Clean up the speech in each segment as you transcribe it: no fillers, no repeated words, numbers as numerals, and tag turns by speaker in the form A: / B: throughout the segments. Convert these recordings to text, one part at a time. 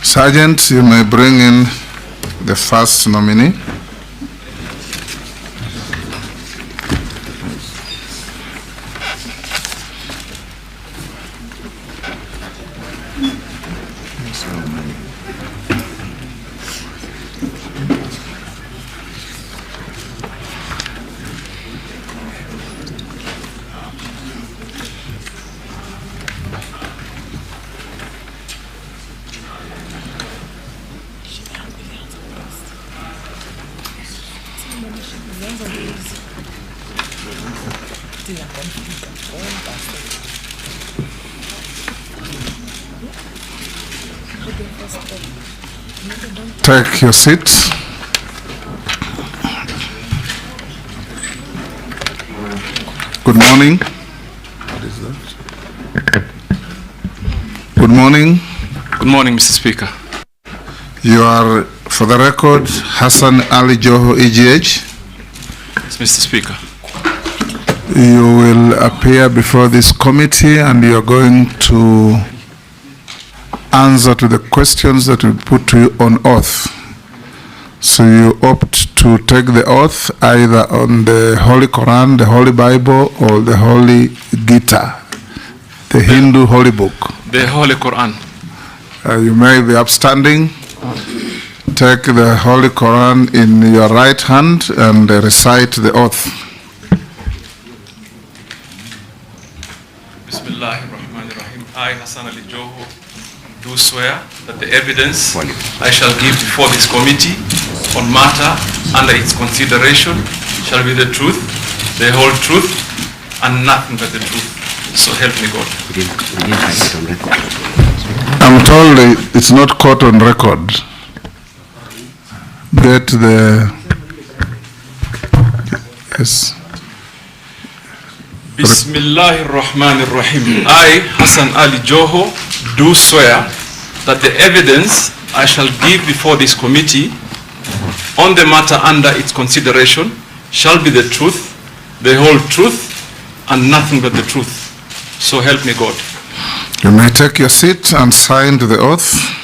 A: Sergeant, you may bring in the first nominee. Take your seats. Good morning. What is that? Good morning.
B: Good morning, Mr. Speaker.
A: You are, for the record, Hassan Ali Joho, EGH.
B: Yes, Mr. Speaker.
A: You will appear before this committee and you are going to answer to the questions that we put to you on oath. So you opt to take the oath either on the Holy Quran, the Holy Bible, or the Holy Gita, the Hindu Holy Book.
B: The Holy Quran.
A: You may be upstanding. Take the Holy Quran in your right hand and recite the oath.
B: Bismillahirrahmanirrahim. I, Hassan Ali Joho, do swear that the evidence I shall give before this committee on matter under its consideration shall be the truth, the whole truth, and nothing but the truth. So help me God.
A: I'm told it's not caught on record. Get the... Yes.
B: Bismillahirrahmanirrahim. I, Hassan Ali Joho, do swear that the evidence I shall give before this committee on the matter under its consideration shall be the truth, the whole truth, and nothing but the truth. So help me God.
A: You may take your seat and sign to the oath.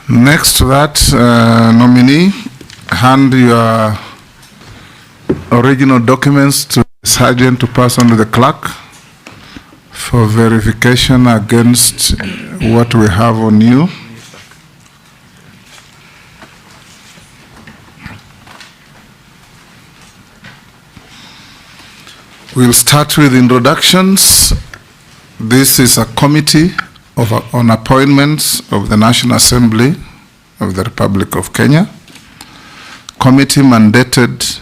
A: Next to that, nominee, hand your original documents to the sergeant to pass on to the clerk for verification against what we have on you. We'll start with introductions. This is a committee on appointments of the National Assembly of the Republic of Kenya. Committee mandated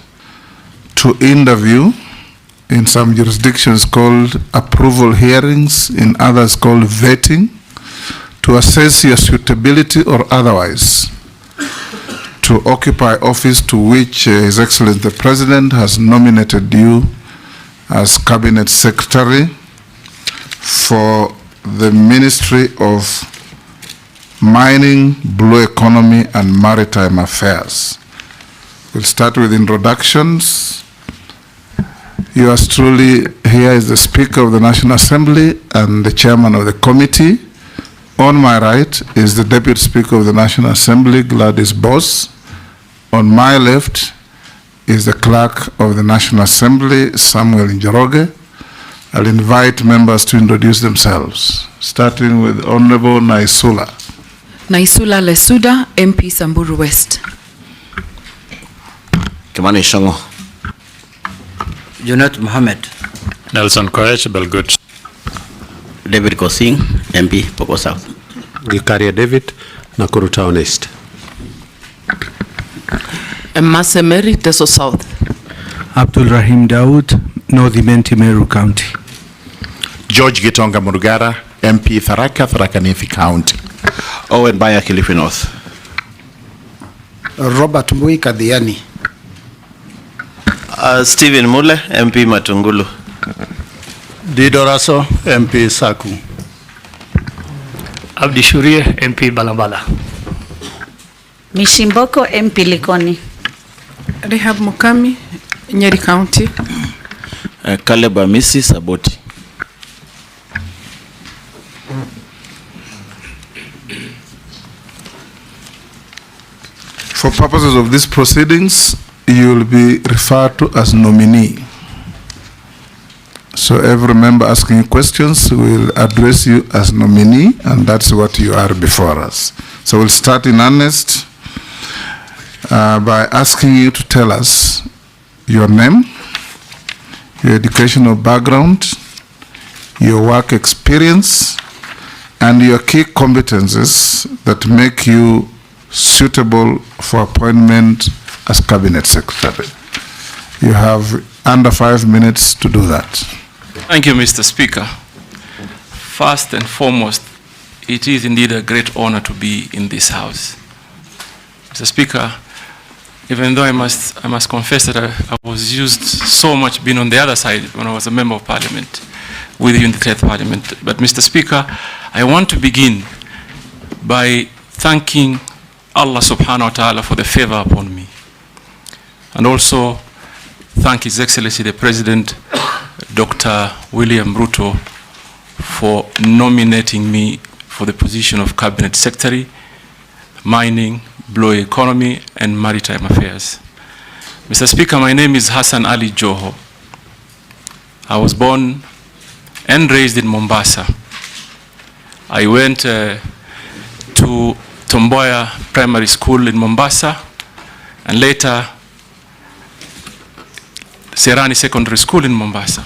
A: to interview, in some jurisdictions called approval hearings, in others called vetting, to assess your suitability or otherwise to occupy office to which His Excellency the President has nominated you as Cabinet Secretary for the Ministry of Mining, Blue Economy, and Maritime Affairs. We'll start with introductions. Yours truly here is the Speaker of the National Assembly and the Chairman of the committee. On my right is the Deputy Speaker of the National Assembly, Gladys Boss. On my left is the Clerk of the National Assembly, Samuel Njoroge. I'll invite members to introduce themselves, starting with Honorable Naisula.
C: Naisula Lesuda, MP Samburu West.
D: Kimani Shongo.
E: Junet Mohammed.
F: Nelson Koech, Belgut.
D: David Kosing, MP Poko South.
G: Gikaria David, Nakuru Town East.
C: Masemeri, Teso South.
E: Abdul Rahim Daud, North Imenti Meru County.
H: George Gitonga Murugara, MP Tharaka Nithi County.
D: Owen Baya, Kilifi North.
H: Robert Mbui Kadhiani.
I: Stephen Mule, MP Matungulu.
J: Didoraso, MP Saku.
K: Abdi Shurie, MP Balambala.
L: Mishimboko, MP Likoni.
C: Rehab Mukami, Nyeri County.
M: Caleb Amisi, Saboti.
A: For purposes of these proceedings, you will be referred to as nominee. So every member asking questions will address you as nominee, and that's what you are before us. So we'll start in earnest by asking you to tell us your name, your educational background, your work experience, and your key competencies that make you suitable for appointment as Cabinet Secretary. You have under 5 minutes to do that.
B: Thank you, Mr. Speaker. First and foremost, it is indeed a great honor to be in this House. Mr. Speaker, even though I must confess that I was used so much being on the other side when I was a member of Parliament with you in the 10th Parliament. But Mr. Speaker, I want to begin by thanking Allah subhanahu wa ta'ala for the favor upon me. And also thank His Excellency the President, Dr. William Ruto, for nominating me for the position of Cabinet Secretary, Mining, Blue Economy, and Maritime Affairs. Mr. Speaker, my name is Hassan Ali Joho. I was born and raised in Mombasa. I went to Tomboya Primary School in Mombasa, and later Serani Secondary School in Mombasa.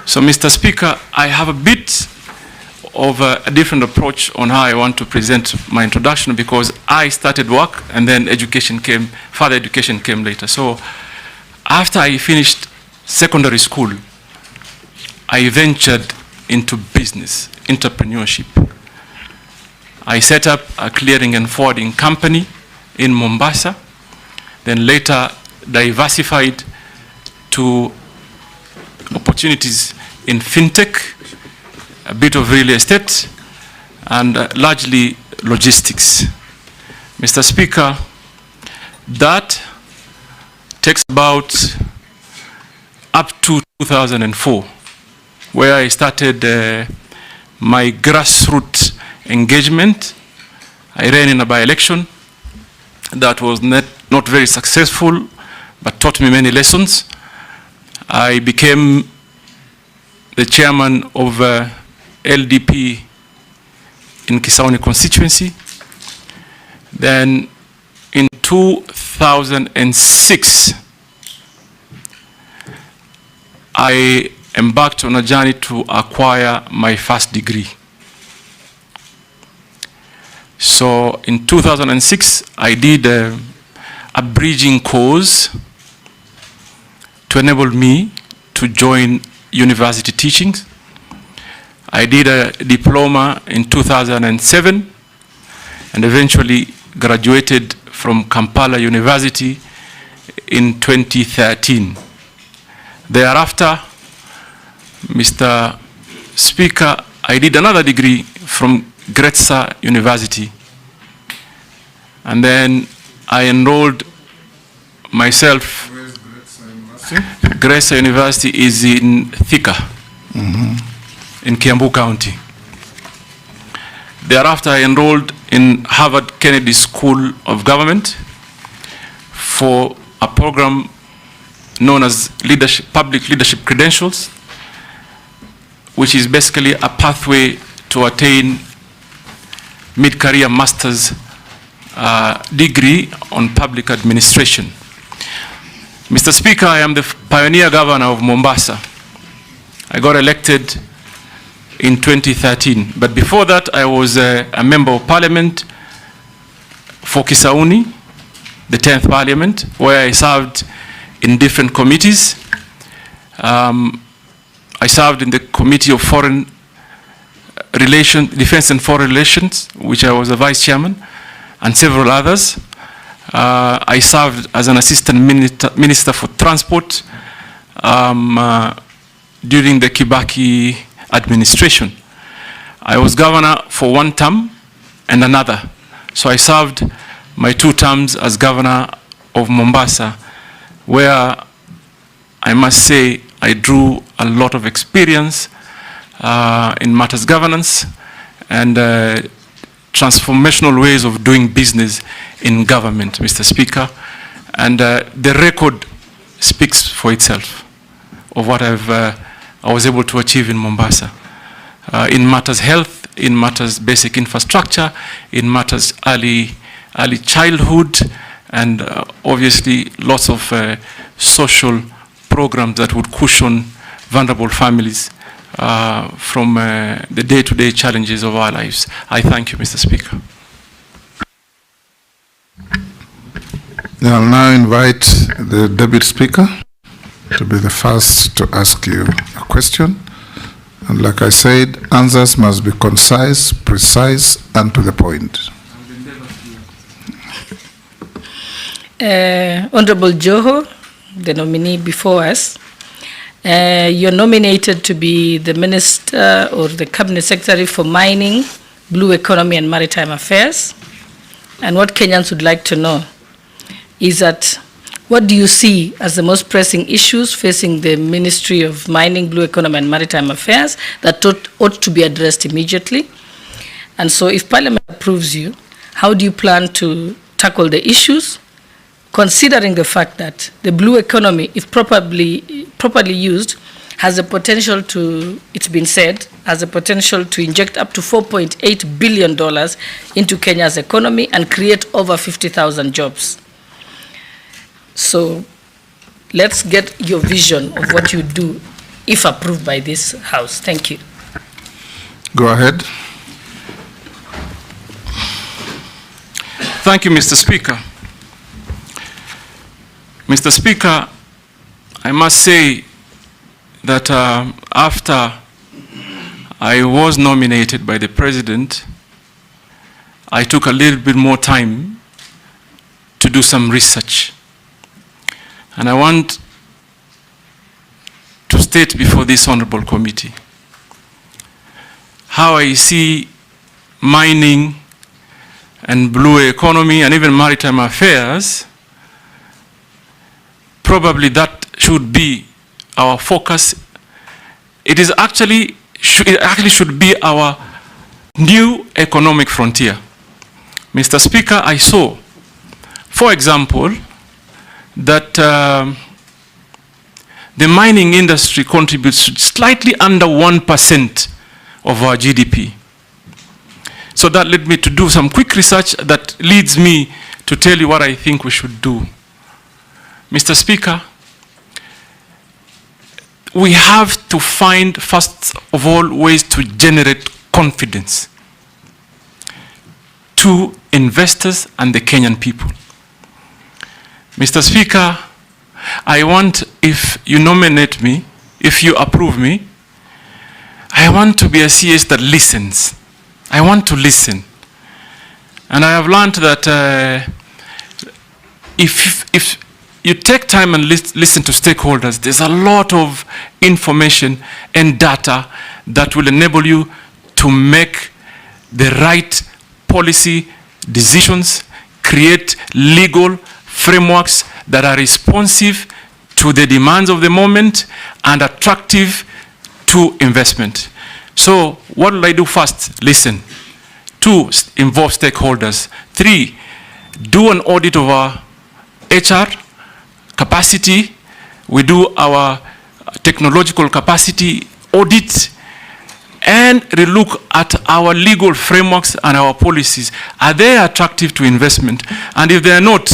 B: So, Mr. Speaker, I have a bit of a different approach on how I want to present my introduction, because I started work and then further education came later. So, after I finished secondary school, I ventured into business, entrepreneurship. I set up a clearing and forwarding company in Mombasa, then later diversified to opportunities in fintech, a bit of real estate, and largely logistics. Mr. Speaker, that takes about up to 2004, where I started my grassroots engagement. I ran in a by-election that was not very successful, but taught me many lessons. I became the chairman of LDP in Kisauni constituency. Then in 2006, I embarked on a journey to acquire my first degree. So in 2006, I did a bridging course to enable me to join university teachings. I did a diploma in 2007 and eventually graduated from Kampala University in 2013. Thereafter, Mr. Speaker, I did another degree from Gretsa University, and then I enrolled myself.
A: Where is Gretsa University?
B: Gretsa University is in Thika, in Kiambu County. Thereafter, I enrolled in Harvard Kennedy School of Government for a program known as Public Leadership Credentials, which is basically a pathway to attain mid-career master's degree on public administration. Mr. Speaker, I am the pioneer governor of Mombasa. I got elected in 2013, but before that I was a member of parliament for Kisauni, the 10th parliament, where I served in different committees. I served in the Committee of Foreign Defense and Foreign Relations, which I was a vice chairman, and several others. I served as an assistant minister for transport during the Kibaki administration. I was governor for one term and another. So I served my 2 terms as governor of Mombasa, where I must say I drew a lot of experience in matters governance and transformational ways of doing business in government, Mr. Speaker. And the record speaks for itself of what I was able to achieve in Mombasa. In matters health, in matters basic infrastructure, in matters early childhood, and obviously lots of social programs that would cushion vulnerable families from the day-to-day challenges of our lives. I thank you, Mr. Speaker.
A: I'll now invite the Deputy Speaker to be the first to ask you a question. And like I said, answers must be concise, precise, and to the point.
H: Honorable Joho, the nominee before us, you're nominated to be the Minister or the Cabinet Secretary for Mining, Blue Economy and Maritime Affairs. And what Kenyans would like to know is that what do you see as the most pressing issues facing the Ministry of Mining, Blue Economy and Maritime Affairs that ought to be addressed immediately? And so if Parliament approves you, how do you plan to tackle the issues, considering the fact that the blue economy, if properly used, has the potential to, it's been said, has the potential to inject up to $4.8 billion into Kenya's economy and create over 50,000 jobs. So let's get your vision of what you do if approved by this House. Thank you.
A: Go ahead.
B: Thank you, Mr. Speaker. Mr. Speaker, I must say that after I was nominated by the President, I took a little bit more time to do some research. And I want to state before this honorable committee how I see mining and blue economy and even maritime affairs. Probably that should be our focus. It actually should be our new economic frontier. Mr. Speaker, I saw, for example, that the mining industry contributes slightly under 1% of our GDP. So that led me to do some quick research that leads me to tell you what I think we should do. Mr. Speaker, we have to find, first of all, ways to generate confidence to investors and the Kenyan people. Mr. Speaker, I want, if you nominate me, if you approve me, I want to be a CS that listens. I want to listen. And I have learned that if you take time and listen to stakeholders, there's a lot of information and data that will enable you to make the right policy decisions, create legal frameworks that are responsive to the demands of the moment and attractive to investment. So what will I do first? Listen. 2, involve stakeholders. 3, do an audit of our HR capacity. We do our technological capacity audit and relook at our legal frameworks and our policies. Are they attractive to investment? And if they are not,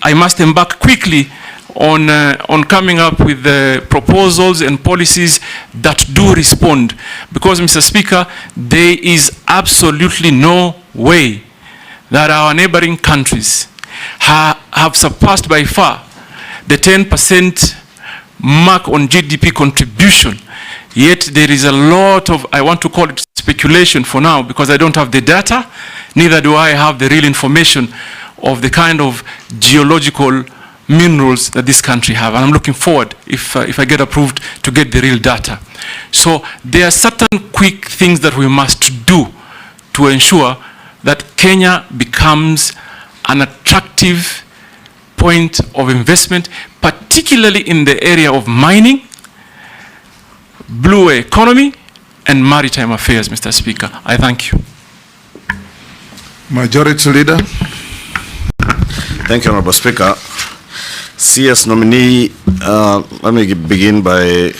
B: I must embark quickly on coming up with the proposals and policies that do respond. Because, Mr. Speaker, there is absolutely no way that our neighboring countries have surpassed by far the 10% mark on GDP contribution Yet there is a lot of, I want to call it speculation for now, because I don't have the data, neither do I have the real information of the kind of geological minerals that this country have. And I'm looking forward, if I get approved, to get the real data. So there are certain quick things that we must do to ensure that Kenya becomes an attractive point of investment, particularly in the area of mining, blue economy, and maritime affairs, Mr. Speaker. I thank you.
A: Majority Leader.
I: Thank you, Honorable Speaker. CS nominee, let me begin by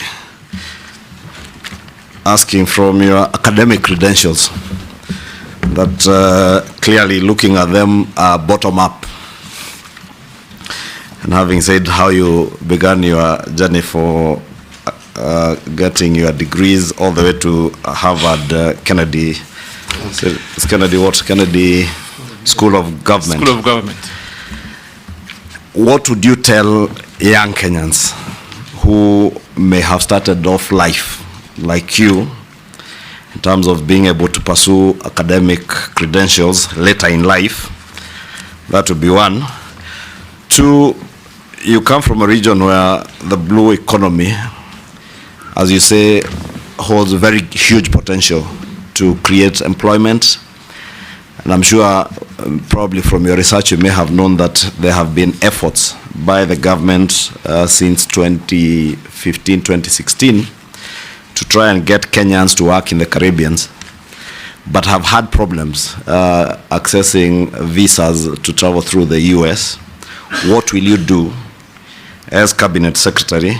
I: asking from your academic credentials that clearly looking at them are bottom up. And having said how you began your journey for getting your degrees all the way to Harvard, Kennedy, so it's Kennedy what? Kennedy School of Government.
B: School of Government.
I: What would you tell young Kenyans who may have started off life like you in terms of being able to pursue academic credentials later in life? That would be one. Two, you come from a region where the blue economy, as you say, holds very huge potential to create employment. And I'm sure probably from your research you may have known that there have been efforts by the government since 2015, 2016 to try and get Kenyans to work in the Caribbean, but have had problems accessing visas to travel through the US. What will you do as Cabinet Secretary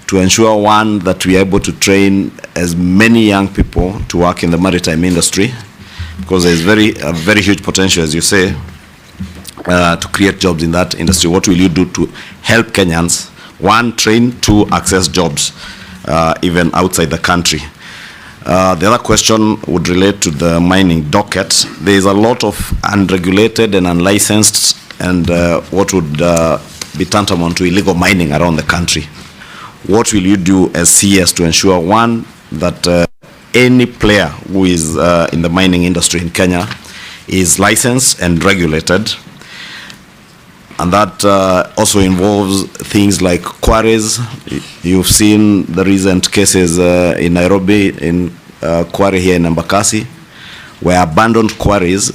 I: to ensure, one, that we are able to train as many young people to work in the maritime industry, because there is a very huge potential, as you say, to create jobs in that industry. What will you do to help Kenyans, one, train, two, access jobs even outside the country? The other question would relate to the mining docket. There is a lot of unregulated and unlicensed and what would be tantamount to illegal mining around the country. What will you do as CS to ensure, one, that any player who is in the mining industry in Kenya is licensed and regulated? And that also involves things like quarries. You've seen the recent cases in Nairobi, in quarry here in Embakasi, where abandoned quarries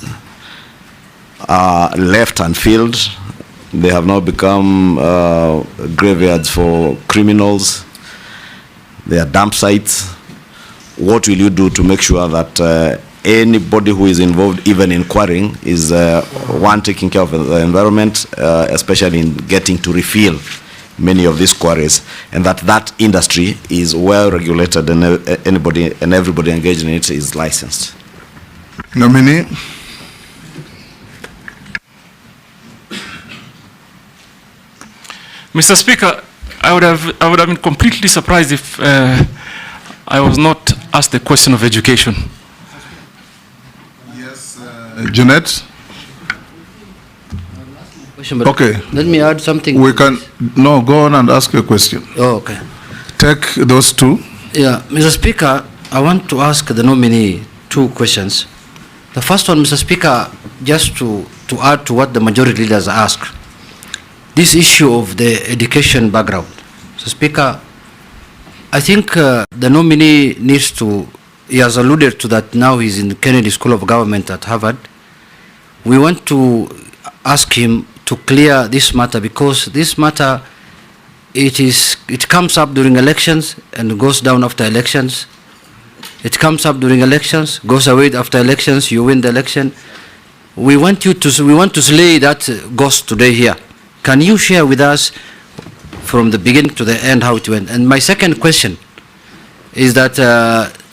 I: are left unfilled. They have now become graveyards for criminals. They are dump sites. What will you do to make sure that anybody who is involved, even in quarrying, is one, taking care of the environment, especially in getting to refill many of these quarries, and that industry is well regulated and anybody and everybody engaged in it is licensed?
A: Nominee.
B: Mr. Speaker, I would have been completely surprised if I was not asked the question of education.
A: Yes, Jeanette. Okay.
J: Let me add something.
A: We can go on and ask your question.
J: Oh, okay.
A: Take those two.
J: Yeah, Mr. Speaker, I want to ask the nominee two questions. The first one, Mr. Speaker, just to add to what the majority leaders asked. This issue of the education background. So, Speaker, I think the nominee needs to, he has alluded to that now he's in the Kennedy School of Government at Harvard. We want to ask him to clear this matter, because this matter, it comes up during elections and goes down after elections. It comes up during elections, goes away after elections, you win the election. We want to slay that ghost today here. Can you share with us from the beginning to the end how it went? And my second question is that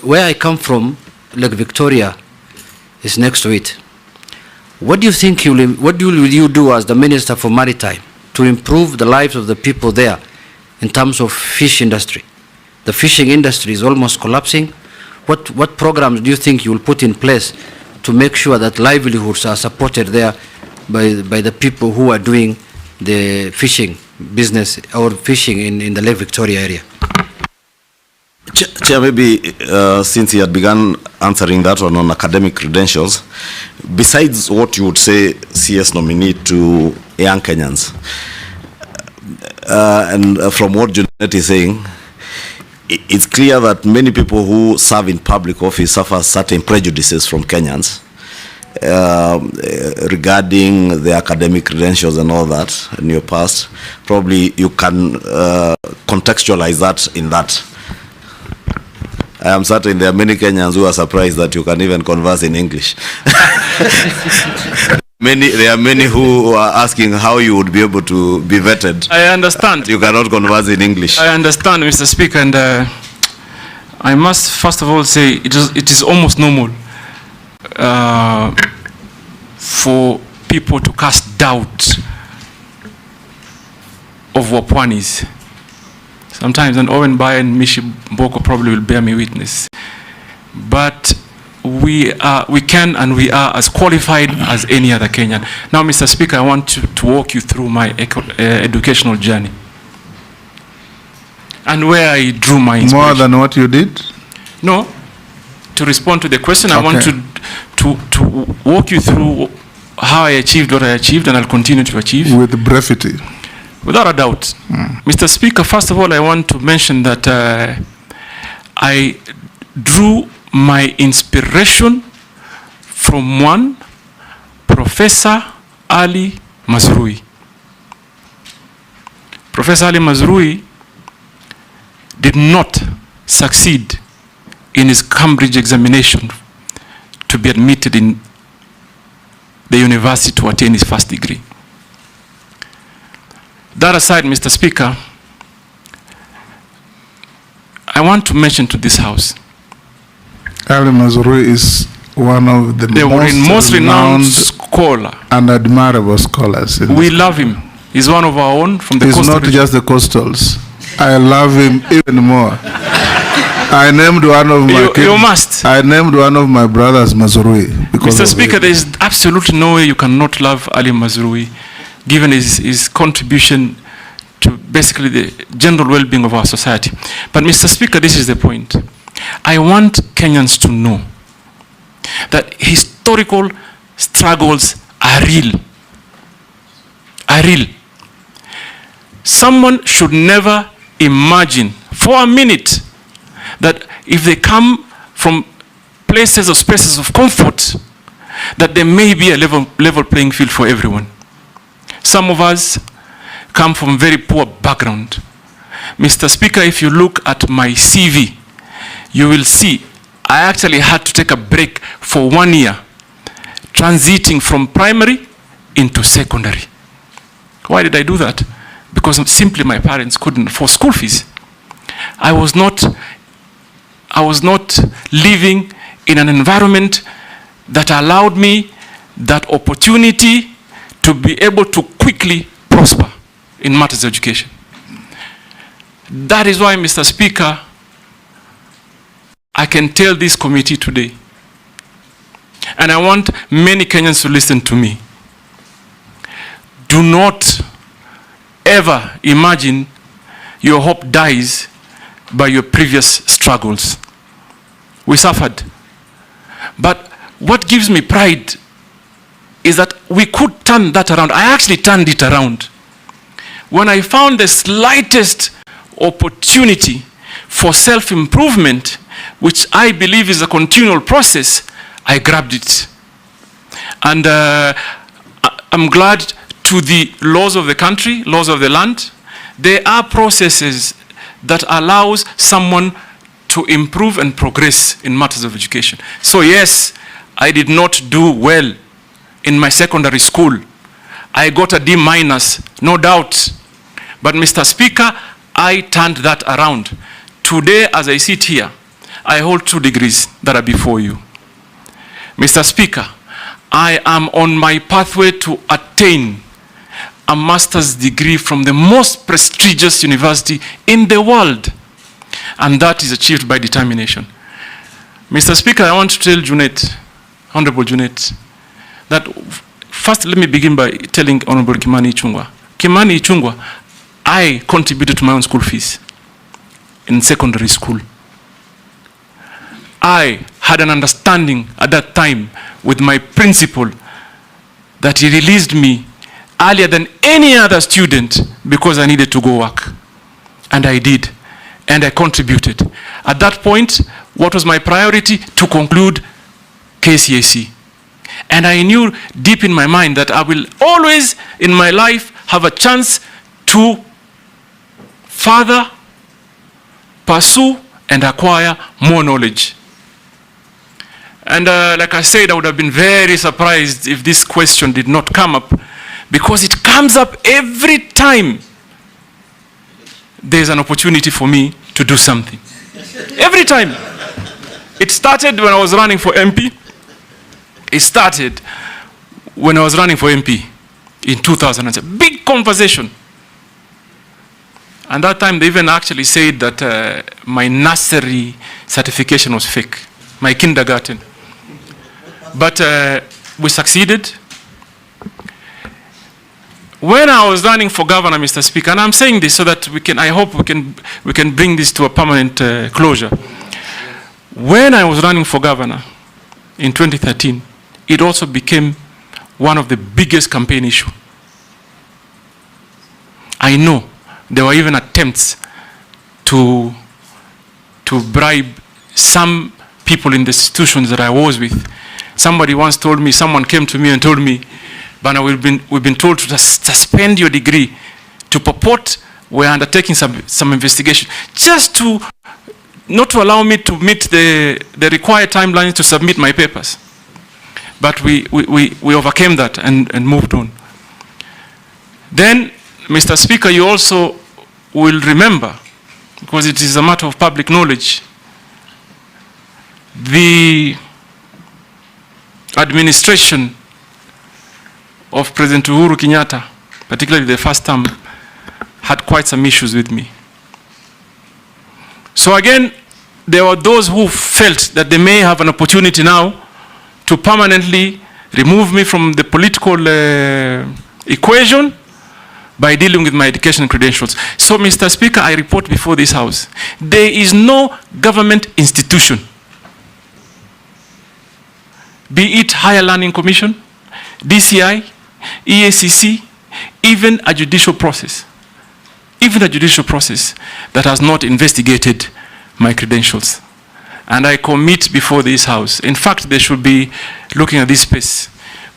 J: where I come from, Lake Victoria is next to it. What do you think what will you do as the Minister for Maritime to improve the lives of the people there in terms of fish industry? The fishing industry is almost collapsing. What programs do you think you will put in place to make sure that livelihoods are supported there by the people who are doing the fishing business or fishing in the Lake Victoria area?
I: Chair, maybe since he had begun answering that one on academic credentials, besides what you would say CS nominee to young Kenyans, and from what Junet is saying, it's clear that many people who serve in public office suffer certain prejudices from Kenyans regarding their academic credentials and all that in your past. Probably you can contextualize that in that. I am certain there are many Kenyans who are surprised that you can even converse in English. There are many who are asking how you would be able to be vetted.
B: I understand.
I: You cannot converse in English.
B: I understand, Mr. Speaker, and I must first of all say it is almost normal for people to cast doubt of Wapwanis. Sometimes, and Owen Bai and Mishi Mboko probably will bear me witness. But we can and we are as qualified as any other Kenyan. Now, Mr. Speaker, I want to walk you through my educational journey and where I drew my inspiration.
A: More than what you did?
B: No. To respond to the question, okay. I want to walk you through how I achieved what I achieved and I'll continue to achieve.
A: With brevity.
B: Without a doubt. Mr. Speaker, first of all, I want to mention that I drew my inspiration from one Professor Ali Mazrui. Professor Ali Mazrui did not succeed in his Cambridge examination to be admitted in the university to attain his first degree. That aside, Mr. Speaker, I want to mention to this House.
A: Ali Mazrui is one of the most renowned
B: scholar
A: and admirable scholars.
B: We love him. He's one of our own from the coastal region.
A: He's not just the coastals. I love him even more. I named one of my kids.
B: You must.
A: I named one of my brothers Mazrui.
B: Mr. Speaker, there is absolutely no way you cannot love Ali Mazrui, given his contribution to basically the general well-being of our society. But Mr. Speaker, this is the point. I want Kenyans to know that historical struggles are real. Are real. Someone should never imagine for a minute that if they come from places or spaces of comfort, that there may be a level playing field for everyone. Some of us come from very poor background. Mr. Speaker, if you look at my CV, you will see I actually had to take a break for 1 year, transiting from primary into secondary. Why did I do that? Because simply my parents couldn't afford school fees. I was not living in an environment that allowed me that opportunity to be able to quickly prosper in matters of education. That is why, Mr. Speaker, I can tell this committee today, and I want many Kenyans to listen to me. Do not ever imagine your hope dies by your previous struggles. We suffered. But what gives me pride is that we could turn that around. I actually turned it around. When I found the slightest opportunity for self-improvement, which I believe is a continual process, I grabbed it. And I'm glad to the laws of the country, laws of the land, there are processes that allows someone to improve and progress in matters of education. So yes, I did not do well in my secondary school. I got a D-, no doubt. But Mr. Speaker, I turned that around. Today, as I sit here, I hold 2 degrees that are before you. Mr. Speaker, I am on my pathway to attain a master's degree from the most prestigious university in the world. And that is achieved by determination. Mr. Speaker, I want to tell Junet, Honorable Junet, that first let me begin by telling Honorable Kimani Ichung'wah. Kimani Ichung'wah, I contributed to my own school fees in secondary school. I had an understanding at that time with my principal that he released me earlier than any other student because I needed to go work. And I did. And I contributed. At that point, what was my priority? To conclude KCAC. And I knew deep in my mind that I will always in my life have a chance to further pursue and acquire more knowledge. And like I said, I would have been very surprised if this question did not come up, because it comes up every time there's an opportunity for me to do something. Every time. It started when I was running for MP. It started when I was running for MP in 2007. Big conversation. And that time they even actually said that my nursery certification was fake, my kindergarten. But we succeeded. When I was running for governor, Mr. Speaker, and I'm saying this so that we can, I hope we can bring this to a permanent closure. When I was running for governor in 2013, it also became one of the biggest campaign issues. I know there were even attempts to bribe some people in the institutions that I was with. Somebody once told me, someone came to me and told me, Bana, we've been told to suspend your degree, to purport we're undertaking some investigation, just to not to allow me to meet the required timelines to submit my papers. But we overcame that and moved on. Then, Mr. Speaker, you also will remember, because it is a matter of public knowledge, the administration of President Uhuru Kenyatta, particularly the first term, had quite some issues with me. So again, there were those who felt that they may have an opportunity now to permanently remove me from the political equation by dealing with my education credentials. So, Mr. Speaker, I report before this House, there is no government institution, be it Higher Learning Commission, DCI, EACC, even a judicial process that has not investigated my credentials. And I commit before this House. In fact, they should be looking at this space.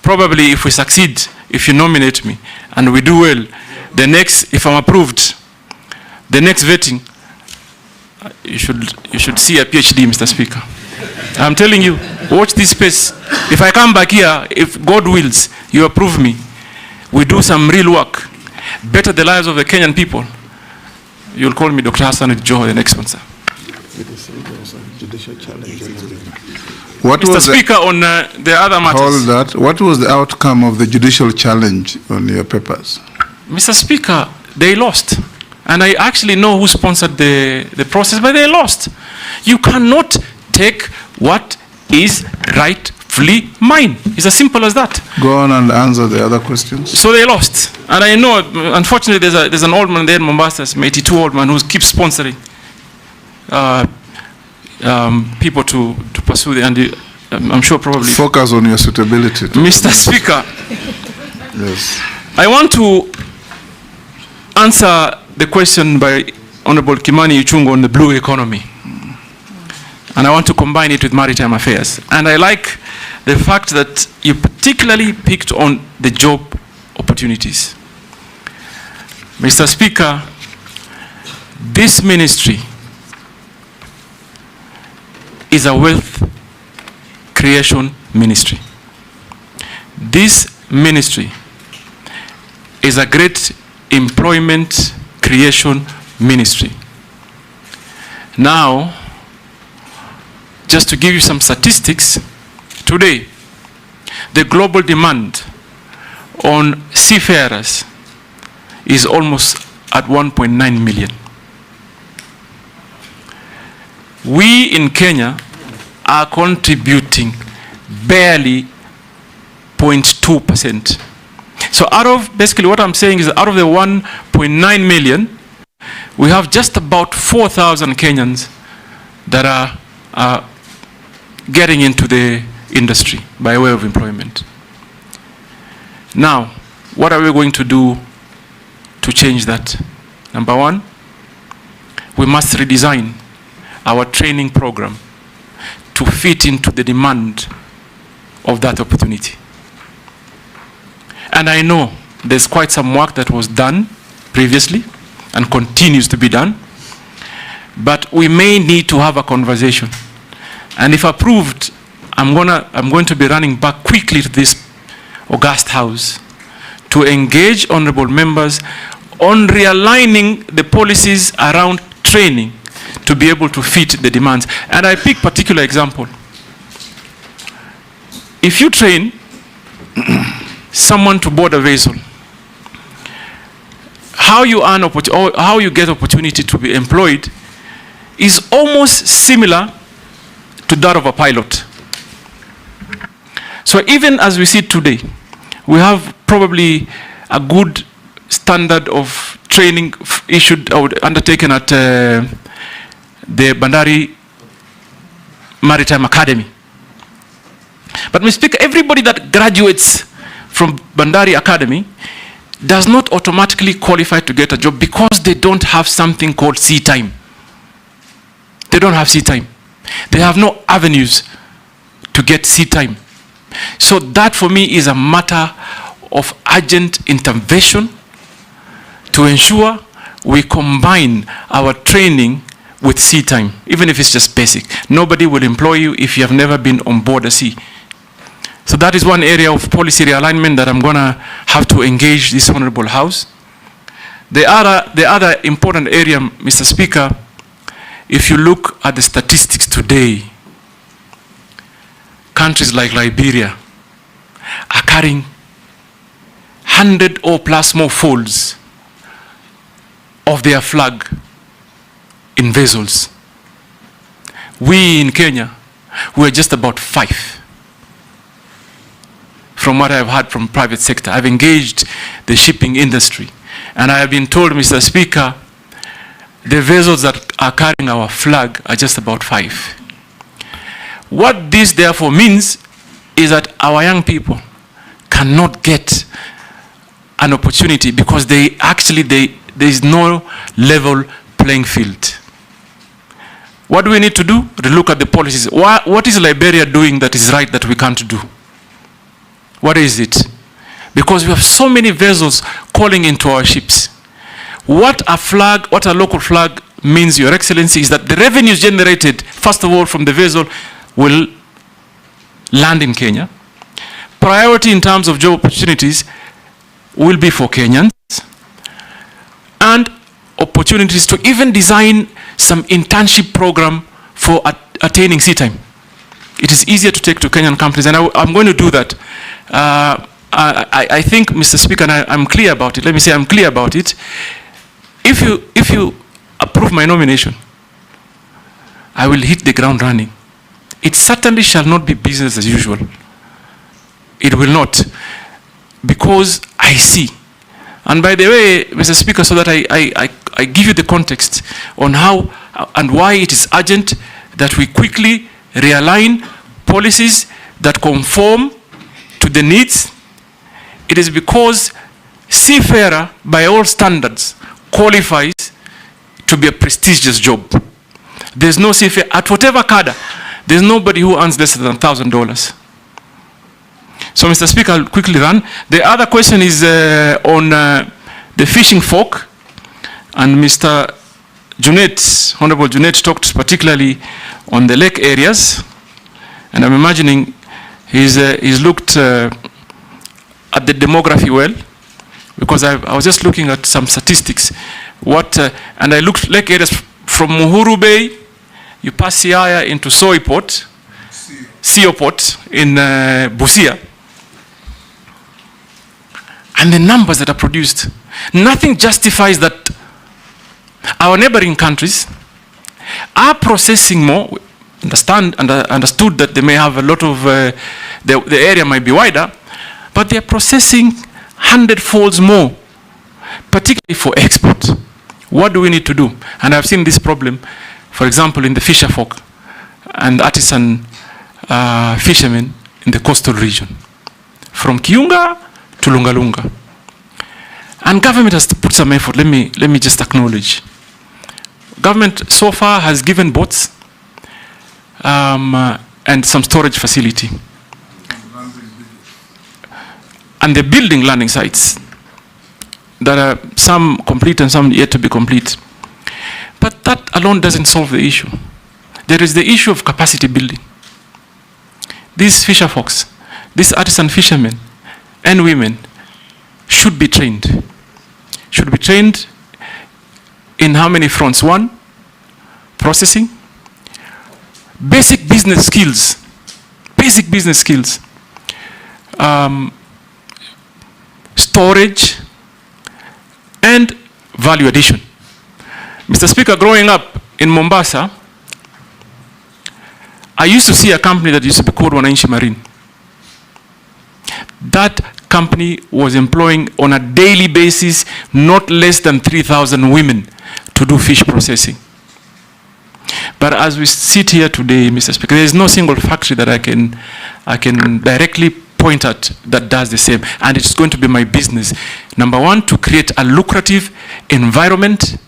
B: Probably if we succeed, if you nominate me, and we do well, the next, if I'm approved, the next vetting, you should see a PhD, Mr. Speaker. I'm telling you, watch this space. If I come back here, if God wills, you approve me, we do some real work, better the lives of the Kenyan people, you'll call me Dr. Hassan Joho, the next one, sir.
A: What
B: Mr.
A: was
B: Speaker, on the other matters.
A: Hold that. What was the outcome of the judicial challenge on your papers?
B: Mr. Speaker, they lost. And I actually know who sponsored the process, but they lost. You cannot take what is rightfully mine. It's as simple as that.
A: Go on and answer the other questions.
B: So they lost. And I know, unfortunately, there's an old man there in Mombasa, an 82 old man, who keeps sponsoring people to pursue the, and I'm sure probably...
A: Focus on your suitability.
B: Mr. Speaker,
A: yes.
B: I want to answer the question by Honorable Kimani Ichung'wah on the blue economy. And I want to combine it with maritime affairs. And I like the fact that you particularly picked on the job opportunities. Mr. Speaker, this ministry is a wealth creation ministry. This ministry is a great employment creation ministry. Now, just to give you some statistics, today, the global demand on seafarers is almost at 1.9 million. We in Kenya are contributing barely 0.2%. So out of, basically what I'm saying is out of the 1.9 million, we have just about 4,000 Kenyans that are getting into the industry by way of employment. Now, what are we going to do to change that? Number one, we must redesign our training program to fit into the demand of that opportunity. And I know there's quite some work that was done previously and continues to be done, but we may need to have a conversation. And if approved, I'm going to be running back quickly to this august house to engage honorable members on realigning the policies around training to be able to fit the demands. And I pick particular example. If you train someone to board a vessel, how you earn or how you get opportunity to be employed is almost similar to that of a pilot. So even as we see today, we have probably a good standard of training issued or undertaken at the Bandari Maritime Academy. But Mr. Speaker, everybody that graduates from Bandari Academy does not automatically qualify to get a job because they don't have something called sea time. They don't have sea time. They have no avenues to get sea time. So that for me is a matter of urgent intervention to ensure we combine our training with sea time, even if it's just basic. Nobody will employ you if you have never been on board a sea. So that is one area of policy realignment that I'm going to have to engage this Honorable House. The other important area, Mr. Speaker, if you look at the statistics today, countries like Liberia are carrying 100 or plus more folds of their flag in vessels. We in Kenya, we're just about 5. From what I've heard from private sector, I've engaged the shipping industry, and I have been told, Mr. Speaker, the vessels that are carrying our flag are just about 5. What this therefore means is that our young people cannot get an opportunity because there is no level playing field. What do we need to do? Look at the policies. What is Liberia doing that is right that we can't do? What is it? Because we have so many vessels calling into our ships. What a local flag means, Your Excellency, is that the revenues generated, first of all, from the vessel will land in Kenya. Priority in terms of job opportunities will be for Kenyans, and opportunities to even design some internship program for attaining sea time. It is easier to take to Kenyan companies, and I'm going to do that. I think, Mr. Speaker, and I'm clear about it. Let me say I'm clear about it. If you approve my nomination, I will hit the ground running. It certainly shall not be business as usual. It will not, because I see. And by the way, Mr. Speaker, so that I give you the context on how and why it is urgent that we quickly realign policies that conform to the needs. It is because seafarer, by all standards, qualifies to be a prestigious job. There's no seafarer, at whatever cadre, there's nobody who earns less than $1,000. So, Mr. Speaker, I'll quickly run. The other question is on the fishing fork, and Mr. Junet, Honorable Junet, talked particularly on the lake areas, and I'm imagining he's looked at the demography well, because I was just looking at some statistics. And I looked lake areas from Uhuru Bay, you pass Siaya into Soiport, Sioport in Busia, and the numbers that are produced. Nothing justifies that our neighboring countries are processing more. Understood that they may have a lot of, the area might be wider, but they're processing 100-folds more, particularly for export. What do we need to do? And I've seen this problem, for example, in the fisher folk and artisan fishermen in the coastal region, from Kiunga to Lungalunga. And government has put some effort. Let me just acknowledge. Government so far has given boats and some storage facility. And they're building landing sites that are some complete and some yet to be complete. But that alone doesn't solve the issue. There is the issue of capacity building. These fisher folks, these artisan fishermen and women should be trained. Should be trained in how many fronts? One, processing, basic business skills, storage, and value addition. Mr. Speaker, growing up in Mombasa, I used to see a company that used to be called Wananchi Marine. That company was employing on a daily basis not less than 3,000 women to do fish processing. But as we sit here today, Mr. Speaker, there is no single factory that I can directly point at that does the same. And it's going to be my business. Number one, to create a lucrative environment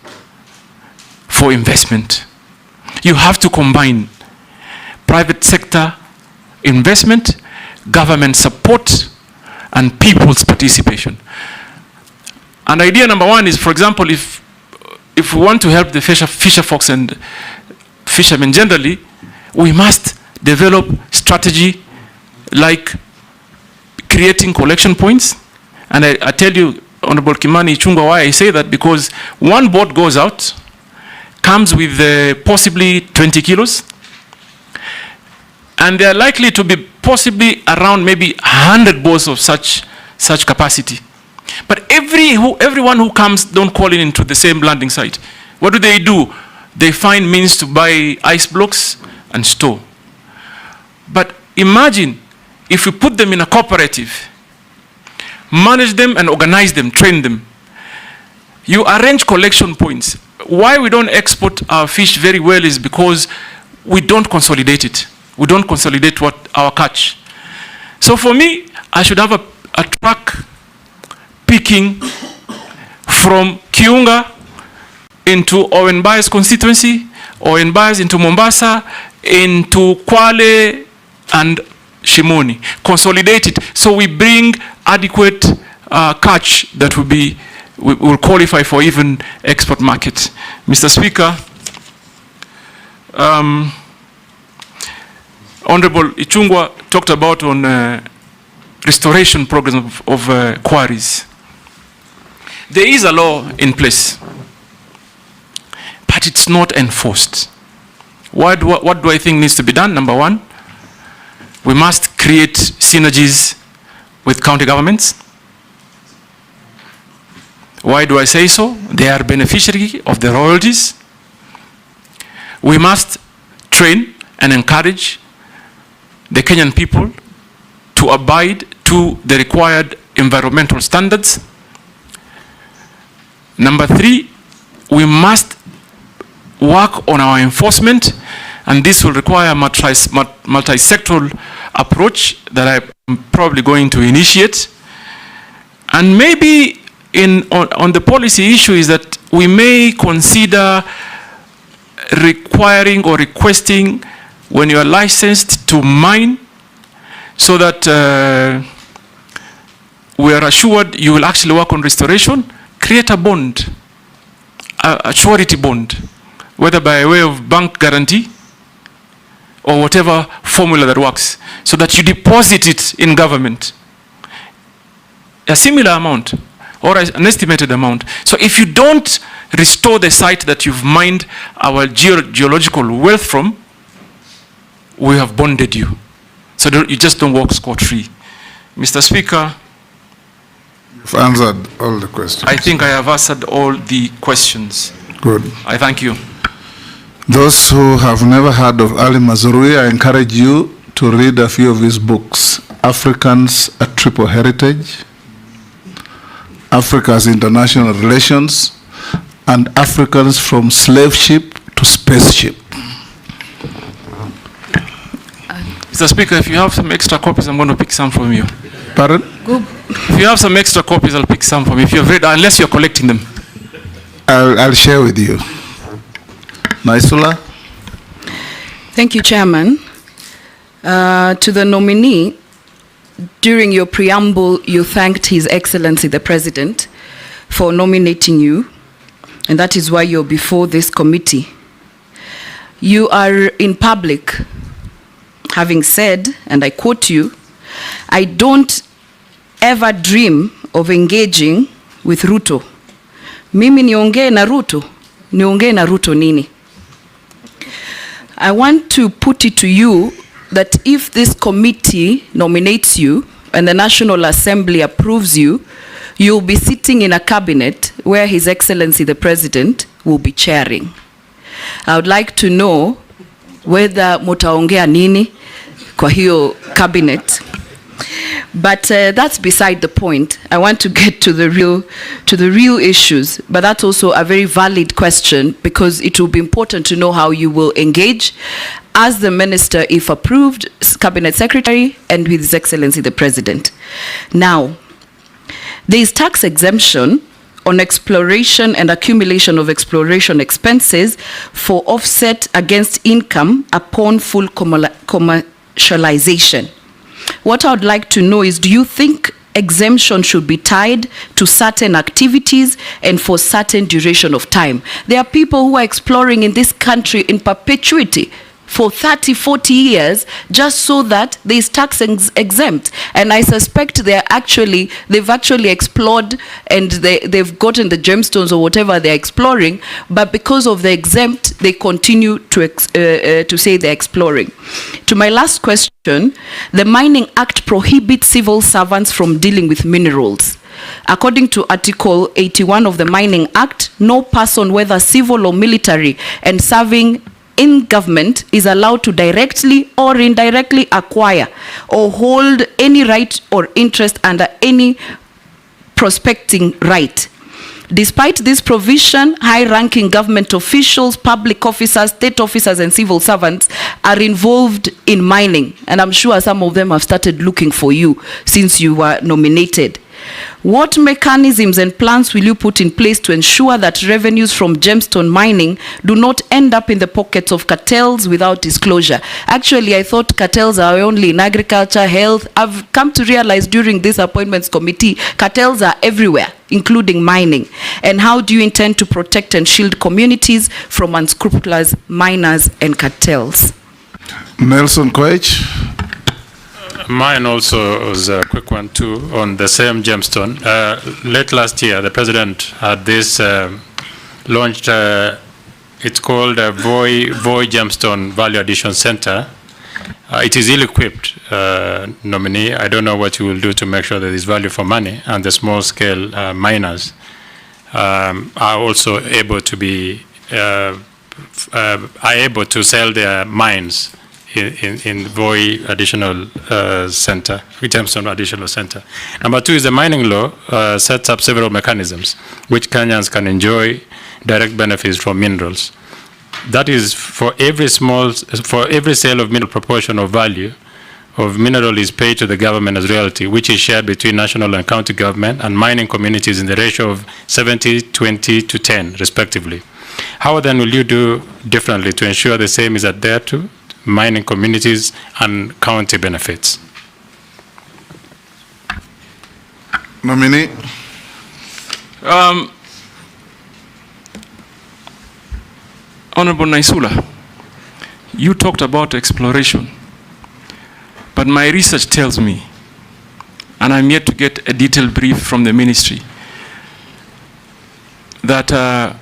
B: for investment. You have to combine private sector investment, government support, and people's participation. And idea number one is, for example, if we want to help the fisher folks and fishermen generally, we must develop strategy like creating collection points. And I tell you, Honorable Kimani Ichung'wah, why I say that, because one boat goes out, comes with possibly 20 kilos, and they are likely to be possibly around maybe 100 boats of such capacity. But everyone who comes don't call into the same landing site. What do? They find means to buy ice blocks and store. But imagine if we put them in a cooperative, manage them and organize them, train them. You arrange collection points. Why we don't export our fish very well is because we don't consolidate it. We don't consolidate our catch. So for me, I should have a truck picking from Kiunga into Owen Bay's constituency, Owen Bay's into Mombasa, into Kwale and Shimoni. Consolidate it so we bring adequate catch that will qualify for even export market. Mr. Speaker, Honorable Ichung'wah talked about on restoration program of quarries. There is a law in place, but it's not enforced. What do I think needs to be done? Number one, we must create synergies with county governments. Why do I say so? They are beneficiary of the royalties. We must train and encourage the Kenyan people to abide to the required environmental standards. Number three, we must work on our enforcement, and this will require a multi-sectoral approach that I'm probably going to initiate. And maybe on the policy issue is that we may consider requiring or requesting, when you are licensed to mine, so that we are assured you will actually work on restoration, create a bond, a surety bond, whether by way of bank guarantee or whatever formula that works, so that you deposit it in government, a similar amount or an estimated amount. So if you don't restore the site that you've mined our geological wealth from, we have bonded you. So you just don't walk scot-free. Mr. Speaker,
A: you've answered all the questions.
B: I think I have answered all the questions.
A: Good.
B: I thank you.
A: Those who have never heard of Ali Mazrui, I encourage you to read a few of his books. Africans, A Triple Heritage, Africa's International Relations, and Africans from Slave Ship to Spaceship.
B: Mr. Speaker, if you have some extra copies, I'm going to pick some from you.
A: Pardon?
B: If you have some extra copies, I'll pick some from you. If you've read, unless you're collecting them.
A: I'll share with you. Naisula?
C: Thank you, Chairman. To the nominee, during your preamble, you thanked His Excellency the President for nominating you, and that is why you're before this committee. You are in public having said, and I quote you, "I don't ever dream of engaging with Ruto. Mimi niongee na Ruto? Niongee na Ruto nini?" I want to put it to you that if this committee nominates you and the National Assembly approves you, you'll be sitting in a cabinet where His Excellency the President will be chairing. I would like to know whether mutaongea nini kwa hiyo cabinet. But that's beside the point. I want to get to the real issues. But that's also a very valid question, because it will be important to know how you will engage as the minister, if approved, cabinet secretary, and with His Excellency the President. Now, there is tax exemption on exploration and accumulation of exploration expenses for offset against income upon full commercialization. What I would like to know is, do you think exemption should be tied to certain activities and for certain duration of time? There are people who are exploring in this country in perpetuity for 30, 40 years, just so that there is tax exempt. And I suspect they've actually explored, and they've gotten the gemstones or whatever they're exploring, but because of the exempt, they continue to say they're exploring. To my last question, the Mining Act prohibits civil servants from dealing with minerals. According to Article 81 of the Mining Act, no person, whether civil or military, and serving in government is allowed to directly or indirectly acquire or hold any right or interest under any prospecting right. Despite this provision, high-ranking government officials, public officers, state officers, and civil servants are involved in mining. And I'm sure some of them have started looking for you since you were nominated. What mechanisms and plans will you put in place to ensure that revenues from gemstone mining do not end up in the pockets of cartels without disclosure? Actually, I thought cartels are only in agriculture, health. I've come to realize during this appointments committee, cartels are everywhere, including mining. And how do you intend to protect and shield communities from unscrupulous miners and cartels?
A: Nelson Koech.
F: Mine also was a quick one too, on the same gemstone. Late last year, the president had this launched, it's called a Voi Gemstone Value Addition Center. It is ill-equipped, nominee. I don't know what you will do to make sure that there is value for money, and the small-scale miners are also able to be able to sell their mines in Voi Additional Center, Gemstone Additional Center. Number two is the mining law sets up several mechanisms which Kenyans can enjoy direct benefits from minerals. That is, for every sale of mineral, proportion of value of mineral is paid to the government as royalty, which is shared between national and county government and mining communities in the ratio of 70, 20 to 10, respectively. How then will you do differently to ensure the same is adhered to mining communities and county benefits?
A: Nominee.
B: Honorable Naisula, you talked about exploration, but my research tells me, and I'm yet to get a detailed brief from the ministry, that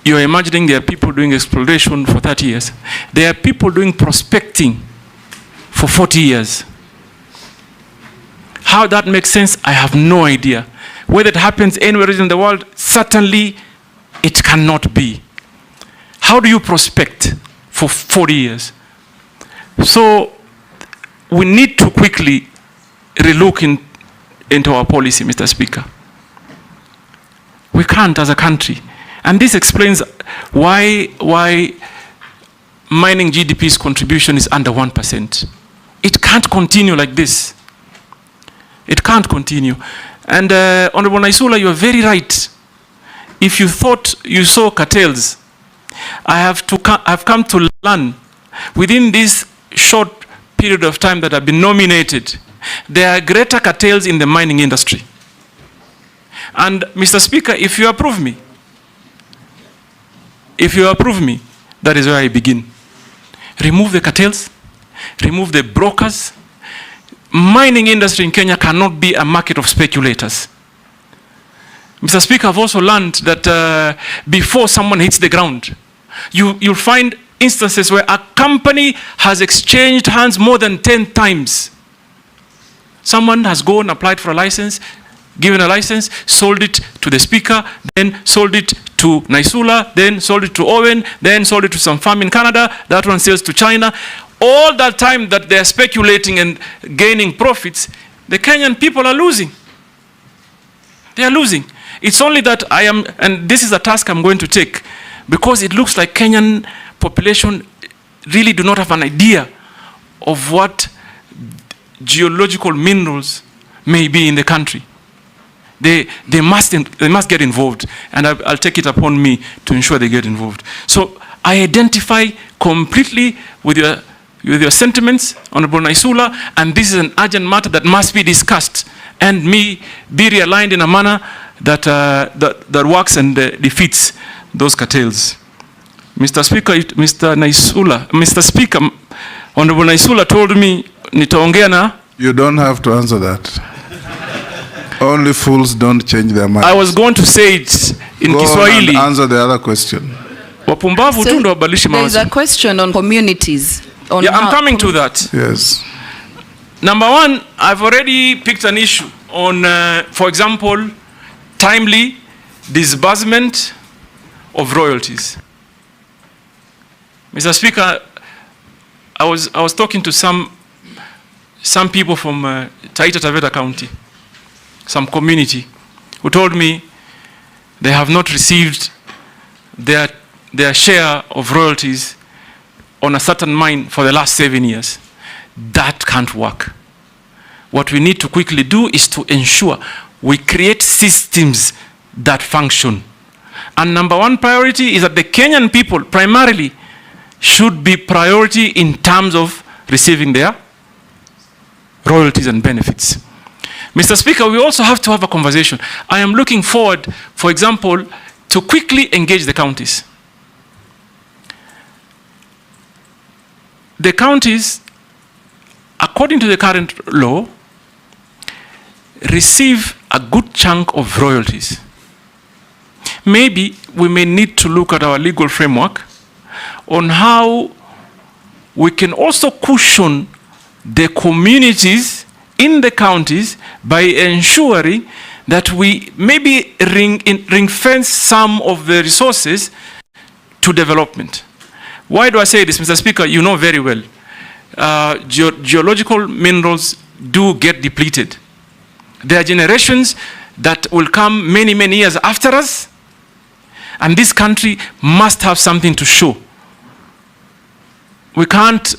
B: you're imagining there are people doing exploration for 30 years. There are people doing prospecting for 40 years. How that makes sense, I have no idea. Whether it happens anywhere in the world, certainly it cannot be. How do you prospect for 40 years? So we need to quickly relook into our policy, Mr. Speaker. We can't as a country. And this explains why mining GDP's contribution is under 1%. It can't continue like this. It can't continue. And Honorable Naisula, you are very right. If you thought you saw cartels, I've come to learn within this short period of time that I've been nominated, there are greater cartels in the mining industry. And Mr. Speaker, if you approve me, that is where I begin. Remove the cartels, remove the brokers. Mining industry in Kenya cannot be a market of speculators. Mr. Speaker, I've also learned that before someone hits the ground, you'll find instances where a company has exchanged hands more than 10 times. Someone has gone, applied for a license, given a license, sold it to the speaker, then sold it to Naisula, then sold it to Owen, then sold it to some farm in Canada, that one sells to China. All that time that they're speculating and gaining profits, the Kenyan people are losing. They are losing. It's only that I am, and this is a task I'm going to take, because it looks like Kenyan population really do not have an idea of what geological minerals may be in the country. They must get involved, and I'll take it upon me to ensure they get involved. So I identify completely with your sentiments, Honorable Naisula, and this is an urgent matter that must be discussed and be realigned in a manner that works and defeats those cartels. Mr. Speaker, Mr. Speaker, Honorable Naisula told me nitaongea na.
A: You don't have to answer that. Only fools don't change their mind.
B: I was going to say it in Kiswahili.
A: Go and answer the other question.
B: Wapumbavu tu ndo wabadilishe mawazo.
C: There is a question on communities.
B: I'm coming to that.
A: Yes.
B: Number one, I've already picked an issue on, for example, timely disbursement of royalties. Mr. Speaker, I was talking to some people from Taita Taveta County, some community, who told me they have not received their share of royalties on a certain mine for the last 7 years. That can't work. What we need to quickly do is to ensure we create systems that function. And number one priority is that the Kenyan people primarily should be priority in terms of receiving their royalties and benefits. Mr. Speaker, we also have to have a conversation. I am looking forward, for example, to quickly engage the counties. The counties, according to the current law, receive a good chunk of royalties. Maybe we may need to look at our legal framework on how we can also cushion the communities in the counties by ensuring that we maybe ring fence some of the resources to development. Why do I say this, Mr. Speaker? You know very well. Geological minerals do get depleted. There are generations that will come many, many years after us, and this country must have something to show. We can't,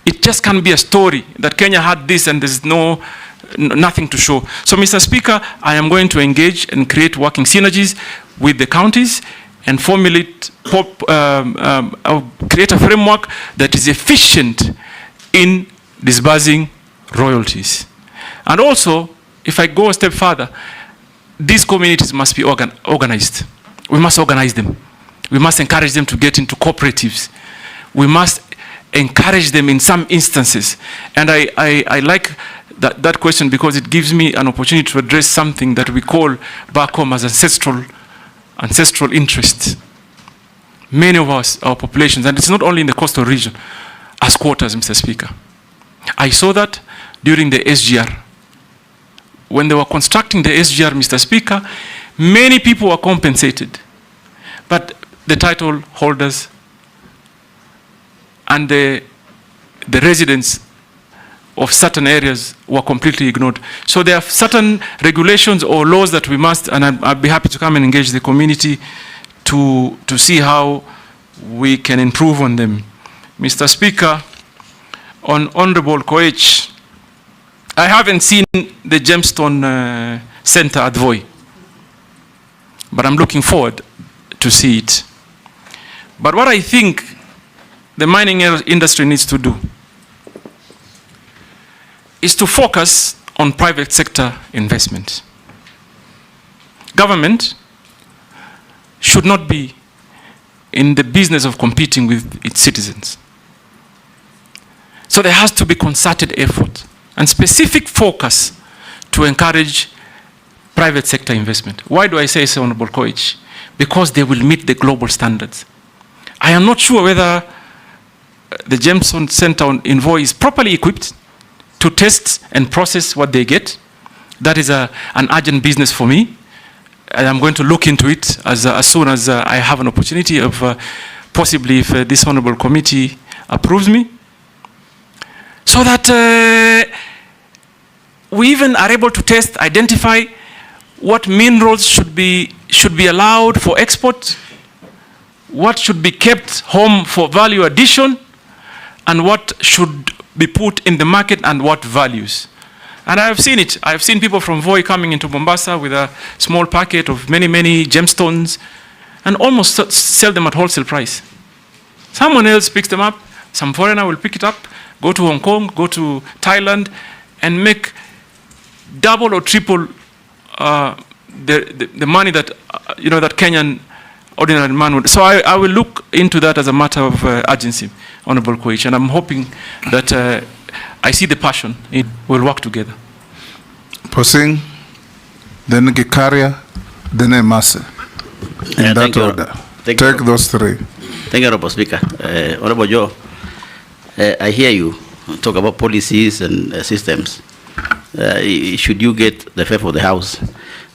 B: it just can't be a story that Kenya had this and there's nothing to show. So, Mr. Speaker, I am going to engage and create working synergies with the counties and formulate, create a framework that is efficient in disbursing royalties. And also, if I go a step further, these communities must be organized. We must organize them. We must encourage them to get into cooperatives. We must encourage them in some instances. And I like that question because it gives me an opportunity to address something that we call back home as ancestral interests. Many of our populations, and it's not only in the coastal region, are squatters, Mr. Speaker. I saw that during the SGR. When they were constructing the SGR, Mr. Speaker, many people were compensated. But the title holders and the residents of certain areas were completely ignored. So there are certain regulations or laws that we must, and I'd be happy to come and engage the community to see how we can improve on them. Mr. Speaker, on Honorable Koech, I haven't seen the Gemstone Center at Voi, but I'm looking forward to see it. But what I think the mining industry needs to do is to focus on private sector investment. Government should not be in the business of competing with its citizens. So there has to be concerted effort and specific focus to encourage private sector investment. Why do I say so, Honorable Koech? Because they will meet the global standards. I am not sure whether the Gemstone Center in Voi is properly equipped to test and process what they get. That is an urgent business for me. And I'm going to look into it as soon as I have an opportunity of possibly if this honorable committee approves me. So that we even are able to test, identify what minerals should be allowed for export, what should be kept home for value addition, and what should be put in the market and what values. And I have seen it. I have seen people from Voi coming into Mombasa with a small packet of many, many gemstones and almost sell them at wholesale price. Someone else picks them up, some foreigner will pick it up, go to Hong Kong, go to Thailand, and make double or triple the money that, that Kenyan ordinary man would. So I will look into that as a matter of urgency, Honorable Koech, and I'm hoping that I see the passion. It will work together.
A: Posing, then Gikaria, then Emase. In that order. Take those three.
D: Thank you, Honorable Speaker. Honorable Joe, I hear you talk about policies and systems. Should you get the favor of the House,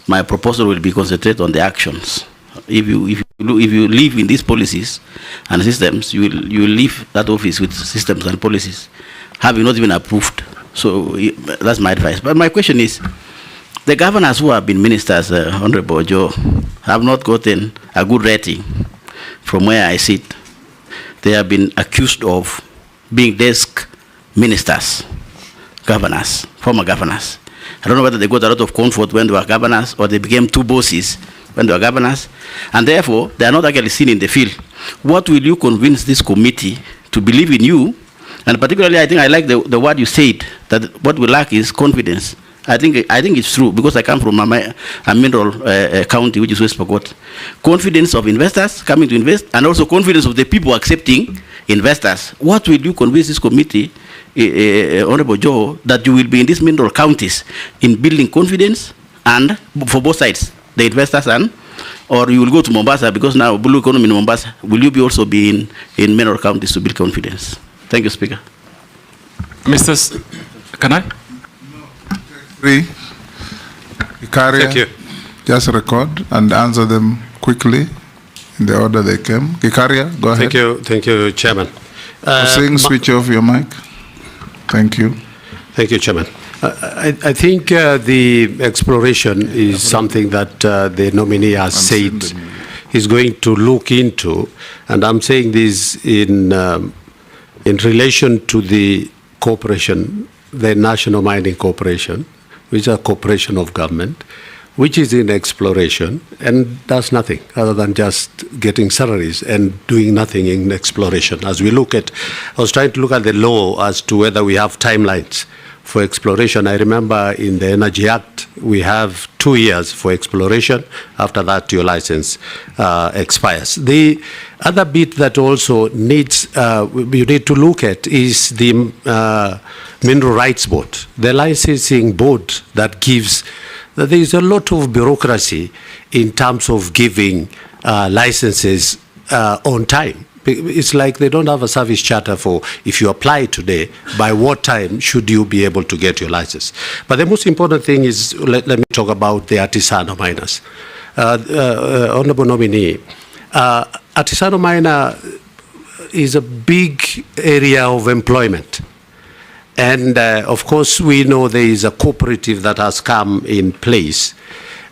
D: my proposal will be concentrated on the actions. If you live in these policies and systems, you will leave that office with systems and policies having not been approved. So that's my advice. But my question is, the governors who have been ministers, Honorable Joe, have not gotten a good rating from where I sit. They have been accused of being desk ministers, governors, former governors. I don't know whether they got a lot of comfort when they were governors or they became two bosses when they were governors, and therefore they are not actually seen in the field. What will you convince this committee to believe in you? And particularly, I think I like the word you said, that what we lack is confidence. I think it's true, because I come from a mineral county, which is West Pokot. Confidence of investors coming to invest, and also confidence of the people accepting investors. What will you convince this committee, Honorable Joe, that you will be in these mineral counties in building confidence, and for both sides, the investors and, or you will go to Mombasa, because now blue economy in Mombasa, will you be also be in mineral counties to build confidence? Thank you, Speaker.
B: Can I?
A: Three. Ikaria,
G: Thank you.
A: just record and answer them quickly in the order they came. Ikaria, go ahead.
G: Thank you, Chairman.
A: Switch off your mic. Thank you.
G: Thank you, Chairman. I think the exploration is something that the nominee has said he's going to look into, and I'm saying this in relation to the corporation, the National Mining Corporation, which is a corporation of government, which is in exploration and does nothing other than just getting salaries and doing nothing in exploration. As we look at, I was trying to look at the law as to whether we have timelines for exploration. I remember in the Energy Act, we have 2 years for exploration. After that, your license expires. The other bit that also needs, you need to look at is the Mineral Rights Board, the licensing board that gives, there is a lot of bureaucracy in terms of giving licenses on time. It's like they don't have a service charter for, if you apply today, by what time should you be able to get your license. But the most important thing is, let me talk about the artisanal miners. Honorable nominee, artisanal miner is a big area of employment. And of course, we know there is a cooperative that has come in place.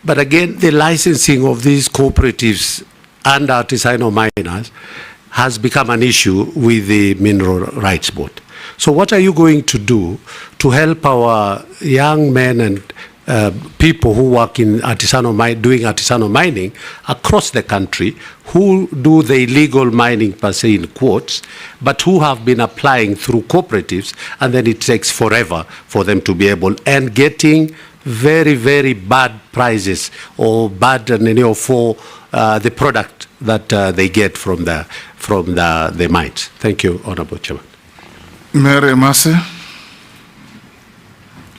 G: But again, the licensing of these cooperatives and artisanal miners has become an issue with the Mineral Rights Board. So what are you going to do to help our young men and people who work in doing artisanal mining across the country, who do the illegal mining per se in quotes, but who have been applying through cooperatives, and then it takes forever for them to be able, and getting very, very bad prices or bad for the product that they get from the mines. Thank you, Honorable Chairman.
A: Mary Mase.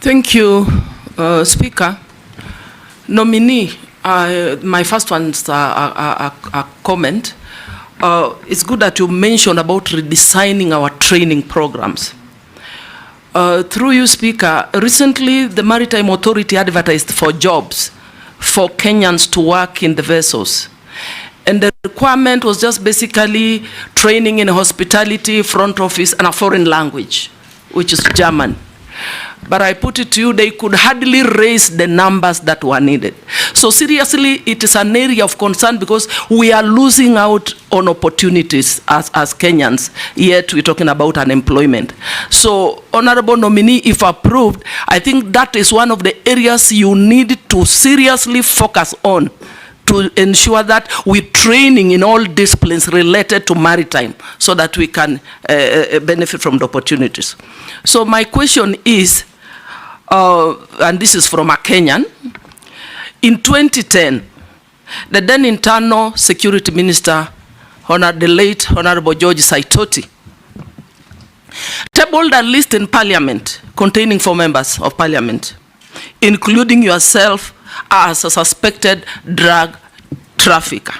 L: Thank you, Speaker. Nominee, my first one's a comment. It's good that you mentioned about redesigning our training programs. Through you, Speaker, recently the Maritime Authority advertised for jobs for Kenyans to work in the vessels. And the requirement was just basically training in hospitality, front office, and a foreign language, which is German. But I put it to you, they could hardly raise the numbers that were needed. So seriously, it is an area of concern because we are losing out on opportunities as Kenyans, yet we're talking about unemployment. So, Honorable Nominee, if approved, I think that is one of the areas you need to seriously focus on to ensure that we're training in all disciplines related to maritime so that we can benefit from the opportunities. So my question is, and this is from a Kenyan, in 2010, the then internal security minister, the late Honorable George Saitoti, tabled a list in parliament containing 4 members of parliament, including yourself as a suspected drug trafficker.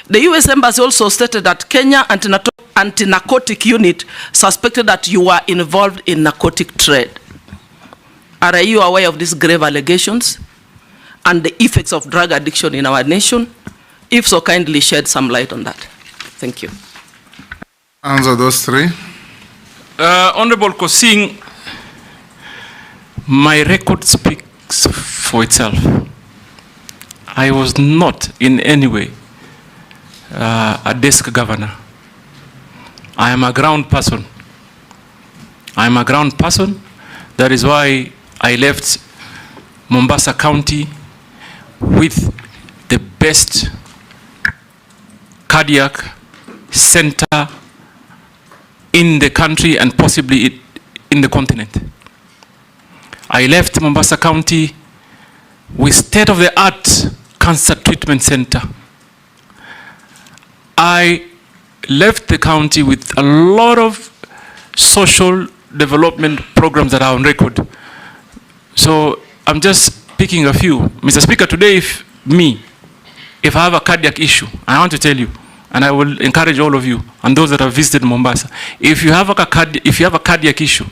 L: The US Embassy also stated that Kenya anti-narcotic unit suspected that you were involved in narcotic trade. Are you aware of these grave allegations and the effects of drug addiction in our nation? If so, kindly shed some light on that. Thank you.
A: Answer those 3.
B: Honorable Kosing, my record speaks for itself. I was not in any way a desk governor. I am a ground person. I am a ground person. That is why I left Mombasa County with the best cardiac center in the country and possibly in the continent. I left Mombasa County with state-of-the-art cancer treatment center. I left the county with a lot of social development programs that are on record. So I'm just picking a few. Mr. Speaker, today if I have a cardiac issue, I want to tell you, and I will encourage all of you and those that have visited Mombasa, if you have a cardiac issue,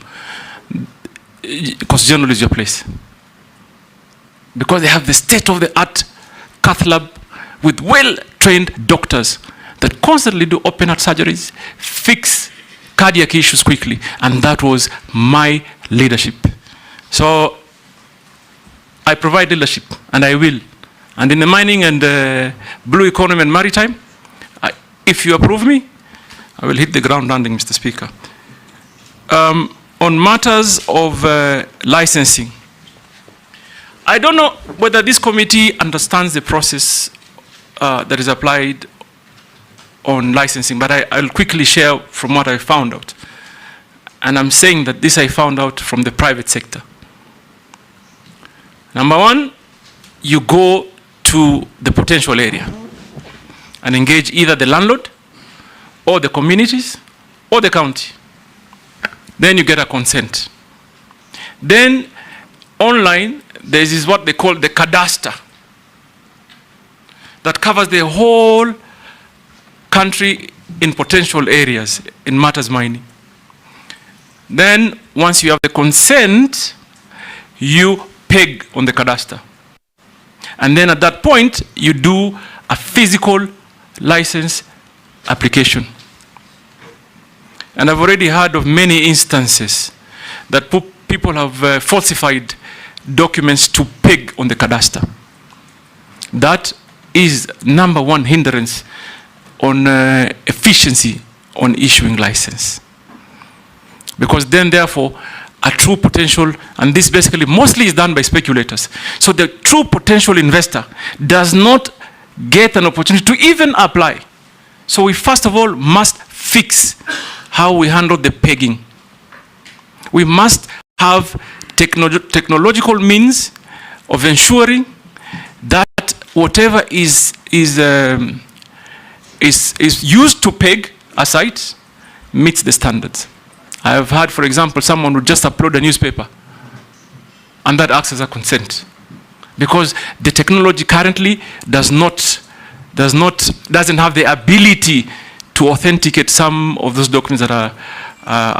B: Coast General is your place. Because they have the state-of-the-art cath lab with well-trained doctors that constantly do open heart surgeries, fix cardiac issues quickly, and that was my leadership. So I provide leadership, and I will. And in the mining and blue economy and maritime, if you approve me, I will hit the ground running, Mr. Speaker. On matters of licensing, I don't know whether this committee understands the process that is applied on licensing, but I'll quickly share from what I found out. And I'm saying that this I found out from the private sector. Number 1, you go to the potential area and engage either the landlord or the communities or the county. Then you get a consent. Then online, there is what they call the cadastre that covers the whole country in potential areas in matters mining. Then once you have the consent, you peg on the cadastre. And then at that point, you do a physical license application. And I've already heard of many instances that people have falsified documents to peg on the cadastre. That is number 1 hindrance on efficiency on issuing license. Because then, therefore, a true potential, and this basically mostly is done by speculators. So the true potential investor does not get an opportunity to even apply. So we first of all must fix how we handle the pegging. We must have technological means of ensuring that whatever is used to peg a site meets the standards. I have had, for example, someone would just upload a newspaper, and that acts as a consent, because the technology currently doesn't have the ability to authenticate some of those documents that are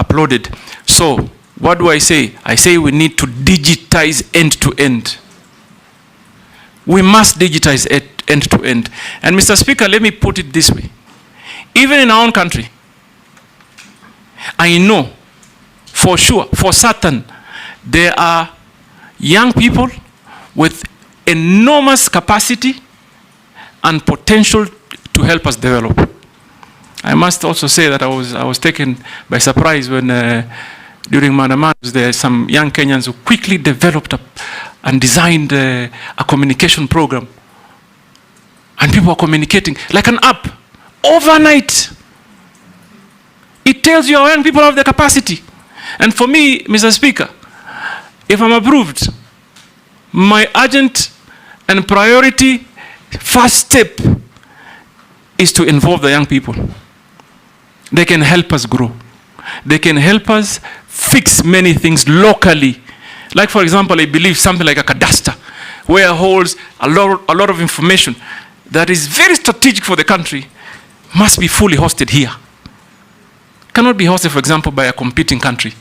B: uploaded. So what do I say? I say we need to digitize end to end. We must digitize it end to end. And Mr. Speaker, let me put it this way. Even in our own country, I know for sure, for certain, there are young people with enormous capacity and potential to help us develop. I must also say that I was taken by surprise when during Maandamano there are some young Kenyans who quickly developed and designed a communication program. And people are communicating like an app overnight. It tells you our young people have the capacity. And for me, Mr. Speaker, if I'm approved, my urgent and priority first step is to involve the young people. They can help us grow. They can help us fix many things locally. Like, for example, I believe something like a cadastre, where it holds a lot of information that is very strategic for the country, must be fully hosted here. Cannot be hosted, for example, by a competing country.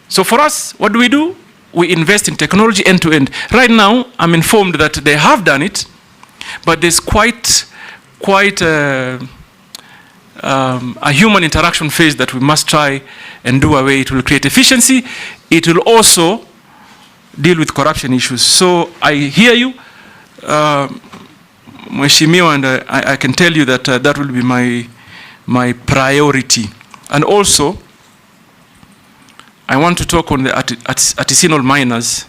B: So for us, what do? We invest in technology end to end. Right now, I'm informed that they have done it, but there's quite a human interaction phase that we must try and do away. It will create efficiency. It will also deal with corruption issues. So I hear you, Mheshimiwa, and I can tell you that that will be my priority. And also, I want to talk on the artisanal miners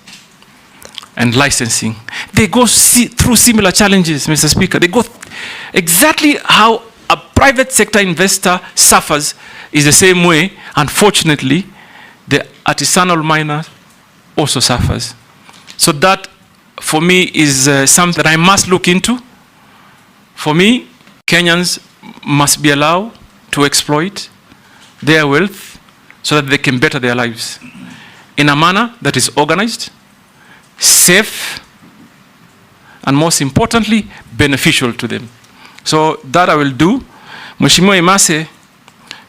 B: and licensing. They go through similar challenges, Mr. Speaker. They go exactly how a private sector investor suffers is the same way, unfortunately, the artisanal miner also suffers. So that, for me, is something that I must look into. For me, Kenyans must be allowed to exploit their wealth so that they can better their lives in a manner that is organized, safe, and most importantly, beneficial to them. So that I will do. Mheshimiwa Imase,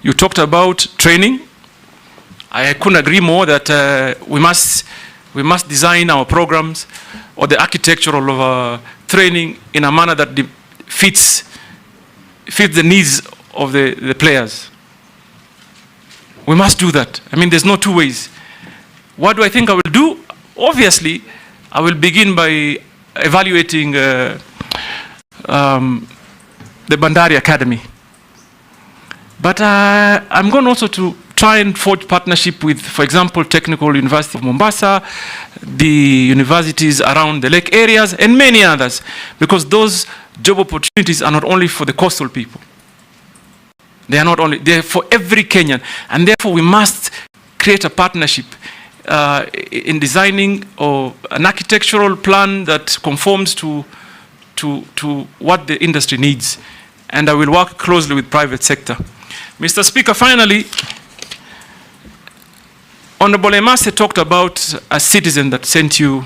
B: you talked about training. I couldn't agree more that we must design our programs or the architecture of training in a manner that fits the needs of the players. We must do that. I mean, there's no two ways. What do I think I will do? Obviously, I will begin by evaluating the Bandari Academy. But I'm going also to try and forge partnership with, for example, Technical University of Mombasa, the universities around the lake areas, and many others, because those job opportunities are not only for the coastal people. They are not only, they're for every Kenyan. And therefore, we must create a partnership in designing an architectural plan that conforms to what the industry needs. And I will work closely with private sector. Mr. Speaker, finally, Honorable Imase talked about a citizen that sent you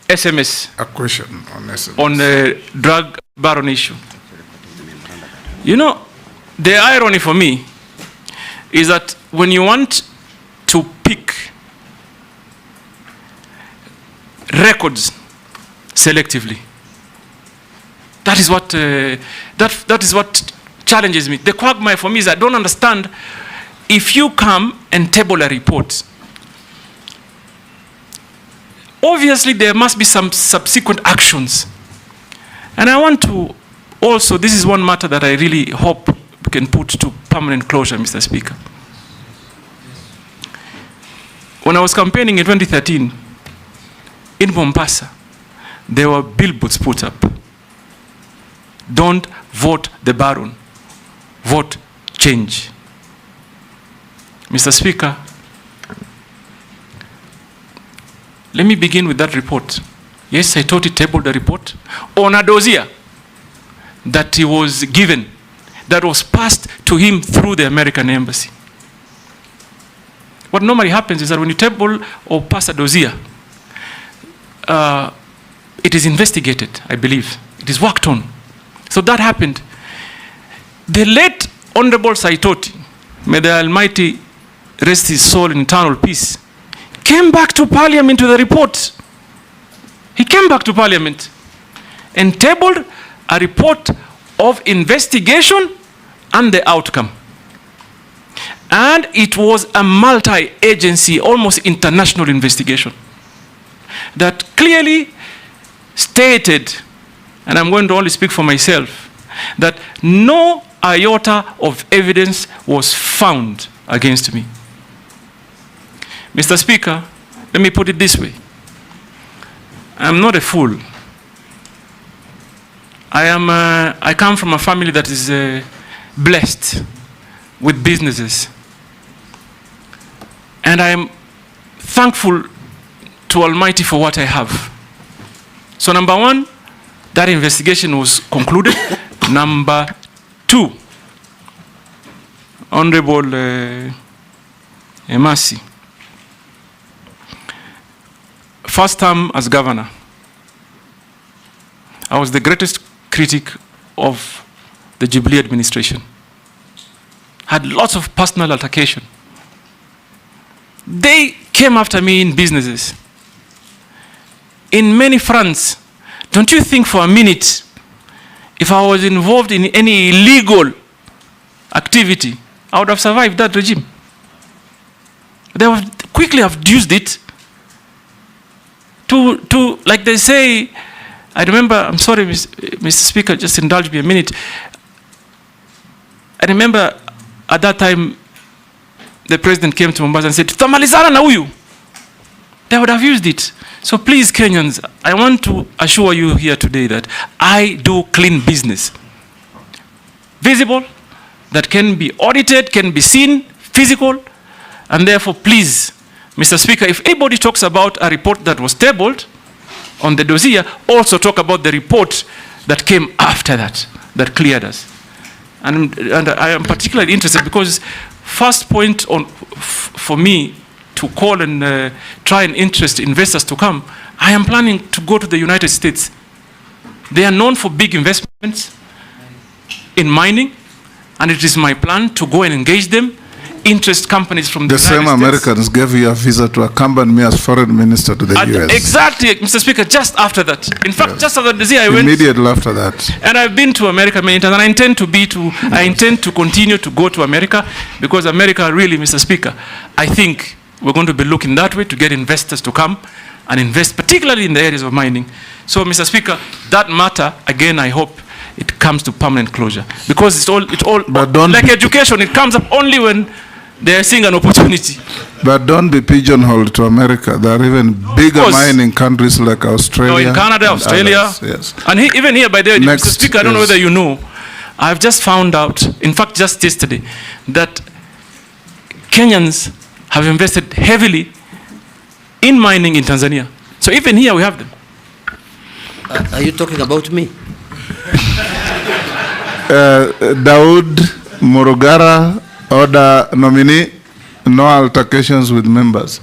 B: SMS.
A: A question on SMS.
B: On the drug baron issue. You know, the irony for me is that when you want to pick records selectively, that is what challenges me. The quagmire for me is I don't understand. If you come and table a report, obviously there must be some subsequent actions. And I want to also, this is one matter that I really hope we can put to permanent closure, Mr. Speaker. When I was campaigning in 2013, in Mombasa, there were billboards put up. Don't vote the Baron, vote change. Mr. Speaker, let me begin with that report. Yes, I thought he tabled the report on a dossier that he was given, that was passed to him through the American embassy. What normally happens is that when you table or pass a dossier, it is investigated, I believe. It is worked on. So that happened. The late Honorable Saitoti, may the Almighty rest his soul in eternal peace, came back to Parliament with a report. He came back to Parliament and tabled a report of investigation and the outcome. And it was a multi-agency, almost international investigation that clearly stated, and I'm going to only speak for myself, that no iota of evidence was found against me. Mr. Speaker, let me put it this way. I'm not a fool. I come from a family that is blessed with businesses. And I am thankful to Almighty for what I have. So number one, that investigation was concluded. Number two, Honorable Emasi, first term as governor, I was the greatest critic of the Jubilee administration. Had lots of personal altercation. They came after me in businesses, in many fronts. Don't you think for a minute, if I was involved in any illegal activity, I would have survived that regime? They would quickly have used it to, like they say, I remember, I'm sorry, Mr. Speaker, just indulge me a minute. I remember at that time, the president came to Mombasa and said, "Tutamalizana na huyu." They would have used it. So please, Kenyans, I want to assure you here today that I do clean business. Visible, that can be audited, can be seen, physical, and therefore, please, Mr. Speaker, if anybody talks about a report that was tabled on the dossier, also talk about the report that came after that, that cleared us. And I am particularly interested because first point on for me to call and try and interest investors to come, I am planning to go to the United States. They are known for big investments in mining, and it is my plan to go and engage them, interest companies from the United States.
A: The same Americans gave you a visa to accompany me as foreign minister to the US.
B: Exactly, Mr. Speaker, just after that. In fact, yes. Just after the day I went.
A: Immediately after that.
B: And I've been to America many times, and I intend to continue to go to America, because America really, Mr. Speaker, I think we're going to be looking that way to get investors to come and invest, particularly in the areas of mining. So, Mr. Speaker, that matter, again, I hope it comes to permanent closure. Because it's all like education, it comes up only when they are seeing an opportunity.
A: But don't be pigeonholed to America. There are even bigger mining countries like Australia.
B: No, in Canada, Australia.
A: Others, yes.
B: And even here, by the way, Mr. Speaker, I don't know whether you know, I've just found out, in fact, just yesterday, that Kenyans have invested heavily in mining in Tanzania. So even here we have them.
J: Are you talking about me?
A: Daud Murugara, order nominee, no altercations with members.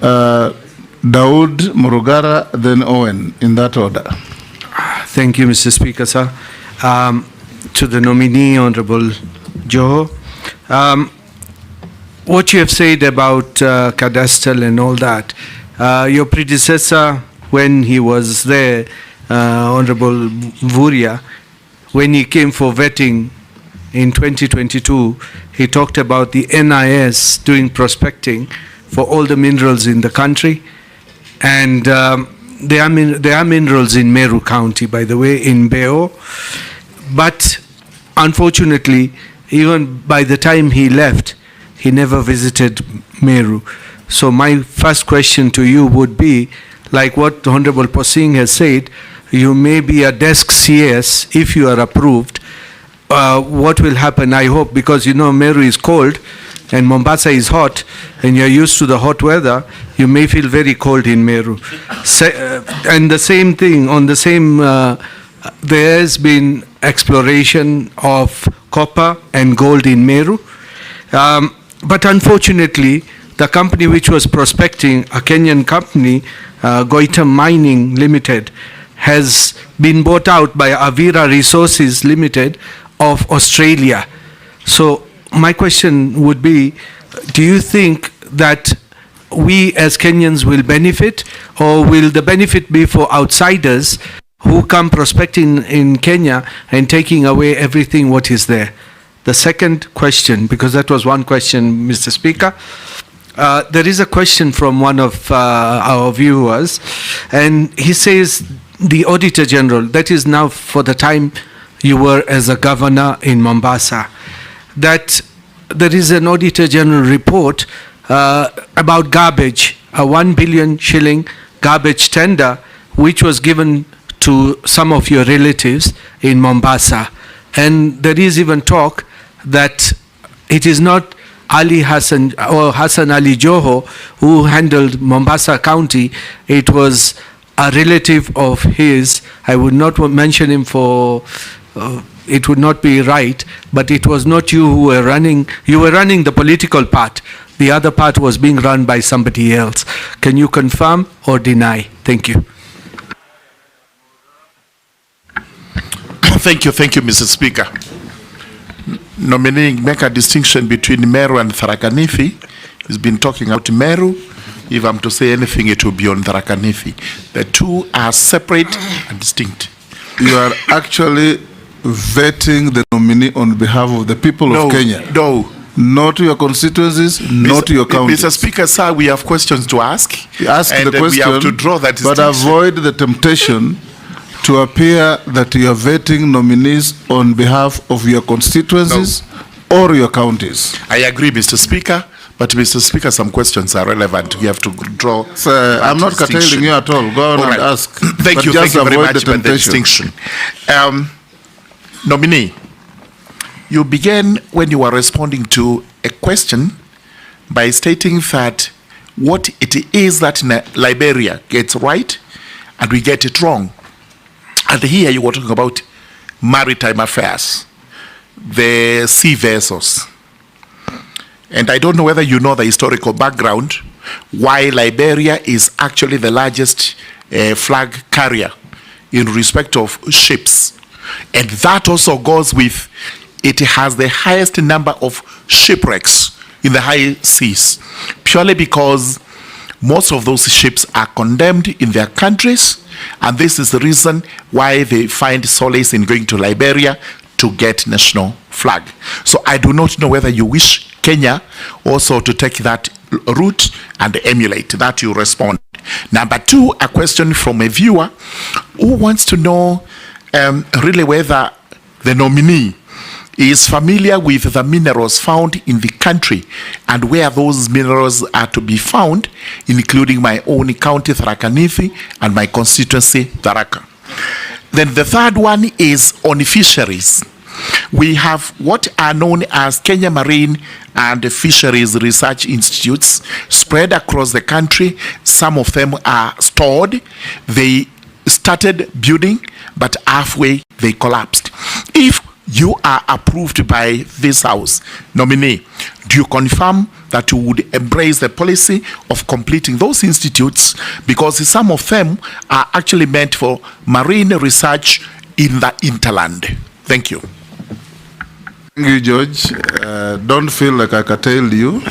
A: Daud Murugara, then Owen, in that order.
E: Thank you, Mr. Speaker, sir. To the nominee, Honorable Joho, what you have said about cadastral and all that, your predecessor, when he was there, Honorable Vuria, when he came for vetting in 2022, he talked about the NIS doing prospecting for all the minerals in the country, And there are minerals in Meru County, by the way, in Beo. But unfortunately, even by the time he left, he never visited Meru. So my first question to you would be, like what Honorable Posing has said, you may be a desk CS if you are approved. What will happen, I hope, because you know Meru is cold and Mombasa is hot, and you're used to the hot weather, you may feel very cold in Meru. And the same thing, on the same, there has been exploration of copper and gold in Meru. But unfortunately, the company which was prospecting, a Kenyan company, Goita Mining Limited, has been bought out by Avira Resources Limited of Australia. So my question would be, do you think that we as Kenyans will benefit, or will the benefit be for outsiders who come prospecting in Kenya and taking away everything what is there? The second question, because that was one question, Mr. Speaker, there is a question from one of our viewers, and he says, the Auditor General, that is now for the time you were as a governor in Mombasa, that there is an Auditor General report about garbage, a 1 billion shilling garbage tender, which was given to some of your relatives in Mombasa. And there is even talk that it is not Ali Hassan or Hassan Ali Joho who handled Mombasa County. It was a relative of his. I would not mention him for, it would not be right, but it was not you who were running. You were running the political part. The other part was being run by somebody else. Can you confirm or deny? Thank you.
N: Thank you, Mr. Speaker. Nominee, make a distinction between Meru and Tharaka Nithi. He's been talking about Meru. If I'm to say anything, it will be on Tharaka Nithi. The two are separate and distinct.
A: You are actually vetting the nominee on behalf of the people of Kenya.
N: No.
A: Not your constituencies, not your counties.
N: Mr. Speaker, sir, we have questions to ask.
A: Ask
N: and
A: the question,
N: we have to draw that
A: but avoid the temptation to appear that you are vetting nominees on behalf of your constituencies or your counties.
N: I agree, Mr. Speaker, but Mr. Speaker, some questions are relevant. We have to draw.
A: Sir, I'm not curtailing you at all. Go on and ask.
N: Thank you very much for the distinction. Nominee, you began when you were responding to a question by stating that what it is that Liberia gets right and we get it wrong. And here you were talking about maritime affairs, the sea vessels. And I don't know whether you know the historical background, why Liberia is actually the largest flag carrier in respect of ships. And that also goes with, it has the highest number of shipwrecks in the high seas, purely because most of those ships are condemned in their countries, and this is the reason why they find solace in going to Liberia to get national flag. So I do not know whether you wish Kenya also to take that route and emulate that. You respond. Number two, a question from a viewer who wants to know really whether the nominee is familiar with the minerals found in the country and where those minerals are to be found, including my own county, Tharaka Nithi, and my constituency, Tharaka. Then the third one is on fisheries. We have what are known as Kenya Marine and Fisheries Research Institutes spread across the country. Some of them are stored. They started building, but halfway they collapsed. If you are approved by this House, nominee, do you confirm that you would embrace the policy of completing those institutes, because some of them are actually meant for marine research in the hinterland? Thank you.
A: Thank you, George. Don't feel like I curtailed you.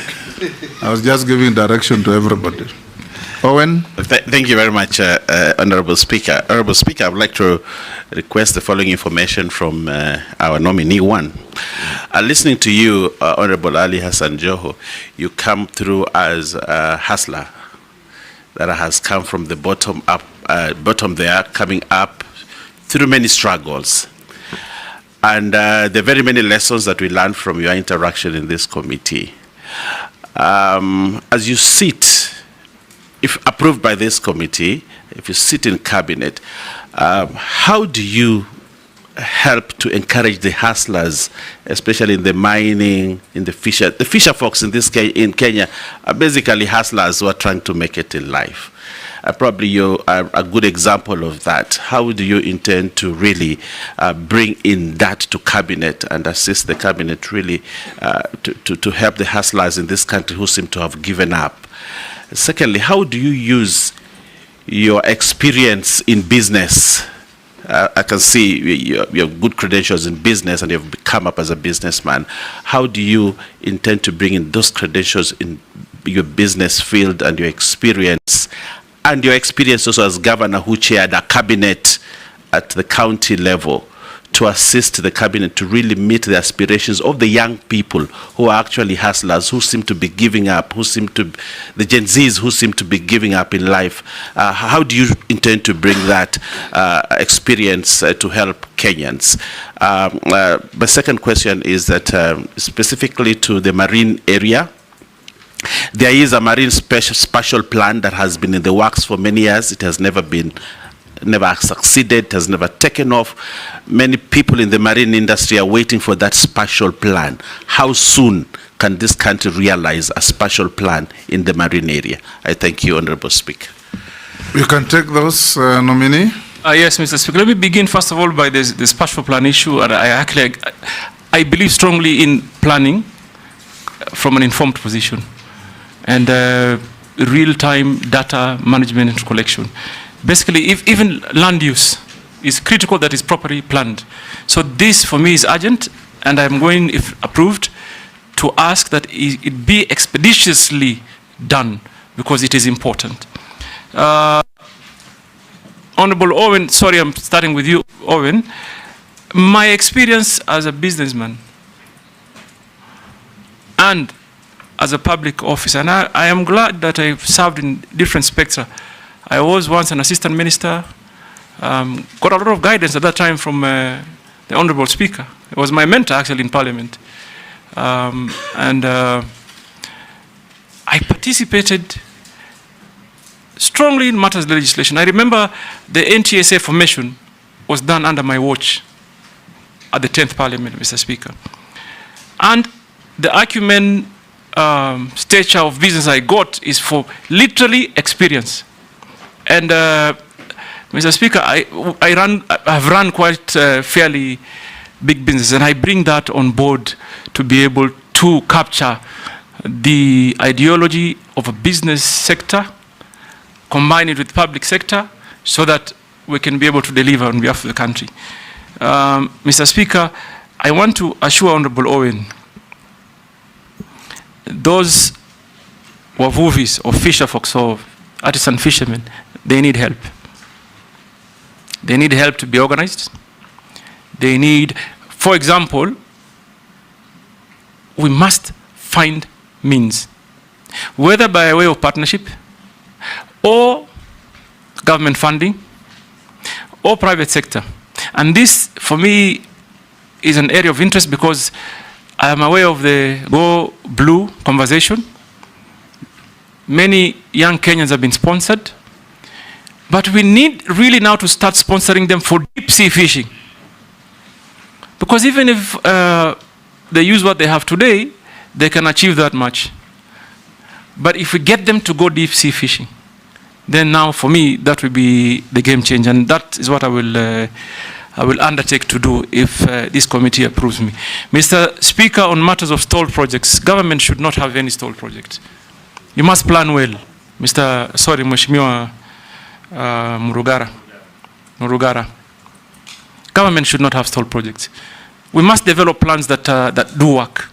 A: I was just giving direction to everybody. Owen?
D: Thank you very much, Honorable Speaker. Honorable Speaker, I would like to request the following information from our nominee one. Listening to you, Honorable Ali Hassan Joho, you come through as a hustler.
O: that has come from the bottom up, bottom there, coming up through many struggles. And there are very many lessons that we learned from your interaction in this committee. As you sit, if approved by this committee, if you sit in cabinet, how do you help to encourage the hustlers, especially in the mining, in the fisher folks in this case in Kenya are basically hustlers who are trying to make it in life. Probably you are a good example of that. How do you intend to really bring in that to cabinet and assist the cabinet really to help the hustlers in this country who seem to have given up? Secondly, how do you use your experience in business? I can see you have good credentials in business and you've come up as a businessman. How do you intend to bring in those credentials in your business field and your experience also as governor who chaired a cabinet at the county level to assist the cabinet to really meet the aspirations of the young people who are actually hustlers, who seem to be giving up, the Gen Zs who seem to be giving up in life? How do you intend to bring that experience to help Kenyans? My second question is that specifically to the marine area, there is a marine spatial plan that has been in the works for many years. It has never succeeded, has never taken off. Many people in the marine industry are waiting for that spatial plan. How soon can this country realize a spatial plan in the marine area? I thank you, Honorable Speaker.
A: You can take those, nominee.
B: Yes, Mr. Speaker. Let me begin first of all by the spatial plan issue. And I believe strongly in planning from an informed position and real-time data management and collection. Basically, if even land use is critical, that is properly planned. So this, for me, is urgent, and I'm going, if approved, to ask that it be expeditiously done, because it is important. Honorable Owen, sorry, I'm starting with you, Owen. My experience as a businessman and as a public officer, and I am glad that I've served in different spectra. I was once an assistant minister, got a lot of guidance at that time from the Honorable Speaker. He was my mentor actually in Parliament. I participated strongly in matters of legislation. I remember the NTSA formation was done under my watch at the 10th Parliament, Mr. Speaker. And the acumen stature of business I got is for literally experience. And Mr. Speaker, I've run quite fairly big business, and I bring that on board to be able to capture the ideology of a business sector, combine it with public sector, so that we can be able to deliver on behalf of the country. Mr. Speaker, I want to assure Honorable Owen, those wavuvis or fisher folks or artisan fishermen, they need help. They need help to be organized. They need, for example, we must find means, whether by way of partnership or government funding or private sector. And this, for me, is an area of interest because I am aware of the Go Blue conversation. Many young Kenyans have been sponsored, but we need really now to start sponsoring them for deep sea fishing. Because even if they use what they have today, they can achieve that much. But if we get them to go deep sea fishing, then now for me, that will be the game changer. And that is what I will undertake to do if this committee approves me. Mr. Speaker, on matters of stalled projects, government should not have any stalled projects. You must plan well. Mheshimiwa Murugara. Government should not have stalled projects. We must develop plans that do work.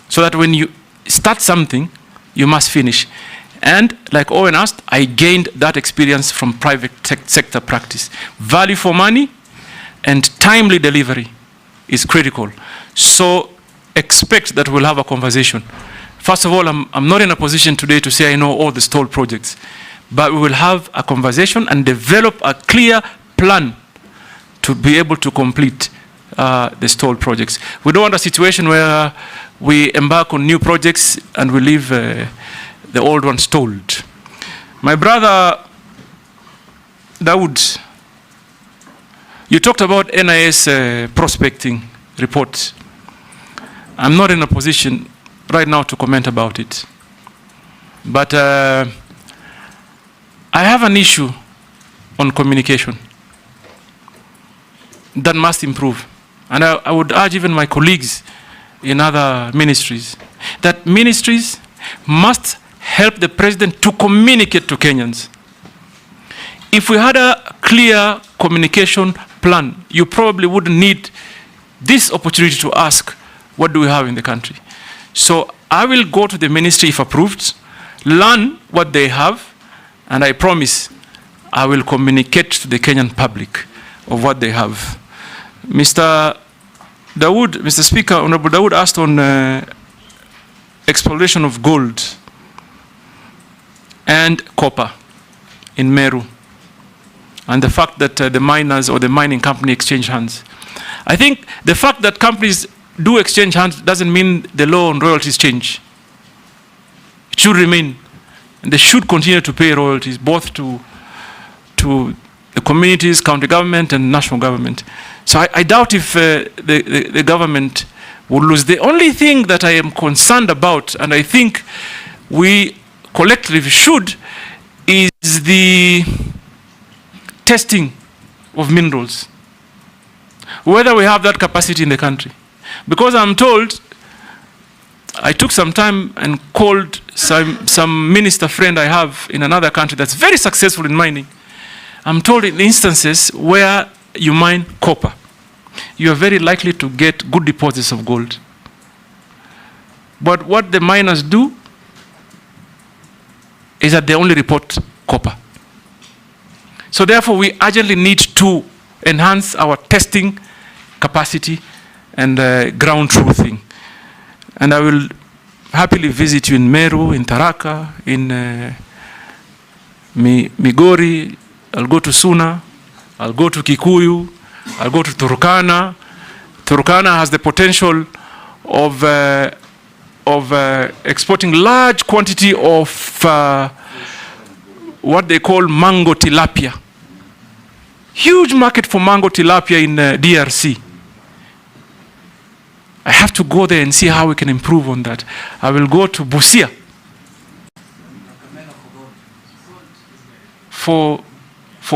B: So that when you start something, you must finish. And like Owen asked, I gained that experience from private sector practice. Value for money and timely delivery is critical. So expect that we'll have a conversation
P: First of all, I'm not in a position today to say I know all the stalled projects, but we will have a conversation and develop a clear plan to be able to complete the stalled projects. We don't want a situation where we embark on new projects and we leave the old ones stalled. My brother Dawood, you talked about NIS prospecting report. I'm not in a position right now to comment about it. But I have an issue on communication that must improve. And I would urge even my colleagues in other ministries that ministries must help the president to communicate to Kenyans. If we had a clear communication plan, you probably wouldn't need this opportunity to ask, what do we have in the country? So I will go to the ministry if approved, learn what they have, and I promise I will communicate to the Kenyan public of what they have. Mr. Speaker, Honorable Dawood asked on exploration of gold and copper in Meru, and the fact that the miners or the mining company exchange hands. I think the fact that companies do exchange hands doesn't mean the law on royalties change. It should remain, and they should continue to pay royalties both to the communities, county government, and national government. So I doubt if the government will lose. The only thing that I am concerned about, and I think we collectively should, is the testing of minerals. Whether we have that capacity in the country. Because I'm told, I took some time and called some minister friend I have in another country that's very successful in mining. I'm told in instances where you mine copper, you are very likely to get good deposits of gold. But what the miners do is that they only report copper. So therefore, we urgently need to enhance our testing capacity and ground truthing. And I will happily visit you in Meru, in Tharaka, in Migori. I'll go to Suna, I'll go to Kikuyu, I'll go to Turkana. Turkana has the potential of exporting large quantity of what they call mango tilapia. Huge market for mango tilapia in DRC. I have to go there and see how we can improve on that. I will go to Busia for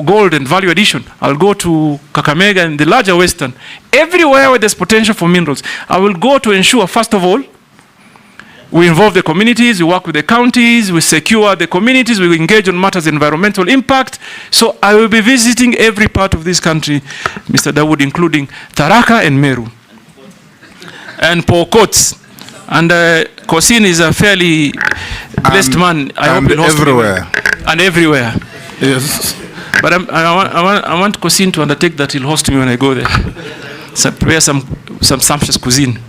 P: gold and value addition. I'll go to Kakamega and the larger Western. Everywhere where there's potential for minerals, I will go to ensure, first of all, we involve the communities, we work with the counties, we secure the communities, we engage on matters of environmental impact. So I will be visiting every part of this country, Mr. Dawood, including Tharaka and Meru. And Pokot. And Kosin is a fairly blessed man. I hope he'll host everywhere. And everywhere.
A: Yes.
P: But I want Kosin to undertake that he'll host me when I go there. So prepare some sumptuous cuisine.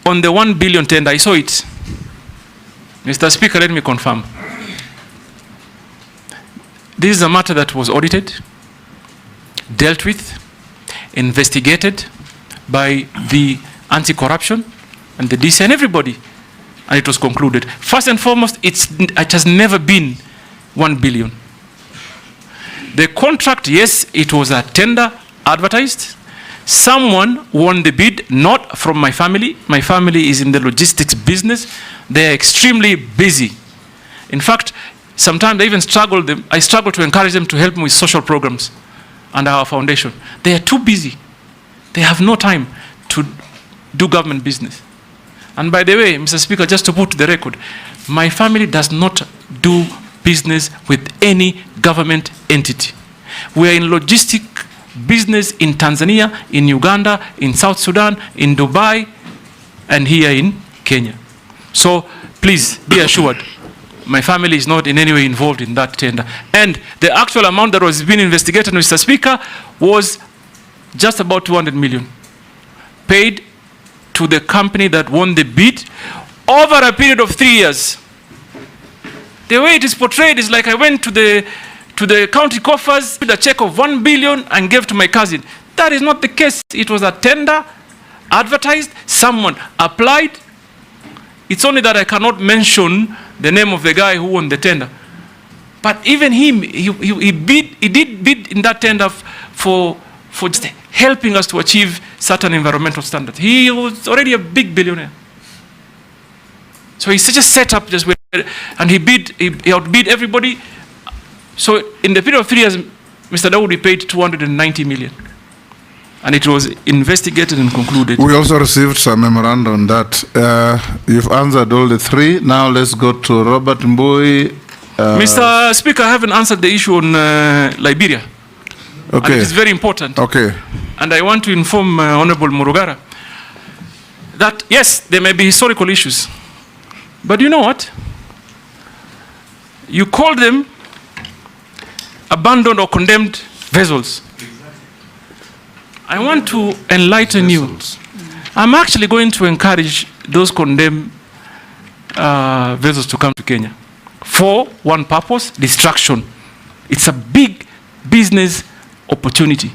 P: On the 1 billion tender, I saw it. Mr. Speaker, let me confirm. This is a matter that was audited, dealt with, investigated by the anti-corruption and the DC and everybody, and it was concluded. First and foremost, it has never been 1 billion. The contract, yes, it was a tender advertised. Someone won the bid, not from my family. My family is in the logistics business. They're extremely busy. In fact, sometimes I struggle to encourage them to help me with social programs under our foundation. They are too busy. They have no time to do government business. And by the way, Mr. Speaker, just to put to the record, my family does not do business with any government entity. We are in logistic business in Tanzania, in Uganda, in South Sudan, in Dubai, and here in Kenya. So please be assured, my family is not in any way involved in that tender. And the actual amount that was being investigated, Mr. Speaker, was just about 200 million, paid to the company that won the bid over a period of 3 years. The way it is portrayed is like I went to the county coffers with a check of 1 billion and gave to my cousin. That is not the case. It was a tender, advertised, someone applied. It's only that I cannot mention the name of the guy who won the tender. But even him, he did bid in that tender for just helping us to achieve certain environmental standards. He was already a big billionaire. So he's just set up just where, and he outbid everybody. So in the period of 3 years, Mr. Dawood paid 290 million. And it was investigated and concluded.
A: We also received some memorandum on that. You've answered all the three. Now let's go to Robert Mbui.
P: Mr. Speaker, I haven't answered the issue on Liberia.
A: Okay.
P: And it is very important.
A: Okay.
P: And I want to inform Honorable Murugara that, yes, there may be historical issues. But you know what? You call them abandoned or condemned vessels. I want to enlighten you. I'm actually going to encourage those condemned vessels to come to Kenya for one purpose: destruction. It's a big business opportunity.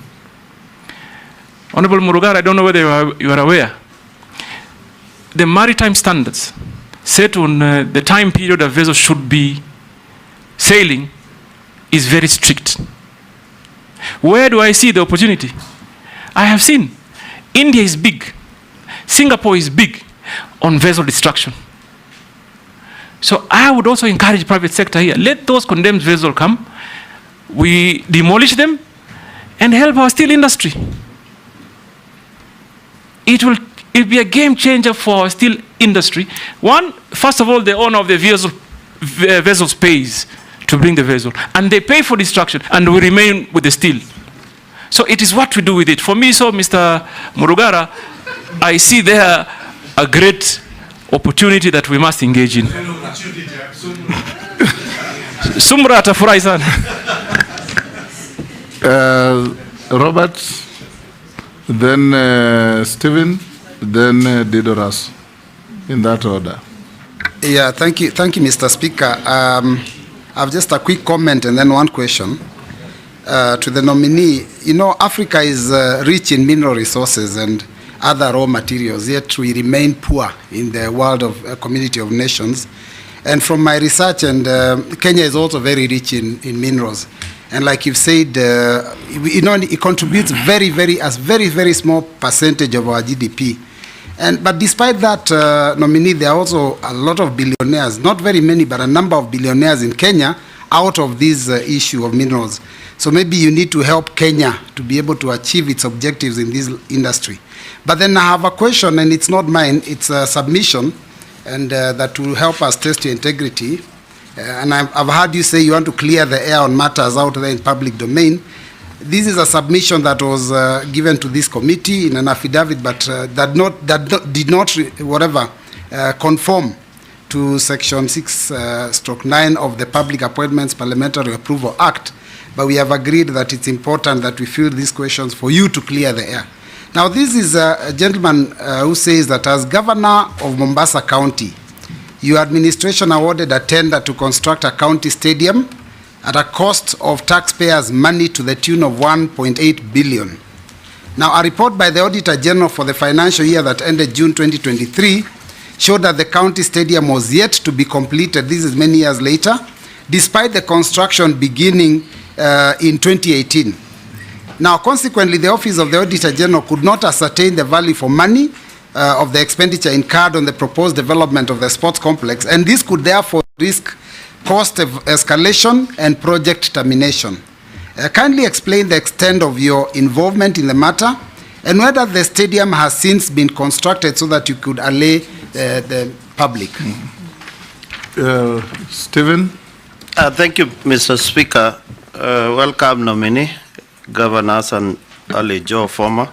P: Honorable Murugara, I don't know whether you are aware. The maritime standards set on the time period a vessel should be sailing is very strict. Where do I see the opportunity? I have seen India is big, Singapore is big on vessel destruction. So I would also encourage private sector here. Let those condemned vessels come, we demolish them and help our steel industry. It will be a game changer for our steel industry. One, first of all, the owner of the vessels pays to bring the vessel, and they pay for destruction, and we remain with the steel. So it is what we do with it. For me, so Mr. Murugara, I see there a great opportunity that we must engage in. Sumra atafurahi sana.
A: Robert, then Stephen, then Didoras, in that order.
Q: Yeah, thank you, Mr. Speaker. I have just a quick comment and then one question to the nominee. You know, Africa is rich in mineral resources and other raw materials, yet we remain poor in the world of community of nations. And from my research, and Kenya is also very rich in minerals. And like you've said, you know, it contributes very small percentage of our GDP. But despite that, nominee, there are also a lot of billionaires, not very many, but a number of billionaires in Kenya out of this issue of minerals. So maybe you need to help Kenya to be able to achieve its objectives in this industry. But then I have a question, and it's not mine, it's a submission, and that will help us test your integrity. And I've heard you say you want to clear the air on matters out there in public domain. This is a submission that was given to this committee in an affidavit, but did not conform to Section 6/9 of the Public Appointments Parliamentary Approval Act. But we have agreed that it's important that we field these questions for you to clear the air. Now, this is a gentleman who says that as governor of Mombasa County, your administration awarded a tender to construct a county stadium at a cost of taxpayers' money to the tune of 1.8 billion. Now, a report by the Auditor General for the financial year that ended June 2023 showed that the county stadium was yet to be completed. This is many years later, despite the construction beginning in 2018. Now, consequently, the Office of the Auditor General could not ascertain the value for money of the expenditure incurred on the proposed development of the sports complex, and this could therefore risk cost escalation and project termination. Kindly explain the extent of your involvement in the matter and whether the stadium has since been constructed so that you could allay the public.
A: Stephen?
R: Thank you, Mr. Speaker. Welcome, nominee, Governors and Ali Joe former.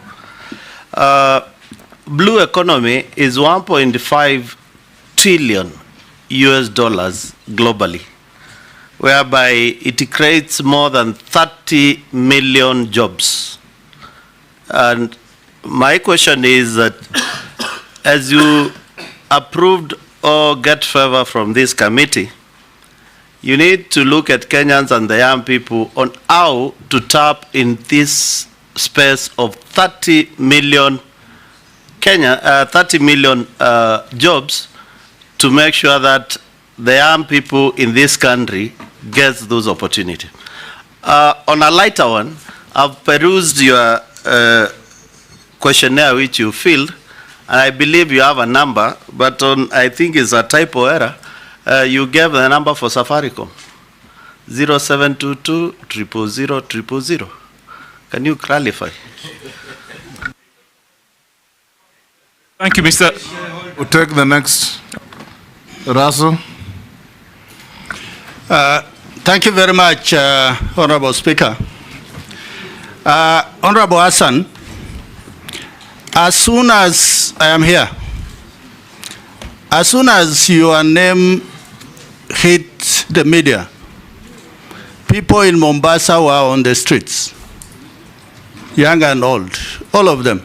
R: Blue economy is 1.5 trillion US dollars globally, whereby it creates more than 30 million jobs. And my question is that as you approved or get favor from this committee, you need to look at Kenyans and the young people on how to tap in this space of 30 million jobs to make sure that the young people in this country get those opportunities. On a lighter one, I've perused your questionnaire which you filled, and I believe you have a number, but I think it's a typo error. You gave the number for Safaricom, 0722 000 000. Can you clarify?
P: Thank you, Mr.
A: We'll take the next. Russell.
S: Thank you very much, Honorable Speaker. Honorable Hassan, as soon as I am here, as soon as your name hit the media, people in Mombasa were on the streets, young and old, all of them.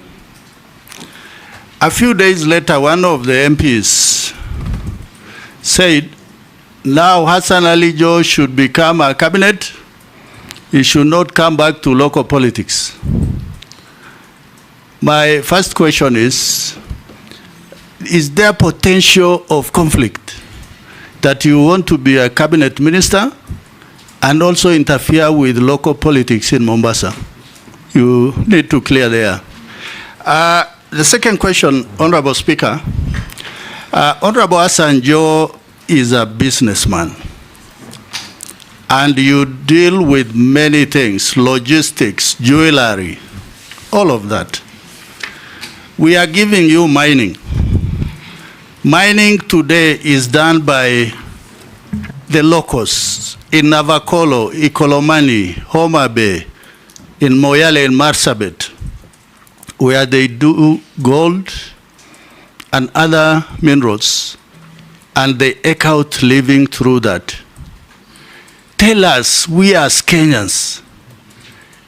S: A few days later, one of the MPs said, now Hassan Ali Joe should become a cabinet. He should not come back to local politics. My first question is there potential of conflict that you want to be a cabinet minister and also interfere with local politics in Mombasa? You need to clear there. The second question, Honorable Speaker, Honorable Hassan Joe is a businessman, and you deal with many things, logistics, jewelry, all of that. We are giving you mining. Mining today is done by the locals in Navakolo, Ikolomani, Homa Bay, in Moyale, in Marsabit, where they do gold and other minerals, and they eke out living through that. Tell us, we as Kenyans,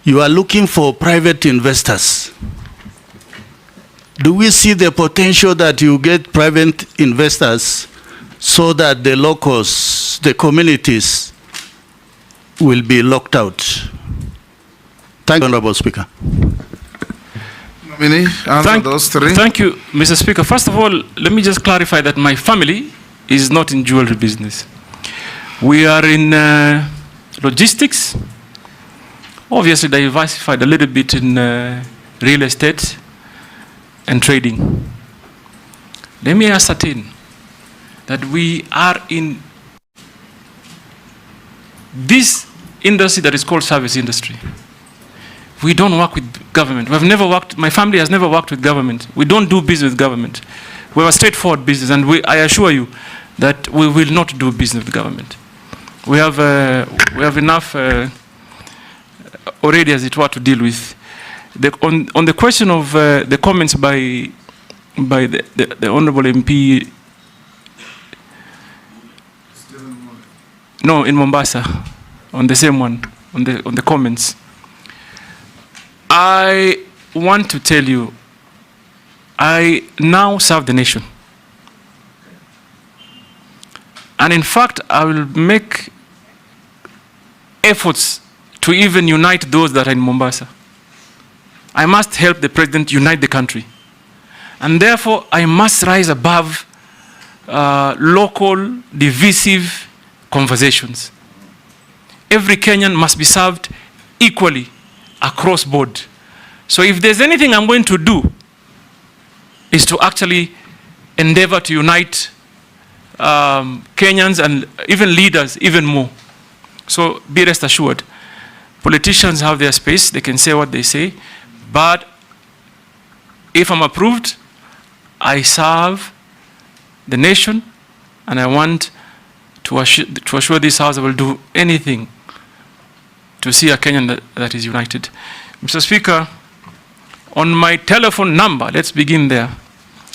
S: you are looking for private investors. Do we see the potential that you get private investors so that the locals, the communities, will be locked out? Thank you, Honorable Speaker.
P: Thank you, Mr. Speaker. First of all, let me just clarify that my family is not in jewelry business. We are in logistics, obviously diversified a little bit in real estate and trading. Let me ascertain that we are in this industry that is called service industry. We don't work with government. We've never worked, my family has never worked with government. We don't do business with government. We have a straightforward business, and I assure you that we will not do business with government. We have enough already, as it were, to deal with. On the question of the comments by the Honorable MP, no, in Mombasa, on the same one, on the comments, I want to tell you, I now serve the nation. And in fact, I will make efforts to even unite those that are in Mombasa. I must help the president unite the country. And therefore, I must rise above local, divisive conversations. Every Kenyan must be served equally across board. So if there's anything I'm going to do, is to actually endeavor to unite Kenyans and even leaders even more. So be rest assured, politicians have their space, they can say what they say, but if I'm approved, I serve the nation, and I want to assure this House I will do anything to see a Kenyan that is united. Mr. Speaker, on my telephone number, let's begin there.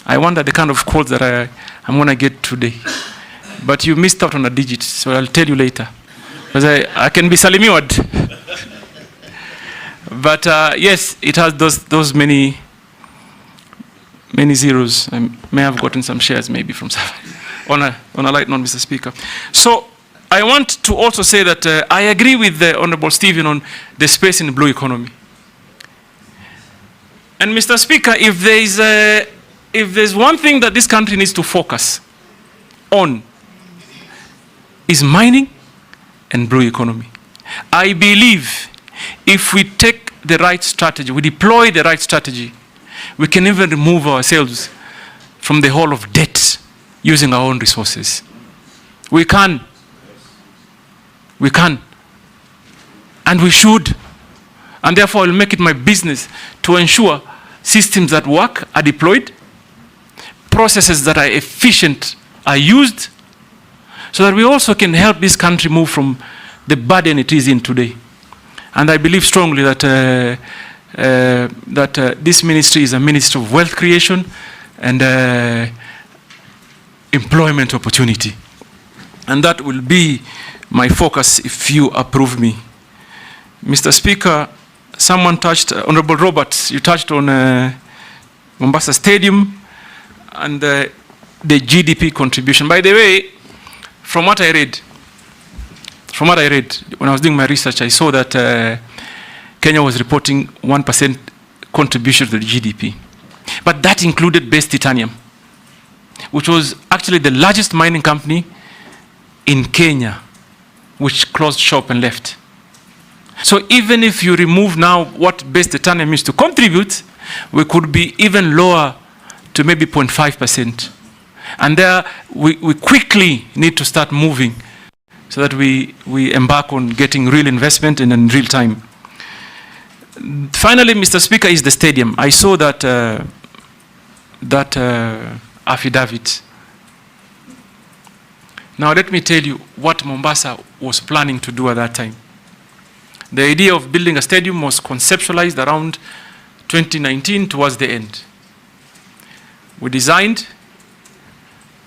P: I wonder the kind of calls that I'm going to get today. But you missed out on a digit, so I'll tell you later. Because I can be salimiwad. But yes, it has those many many zeros. I may have gotten some shares maybe from on a light note, Mr. Speaker. So I want to also say that I agree with the Honorable Stephen on the space in the blue economy. And Mr. Speaker, if there's one thing that this country needs to focus on, is mining and blue economy. I believe if we take the right strategy, we deploy the right strategy, we can even remove ourselves from the hole of debt using our own resources. We can. We can. And we should. And therefore, I'll make it my business to ensure systems that work are deployed, processes that are efficient are used, so that we also can help this country move from the burden it is in today. And I believe strongly that this ministry is a ministry of wealth creation and employment opportunity. And that will be my focus if you approve me. Mr. Speaker, someone touched, Honorable Roberts, you touched on Mombasa Stadium and the GDP contribution. By the way, from what I read, when I was doing my research, I saw that Kenya was reporting 1% contribution to the GDP. But that included Base Titanium, which was actually the largest mining company in Kenya, which closed shop and left. So even if you remove now what Base Titanium is to contribute, we could be even lower to maybe 0.5%. And there we quickly need to start moving so that we embark on getting real investment and in real time. Finally, Mr. Speaker, is the stadium. I saw that affidavit. Now let me tell you what Mombasa was planning to do at that time. The idea of building a stadium was conceptualized around 2019 towards the end.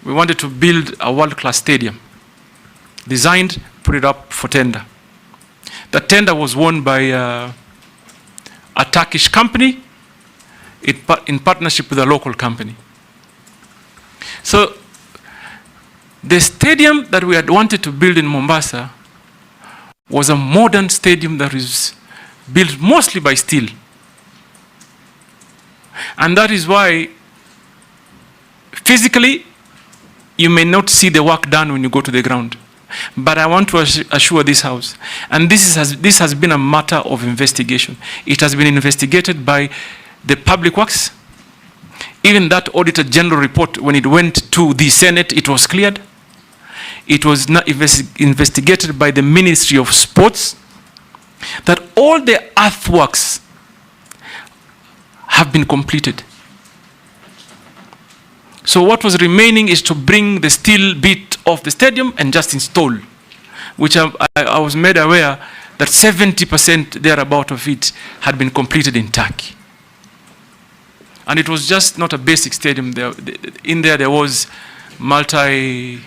P: We wanted to build a world-class stadium. Designed, put it up for tender. The tender was won by a Turkish company in partnership with a local company. So the stadium that we had wanted to build in Mombasa was a modern stadium that is built mostly by steel. And that is why physically you may not see the work done when you go to the ground. But I want to assure this House, and this has been a matter of investigation. It has been investigated by the Public Works. Even that Auditor General report, when it went to the Senate, it was cleared. It was not investigated by the Ministry of Sports, that all the earthworks have been completed. So what was remaining is to bring the steel bit of the stadium and just install, which I was made aware that 70% thereabout of it had been completed in Turkey. And it was just not a basic stadium. In there was multi-purpose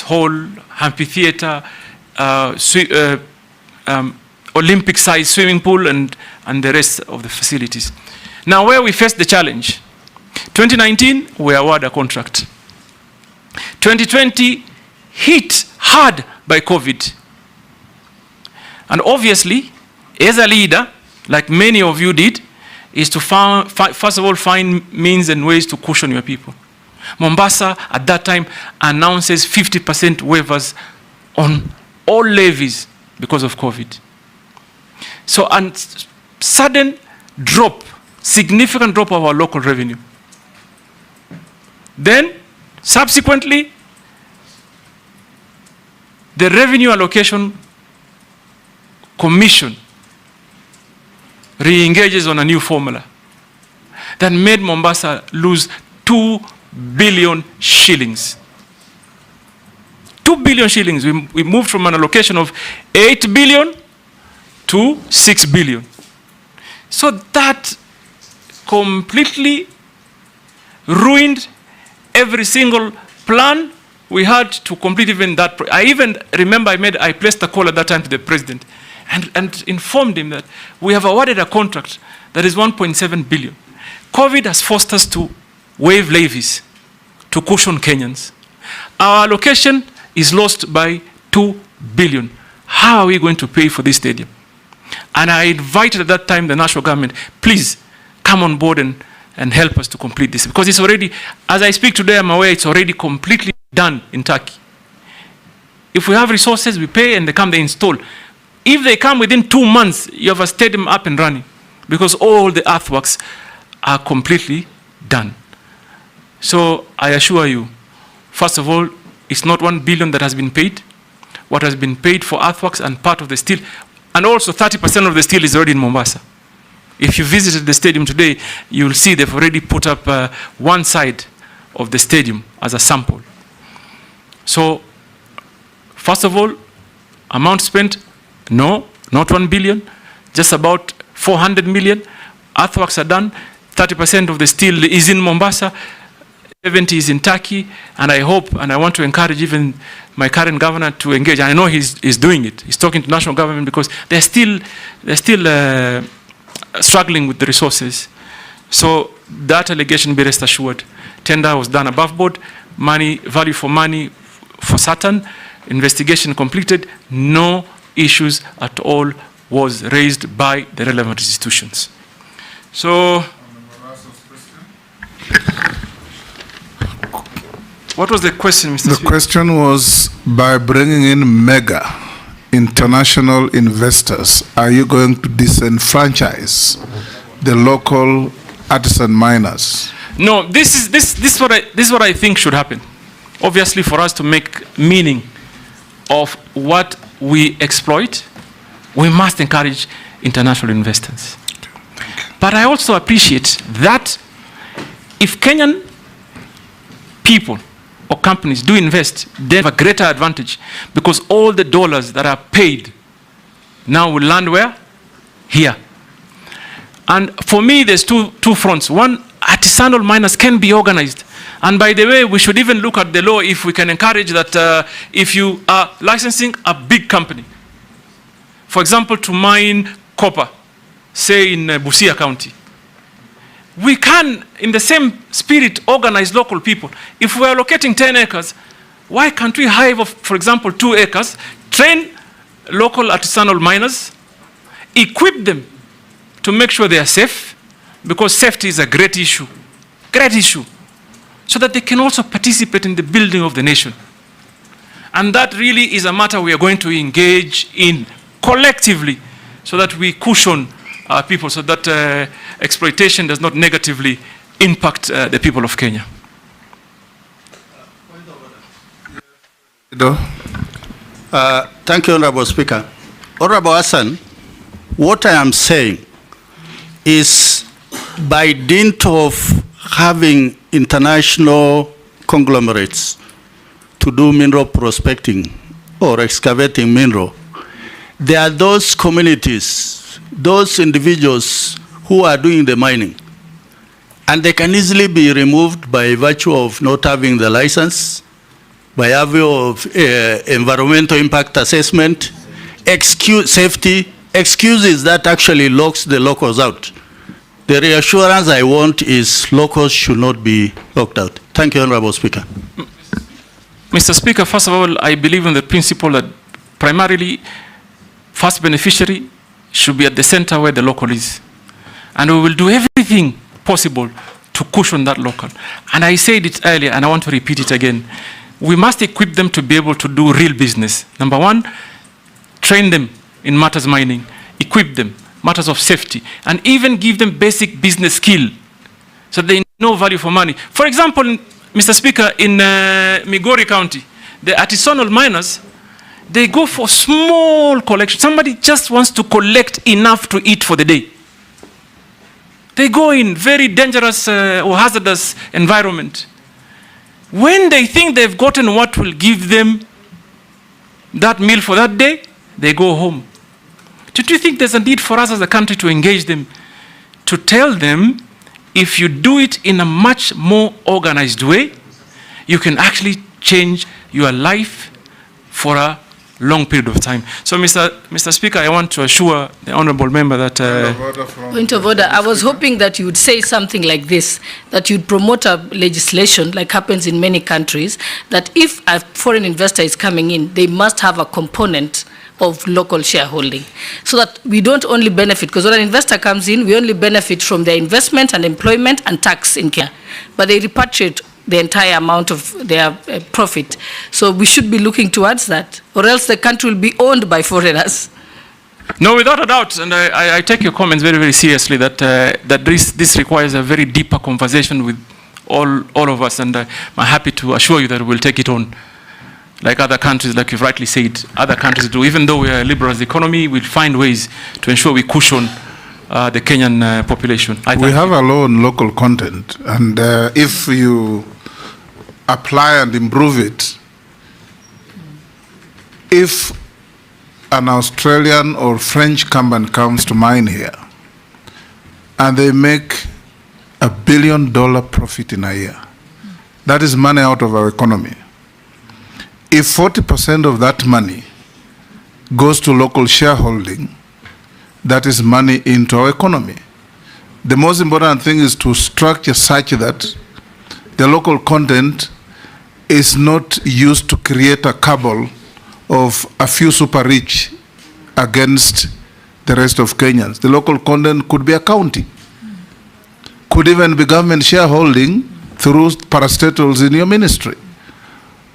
P: hall, amphitheater, Olympic-sized swimming pool, and the rest of the facilities. Now, where we faced the challenge, 2019, we award a contract. 2020, hit hard by COVID. And obviously, as a leader, like many of you did, is to first of all find means and ways to cushion your people. Mombasa, at that time, announces 50% waivers on all levies because of COVID. So a sudden drop, significant drop of our local revenue. Then, subsequently, the Revenue Allocation Commission re-engages on a new formula that made Mombasa lose 2 billion shillings. 2 billion shillings. We moved from an allocation of 8 billion to 6 billion. So that completely ruined every single plan we had to complete even that. I even remember I placed a call at that time to the president and informed him that we have awarded a contract that is 1.7 billion. COVID has forced us to waive levies to cushion Kenyans. Our allocation is lost by 2 billion. How are we going to pay for this stadium? And I invited at that time the national government, please come on board and help us to complete this. Because it's already, as I speak today, I'm aware it's already completely done in Turkey. If we have resources, we pay and they come, they install. If they come within 2 months, you have a stadium up and running because all the earthworks are completely done. So I assure you, first of all, it's not 1 billion that has been paid. What has been paid for earthworks and part of the steel, and also 30% of the steel is already in Mombasa. If you visited the stadium today, you will see they've already put up one side of the stadium as a sample. So, first of all, amount spent, no, not 1 billion, just about 400 million. Earthworks are done, 30% of the steel is in Mombasa, 70 is in Turkey, and I hope, and I want to encourage even my current governor to engage. And I know he's doing it. He's talking to national government because they're still struggling with the resources. So that allegation, be rest assured, tender was done above board, money, value for money for certain, investigation completed, no issues at all was raised by the relevant institutions. So, what was the question, Mr. Speaker?
A: The question was, by bringing in mega international investors, are you going to disenfranchise the local artisan miners?
P: No, this is what I think should happen. Obviously, for us to make meaning of what we exploit, we must encourage international investors. But I also appreciate that if Kenyan people or companies do invest, they have a greater advantage because all the dollars that are paid now will land where? Here. And for me, there's two fronts. One, artisanal miners can be organized. And by the way, we should even look at the law if we can encourage that if you are licensing a big company, for example, to mine copper, say in Busia County, we can, in the same spirit, organize local people. If we are allocating 10 acres, why can't we hire, for example, 2 acres, train local artisanal miners, equip them to make sure they are safe, because safety is a great issue, so that they can also participate in the building of the nation. And that really is a matter we are going to engage in collectively so that we cushion our people, so that exploitation does not negatively impact the people of Kenya.
S: Thank you, Honorable Speaker. Honorable Hassan, what I am saying is by dint of having international conglomerates to do mineral prospecting or excavating mineral, there are those communities, those individuals who are doing the mining, and they can easily be removed by virtue of not having the license, by virtue of environmental impact assessment, safety, excuses that actually locks the locals out. The reassurance I want is locals should not be locked out. Thank you, Honorable Speaker.
P: Mr. Speaker, first of all, I believe in the principle that primarily first beneficiary should be at the center where the local is. And we will do everything possible to cushion that local. And I said it earlier, and I want to repeat it again. We must equip them to be able to do real business. Number one, train them in matters mining, equip them, matters of safety, and even give them basic business skill so they know value for money. For example, Mr. Speaker, in Migori County, the artisanal miners, they go for small collection. Somebody just wants to collect enough to eat for the day. They go in very dangerous or hazardous environment. When they think they've gotten what will give them that meal for that day, they go home. Don't you think there's a need for us as a country to engage them, to tell them if you do it in a much more organized way, you can actually change your life for a long period of time. So, Mr. Speaker, I want to assure the honourable member that...
H: Point of order. I was hoping that you would say something like this, that you'd promote a legislation, like happens in many countries, that if a foreign investor is coming in, they must have a component of local shareholding, so that we don't only benefit, because when an investor comes in, we only benefit from their investment and employment and tax in Kenya, but they repatriate the entire amount of their profit. So we should be looking towards that, or else the country will be owned by foreigners.
P: No, without a doubt, and I take your comments very, very seriously, that this requires a very deeper conversation with all of us, and I'm happy to assure you that we'll take it on. Like other countries, like you've rightly said, other countries do. Even though we are a liberal economy, we'll find ways to ensure we cushion the Kenyan population.
A: We have a law on local content, and if you apply and improve it, if an Australian or French company comes to mine here and they make $1 billion profit in a year, that is money out of our economy. If 40% of that money goes to local shareholding, that is money into our economy. The most important thing is to structure such that the local content is not used to create a cabal of a few super rich against the rest of Kenyans. The local content could be a county, could even be government shareholding through parastatals in your ministry.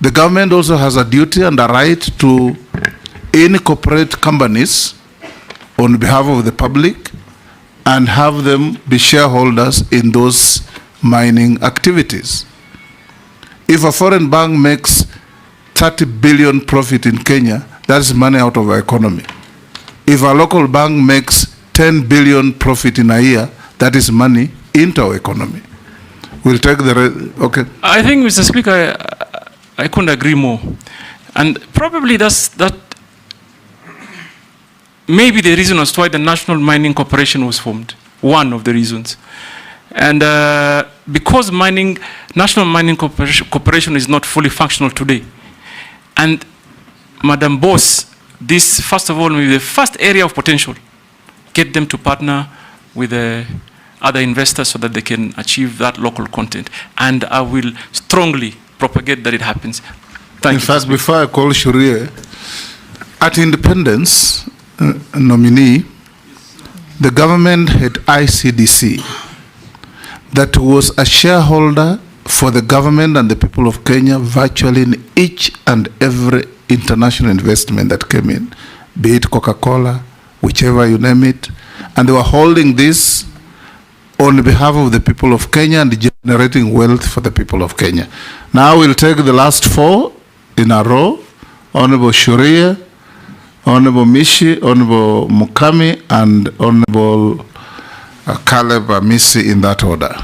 A: The government also has a duty and a right to incorporate companies on behalf of the public and have them be shareholders in those mining activities. If a foreign bank makes 30 billion profit in Kenya, that's money out of our economy. If a local bank makes 10 billion profit in a year, that is money into our economy. We'll take the okay.
P: I think, Mr. Speaker, I couldn't agree more. And probably that maybe the reason as to why the National Mining Corporation was formed, one of the reasons. And because National Mining Corporation is not fully functional today, and Madam Boss, this first of all may be the first area of potential, get them to partner with other investors so that they can achieve that local content. And I will strongly propagate that it happens. Thank you.
A: In fact, before I call Shurie, at independence, nominee, the government had ICDC that was a shareholder for the government and the people of Kenya virtually in each and every international investment that came in, be it Coca-Cola, whichever you name it, and they were holding this on behalf of the people of Kenya and generating wealth for the people of Kenya. Now we'll take the last four in a row: Honorable Shuria, Honorable Mishi, Honorable Mukami, and Honorable Caleb Amisi, in that order.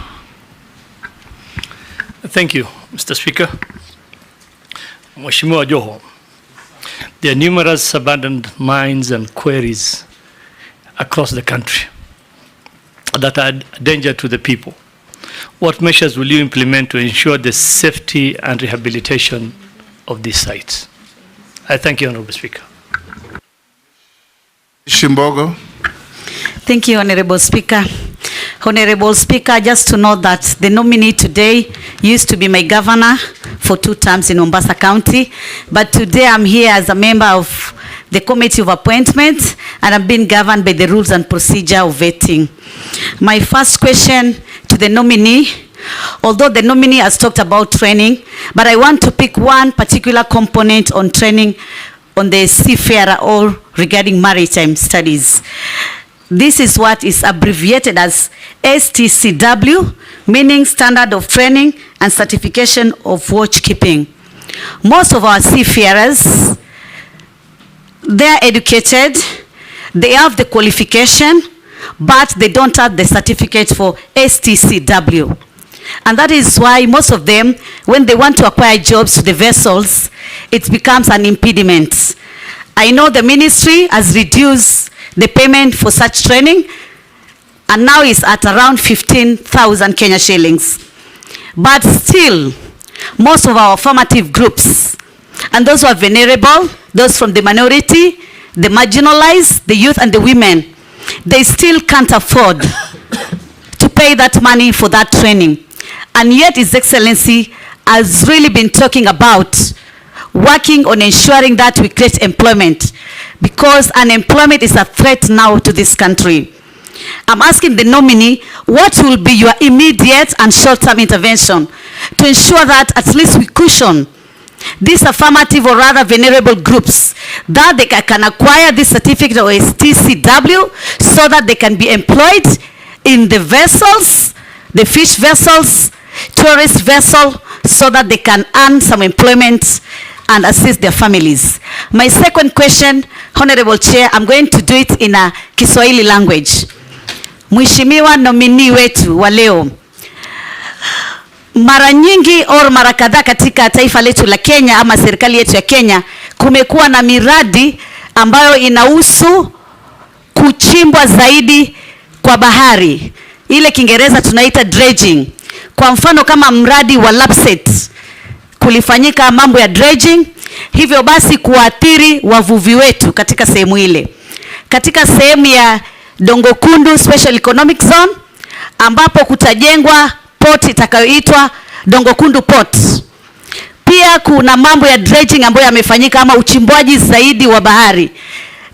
K: Thank you, Mr. Speaker. Mheshimiwa Joho, there are numerous abandoned mines and quarries across the country that are a danger to the people. What measures will you implement to ensure the safety and rehabilitation of these sites? I thank you, Honorable Speaker.
A: Shimbogo.
T: Thank you, Honorable Speaker. Honorable Speaker, just to know that the nominee today used to be my governor for 2 terms in Mombasa County, but today I'm here as a member of the Committee of Appointments, and I'm being governed by the rules and procedure of vetting. My first question to the nominee, although the nominee has talked about training, but I want to pick one particular component on training on the seafarer or regarding maritime studies. This is what is abbreviated as STCW, meaning Standard of Training and Certification of Watchkeeping. Most of our seafarers, they're educated, they have the qualification, but they don't have the certificate for STCW. And that is why most of them, when they want to acquire jobs to the vessels, it becomes an impediment. I know the ministry has reduced the payment for such training, and now is at around 15,000 Kenya shillings. But still, most of our formative groups And those who are vulnerable, those from the minority, the marginalized, the youth and the women, they still can't afford to pay that money for that training. And yet His Excellency has really been talking about working on ensuring that we create employment, because unemployment is a threat now to this country. I'm asking the nominee, what will be your immediate and short-term intervention to ensure that at least we cushion these affirmative or rather vulnerable groups, that they can acquire this certificate or STCW so that they can be employed in the vessels, the fish vessels, tourist vessel, so that they can earn some employment and assist their families. My second question, Honorable Chair, I'm going to do it in a Kiswahili language. Mheshimiwa nominee wetu wa leo, mara nyingi au mara kadhaa katika taifa letu la Kenya ama serikali yetu ya Kenya kumekuwa na miradi ambayo inahusu kuchimbwa zaidi kwa bahari. Ile Kiingereza tunaita dredging. Kwa mfano kama mradi wa Lapset kulifanyika mambo ya dredging, hivyo basi kuathiri wavuvi wetu katika sehemu ile. Katika sehemu ya Dongo Kundu Special Economic Zone ambapo kutajengwa port itakayoitwa Dongo Kundu Port. Pia kuna mambo ya dredging ambayo yamefanyika ama uchimbwaji zaidi wa bahari.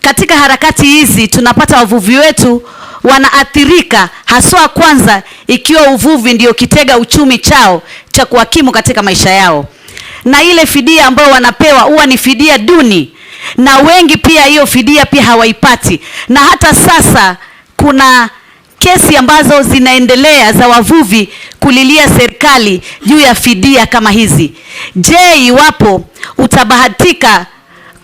T: Katika harakati hizi tunapata wavuvi wetu wanaathirika, haswa kwanza ikiwa uvuvi ndio kitega uchumi chao cha kuhakimu katika maisha yao. Na ile fidia ambayo wanapewa huwa ni fidia duni, na wengi pia hiyo fidia pia hawaipati. Na hata sasa kuna kesi ambazo zinaendelea za wavuvi kulilia serikali juu ya fidia kama hizi. Je, iwapo utabahatika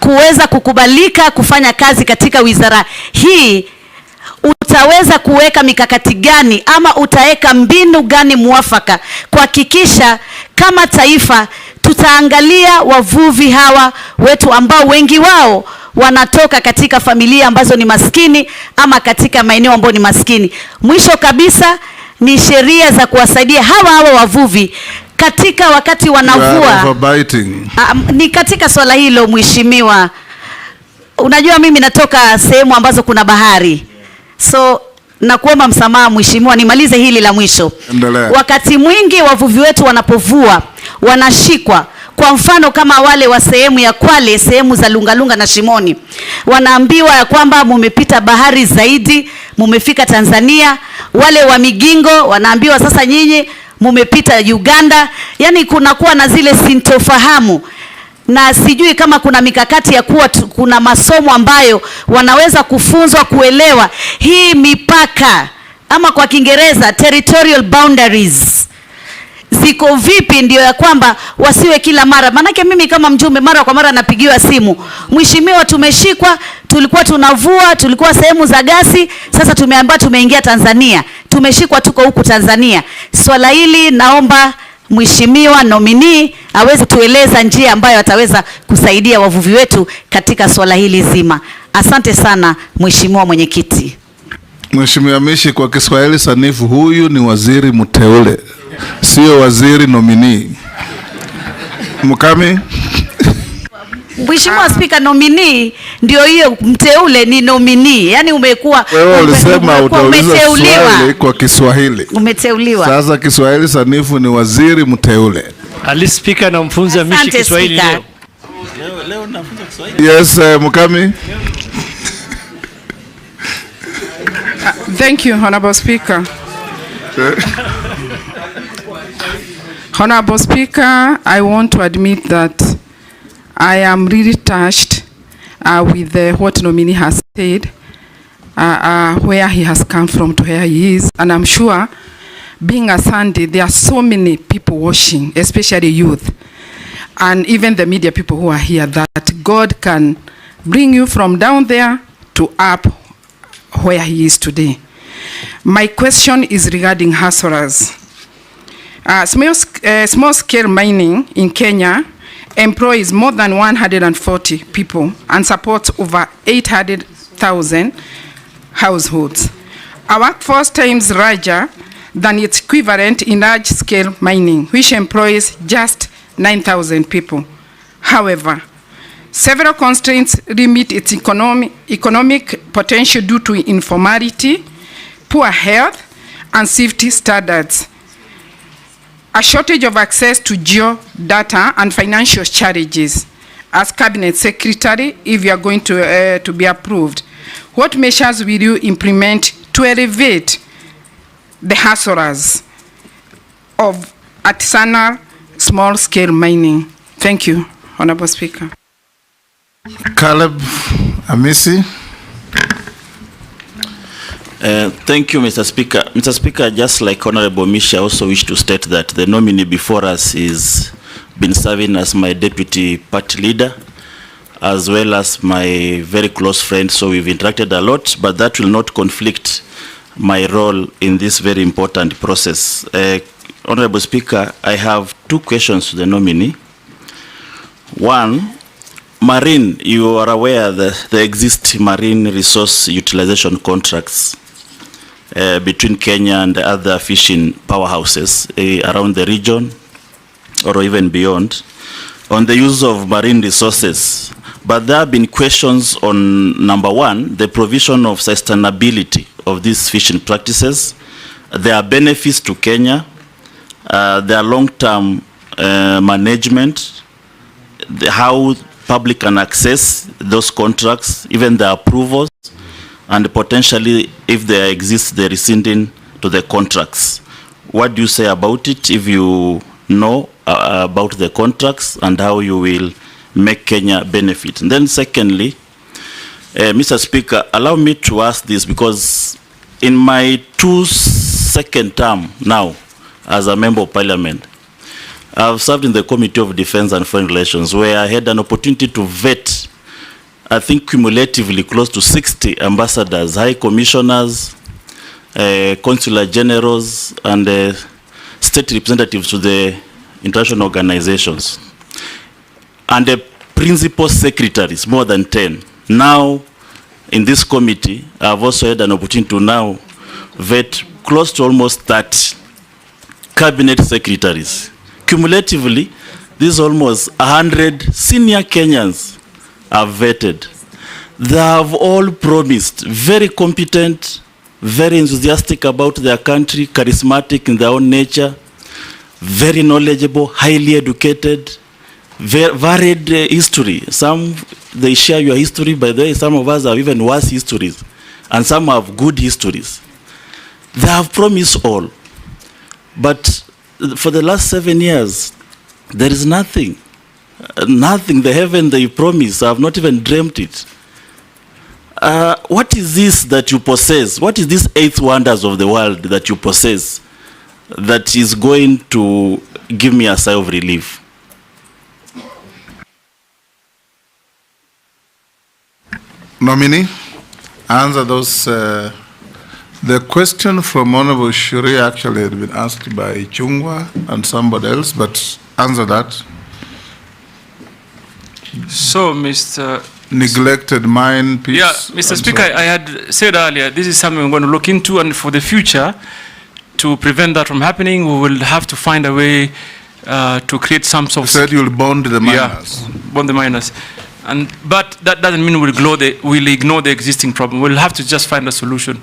T: kuweza kukubalika kufanya kazi katika wizara hii, utaweza kuweka mikakati gani ama utaweka mbinu gani muafaka kuhakikisha kama taifa tutaangalia wavuvi hawa wetu ambao wengi wao wanatoka katika familia ambazo ni maskini ama katika maeneo ambayo ni maskini. Mwisho kabisa ni sheria za kuwasaidia hawa wavuvi katika wakati wanavua. Ni katika swala hilo mheshimiwa, unajua mimi natoka sehemu ambazo kuna bahari. So nakuomba msamaha mheshimiwa, nimalize hili la mwisho. Endelea. Wakati mwingi wavuvi wetu wanapovua wanashikwa. Kwa mfano kama wale wa sehemu ya Kwale, sehemu za Lungalunga na Shimoni, wanaambiwa ya kwamba mumepita bahari zaidi, mumefika Tanzania. Wale wa Migingo wanaambiwa sasa nyinyi mumepita Uganda. Yani kunakuwa na zile sintofahamu, na sijui kama kuna mikakati ya kuwa kuna masomo ambayo wanaweza kufunzwa kuelewa hii mipaka ama kwa Kiingereza territorial boundaries ziko vipi, ndio ya kwamba wasiwe kila mara. Manake mimi kama mjumbe mara kwa mara napigiwa simu, mheshimiwa tumeshikwa, tulikuwa tunavua, tulikuwa sehemu za gasi, sasa tumeambiwa tumeingia Tanzania, tumeshikwa tuko huku Tanzania. Swala hili naomba mheshimiwa nominee aweze tueleza njia ambayo ataweza kusaidia wavuvi wetu katika swala hili zima. Asante sana mheshimiwa mwenyekiti.
A: Mheshimiwa Mishi, kwa Kiswahili sanifu, huyu ni waziri mteule, sio waziri nominee. Mukami?
T: Mheshimiwa Speaker, nominee ndio hiyo, mteule ni nominee. Yani umekuwa
A: wewe ulisema utauliza swali kwa Kiswahili.
T: Umeteuliwa.
A: Sasa Kiswahili sanifu ni waziri mteule.
K: Ali Speaker na mfunza Mishi Kiswahili leo.
M: Leo nafunza Kiswahili.
A: Yes, Mukami.
U: Thank you, Honorable Speaker. Honorable Speaker, I want to admit that I am really touched with what nominee has said, where he has come from to where he is. And I'm sure, being a Sunday, there are so many people watching, especially youth, and even the media people who are here, that God can bring you from down there to up where he is today. My question is regarding hustlers. Small-scale mining in Kenya employs more than 140 people and supports over 800,000 households. Our workforce times larger than its equivalent in large-scale mining, which employs just 9,000 people. However, several constraints limit its economic potential due to informality, poor health and safety standards, a shortage of access to geo-data and financial challenges. As Cabinet Secretary, if you are going to be approved, what measures will you implement to elevate the hustlers of artisanal small-scale mining? Thank you, Honorable Speaker.
A: Caleb Amisi.
M: Thank you, Mr. Speaker. Mr. Speaker, just like Honorable Mishi, I also wish to state that the nominee before us is been serving as my deputy party leader, as well as my very close friend, so we've interacted a lot, but that will not conflict my role in this very important process. Honorable Speaker, I have two questions to the nominee. One, marine, you are aware that there exist marine resource utilization contracts between Kenya and other fishing powerhouses around the region or even beyond on the use of marine resources. But there have been questions on, number one, the provision of sustainability of these fishing practices. There are benefits to Kenya, there are long-term management, how public can access those contracts, even the approvals, and potentially, if there exists, the rescinding to the contracts. What do you say about it, if you know about the contracts and how you will make Kenya benefit? And then secondly, Mr. Speaker, allow me to ask this, because in my second term now as a member of parliament, I've served in the Committee of Defense and Foreign Relations, where I had an opportunity to vet, I think cumulatively close to 60 ambassadors, high commissioners, consular generals, and state representatives to the international organizations, and the principal secretaries, more than 10. Now, in this committee, I've also had an opportunity to now vet close to almost 30 cabinet secretaries. Cumulatively, these almost 100 senior Kenyans are vetted. They have all promised, very competent, very enthusiastic about their country, charismatic in their own nature, very knowledgeable, highly educated, varied history. Some, they share your history, by the way, some of us have even worse histories, and some have good histories. They have promised all, but for the last 7 years, there is nothing. Nothing. The heaven they promise, I have not even dreamt it. What is this that you possess? What is this 8 wonders of the world that you possess that is going to give me a sigh of relief?
A: Nominee, answer those. The question from Honorable Shuri actually had been asked by Chungwa and somebody else, but answer that.
P: So, Mr.
A: Neglected mine piece.
P: Yeah, Mr. Speaker, I had said earlier, this is something we're going to look into, and for the future, to prevent that from happening, we will have to find a way to create some sort of...
A: You said you'll bond the miners.
P: Yeah, bond the miners. But that doesn't mean we'll ignore the existing problem. We'll have to just find a solution.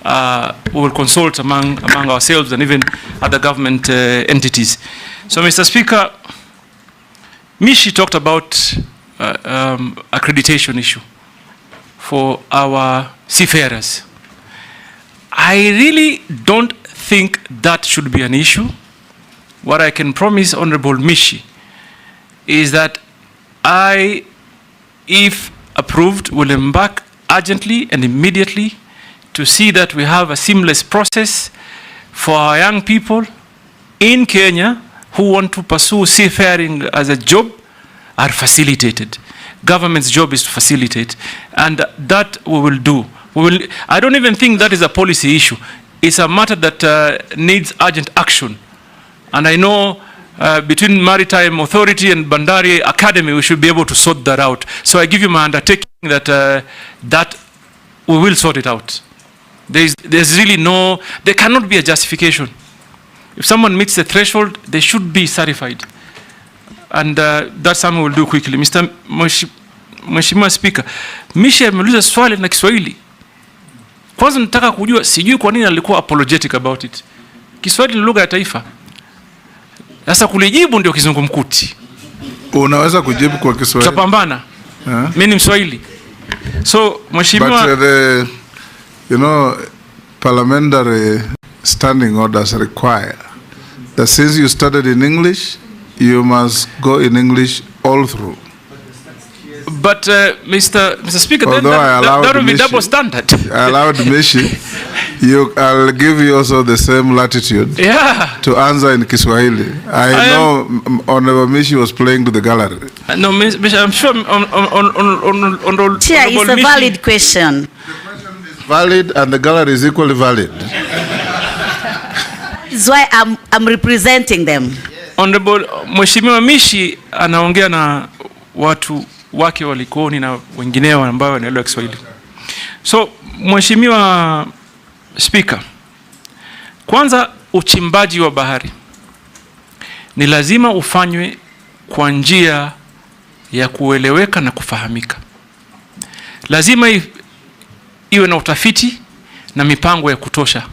P: We will consult among ourselves and even other government entities. So, Mr. Speaker, Mishi talked about accreditation issue for our seafarers. I really don't think that should be an issue. What I can promise Honorable Mishi is that I, if approved, will embark urgently and immediately to see that we have a seamless process for our young people in Kenya who want to pursue seafaring as a job are facilitated. Government's job is to facilitate, and that we will do. I don't even think that is a policy issue. It's a matter that needs urgent action. And I know between Maritime Authority and Bandari Academy, we should be able to sort that out. So I give you my undertaking that that we will sort it out. There's really no, there cannot be a justification. If someone meets the threshold, they should be certified. and that's something we'll do quickly. Mheshimiwa Speaker, Mishi ameuliza swali na Kiswahili. Kwanza nataka kujua, sijui kwa nini alikuwa apologetic about it. Kiswahili ni lugha ya taifa. Sasa kulijibu ndio kizungumkuti.
A: Unaweza kujibu kwa Kiswahili?
P: Tutapambana. Mimi ni Mswahili. So, Mheshimiwa,
A: but you know, parliamentary standing orders require that since you started in English, you must go in English all through.
P: But Mr. Speaker,
A: although
P: that will be double standard.
A: I allowed Mishi. I'll give you also the same latitude to answer in Kiswahili. I know Honorable Mishi was playing to the gallery.
P: No, Mishi, I'm sure on
T: Chair, it's a valid question.
A: The question is valid and the gallery is equally valid.
T: That's why I'm representing them.
P: Honorable Mheshimiwa Mishi anaongea na watu wake walikoni na wengineo ambao wanaelewa Kiswahili. So, Mheshimiwa Speaker, kwanza uchimbaji wa bahari ni lazima ufanywe kwa njia ya kueleweka na kufahamika. Lazima iwe na utafiti na mipango ya kutosha,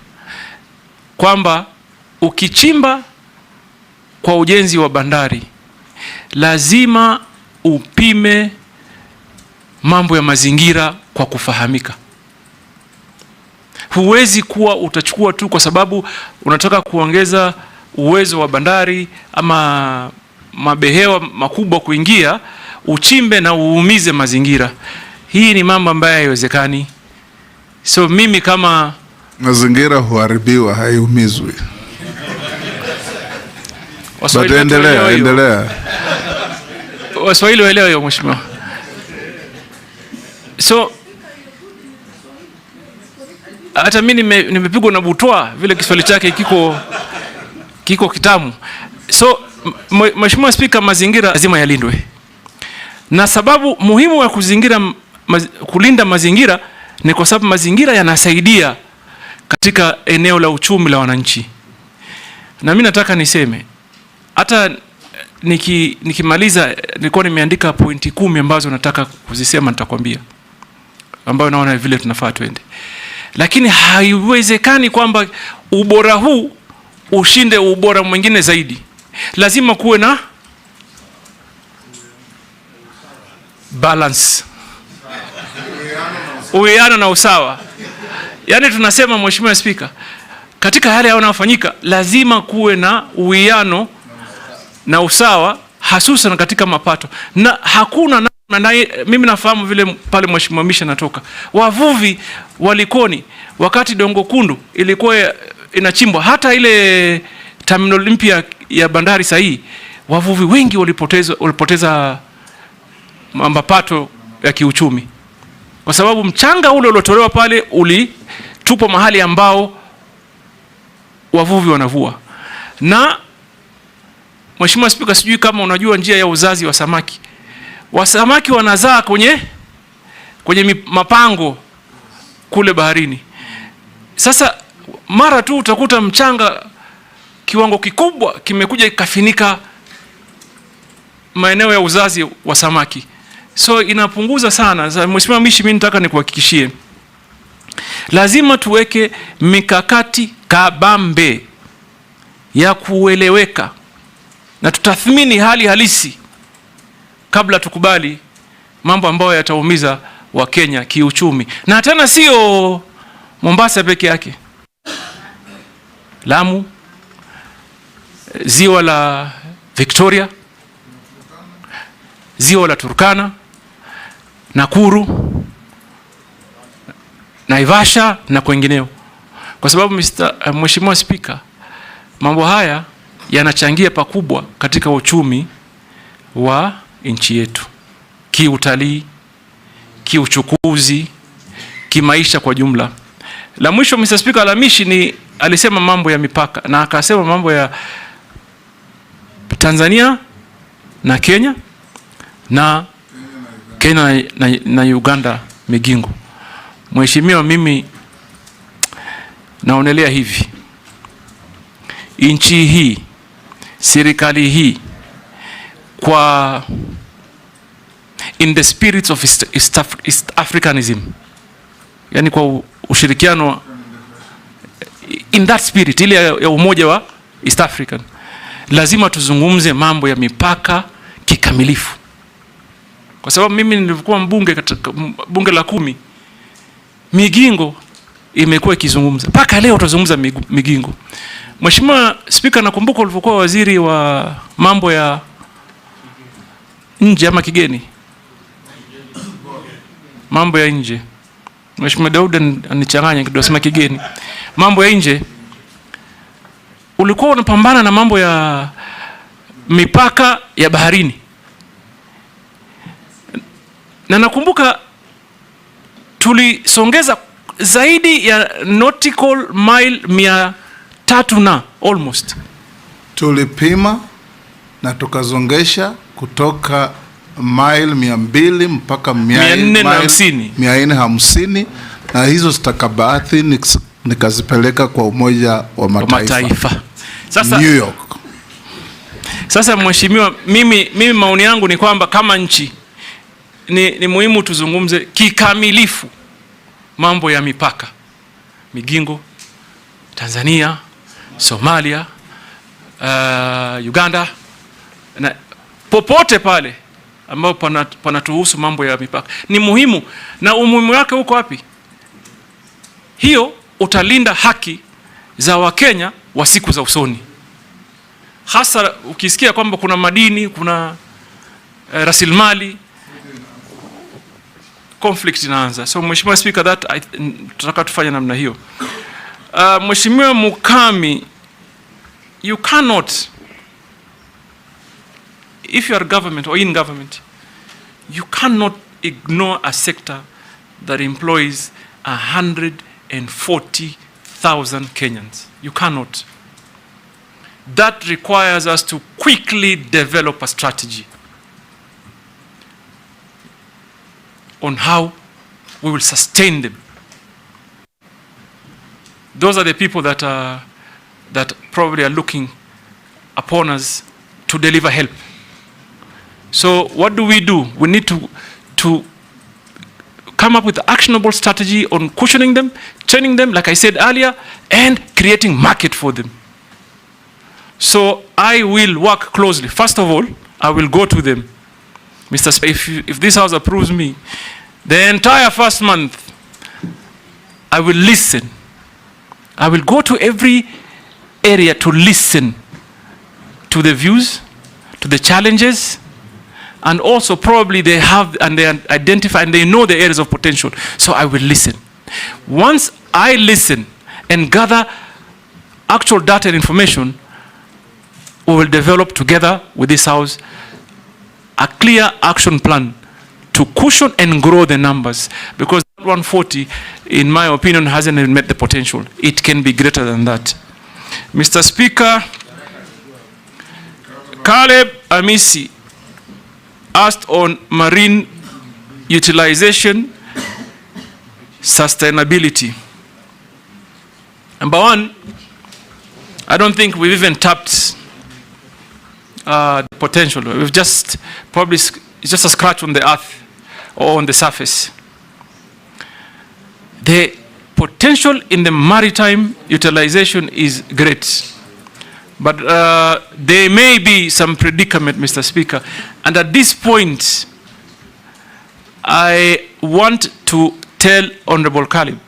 P: kwamba ukichimba kwa ujenzi wa bandari lazima upime mambo ya mazingira kwa kufahamika. Huwezi kuwa utachukua tu kwa sababu unataka kuongeza uwezo wa bandari ama mabehewa makubwa kuingia, uchimbe na uumize mazingira. Hii ni mambo ambayo haiwezekani. So mimi kama
A: mazingira huharibiwa, haiumizwi. Endelea.
P: Waswahili waelewa hiyo Mheshimiwa. So hata mimi nimepigwa na butwa vile Kiswahili chake kiko kitamu. So Mheshimiwa Speaker, mazingira lazima yalindwe. Na sababu muhimu ya kulinda mazingira ni kwa sababu mazingira yanasaidia katika eneo la uchumi la wananchi. Na mimi nataka niseme, hata nikimaliza nilikuwa nimeandika pointi 10 ambazo nataka kuzisema, nitakwambia ambayo naona vile tunafaa twende. Lakini haiwezekani kwamba ubora huu ushinde ubora mwingine zaidi. Lazima kuwe na balance, uwiano na usawa. Yaani tunasema Mheshimiwa Speaker, katika hali yanayofanyika lazima kuwe na uwiano na usawa, hasusan katika mapato. Na hakuna mimi nafahamu vile pale Mheshimiwa Misha natoka, wavuvi walikoni wakati Dongo Kundu ilikuwa inachimbwa, hata ile terminal mpya ya bandari sahihi, wavuvi wengi walipoteza mapato ya kiuchumi kwa sababu mchanga ule uliotolewa pale ulitupwa mahali ambao wavuvi wanavua. Na Mheshimiwa Speaker, sijui kama unajua njia ya uzazi wa samaki. Wasamaki wanazaa kwenye mapango kule baharini. Sasa mara tu utakuta mchanga kiwango kikubwa kimekuja ikafinika maeneo ya uzazi wa samaki. So inapunguza sana. Sasa Mheshimiwa Mishi, mimi nataka nikuhakikishie, lazima tuweke mikakati kabambe ya kueleweka na tutathmini hali halisi kabla tukubali mambo ambayo yataumiza wa Kenya kiuchumi. Na tena sio Mombasa peke yake. Lamu, ziwa la Victoria, ziwa la Turkana, Nakuru, Naivasha na kwengineo. Kwa sababu Mheshimiwa Speaker, mambo haya yanachangia pakubwa katika uchumi wa nchi yetu, kiutalii, kiuchukuzi, kimaisha kwa jumla. La mwisho Mr. Speaker, Alamishi alisema mambo ya mipaka na akasema mambo ya Tanzania na Kenya na Kenya na Uganda Migingo. Mheshimiwa, mimi naonelea hivi, nchi hii, serikali hii in the spirits of East Africanism, yani kwa ushirikiano in that spirit, ile ya umoja wa East African, lazima tuzungumze mambo ya mipaka kikamilifu. Kwa sababu mimi nilikuwa mbunge katika bunge la 10, Migingo imekuwa ikizungumza. Paka leo tutazungumza Migingo. Mheshimiwa Speaker, nakumbuka ulivyokuwa waziri wa mambo ya nje ama kigeni. Mambo ya nje. Mheshimiwa Daud anichanganya kidogo, sema kigeni. Mambo ya nje. Ulikuwa unapambana na mambo ya mipaka ya baharini. Na nakumbuka tulisongeza zaidi ya nautical mile 300 na almost.
A: Tulipima na tukazongesha kutoka mile 200 mpaka 450, na hizo stakabadhi nikazipeleka kwa Umoja wa Mataifa.
P: Sasa
A: New York.
P: Sasa mheshimiwa, mimi maoni yangu ni kwamba kama nchi ni muhimu tuzungumze kikamilifu mambo ya mipaka. Migingo, Tanzania, Somalia, Uganda, na popote pale ambao panatuhusu mambo ya mipaka. Ni muhimu, na umuhimu wake uko wapi? Hiyo utalinda haki za Wakenya wa siku za usoni. Hasa ukisikia kwamba kuna madini, kuna rasilimali, conflict inaanza. So Mheshimiwa Speaker, tutaka tufanye namna hiyo. Mheshimiwa Mukami, you cannot, if you are government or in government, you cannot ignore a sector that employs 140,000 Kenyans. You cannot. That requires us to quickly develop a strategy on how we will sustain them. Those are the people that probably are looking upon us to deliver help. So what do? We need to come up with an actionable strategy on cushioning them, training them, like I said earlier, and creating market for them. So I will work closely. First of all, I will go to them. Mr. Speaker, if this House approves me, the entire first month, I will listen. I will go to every area to listen to the views, to the challenges, and also probably they have and they identify and they know the areas of potential. So I will listen. Once I listen and gather actual data and information, we will develop together with this House a clear action plan to cushion and grow the numbers, because 140, in my opinion, hasn't even met the potential. It can be greater than that. Mr. Speaker, Caleb Amisi asked on marine utilization, sustainability. Number one, I don't think we've even tapped the potential. We've just probably, it's just a scratch on the earth or on the surface. The potential in the maritime utilization is great. But there may be some predicament, Mr. Speaker. And at this point, I want to tell Honorable Caleb,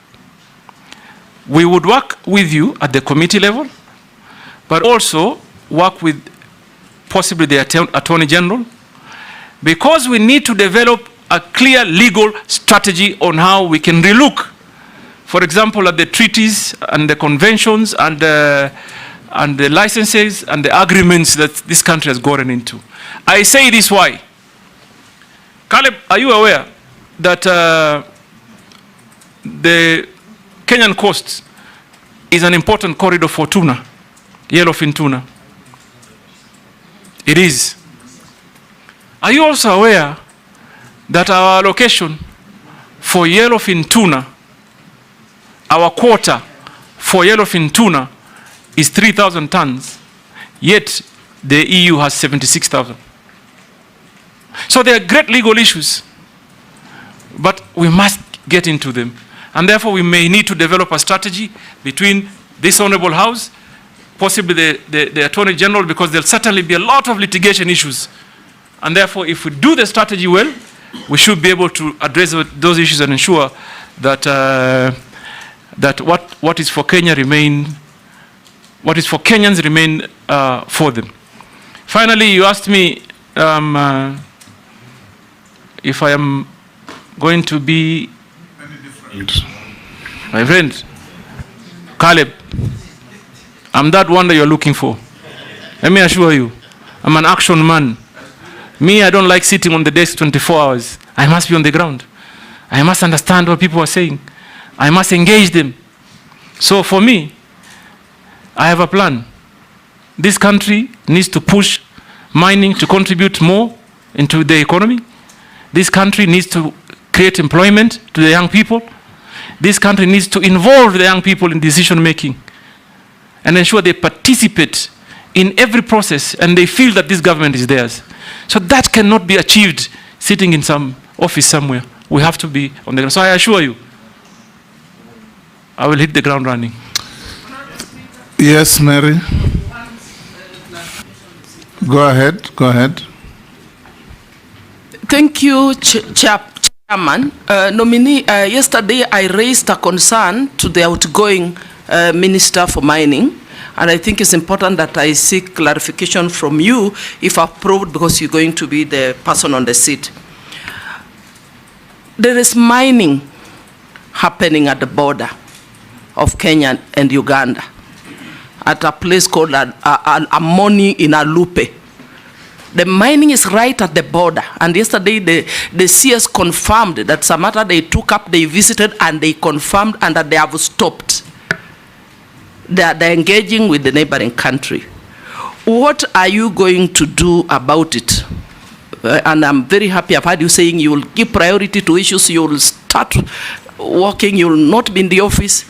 P: we would work with you at the committee level, but also work with possibly the Attorney General, because we need to develop a clear legal strategy on how we can relook, for example, at the treaties and the conventions and the licenses and the agreements that this country has gotten into. I say this why. Caleb, are you aware that the Kenyan coast is an important corridor for tuna, yellowfin tuna? It is. Are you also aware that our allocation for yellowfin tuna, our quota for yellowfin tuna, is 3,000 tons, yet the EU has 76,000? So there are great legal issues, but we must get into them. And therefore, we may need to develop a strategy between this Honorable House, possibly the Attorney General, because there'll certainly be a lot of litigation issues. And therefore, if we do the strategy well, we should be able to address those issues and ensure that that what is for Kenya remain, what is for Kenyans remain for them. Finally, you asked me if I am going to be my friend Caleb. I'm that one that you're looking for. Let me assure you, I'm an action man. Me, I don't like sitting on the desk 24 hours. I must be on the ground. I must understand what people are saying. I must engage them. So for me, I have a plan. This country needs to push mining to contribute more into the economy. This country needs to create employment to the young people. This country needs to involve the young people in decision making and ensure they participate in every process and they feel that this government is theirs. So that cannot be achieved sitting in some office somewhere. We have to be on the ground. So I assure you, I will hit the ground running.
A: Yes, Mary. Go ahead. Go ahead.
L: Thank you, Chairman. Nominee, yesterday I raised a concern to the outgoing Minister for Mining, and I think it's important that I seek clarification from you if approved, because you're going to be the person on the seat. There is mining happening at the border of Kenya and Uganda at a place called Amoni in Alupe. The mining is right at the border, and yesterday the CS confirmed that Samata they took up, they visited, and they confirmed and that they have stopped. They're engaging with the neighboring country. What are you going to do about it? And I'm very happy I've heard you saying you will give priority to issues, you will start working, you will not be in the office.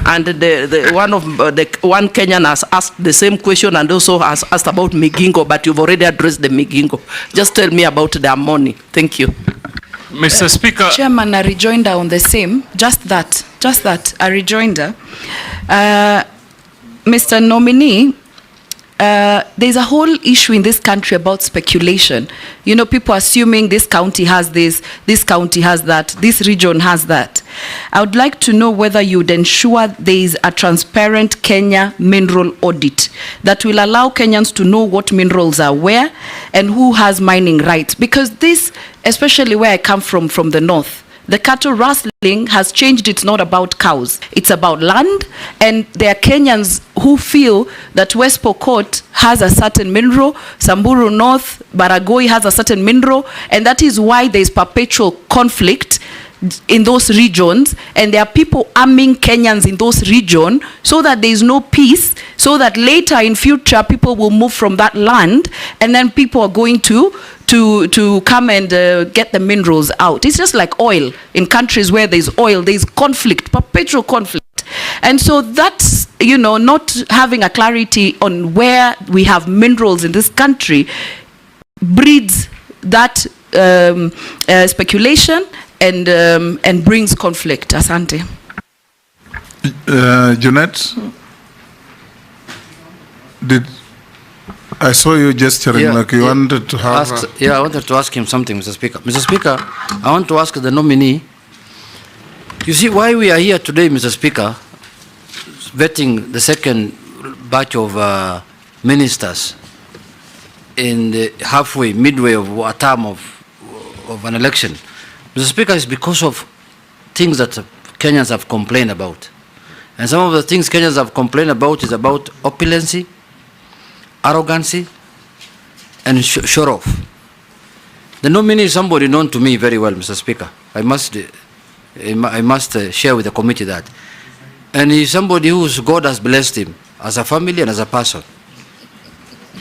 L: And one Kenyan has asked the same question and also has asked about Migingo, but you've already addressed the Migingo. Just tell me about the money. Thank you.
P: Mr. Speaker.
C: Chairman, a rejoinder on the same, just that, a rejoinder. Mr. Nominee, there's a whole issue in this country about speculation. You know, people assuming this county has this county has that, this region has that. I would like to know whether you would ensure there is a transparent Kenya mineral audit that will allow Kenyans to know what minerals are where and who has mining rights. Because this, especially where I come from the north, the cattle rustling has changed. It's not about cows. It's about land. And there are Kenyans who feel that West Pokot has a certain mineral, Samburu North, Baragoi has a certain mineral, and that is why there is perpetual conflict in those regions, and there are people arming Kenyans in those regions so that there is no peace, so that later in future people will move from that land, and then people are going to come and get the minerals out. It's just like oil. In countries where there's oil, there's conflict, perpetual conflict. And so that's, you know, not having a clarity on where we have minerals in this country breeds that speculation and brings conflict. Asante.
A: Jeanette, I saw you gesturing like you wanted to have...
J: I wanted to ask him something, Mr. Speaker. Mr. Speaker, I want to ask the nominee, you see why we are here today, Mr. Speaker, vetting the second batch of ministers in the halfway, midway of a term of an election. Mr. Speaker, is because of things that Kenyans have complained about. And some of the things Kenyans have complained about is about opulency, arrogancy, and show-off. The nominee is somebody known to me very well, Mr. Speaker. I must share with the committee that. And he's somebody whose God has blessed him as a family and as a person.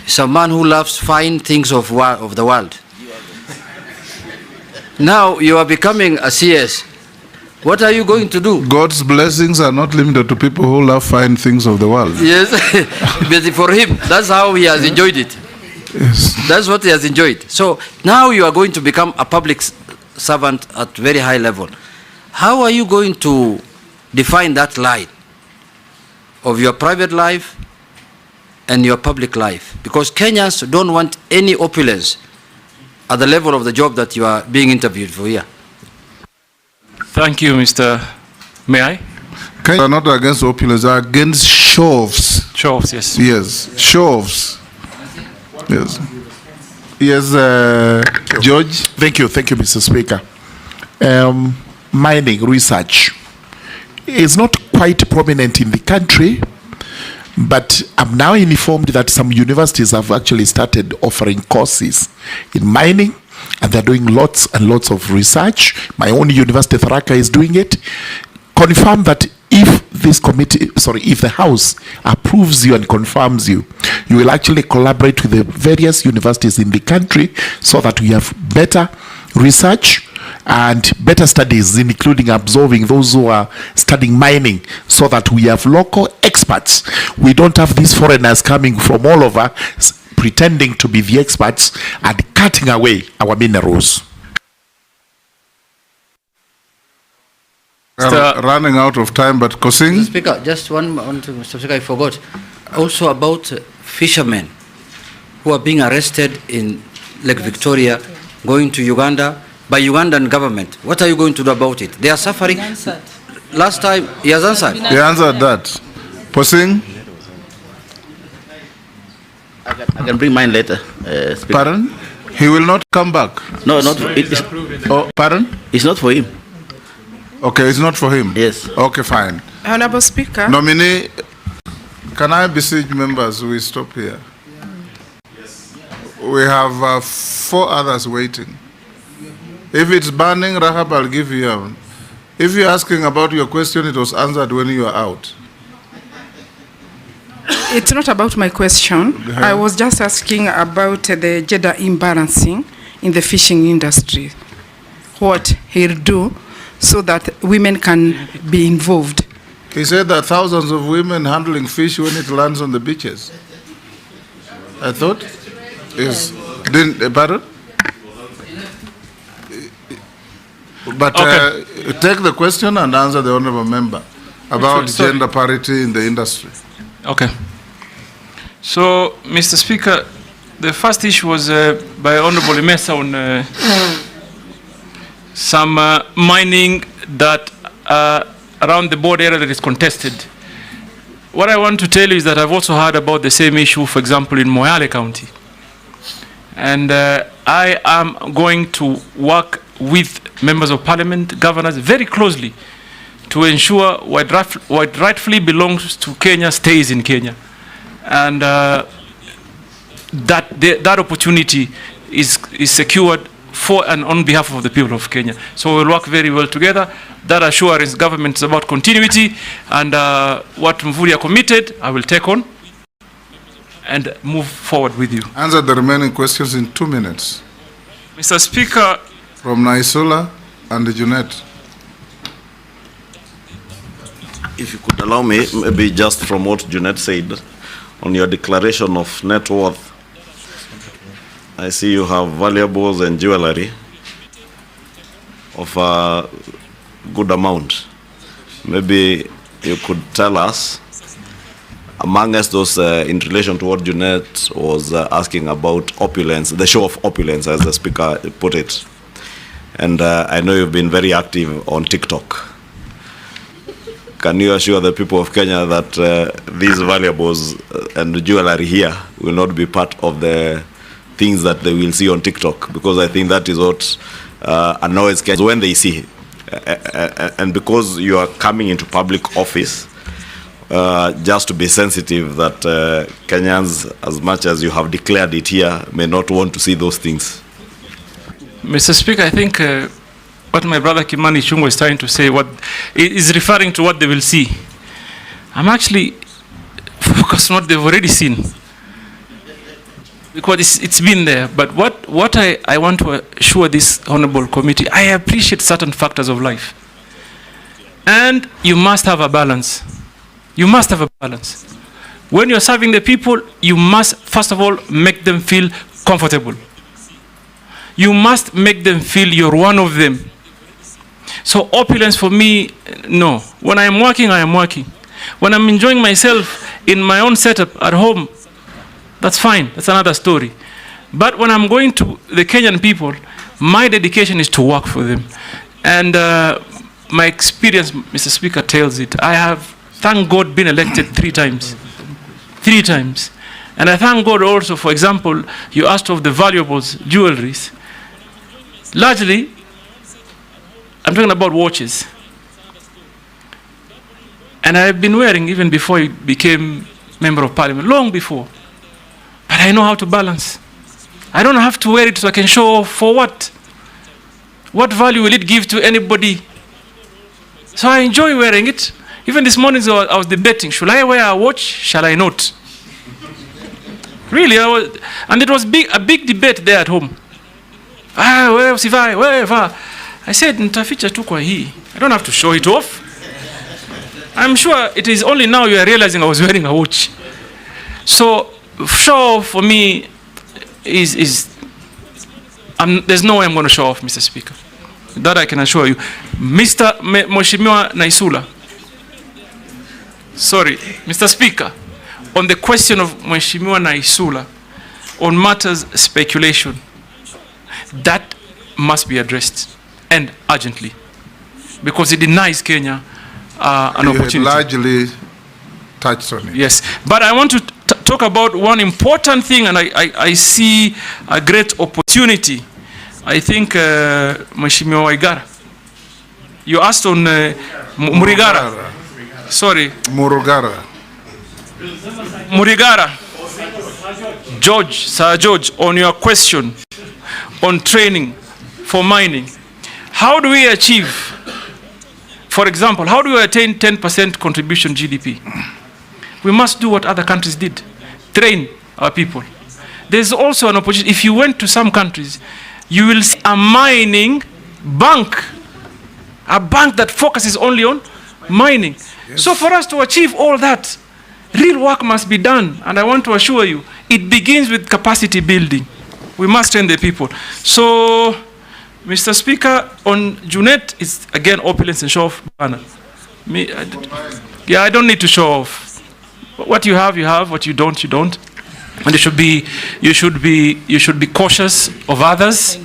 J: He's a man who loves fine things of the world. Now you are becoming a CS. What are you going to do?
A: God's blessings are not limited to people who love fine things of the world.
J: Yes, but for him, that's how he has enjoyed it.
A: Yes.
J: That's what he has enjoyed. So now you are going to become a public servant at very high level. How are you going to define that line of your private life and your public life? Because Kenyans don't want any opulence at the level of the job that you are being interviewed for here.
P: Thank you, Mr. May I?
A: Kenyans are not against opulence, they are against show-offs.
P: Show-offs, yes.
A: Yes, show-offs. Yes. Yes, George.
N: Thank you, Mr. Speaker. Mining research is not quite prominent in the country, but I'm now informed that some universities have actually started offering courses in mining, and they're doing lots and lots of research. My own university, Tharaka, is doing it. Confirm that if this committee, if the House approves you and confirms you, you will actually collaborate with the various universities in the country so that we have better research and better studies, including absorbing those who are studying mining, so that we have local experts. We don't have these foreigners coming from all over pretending to be the experts and cutting away our minerals.
A: Running out of time, but Kosing?
J: Mr. Speaker, just one, Mr. Speaker, I forgot. Also about fishermen who are being arrested in Lake Victoria, going to Uganda, by Ugandan government. What are you going to do about it? They are suffering. Last time, he has answered.
A: He answered that. Kosing?
D: I can bring mine later.
A: Pardon? He will not come back?
D: No, not for it.
A: Oh, pardon?
D: It's not for him.
A: Okay, it's not for him?
D: Yes.
A: Okay, fine.
U: Honorable Speaker.
A: Nominee, can I beseech members, we stop here? Yes. We have 4 others waiting. If it's burning, Rahab, I'll give you one. If you're asking about your question, it was answered when you are out.
U: It's not about my question. I was just asking about the gender imbalancing in the fishing industry. What he'll do so that women can be involved.
A: He said that thousands of women handling fish when it lands on the beaches. I thought? Yes. Pardon? But okay. Take the question and answer the honorable member about gender parity in the industry.
P: Okay. So, Mr. Speaker, the first issue was by Honorable Imesa on some mining that around the border area that is contested. What I want to tell you is that I've also heard about the same issue, for example, in Moyale County. And I am going to work with members of parliament, governors, very closely to ensure what rightfully belongs to Kenya stays in Kenya. And that opportunity is secured for and on behalf of the people of Kenya. So we'll work very well together. That assurance government is about continuity, and what Mvurya committed, I will take on and move forward with you.
A: Answer the remaining questions in 2 minutes.
P: Mr. Speaker.
A: From Naisula and Junet.
O: If you could allow me, maybe just from what Junet said, on your declaration of net worth, I see you have valuables and jewelry of a good amount. Maybe you could tell us, among us those in relation to what Junet was asking about opulence, the show of opulence, as the speaker put it. And I know you've been very active on TikTok. Can you assure the people of Kenya that these valuables and jewelry here will not be part of the things that they will see on TikTok? Because I think that is what annoys Kenyans when they see. And because you are coming into public office, just to be sensitive that Kenyans, as much as you have declared it here, may not want to see those things.
P: Mr. Speaker, I think what my brother Kimani Chungwa is trying to say is referring to what they will see. I'm actually focused on what they've already seen, because it's been there. But what I want to assure this honorable committee, I appreciate certain factors of life. And you must have a balance. You must have a balance. When you're serving the people, you must, first of all, make them feel comfortable. You must make them feel you're one of them. So opulence for me, no. When I'm working, I am working. When I'm enjoying myself in my own setup at home, that's fine. That's another story. But when I'm going to the Kenyan people, my dedication is to work for them. And my experience, Mr. Speaker, tells it. I have, thank God, been elected 3 times. 3 times. And I thank God also, for example, you asked of the valuables, jewelries. Largely, I'm talking about watches. And I've been wearing even before I became Member of Parliament, long before. But I know how to balance. I don't have to wear it so I can show off. For what? What value will it give to anybody? So I enjoy wearing it. Even this morning I was debating, should I wear a watch? Shall I not? Really, and it was a big debate there at home. I said, nitaficha tu kwa hii. I don't have to show it off. I'm sure it is only now you are realizing I was wearing a watch. So show off for me is there's no way I'm going to show off, Mr. Speaker. That I can assure you. Mheshimiwa Naisula. Sorry, Mr. Speaker, on the question of Mheshimiwa Naisula, on matters speculation, that must be addressed, and urgently, because it denies Kenya an opportunity.
A: You largely touched on it.
P: Yes, but I want to talk about one important thing, and I see a great opportunity. I think Mheshimiwa Waigara, you asked on Murigara. Sorry.
A: Murugara.
P: Murigara. George, Sir George, on your question on training for mining, how do we achieve, for example, how do we attain 10% contribution GDP? We must do what other countries did, train our people. There's also an opportunity. If you went to some countries, you will see a mining bank, a bank that focuses only on mining. Yes. So for us to achieve all that, real work must be done. And I want to assure you, it begins with capacity building. We must train the people. So, Mr. Speaker, on Junet, it's again opulence and show off banner. I don't need to show off. What you have, you have. What you don't, you don't. And you should be cautious of others.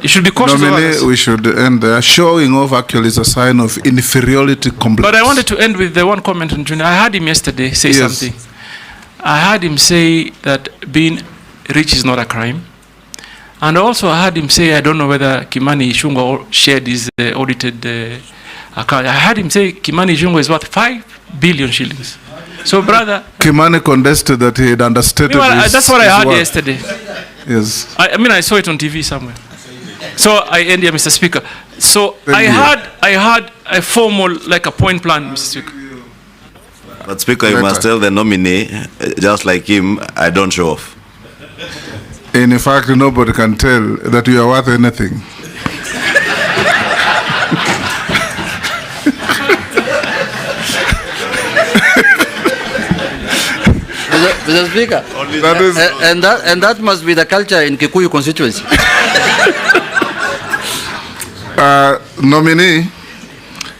P: You should be cautious of others.
A: We should end there. Showing off actually is a sign of inferiority complex.
P: But I wanted to end with the one comment on Junior. I heard him yesterday say something. I heard him say that being rich is not a crime. And also I heard him say, I don't know whether Kimani Ichung'wah shared his audited account. I heard him say Kimani Ichung'wah is worth 5 billion shillings. So, brother,
A: Kimani contested that he had understated
P: that's what I heard yesterday.
A: Yes.
P: I saw it on TV somewhere. So I end here, Mr. Speaker. So I had a formal, like a point plan, Mr. Speaker.
I: But Speaker, you must tell the nominee, just like him, I don't show off.
A: In fact, nobody can tell that you are worth anything.
J: Mr. Speaker, and that must be the culture in Kikuyu constituency.
A: Nominee,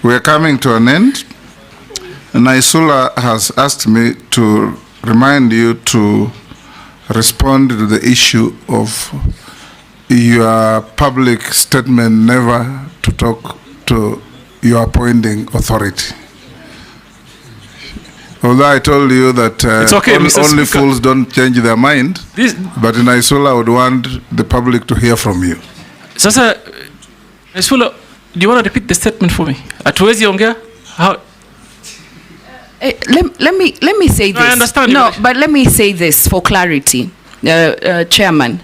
A: we are coming to an end. Naisula has asked me to remind you to respond to the issue of your public statement never to talk to your appointing authority. Although I told you that only fools don't change their mind, but Naisula would want the public to hear from you.
P: Sasa, Naisula, do you want to repeat the statement for me? Hatuwezi ongea? How?
C: Let me say this.
P: No, I understand.
C: No, but let me say this for clarity, Chairman.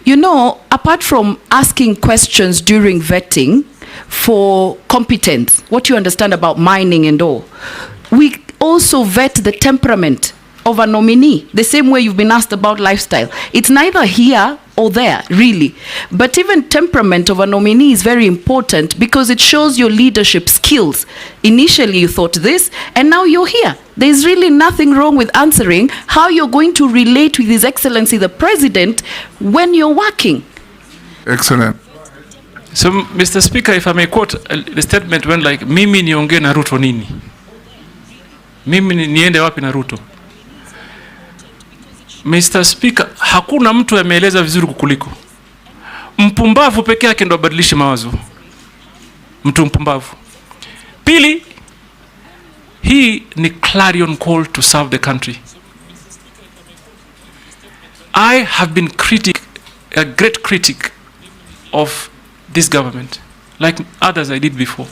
C: You know, apart from asking questions during vetting for competence, what you understand about mining and all, we also vet the temperament of a nominee, the same way you've been asked about lifestyle. It's neither here or there, really. But even temperament of a nominee is very important because it shows your leadership skills. Initially you thought this, and now you're here. There's really nothing wrong with answering how you're going to relate with His Excellency the President when you're working.
A: Excellent.
P: So, Mr. Speaker, if I may quote, the statement went like, mimi niongee na Ruto nini? Mimi niende wapi na Ruto? Mr. Speaker, hakuna mtu ameeleza vizuri kukuliko. Mpumbavu peke yake ndo abadilishe mawazo. Mtu mpumbavu. Pili, hii ni clarion call to serve the country. I have been a great critic of this government, like others I did before.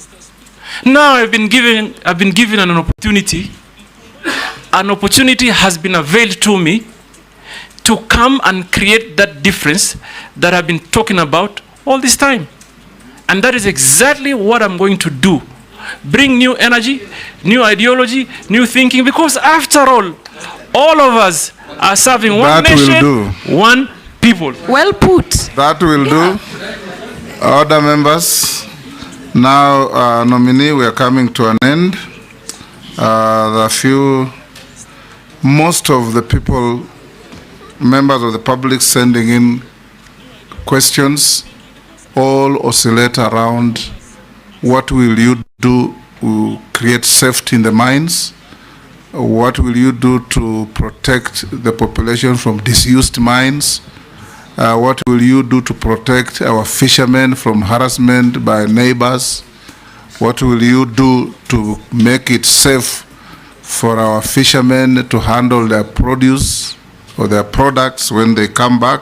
P: Now I've been given an opportunity. An opportunity has been availed to me to come and create that difference that I've been talking about all this time. And that is exactly what I'm going to do. Bring new energy, new ideology, new thinking, because after all of us are serving one nation, one people.
C: Well put.
A: That will do. Other members, now nominee, we are coming to an end. Most of the people, members of the public sending in questions, all oscillate around what will you do to create safety in the mines? What will you do to protect the population from disused mines? What will you do to protect our fishermen from harassment by neighbors? What will you do to make it safe for our fishermen to handle their produce or their products when they come back?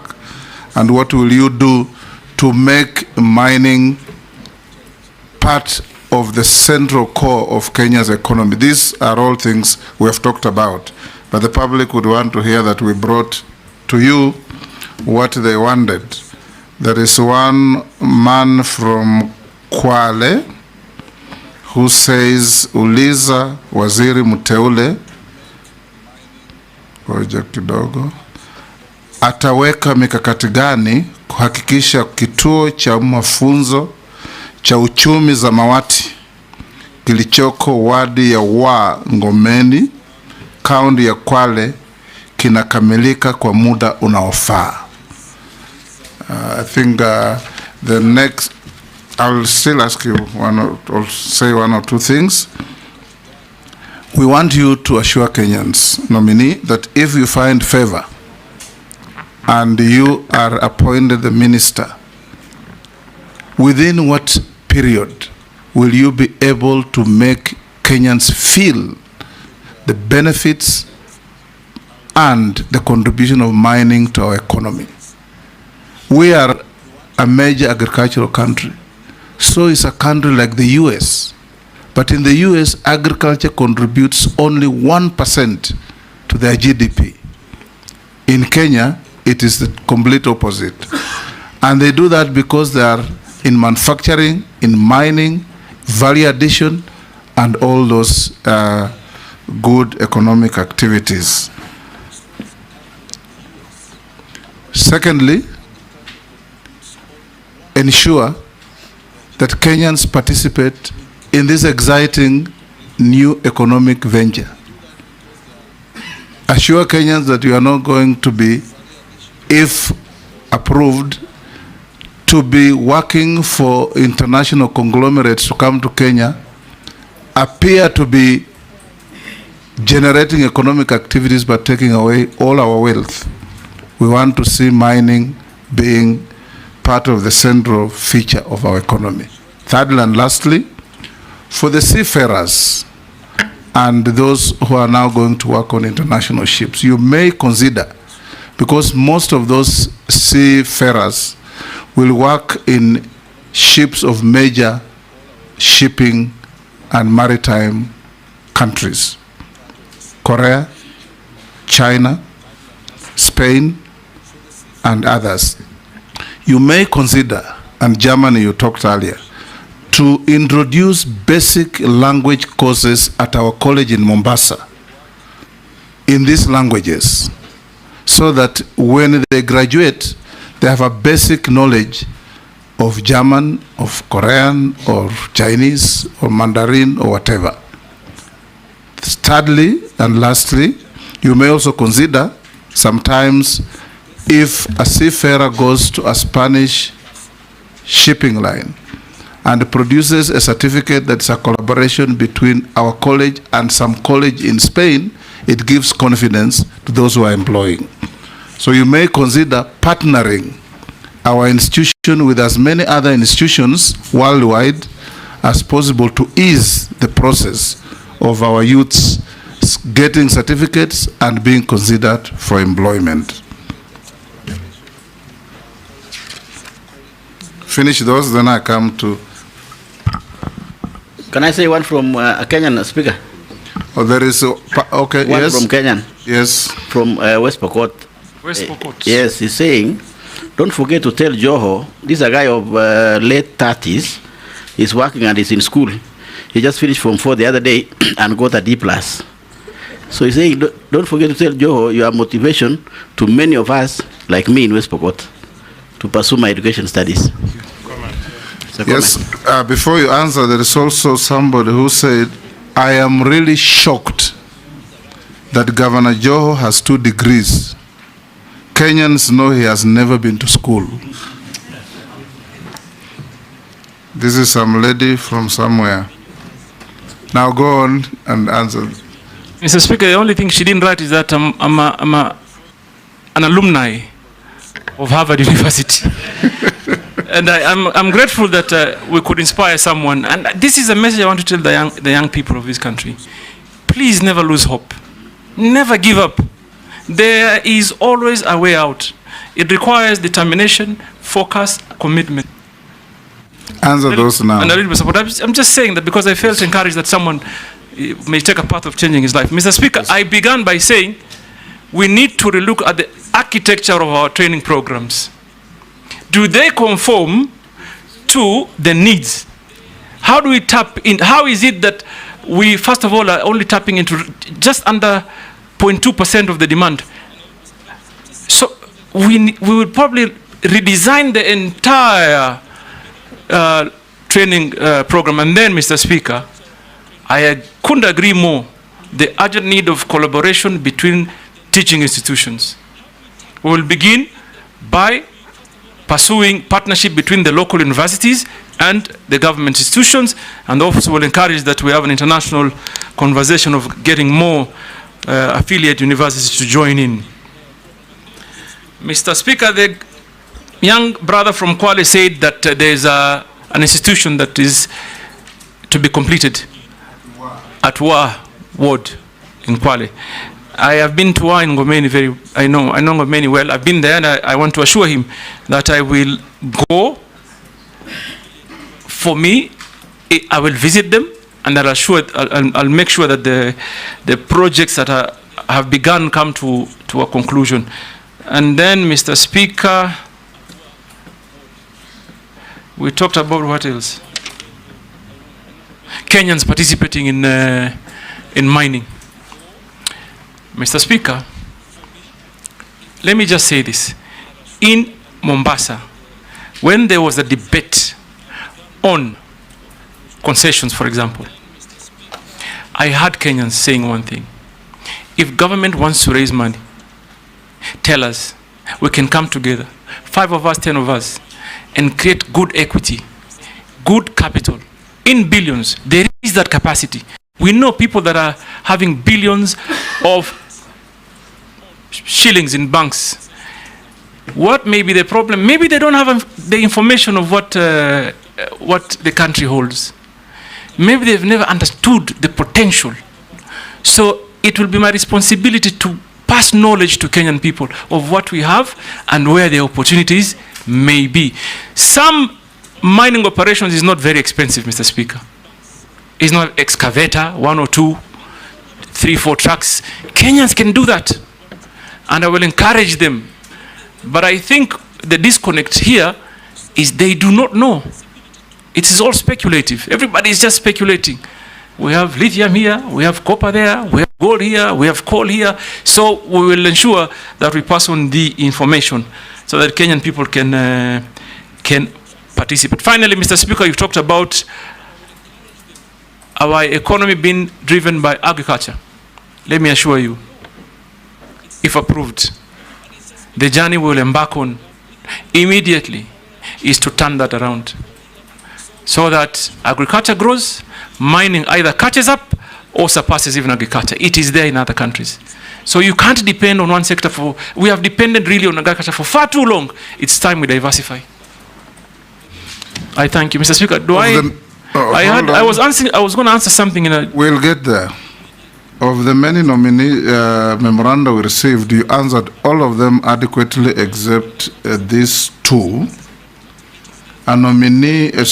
A: And what will you do to make mining part of the central core of Kenya's economy? These are all things we have talked about, but the public would want to hear that we brought to you what they wanted. There is one man from Kwale who says, uliza waziri mteule kidogo ataweka mikakati gani kuhakikisha kituo cha mafunzo cha uchumi za Mawati kilichoko wadi ya Ngomeni, kaunti ya Kwale kinakamilika kwa muda unaofaa. I think the next, I'll still ask you say one or two things. We want you to assure Kenyans, nominee, that if you find favor and you are appointed the minister, within what period will you be able to make Kenyans feel the benefits and the contribution of mining to our economy? We are a major agricultural country. So is a country like the US. But in the US, agriculture contributes only 1% to their GDP. In Kenya, it is the complete opposite. And they do that because they are in manufacturing, in mining, value addition, and all those good economic activities. Secondly, ensure that Kenyans participate in this exciting new economic venture. Assure Kenyans that you are not going to be, if approved, to be working for international conglomerates to come to Kenya, appear to be generating economic activities but taking away all our wealth. We want to see mining being part of the central feature of our economy. Thirdly and lastly, for the seafarers and those who are now going to work on international ships, you may consider, because most of those seafarers will work in ships of major shipping and maritime countries: Korea, China, Spain, and others. You may consider, and Germany you talked earlier, to introduce basic language courses at our college in Mombasa in these languages so that when they graduate, they have a basic knowledge of German, of Korean, or Chinese, or Mandarin, or whatever. Thirdly, and lastly, you may also consider sometimes if a seafarer goes to a Spanish shipping line and produces a certificate that's a collaboration between our college and some college in Spain, it gives confidence to those who are employing. So you may consider partnering our institution with as many other institutions worldwide as possible to ease the process of our youths getting certificates and being considered for employment. Finish those, then I come to...
D: Can I say one from a Kenyan speaker?
A: Oh, there is... okay,
D: one
A: yes.
D: From Kenyan.
A: Yes.
D: From West Pokot.
P: West Pokot.
D: Yes, he's saying, don't forget to tell Joho, this is a guy of late 30s, he's working and he's in school. He just finished Form 4 the other day and got a D+. So he's saying, don't forget to tell Joho your motivation to many of us, like me in West Pokot, to pursue my education studies.
A: Yes, before you answer, there is also somebody who said, I am really shocked that Governor Joho has 2 degrees. Kenyans know he has never been to school. This is some lady from somewhere. Now go on and answer.
P: Mr. Speaker, the only thing she didn't write is that I'm an alumni of Harvard University. And I'm grateful that we could inspire someone. And this is a message I want to tell the young people of this country. Please never lose hope. Never give up. There is always a way out. It requires determination, focus, commitment.
A: Answer those now.
P: And a little bit support. I'm just saying that because I felt encouraged that someone may take a path of changing his life. Mr. Speaker, I began by saying we need to relook at the architecture of our training programs. Do they conform to the needs? How do we tap in? How is it that we, first of all, are only tapping into just under 0.2% of the demand? So we will probably redesign the entire training program. And then, Mr. Speaker, I couldn't agree more. The urgent need of collaboration between teaching institutions. We will begin by pursuing partnership between the local universities and the government institutions, and also will encourage that we have an international conversation of getting more affiliate universities to join in. Mr. Speaker, the young brother from Kwale said that there's an institution that is to be completed at Wa Ward in Kwale. I have been to Wa in Ngomeni I know Ngomeni well. I've been there, and I want to assure him that I will go. For me, I will visit them, and I'll make sure that the projects that have begun come to a conclusion. And then, Mr. Speaker, we talked about what else? Kenyans participating in mining. Mr. Speaker, let me just say this. In Mombasa, when there was a debate on concessions, for example, I heard Kenyans saying one thing. If government wants to raise money, tell us. We can come together, 5 of us, 10 of us, and create good equity, good capital, in billions. There is that capacity. We know people that are having billions of shillings in banks. What may be the problem? Maybe they don't have the information of what the country holds. Maybe they've never understood the potential. So it will be my responsibility to pass knowledge to Kenyan people of what we have and where the opportunities may be. Some mining operations is not very expensive, Mr. Speaker. It's not excavator, 1 or 2, 3, 4 trucks. Kenyans can do that, and I will encourage them. But I think the disconnect here is they do not know. It is all speculative. Everybody is just speculating. we have lithium here, we have copper there, we have gold here, we have coal here. So we will ensure that we pass on the information so that Kenyan people can participate. Finally, Mr. Speaker, you talked about our economy being driven by agriculture. Let me assure you, if approved, the journey we will embark on immediately is to turn that around so that agriculture grows, mining either catches up or surpasses even agriculture. It is there in other countries. So you can't depend on one sector for, we have depended really on agriculture for far too long. It's time we diversify. I thank you, Mr. Speaker. I was going to answer something in a...
A: We'll get there. Of the many nominee memoranda we received, you answered all of them adequately except these two. A nominee, a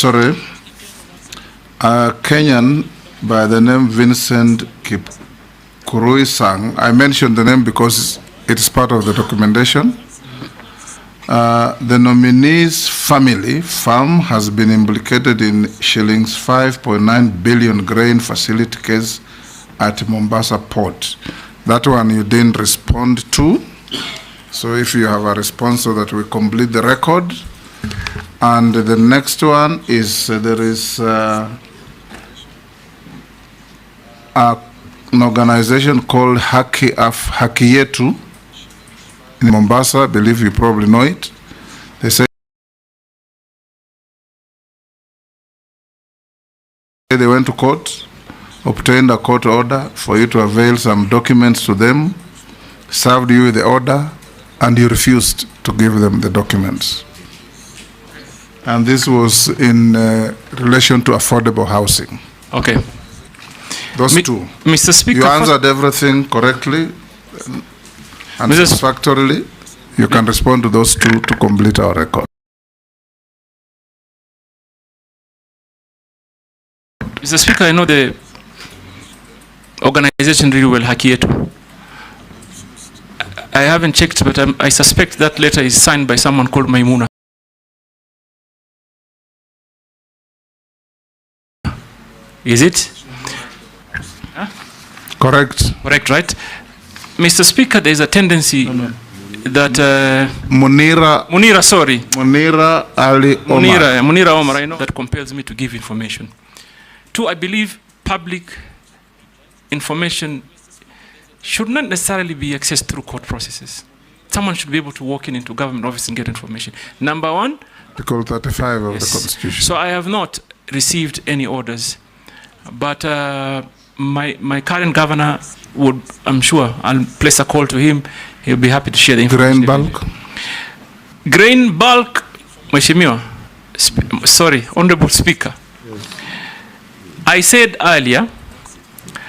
A: Kenyan by the name Vincent Kipkurui-Sang. I mentioned the name because it is part of the documentation. The nominee's family farm has been implicated in shillings 5.9 billion grain facility case at Mombasa port. That one you didn't respond to. So if you have a response so that we complete the record. And the next one is there is an organization called Haki Yetu in Mombasa. I believe you probably know it. They say they went to court, obtained a court order for you to avail some documents to them, served you with the order, and you refused to give them the documents. And this was in relation to affordable housing.
P: Okay.
A: Those two.
P: Mr. Speaker,
A: you answered everything correctly and satisfactorily. You can respond to those two to complete our record.
P: Mr. Speaker, I know the organization really well, Haki Yetu. I haven't checked, but I suspect that letter is signed by someone called Maimuna. Is it? Huh?
A: Correct.
P: Correct, right? Mr. Speaker, there is a tendency that... Munira
A: Ali Omar.
P: Munira Omar, I know, that compels me to give information. Two, I believe public information should not necessarily be accessed through court processes. Someone should be able to walk into government office and get information. Number one...
A: Article 35 of the Constitution.
P: So I have not received any orders. But my current governor would, I'm sure, I'll place a call to him. He'll be happy to share the information.
A: Grain bulk?
P: Grain bulk, Mheshimiwa, Honorable Speaker. I said earlier.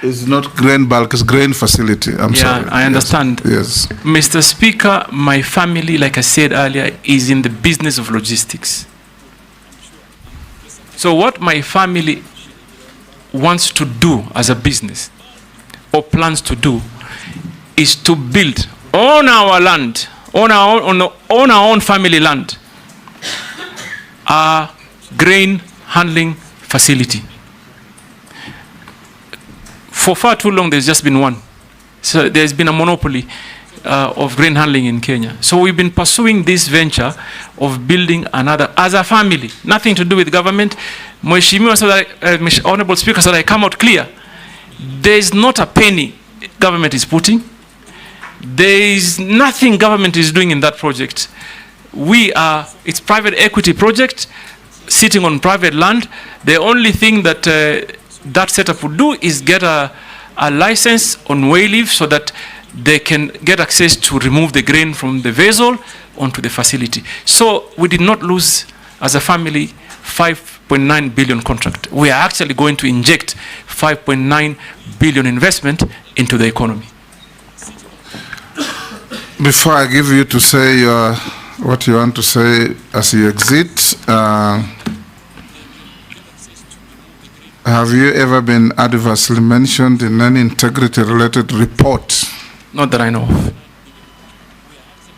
A: It's not grain bulk, it's grain facility. I'm sorry.
P: Yeah, I understand.
A: Yes.
P: Mr. Speaker, my family, like I said earlier, is in the business of logistics. So what my family wants to do as a business or plans to do is to build on our land, on our own family land, a grain handling facility. For far too long, there's just been one. So there's been a monopoly of grain handling in Kenya. So we've been pursuing this venture of building another as a family, nothing to do with government. Mheshimiwa, so that, Honorable Speaker, so that I come out clear, there is not a penny government is putting. There is nothing government is doing in that project. It's private equity project, sitting on private land. The only thing that that setup would do is get a license on way leave so that they can get access to remove the grain from the vessel onto the facility. So we did not lose, as a family, 5.9 billion contract. We are actually going to inject 5.9 billion investment into the economy.
A: Before I give you to say what you want to say as you exit, have you ever been adversely mentioned in any integrity-related report?
P: Not that I know of.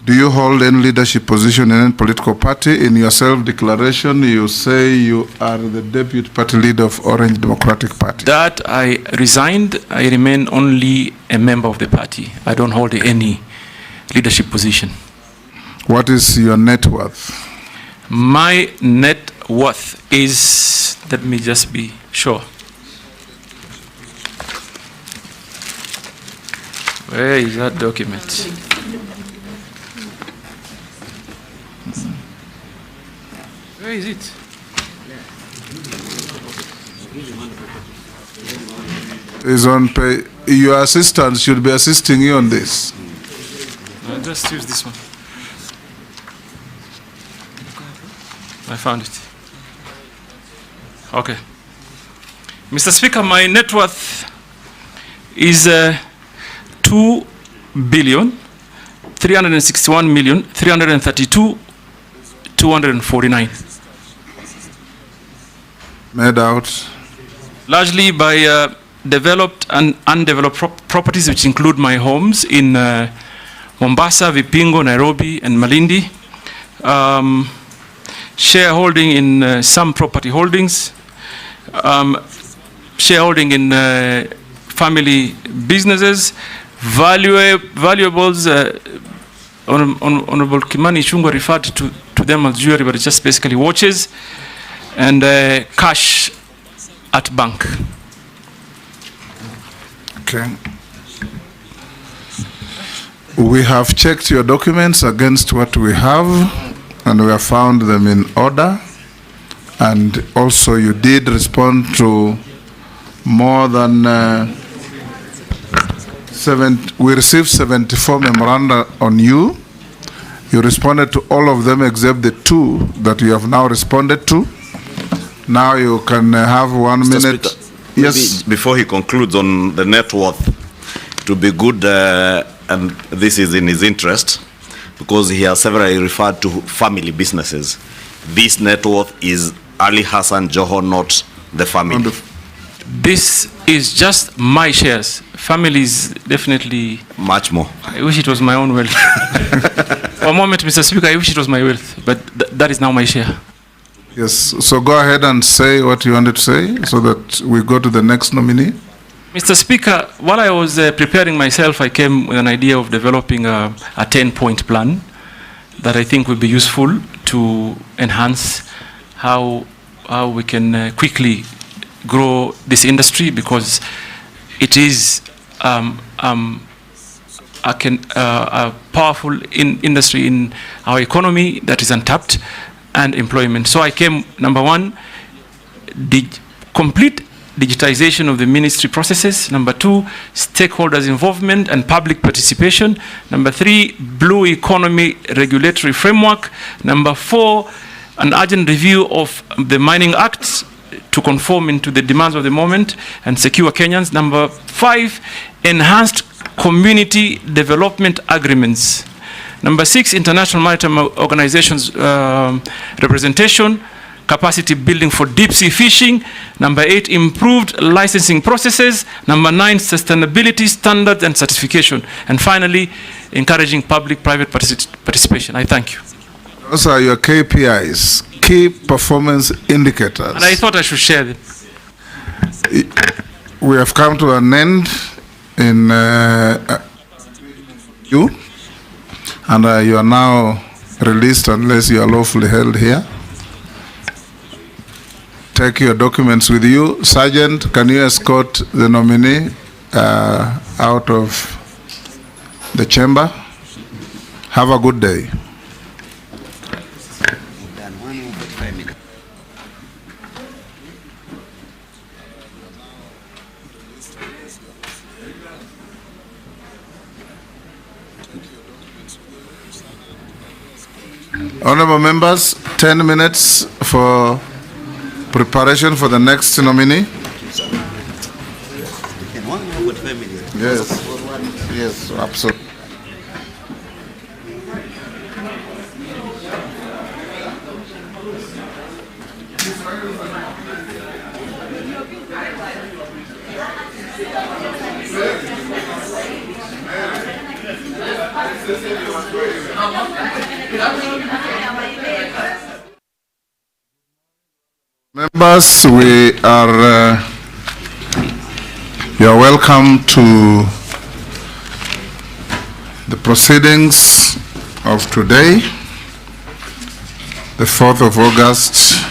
A: Do you hold any leadership position in any political party? In your self-declaration, you say you are the deputy party leader of Orange Democratic Party.
P: That I resigned. I remain only a member of the party. I don't hold any leadership position.
A: What is your net worth?
P: My net worth is, let me just be sure. Where is that document? Where is it?
A: Is on pay. Your assistant should be assisting you on this.
P: I'll just use this one. I found it. Okay. Mr. Speaker, my net worth is 2,361,332,249.
A: Made out
P: largely by developed and undeveloped properties, which include my homes in Mombasa, Vipingo, Nairobi, and Malindi. Shareholding in some property holdings. Shareholding in family businesses. Valuables. Honorable Kimani Ichung'wah referred to them as jewelry, but it's just basically watches. And cash at bank.
A: Okay. We have checked your documents against what we have, and we have found them in order. And also you did respond to more than we received 74 memoranda on you. You responded to all of them except the 2 that you have now responded to. Now you can have 1 minute.
I: Speaker,
A: yes.
I: Before he concludes on the net worth, it would be good, and this is in his interest, because he has severally referred to family businesses. This net worth is Ali Hassan Joho, not the family.
P: This is just my shares. Family is definitely
I: much more.
P: I wish it was my own wealth. For a moment, Mr. Speaker, I wish it was my wealth, but that is now my share.
A: Yes, so go ahead and say what you wanted to say so that we go to the next nominee.
P: Mr. Speaker, while I was preparing myself, I came with an idea of developing a 10-point plan that I think would be useful to enhance how we can quickly grow this industry, because it is a powerful industry in our economy that is untapped, and employment. So I came, number 1, complete digitization of the ministry processes. Number 2, stakeholders involvement and public participation. Number 3, blue economy regulatory framework. Number 4, an urgent review of the Mining Act to conform into the demands of the moment and secure Kenyans. Number 5, enhanced community development agreements. Number 6, international maritime organizations representation, capacity building for deep sea fishing. Number 8, improved licensing processes. Number 9, sustainability standards and certification. And finally, encouraging public-private participation. I thank you.
A: Those are your KPIs, key performance indicators.
P: And I thought I should share them.
A: We have come to an end in you. And you are now released unless you are lawfully held here. Take your documents with you. Sergeant, can you escort the nominee out of the chamber? Have a good day. Honorable members, 10 minutes for preparation for the next nominee. Yes, yes, absolutely. Members, you are welcome to the proceedings of today, the 4th of August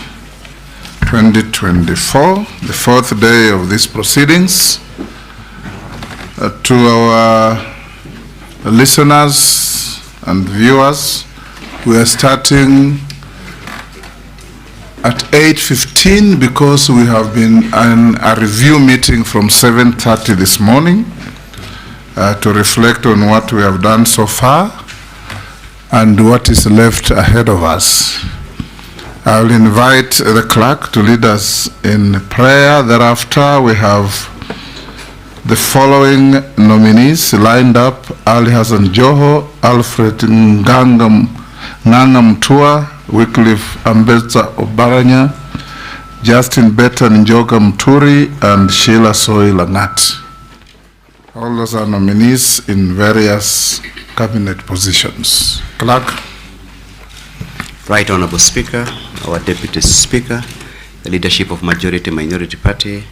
A: 2024, the 4th day of these proceedings. To our listeners and viewers, we are starting at 8:15 because we have been in a review meeting from 7:30 this morning to reflect on what we have done so far and what is left ahead of us. I will invite the clerk to lead us in prayer. Thereafter, we have the following nominees lined up: Ali Hassan Joho, Alfred Nganga Mutua, Wycliffe Ambetsa Obaranya, Justin Beta Njoga Mturi, and Sheila Soy Langat. All those are nominees in various cabinet positions. Clerk.
F: Right Honorable Speaker, our Deputy Speaker, the leadership of Majority Minority Party,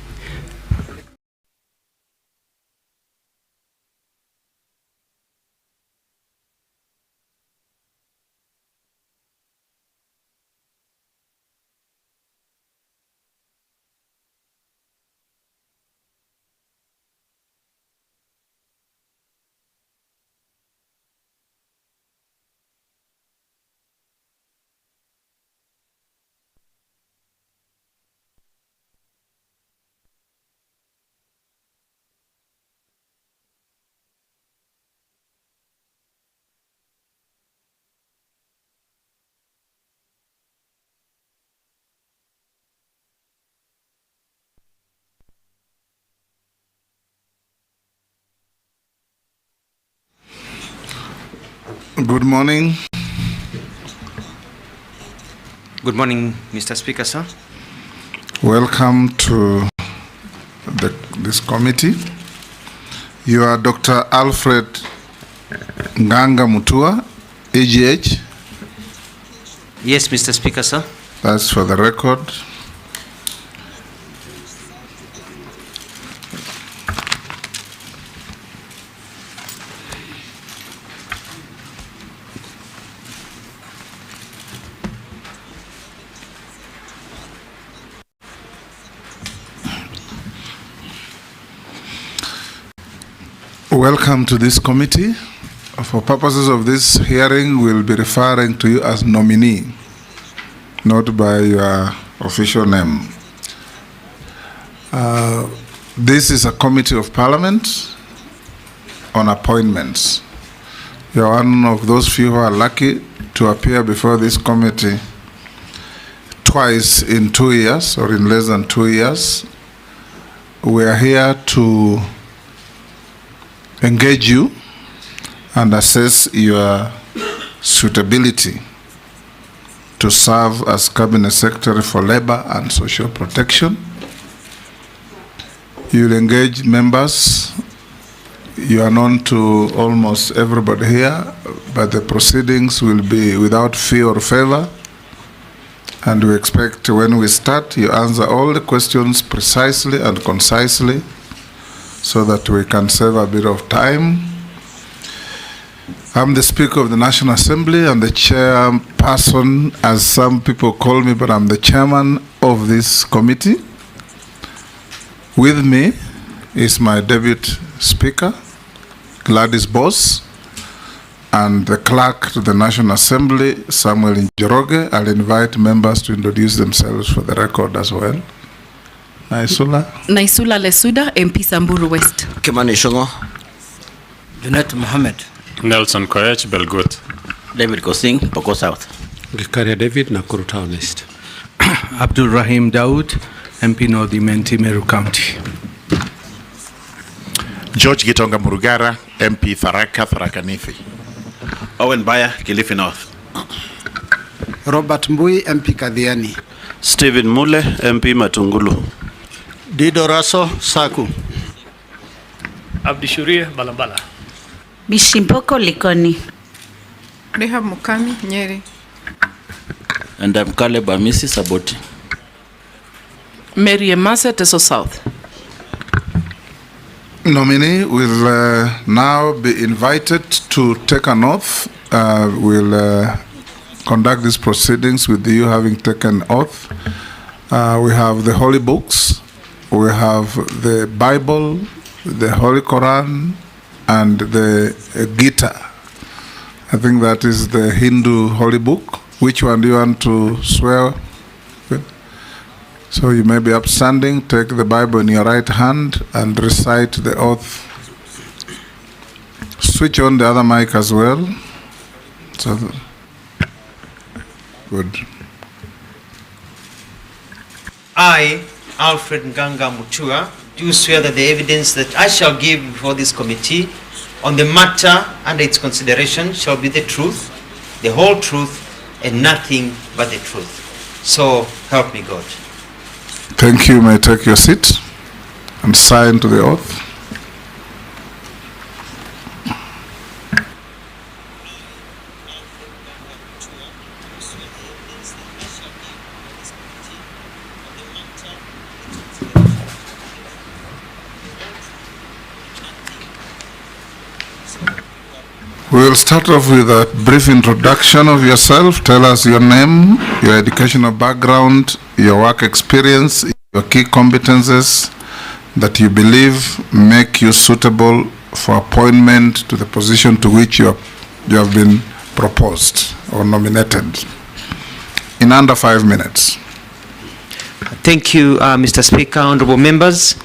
A: Good morning.
F: Good morning, Mr. Speaker, sir.
A: Welcome to this committee. You are Dr. Alfred Nganga Mutua, AGH.
F: Yes, Mr. Speaker, sir.
A: That's for the record. Welcome to this committee. For purposes of this hearing, we'll be referring to you as nominee, not by your official name. This is a committee of parliament on appointments. You're one of those few who are lucky to appear before this committee twice in 2 years or in less than 2 years. We are here to engage you and assess your suitability to serve as Cabinet Secretary for Labor and Social Protection. You'll engage members. You are known to almost everybody here, but the proceedings will be without fee or favor. And we expect when we start, you answer all the questions precisely and concisely, so that we can save a bit of time. I'm the Speaker of the National Assembly and the chairperson, as some people call me, but I'm the chairman of this committee. With me is my Deputy Speaker, Gladys Boss, and the clerk to the National Assembly, Samuel Njoroge. I'll invite members to introduce themselves for the record as well. Naisula
C: Lesuda, MP Samburu West.
F: Kimani Shongo.
J: Junet Mohammed.
V: Nelson Koech, Belgut.
D: David Kosing, Poko South.
G: Gikaria David, Nakuru Town East.
E: Abdul Rahim Daud, MP North Imenti, Meru County.
N: George Gitonga Murugara, MP Tharaka, Tharaka Nithi.
O: Owen Baya, Kilifi North.
Q: Robert Mbui, MP Kadhiani.
R: Stephen Mule, MP Matungulu.
S: Dido Raso, Saku.
K: Abdi Shuria, Balambala.
T: Bishimpoko Likoni.
U: Rehab Mukami, Nyeri.
M: And I'm Caleb Amisi Saboti.
L: Mary Emase, Teso South.
A: Nominee will now be invited to take an oath. We'll conduct these proceedings with you having taken oath. We have the holy books, we have the Bible, the Holy Quran, and the Gita. I think that is the Hindu holy book. Which one do you want to swear with? So you may be upstanding, take the Bible in your right hand and recite the oath. Switch on the other mic as well. So, good.
B: I, Alfred Nganga Mutua, do swear that the evidence that I shall give before this committee on the matter under its consideration shall be the truth, the whole truth, and nothing but the truth. So help me God.
A: Thank you. You may take your seat and sign to the oath. We'll start off with a brief introduction of yourself. Tell us your name, your educational background, your work experience, your key competences that you believe make you suitable for appointment to the position to which you have been proposed or nominated. In under 5 minutes.
B: Thank you, Mr. Speaker, honorable members.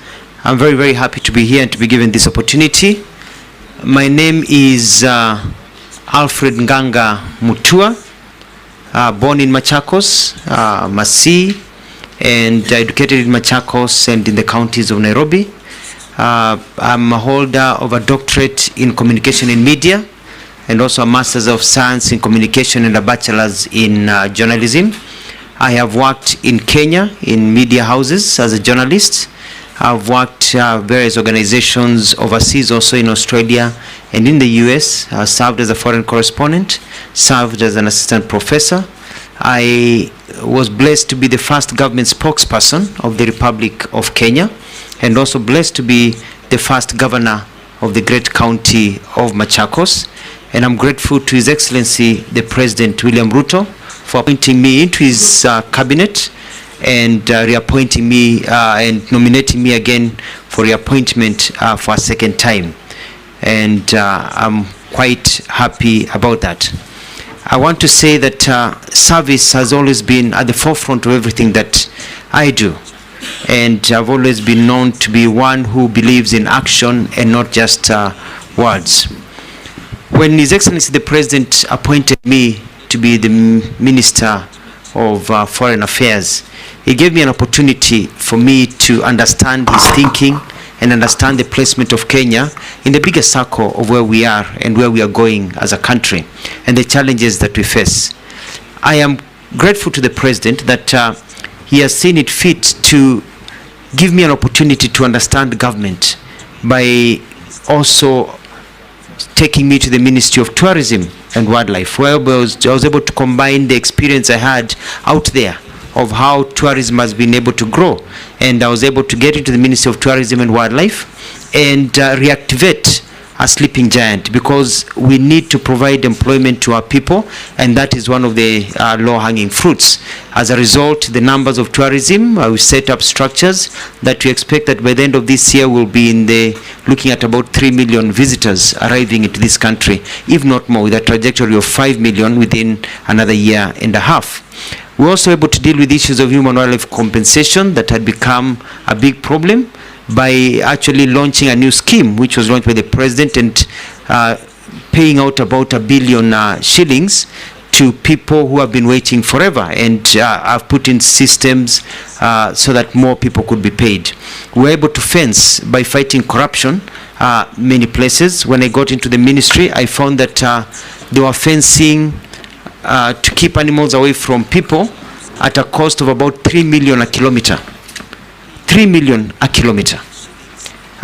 B: I'm very, very happy to be here and to be given this opportunity. My name is Alfred Nganga Mutua, born in Machakos, Masii, and educated in Machakos and in the counties of Nairobi. I'm a holder of a doctorate in communication and media, and also a master's of science in communication and a bachelor's in journalism. I have worked in Kenya in media houses as a journalist. I've worked various organizations overseas, also in Australia and in the US. I served as a foreign correspondent, served as an assistant professor. I was blessed to be the first government spokesperson of the Republic of Kenya, and also blessed to be the first governor of the great county of Machakos. And I'm grateful to His Excellency, the President William Ruto, for appointing me into his cabinet and reappointing me and nominating me again for reappointment for a second time. And I'm quite happy about that. I want to say that service has always been at the forefront of everything that I do. And I've always been known to be one who believes in action and not just words. When His Excellency the President appointed me to be the Minister of Foreign Affairs, he gave me an opportunity for me to understand his thinking and understand the placement of Kenya in the bigger circle of where we are and where we are going as a country and the challenges that we face. I am grateful to the President that he has seen it fit to give me an opportunity to understand government by also taking me to the Ministry of Tourism and Wildlife, where I was able to combine the experience I had out there of how tourism has been able to grow. And I was able to get into the Ministry of Tourism and Wildlife and reactivate a sleeping giant, because we need to provide employment to our people, and that is one of the low-hanging fruits. As a result, the numbers of tourism, we set up structures that we expect that by the end of this year we'll be looking at about 3 million visitors arriving into this country, if not more, with a trajectory of 5 million within another year and a half. We're also able to deal with issues of human wildlife compensation that had become a big problem by actually launching a new scheme, which was launched by the President, and paying out about 1 billion shillings to people who have been waiting forever, and I've put in systems so that more people could be paid. We were able to fence by fighting corruption many places. When I got into the ministry, I found that they were fencing to keep animals away from people at a cost of about 3 million a kilometer. 3 million a kilometer.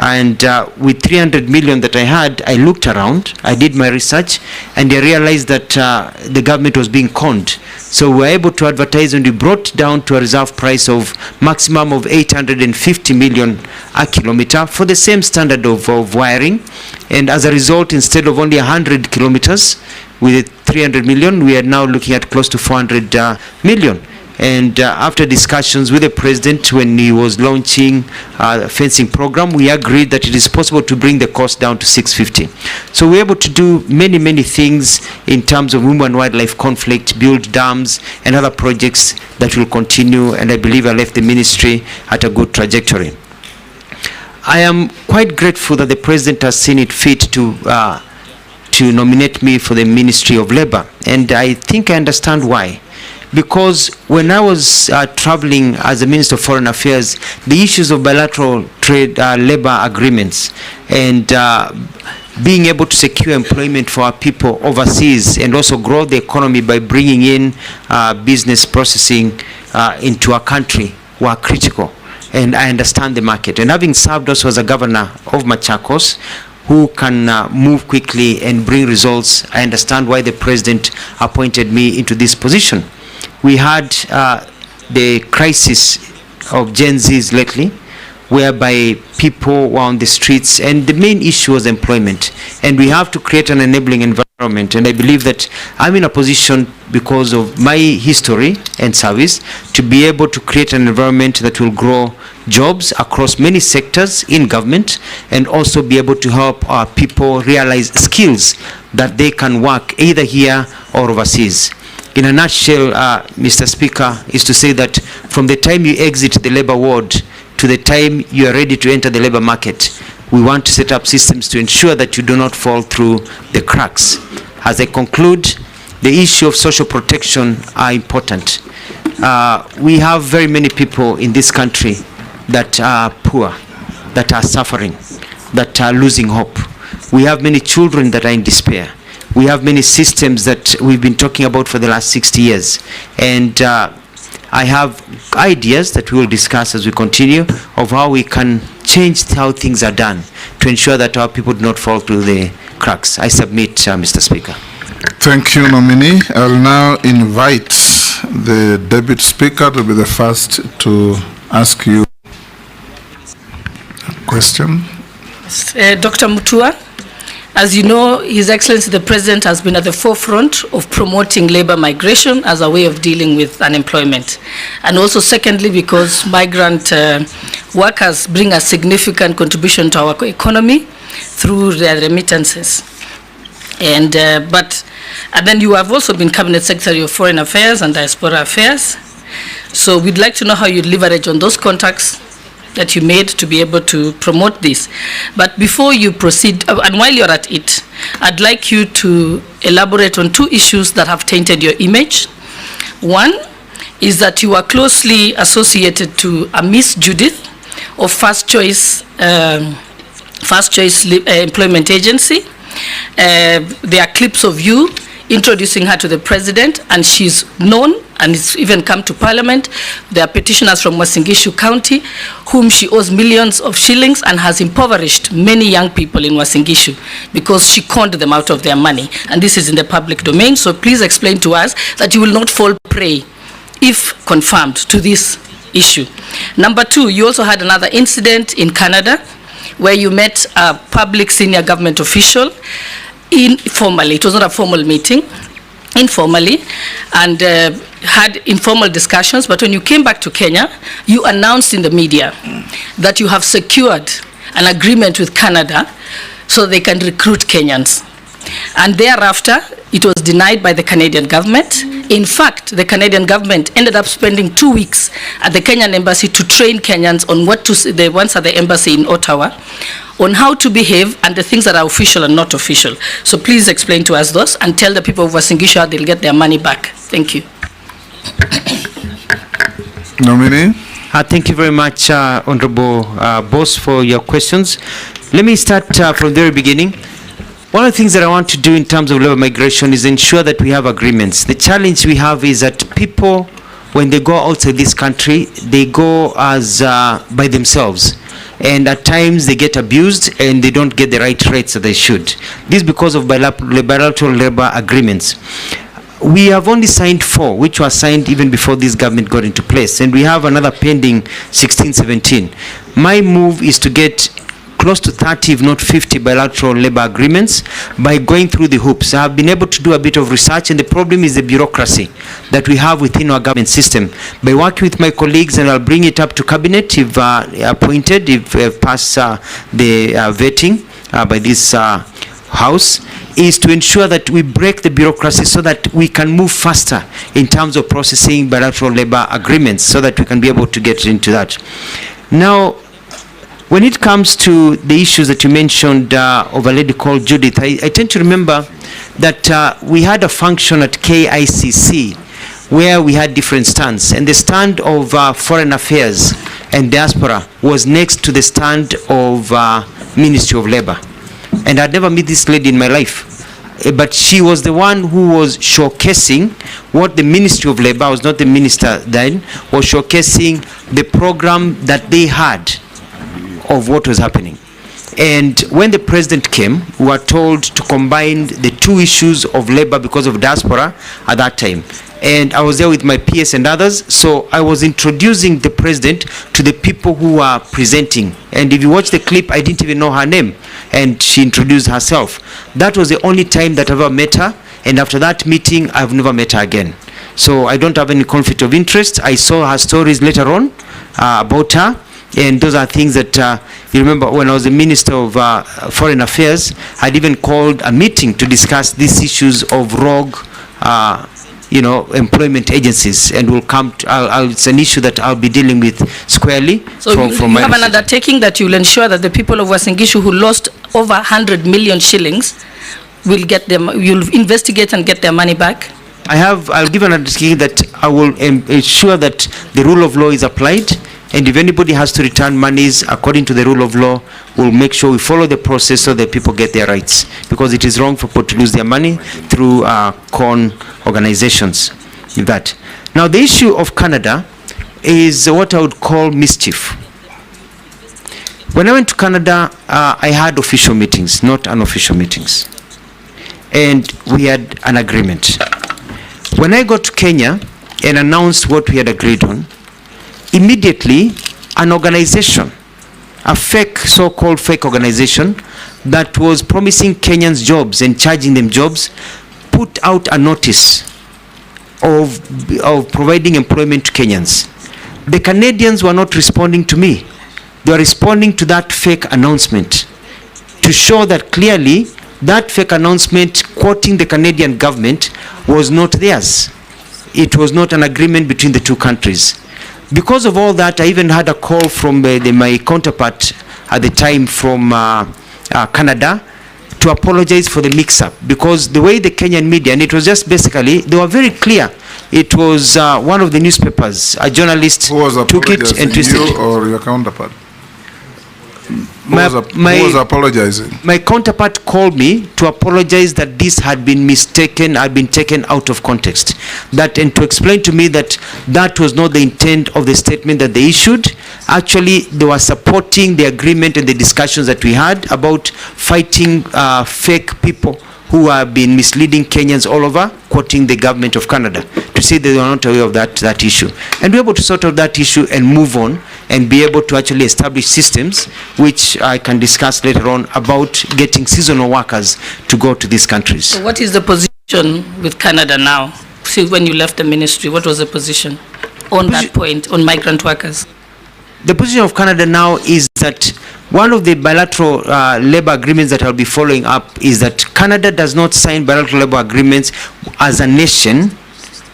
B: And with 300 million that I had, I looked around, I did my research, and I realized that the government was being conned. So we were able to advertise, and we brought down to a reserve price of maximum of 850 million a kilometer for the same standard of wiring. And as a result, instead of only 100 kilometers with 300 million, we are now looking at close to 400 million. And after discussions with the president when he was launching the fencing program, we agreed that it is possible to bring the cost down to 650. So we're able to do many, many things in terms of human wildlife conflict, build dams and other projects that will continue, and I believe I left the ministry at a good trajectory. I am quite grateful that the president has seen it fit to nominate me for the Ministry of Labor, and I think I understand why. Because when I was traveling as a Minister of Foreign Affairs, the issues of bilateral trade labor agreements and being able to secure employment for our people overseas and also grow the economy by bringing in business processing into our country were critical. And I understand the market. And having served also as a governor of Machakos, who can move quickly and bring results, I understand why the president appointed me into this position. We had the crisis of Gen Zs lately, whereby people were on the streets, and the main issue was employment. And we have to create an enabling environment. And I believe that I'm in a position, because of my history and service, to be able to create an environment that will grow jobs across many sectors in government, and also be able to help our people realize skills that they can work either here or overseas. In a nutshell, Mr. Speaker, is to say that from the time you exit the labor ward to the time you are ready to enter the labor market, we want to set up systems to ensure that you do not fall through the cracks. As I conclude, the issue of social protection are important. We have very many people in this country that are poor, that are suffering, that are losing hope. We have many children that are in despair. We have many systems that we've been talking about for the last 60 years. And I have ideas that we will discuss as we continue of how we can change how things are done to ensure that our people do not fall through the cracks. I submit, Mr. Speaker.
A: Thank you, nominee. I'll now invite the Deputy Speaker to be the first to ask you a question.
H: Dr. Mutua. As you know, His Excellency the President has been at the forefront of promoting labor migration as a way of dealing with unemployment. And also secondly, because migrant workers bring a significant contribution to our economy through their remittances. And then you have also been Cabinet Secretary of Foreign Affairs and Diaspora Affairs. So we'd like to know how you leverage on those contacts that you made to be able to promote this. But before you proceed, and while you're at it, I'd like you to elaborate on two issues that have tainted your image. One is that you are closely associated to a Miss Judith of First Choice Employment Agency. There are clips of you introducing her to the president, and she's known and it's even come to parliament. There are petitioners from Uasin Gishu County whom she owes millions of shillings and has impoverished many young people in Uasin Gishu because she conned them out of their money. And this is in the public domain. So please explain to us that you will not fall prey, if confirmed, to this issue. Number two, you also had another incident in Canada where you met a public senior government official informally. It was not a formal meeting, informally, and had informal discussions. But when you came back to Kenya, you announced in the media that you have secured an agreement with Canada so they can recruit Kenyans. And thereafter, it was denied by the Canadian government. In fact, the Canadian government ended up spending 2 weeks at the Kenyan embassy to train Kenyans on what to say, the ones at the embassy in Ottawa, on how to behave and the things that are official and not official. So please explain to us those and tell the people of Uasin Gishu how they'll get their money back. Thank you.
A: Nominee.
B: Thank you very much, Honorable Boss, for your questions. Let me start from the very beginning. One of the things that I want to do in terms of labor migration is ensure that we have agreements. The challenge we have is that people, when they go outside this country, they go as by themselves. and at times they get abused and they don't get the right rates that they should. This is because of bilateral labor agreements. We have only signed 4, which were signed even before this government got into place, and we have another pending 16, 17. My move is to get close to 30, if not 50 bilateral labor agreements by going through the hoops. I have been able to do a bit of research, and the problem is the bureaucracy that we have within our government system. By working with my colleagues, and I'll bring it up to cabinet if appointed, if passed the vetting by this House, is to ensure that we break the bureaucracy so that we can move faster in terms of processing bilateral labor agreements, so that we can be able to get into that. Now, when it comes to the issues that you mentioned of a lady called Judith, I tend to remember that we had a function at KICC where we had different stands, and the stand of Foreign Affairs and Diaspora was next to the stand of Ministry of Labor. And I'd never met this lady in my life. But she was the one who was showcasing what the Ministry of Labor, I was not the minister then, was showcasing the program that they had of what was happening. And when the president came, we were told to combine the 2 issues of labor because of diaspora at that time. And I was there with my PS and others, so I was introducing the president to the people who were presenting. And if you watch the clip, I didn't even know her name, and she introduced herself. That was the only time that I ever met her, and after that meeting, I've never met her again. So I don't have any conflict of interest. I saw her stories later on about her, and those are things that you remember when I was the Minister of Foreign Affairs, I'd even called a meeting to discuss these issues of rogue employment agencies, and we'll come to, it's an issue that I'll be dealing with squarely.
H: So you have an undertaking that you'll ensure that the people of Uasin Gishu who lost over 100 million shillings will get them, you'll investigate and get their money back?
B: I'll give an undertaking that I will ensure that the rule of law is applied, and if anybody has to return monies according to the rule of law, we'll make sure we follow the process so that people get their rights, because it is wrong for people to lose their money through con organizations. That. Now, the issue of Canada is what I would call mischief. When I went to Canada, I had official meetings, not unofficial meetings, and we had an agreement. When I got to Kenya and announced what we had agreed on, immediately an organization, a fake, so-called fake organization that was promising Kenyans jobs and charging them jobs, put out a notice of providing employment to Kenyans. The Canadians were not responding to me. They were responding to that fake announcement to show that clearly that fake announcement quoting the Canadian government was not theirs. It was not an agreement between the 2 countries. Because of all that, I even had a call from my counterpart at the time from Canada to apologize for the mix-up, because the way the Kenyan media, and it was just basically, they were very clear. It was one of the newspapers, a journalist took it and twisted it.
A: You or your counterpart? Who was apologizing?
B: My counterpart called me to apologize that this had been mistaken, had been taken out of context. And to explain to me that that was not the intent of the statement that they issued. Actually, they were supporting the agreement and the discussions that we had about fighting fake people who have been misleading Kenyans all over, quoting the government of Canada, to say they were not aware of that issue. And we're able to sort out that issue and move on and be able to actually establish systems, which I can discuss later on, about getting seasonal workers to go to these countries.
H: So what is the position with Canada now? See, when you left the ministry, what was the position on that point, on migrant workers?
B: The position of Canada now is that one of the bilateral labor agreements that I'll be following up is that Canada does not sign bilateral labor agreements as a nation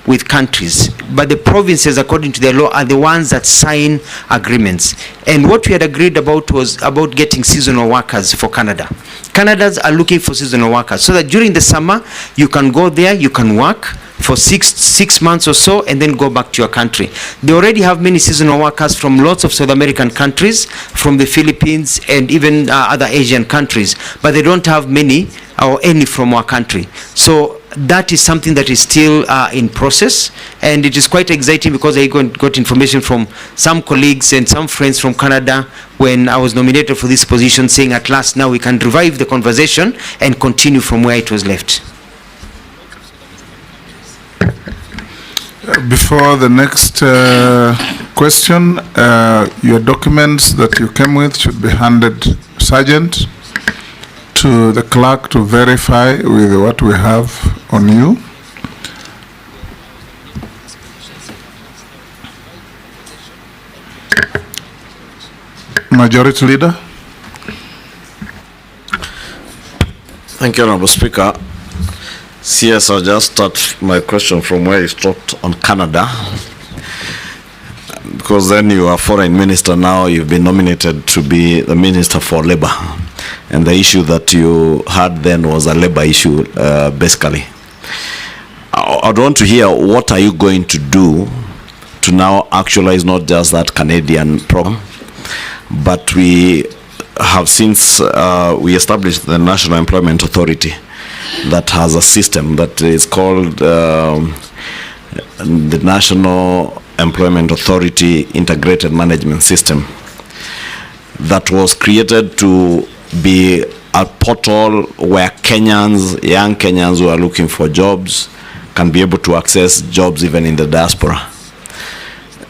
B: with countries, but the provinces, according to their law, are the ones that sign agreements. And what we had agreed about was about getting seasonal workers for Canada. Canadians are looking for seasonal workers so that during the summer you can go there, you can work for six months or so, and then go back to your country. They already have many seasonal workers from lots of South American countries, from the Philippines and even other Asian countries, but they don't have many or any from our country. So that is something that is still in process, and it is quite exciting because I got information from some colleagues and some friends from Canada when I was nominated for this position, saying at last now we can revive the conversation and continue from where it was left.
A: Before the next question, your documents that you came with should be handed, Sergeant, to the clerk to verify with what we have on you. Majority Leader.
I: Thank you, Honorable Speaker. CS, I'll just start my question from where you stopped on Canada, because then you are foreign minister now. You've been nominated to be the Minister for Labor, and the issue that you had then was a labor issue, basically. I'd want to hear what are you going to do to now actualize not just that Canadian program, but we have since we established the National Employment Authority that has a system that is called the National Employment Authority Integrated Management System, that was created to be a portal where Kenyans, young Kenyans who are looking for jobs, can be able to access jobs even in the diaspora.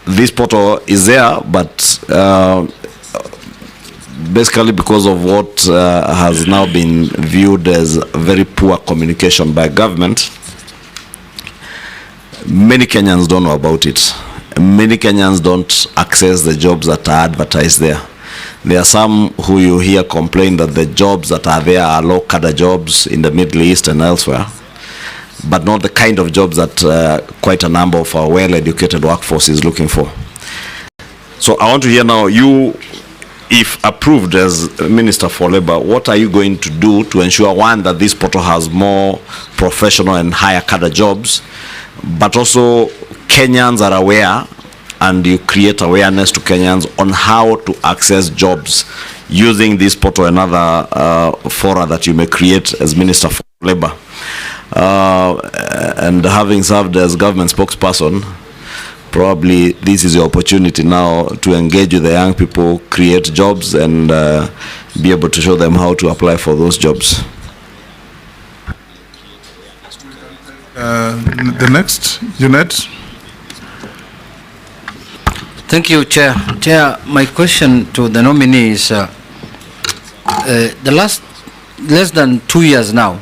I: This portal is there, but basically because of what has now been viewed as very poor communication by government, many Kenyans don't know about it. Many Kenyans don't access the jobs that are advertised there. There are some who you hear complain that the jobs that are there are low-cadre jobs in the Middle East and elsewhere, but not the kind of jobs that quite a number of our well-educated workforce is looking for. So I want to hear now, you, if approved as Minister for Labor, what are you going to do to ensure, one, that this portal has more professional and higher cadre jobs, but also Kenyans are aware and you create awareness to Kenyans on how to access jobs using this portal and other fora that you may create as Minister for Labor. And having served as government spokesperson, probably this is your opportunity now to engage with the young people, create jobs, and be able to show them how to apply for those jobs.
A: The next, Unit.
J: Thank you, Chair. Chair, my question to the nominee is, the less than 2 years now,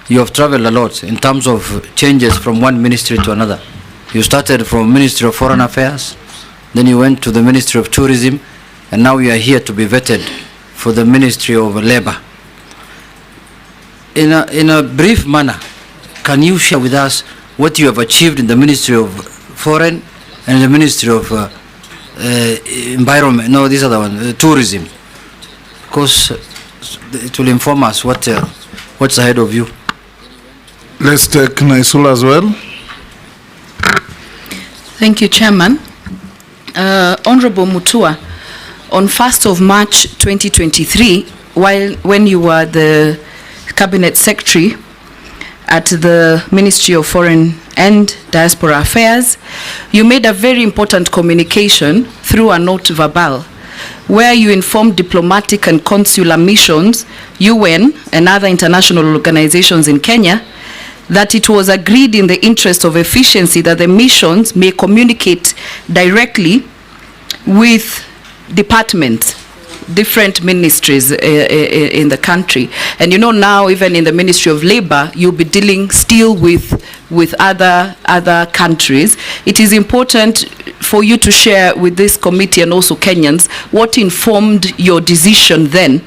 J: you have traveled a lot in terms of changes from one ministry to another. You started from Ministry of Foreign Affairs, then you went to the Ministry of Tourism, and now you are here to be vetted for the Ministry of Labor. In a brief manner, can you share with us what you have achieved in the Ministry of Foreign and the Ministry of Environment, no, this other one, Tourism, because it will inform us what's ahead of you.
A: Let's take Naisula as well.
C: Thank you, Chairman. Honorable Mutua, on 1st of March 2023, when you were the Cabinet Secretary at the Ministry of Foreign and Diaspora Affairs, you made a very important communication through a note verbal, where you informed diplomatic and consular missions, UN and other international organizations in Kenya, that it was agreed in the interest of efficiency that the missions may communicate directly with departments, different ministries in the country. And you know, now even in the Ministry of Labor, you'll be dealing still with other countries. It is important for you to share with this committee and also Kenyans what informed your decision then,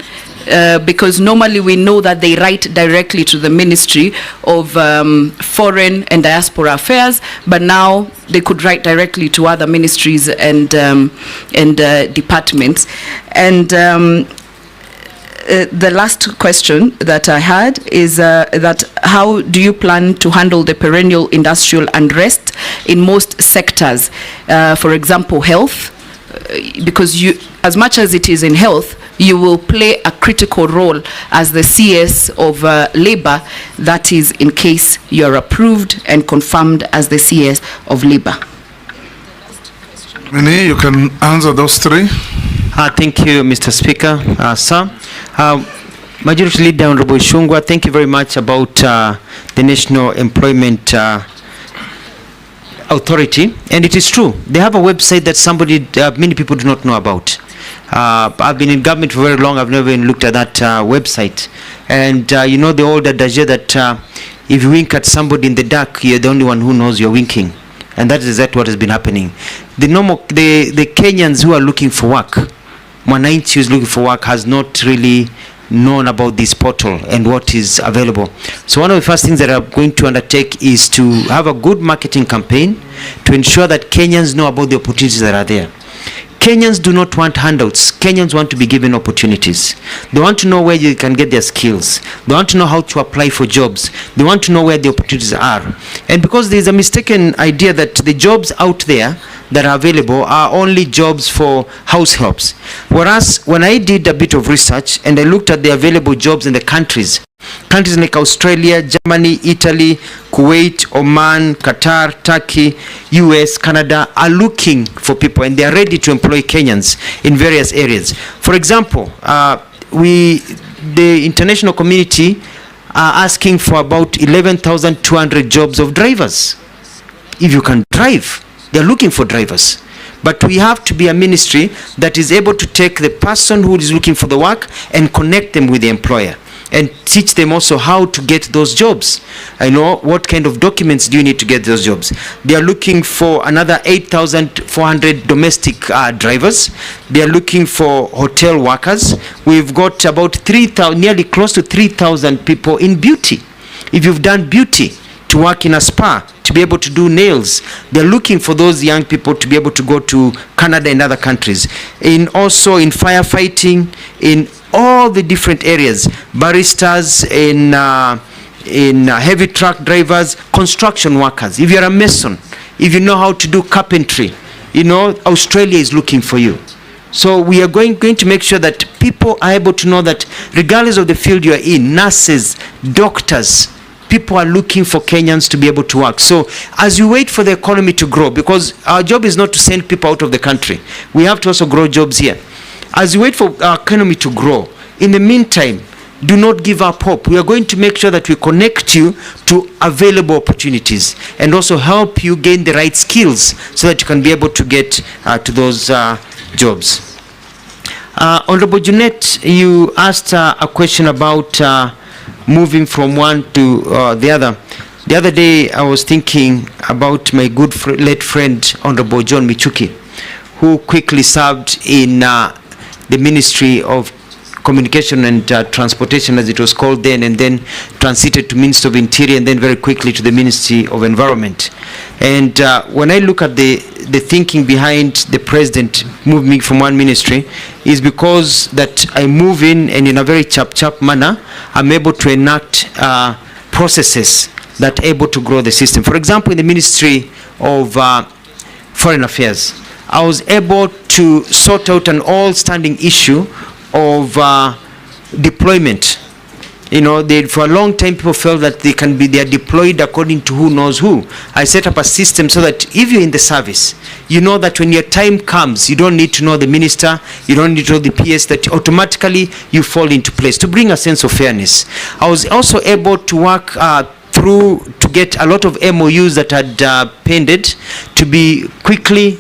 C: because normally we know that they write directly to the Ministry of Foreign and Diaspora Affairs, but now they could write directly to other ministries and departments. And the last question that I had is that how do you plan to handle the perennial industrial unrest in most sectors? For example, health, because you, as much as it is in health, you will play a critical role as the CS of Labor, that is in case you're approved and confirmed as the CS of Labor.
A: Mini, you can answer those three.
B: Thank you, Mr. Speaker. Sir, Majority Leader Honorable Shungwa, thank you very much about the National Employment Authority, and it is true. They have a website that many people do not know about. I've been in government for very long. I've never even looked at that website. And you know the old adage that if you wink at somebody in the dark, you're the only one who knows you're winking. And that is exactly what has been happening. The Kenyans who are looking for work, Mwananchi who is looking for work, has not really known about this portal and what is available. So one of the first things that I'm going to undertake is to have a good marketing campaign to ensure that Kenyans know about the opportunities that are there. Kenyans do not want handouts. Kenyans want to be given opportunities. They want to know where you can get their skills. They want to know how to apply for jobs. They want to know where the opportunities are. And because there is a mistaken idea that the jobs out there that are available are only jobs for house helps. Whereas when I did a bit of research and I looked at the available jobs in the countries like Australia, Germany, Italy, Kuwait, Oman, Qatar, Turkey, US, Canada are looking for people, and they are ready to employ Kenyans in various areas. For example, the international community are asking for about 11,200 jobs of drivers. If you can drive, they are looking for drivers. But we have to be a ministry that is able to take the person who is looking for the work and connect them with the employer, and teach them also how to get those jobs. I know what kind of documents do you need to get those jobs. They are looking for another 8,400 domestic drivers. They are looking for hotel workers. We've got about 3,000, nearly close to 3,000 people in beauty. If you've done beauty, to work in a spa, to be able to do nails, they're looking for those young people to be able to go to Canada and other countries. Also in firefighting, in all the different areas, baristas, in heavy truck drivers, construction workers. If you're a mason, if you know how to do carpentry, you know, Australia is looking for you. So we are going to make sure that people are able to know that regardless of the field you are in, nurses, doctors, people are looking for Kenyans to be able to work. So as you wait for the economy to grow, because our job is not to send people out of the country, we have to also grow jobs here. As you wait for our economy to grow, in the meantime, do not give up hope. We are going to make sure that we connect you to available opportunities and also help you gain the right skills so that you can be able to get to those jobs. Honorable Jeanette, you asked a question about moving from one to the other. The other day I was thinking about my good late friend Honorable John Michuki, who quickly served in the Ministry of Communication and Transportation, as it was called then, and then transited to Ministry of Interior, and then very quickly to the Ministry of Environment. And when I look at the thinking behind the president moving me from one ministry, is because that I move in, and in a very chap manner, I'm able to enact processes that are able to grow the system. For example, in the Ministry of Foreign Affairs, I was able to sort out an all-standing issue of deployment. You know, for a long time people felt that they are deployed according to who knows who. I set up a system so that if you're in the service, you know that when your time comes, you don't need to know the minister, you don't need to know the PS, that automatically you fall into place, to bring a sense of fairness. I was also able to work to get a lot of MOUs that had pended to be quickly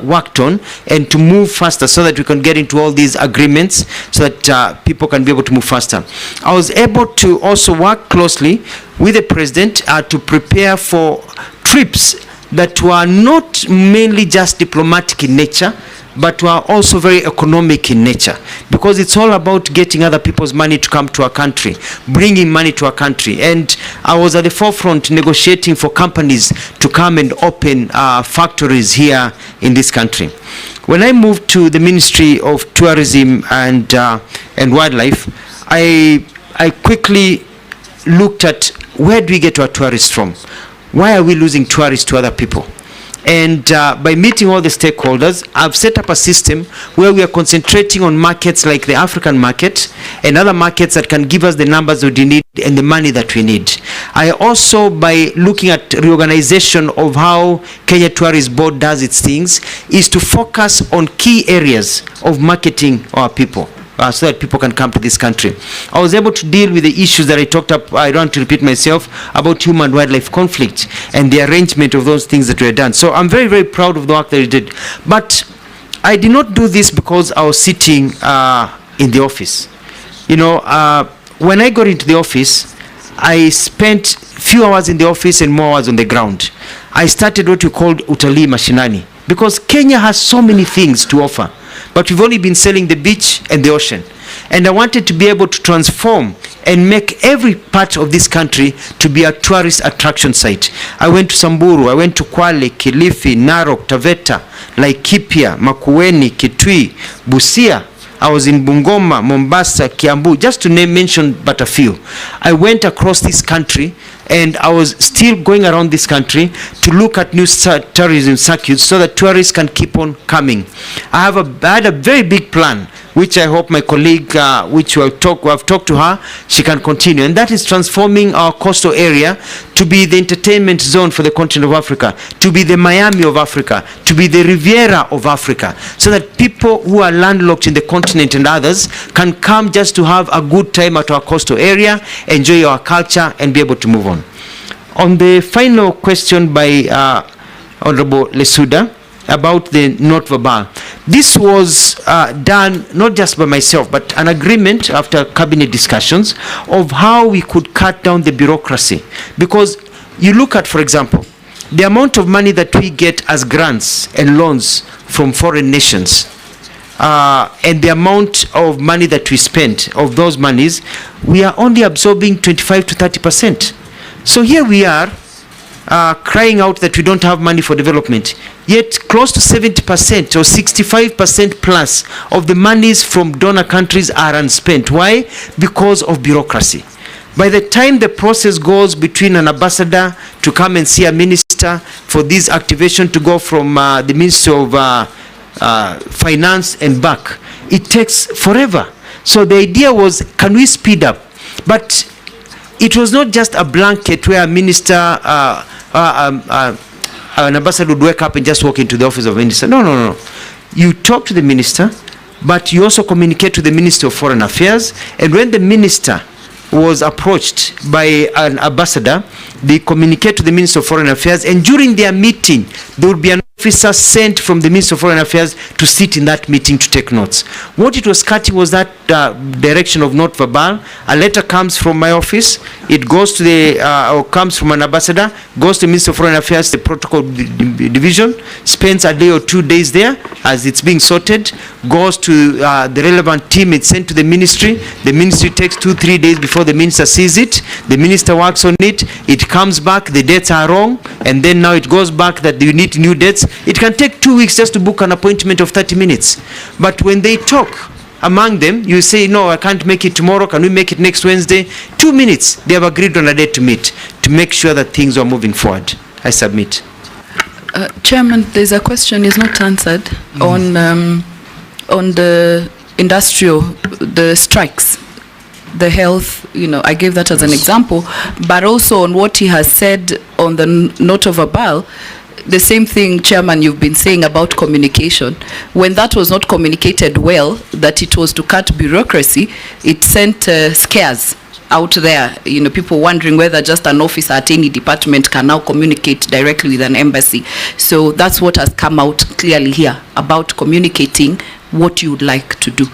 B: worked on and to move faster, so that we can get into all these agreements so that people can be able to move faster. I was able to also work closely with the president to prepare for trips that were not mainly just diplomatic in nature, but were also very economic in nature, because it's all about getting other people's money to come to our country, bringing money to our country. And I was at the forefront negotiating for companies to come and open factories here in this country. When I moved to the Ministry of Tourism and Wildlife, I quickly looked at, where do we get our tourists from? Why are we losing tourists to other people? And by meeting all the stakeholders, I've set up a system where we are concentrating on markets like the African market and other markets that can give us the numbers that we need and the money that we need. I also, by looking at reorganization of how Kenya Tourist Board does its things, is to focus on key areas of marketing our people. So that people can come to this country. I was able to deal with the issues that I talked about, I don't want to repeat myself, about human-wildlife conflict and the arrangement of those things that were done. So I'm very, very proud of the work that we did. But I did not do this because I was sitting in the office. You know, when I got into the office, I spent few hours in the office and more hours on the ground. I started what we called utalii mashinani, because Kenya has so many things to offer. But we've only been selling the beach and the ocean. And I wanted to be able to transform and make every part of this country to be a tourist attraction site. I went to Samburu, I went to Kwale, Kilifi, Narok, Taveta, Laikipia, Makueni, Kitui, Busia. I was in Bungoma, Mombasa, Kiambu, just to mention but a few. I went across this country, and I was still going around this country to look at new tourism circuits so that tourists can keep on coming. I had a very big plan, which I hope my colleague, which we have talked to her, she can continue. And that is transforming our coastal area to be the entertainment zone for the continent of Africa, to be the Miami of Africa, to be the Riviera of Africa, so that people who are landlocked in the continent and others can come just to have a good time at our coastal area, enjoy our culture, and be able to move on. On the final question by Honorable Lesuda about the note verbal, this was done not just by myself, but an agreement after cabinet discussions of how we could cut down the bureaucracy. Because you look at, for example, the amount of money that we get as grants and loans from foreign nations, and the amount of money that we spend of those monies, we are only absorbing 25 to 30%. So here we are crying out that we don't have money for development, yet close to 70% or 65% plus of the monies from donor countries are unspent. Why? Because of bureaucracy. By the time the process goes between an ambassador to come and see a minister for this activation to go from the Ministry of Finance and back, it takes forever. So the idea was, can we speed up? But it was not just a blanket where a minister, an ambassador would wake up and just walk into the office of a minister. No, no, no. You talk to the minister, but you also communicate to the Minister of Foreign Affairs. And when the minister was approached by an ambassador, they communicate to the Minister of Foreign Affairs, and during their meeting, there would be an officer sent from the Minister of Foreign Affairs to sit in that meeting to take notes. What it was cutting was that direction of note verbal. A letter comes from my office, it goes to the, or comes from an ambassador, goes to the Minister of Foreign Affairs, the protocol division, spends a day or 2 days there as it's being sorted, goes to the relevant team, it's sent to the ministry takes 2-3 days before the minister sees it, the minister works on it, it comes back, the dates are wrong, and then now it goes back that you need new dates. It can take 2 weeks just to book an appointment of 30 minutes. But when they talk among them, you say, no, I can't make it tomorrow, can we make it next Wednesday? 2 minutes, they have agreed on a date to meet, to make sure that things are moving forward. I submit.
C: Chairman, there's a question is not answered on the industrial, the strikes, the health, you know, I gave that as an example, but also on what he has said on the note of verbal, the same thing, Chairman, you've been saying about communication. When that was not communicated well, that it was to cut bureaucracy, it sent scares out there, you know, people wondering whether just an officer at any department can now communicate directly with an embassy. So that's what has come out clearly here about communicating what you would like to do.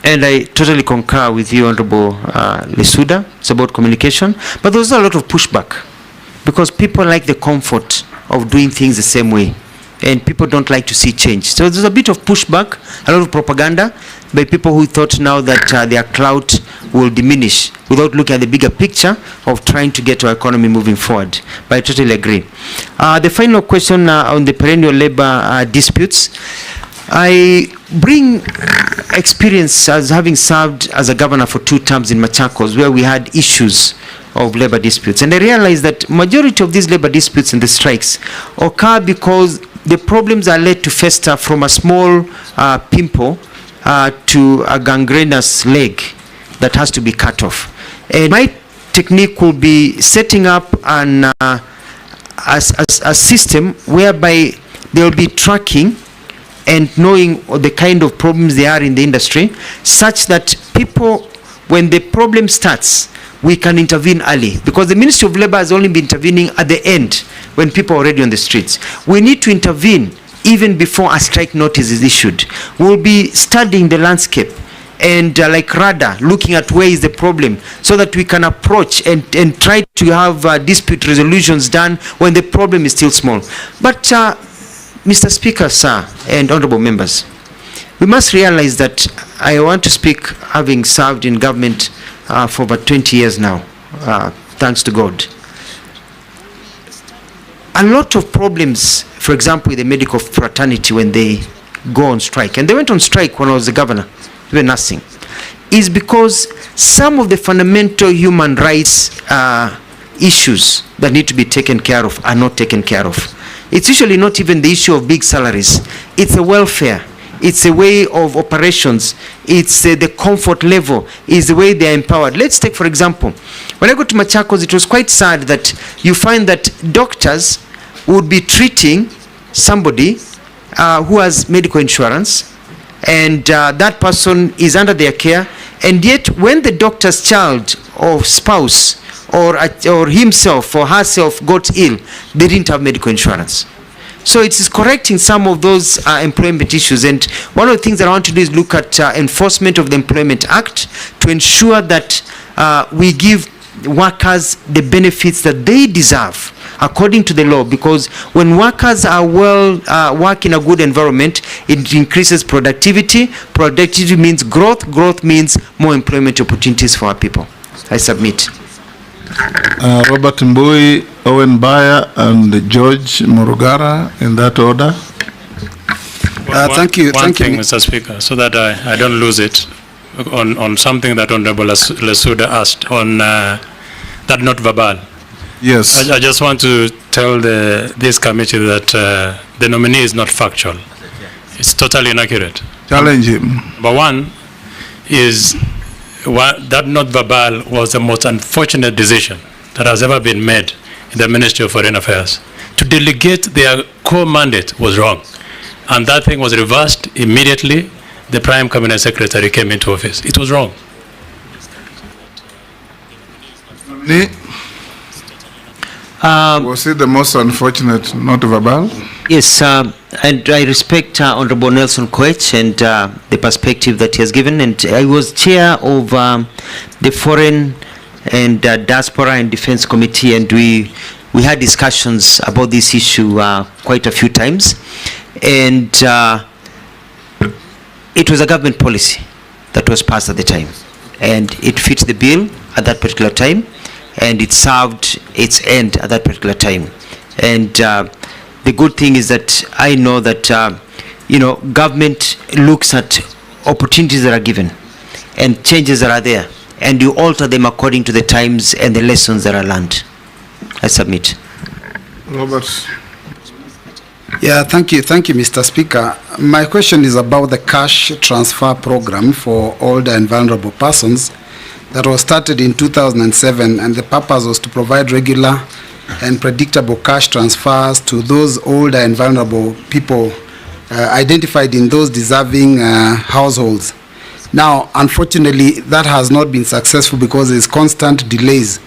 B: And I totally concur with you, Honorable Lesuda. It's about communication, but there's a lot of pushback because people like the comfort of doing things the same way, and people don't like to see change. So there's a bit of pushback, a lot of propaganda by people who thought now that their clout will diminish without looking at the bigger picture of trying to get our economy moving forward. But I totally agree. The final question on the perennial labor disputes. I bring experience as having served as a governor for 2 terms in Machakos, where we had issues of labor disputes. And I realized that majority of these labor disputes and the strikes occur because the problems are led to fester from a small pimple to a gangrenous leg that has to be cut off. And my technique will be setting up a system whereby there will be tracking and knowing the kind of problems they are in the industry, such that people, when the problem starts, we can intervene early, because the Ministry of Labour has only been intervening at the end when people are already on the streets. We need to intervene even before a strike notice is issued. We'll be studying the landscape and like radar, looking at where is the problem, so that we can approach and try to have dispute resolutions done when the problem is still small. But Mr. Speaker, sir, and honorable members, we must realize that I want to speak having served in government for about 20 years now, thanks to God. A lot of problems, for example, with the medical fraternity when they go on strike, and they went on strike when I was the governor, doing nothing, is because some of the fundamental human rights issues that need to be taken care of are not taken care of. It's usually not even the issue of big salaries. It's a welfare. It's a way of operations. It's the comfort level. It's the way they are empowered. Let's take, for example, when I go to Machakos, it was quite sad that you find that doctors would be treating somebody who has medical insurance, and that person is under their care, and yet when the doctor's child or spouse or himself or herself got ill, they didn't have medical insurance. So it is correcting some of those employment issues, and one of the things that I want to do is look at enforcement of the Employment Act to ensure that we give workers the benefits that they deserve according to the law, because when workers are work in a good environment, it increases productivity. Productivity means growth. Growth means more employment opportunities for our people. I submit.
A: Robert Mbui, Owen Baya, and George Murugara, in that order.
Q: Thank you.
V: One thing, Mr. Speaker, so that I don't lose it, on something that Honorable Lesuda asked on that not verbal.
A: Yes.
V: I just want to tell this committee that the nominee is not factual. It's totally inaccurate.
A: Challenge him.
V: Number one is that not verbal was the most unfortunate decision that has ever been made in the Ministry of Foreign Affairs. To delegate their core mandate was wrong. And that thing was reversed immediately the Prime Cabinet Secretary came into office. It was wrong.
A: Was it the most unfortunate not verbal?
B: Yes, and I respect Honorable Nelson Koech and the perspective that he has given. And I was chair of the Foreign and Diaspora and Defense Committee, and we had discussions about this issue quite a few times. And it was a government policy that was passed at the time, and it fit the bill at that particular time, and it served its end at that particular time. And the good thing is that I know that government looks at opportunities that are given and changes that are there, and you alter them according to the times and the lessons that are learned. I submit.
A: Robert.
Q: Yeah, thank you, Mr. Speaker. My question is about the cash transfer program for older and vulnerable persons that was started in 2007, and the purpose was to provide regular and predictable cash transfers to those older and vulnerable people identified in those deserving households. Now, unfortunately, that has not been successful because there's constant delays.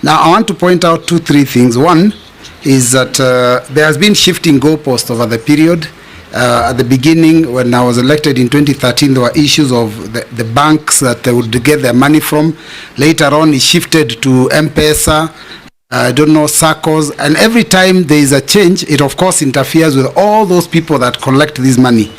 Q: Now, I want to point out 2-3 things. One is that there has been shifting goalposts over the period. At the beginning, when I was elected in 2013, there were issues of the banks that they would get their money from. Later on, it shifted to M-Pesa, SACCOs, and every time there is a change, it of course interferes with all those people that collect this money.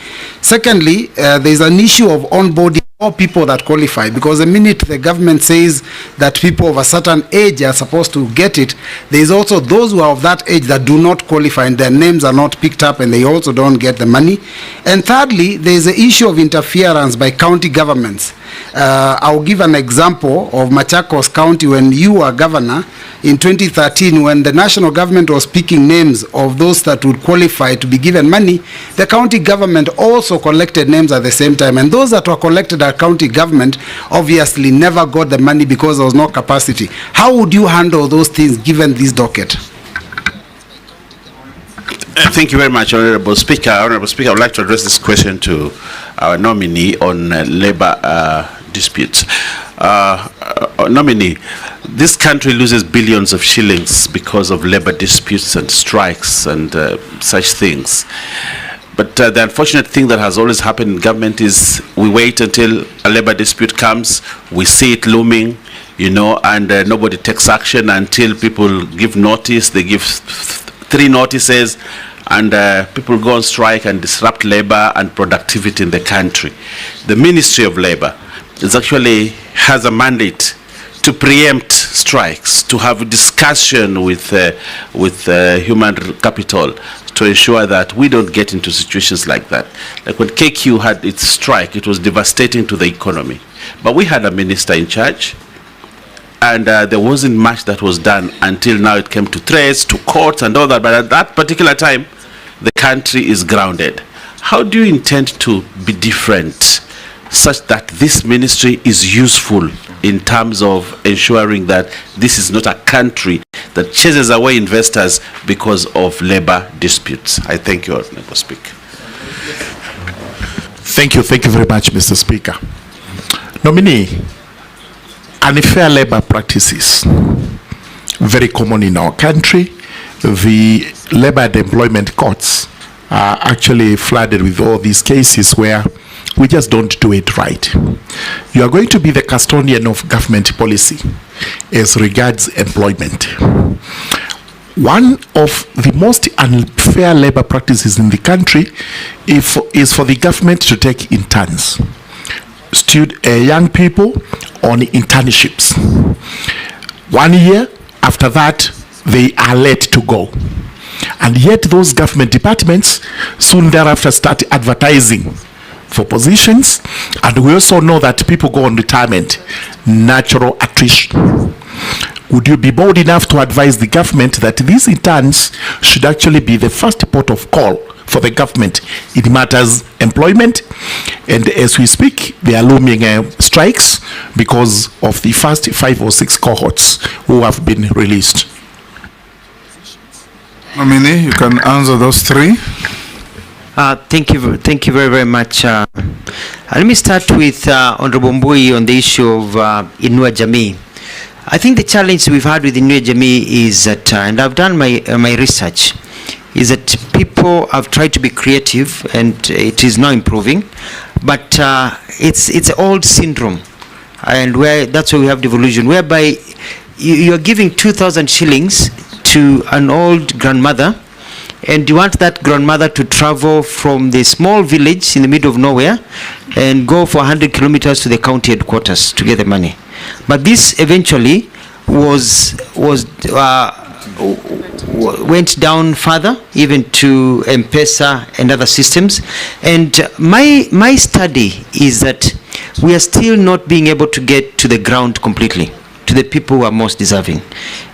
Q: Secondly, there is an issue of onboarding all people that qualify, because the minute the government says that people of a certain age are supposed to get it, there is also those who are of that age that do not qualify and their names are not picked up and they also don't get the money. And thirdly, there is the issue of interference by county governments. I'll give an example of Machakos County when you were governor in 2013, when the national government was picking names of those that would qualify to be given money. The county government also collected names at the same time, and those that were collected at county government obviously never got the money because there was no capacity. How would you handle those things given this docket?
O: Thank you very much, Honorable Speaker. Honorable Speaker, I would like to address this question to our nominee on labor disputes. Nominee, this country loses billions of shillings because of labor disputes and strikes and such things. But the unfortunate thing that has always happened in government is we wait until a labor dispute comes, we see it looming, you know, and nobody takes action until people give notice. They give 3 notices, and people go on strike and disrupt labor and productivity in the country. The Ministry of Labor actually has a mandate to preempt strikes, to have a discussion with human capital to ensure that we don't get into situations like that. Like when KQ had its strike, it was devastating to the economy. But we had a minister in charge, and there wasn't much that was done until now it came to threats, to courts and all that. But at that particular time, the country is grounded. How do you intend to be different such that this ministry is useful in terms of ensuring that this is not a country that chases away investors because of labor disputes? I thank you, Honorable Speaker.
N: Thank you very much, Mr. Speaker. Nominee, unfair labor practices, very common in our country. The labor and employment courts are actually flooded with all these cases where we just don't do it right. You are going to be the custodian of government policy as regards employment. One of the most unfair labor practices in the country is for the government to take interns, young people on internships. 1 year, after that, they are let to go. And yet those government departments soon thereafter start advertising for positions, and we also know that people go on retirement, natural attrition. Would you be bold enough to advise the government that these interns should actually be the first port of call for the government in matters employment? And as we speak, they are looming strikes because of the first 5 or 6 cohorts who have been released.
A: Nominee, you can answer those 3.
B: Thank you very much. Let me start with Honorable Mbui on the issue of Inua Jamii. I think the challenge we've had with Inua Jamii is that, and I've done my research, is that people have tried to be creative and it is now improving, but it's an old syndrome, and that's why we have devolution, whereby you're giving 2,000 shillings to an old grandmother, and you want that grandmother to travel from the small village in the middle of nowhere and go for 100 kilometers to the county headquarters to get the money. But this eventually went down further, even to M-Pesa and other systems. And my study is that we are still not being able to get to the ground completely, to the people who are most deserving.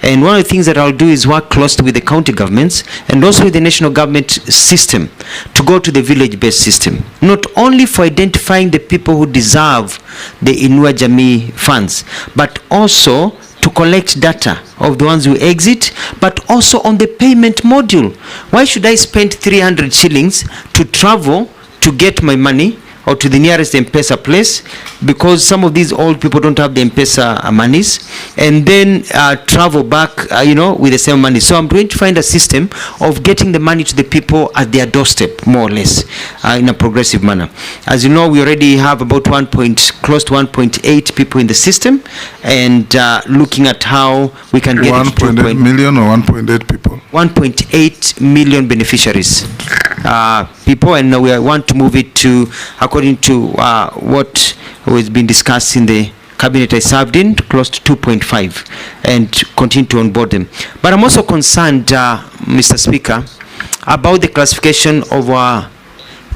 B: And one of the things that I'll do is work closely with the county governments and also with the national government system to go to the village-based system, not only for identifying the people who deserve the Inua Jamii funds, but also to collect data of the ones who exit, but also on the payment module. Why should I spend 300 shillings to travel to get my money or to the nearest M-Pesa place, because some of these old people don't have the M-Pesa monies, and then travel back, with the same money. So I'm going to find a system of getting the money to the people at their doorstep, more or less, in a progressive manner. As you know, we already have about close to 1.8 people in the system, and looking at how we can get
A: 1.8 million or 1.8 people?
B: 1.8 million beneficiaries. people, and we want to move it to, according to what has been discussed in the cabinet I served in, close to 2.5, and continue to onboard them. But I'm also concerned, Mr. Speaker, about the classification of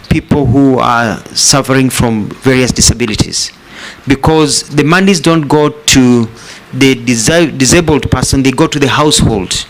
B: people who are suffering from various disabilities, because the monies don't go to the disabled person, they go to the household.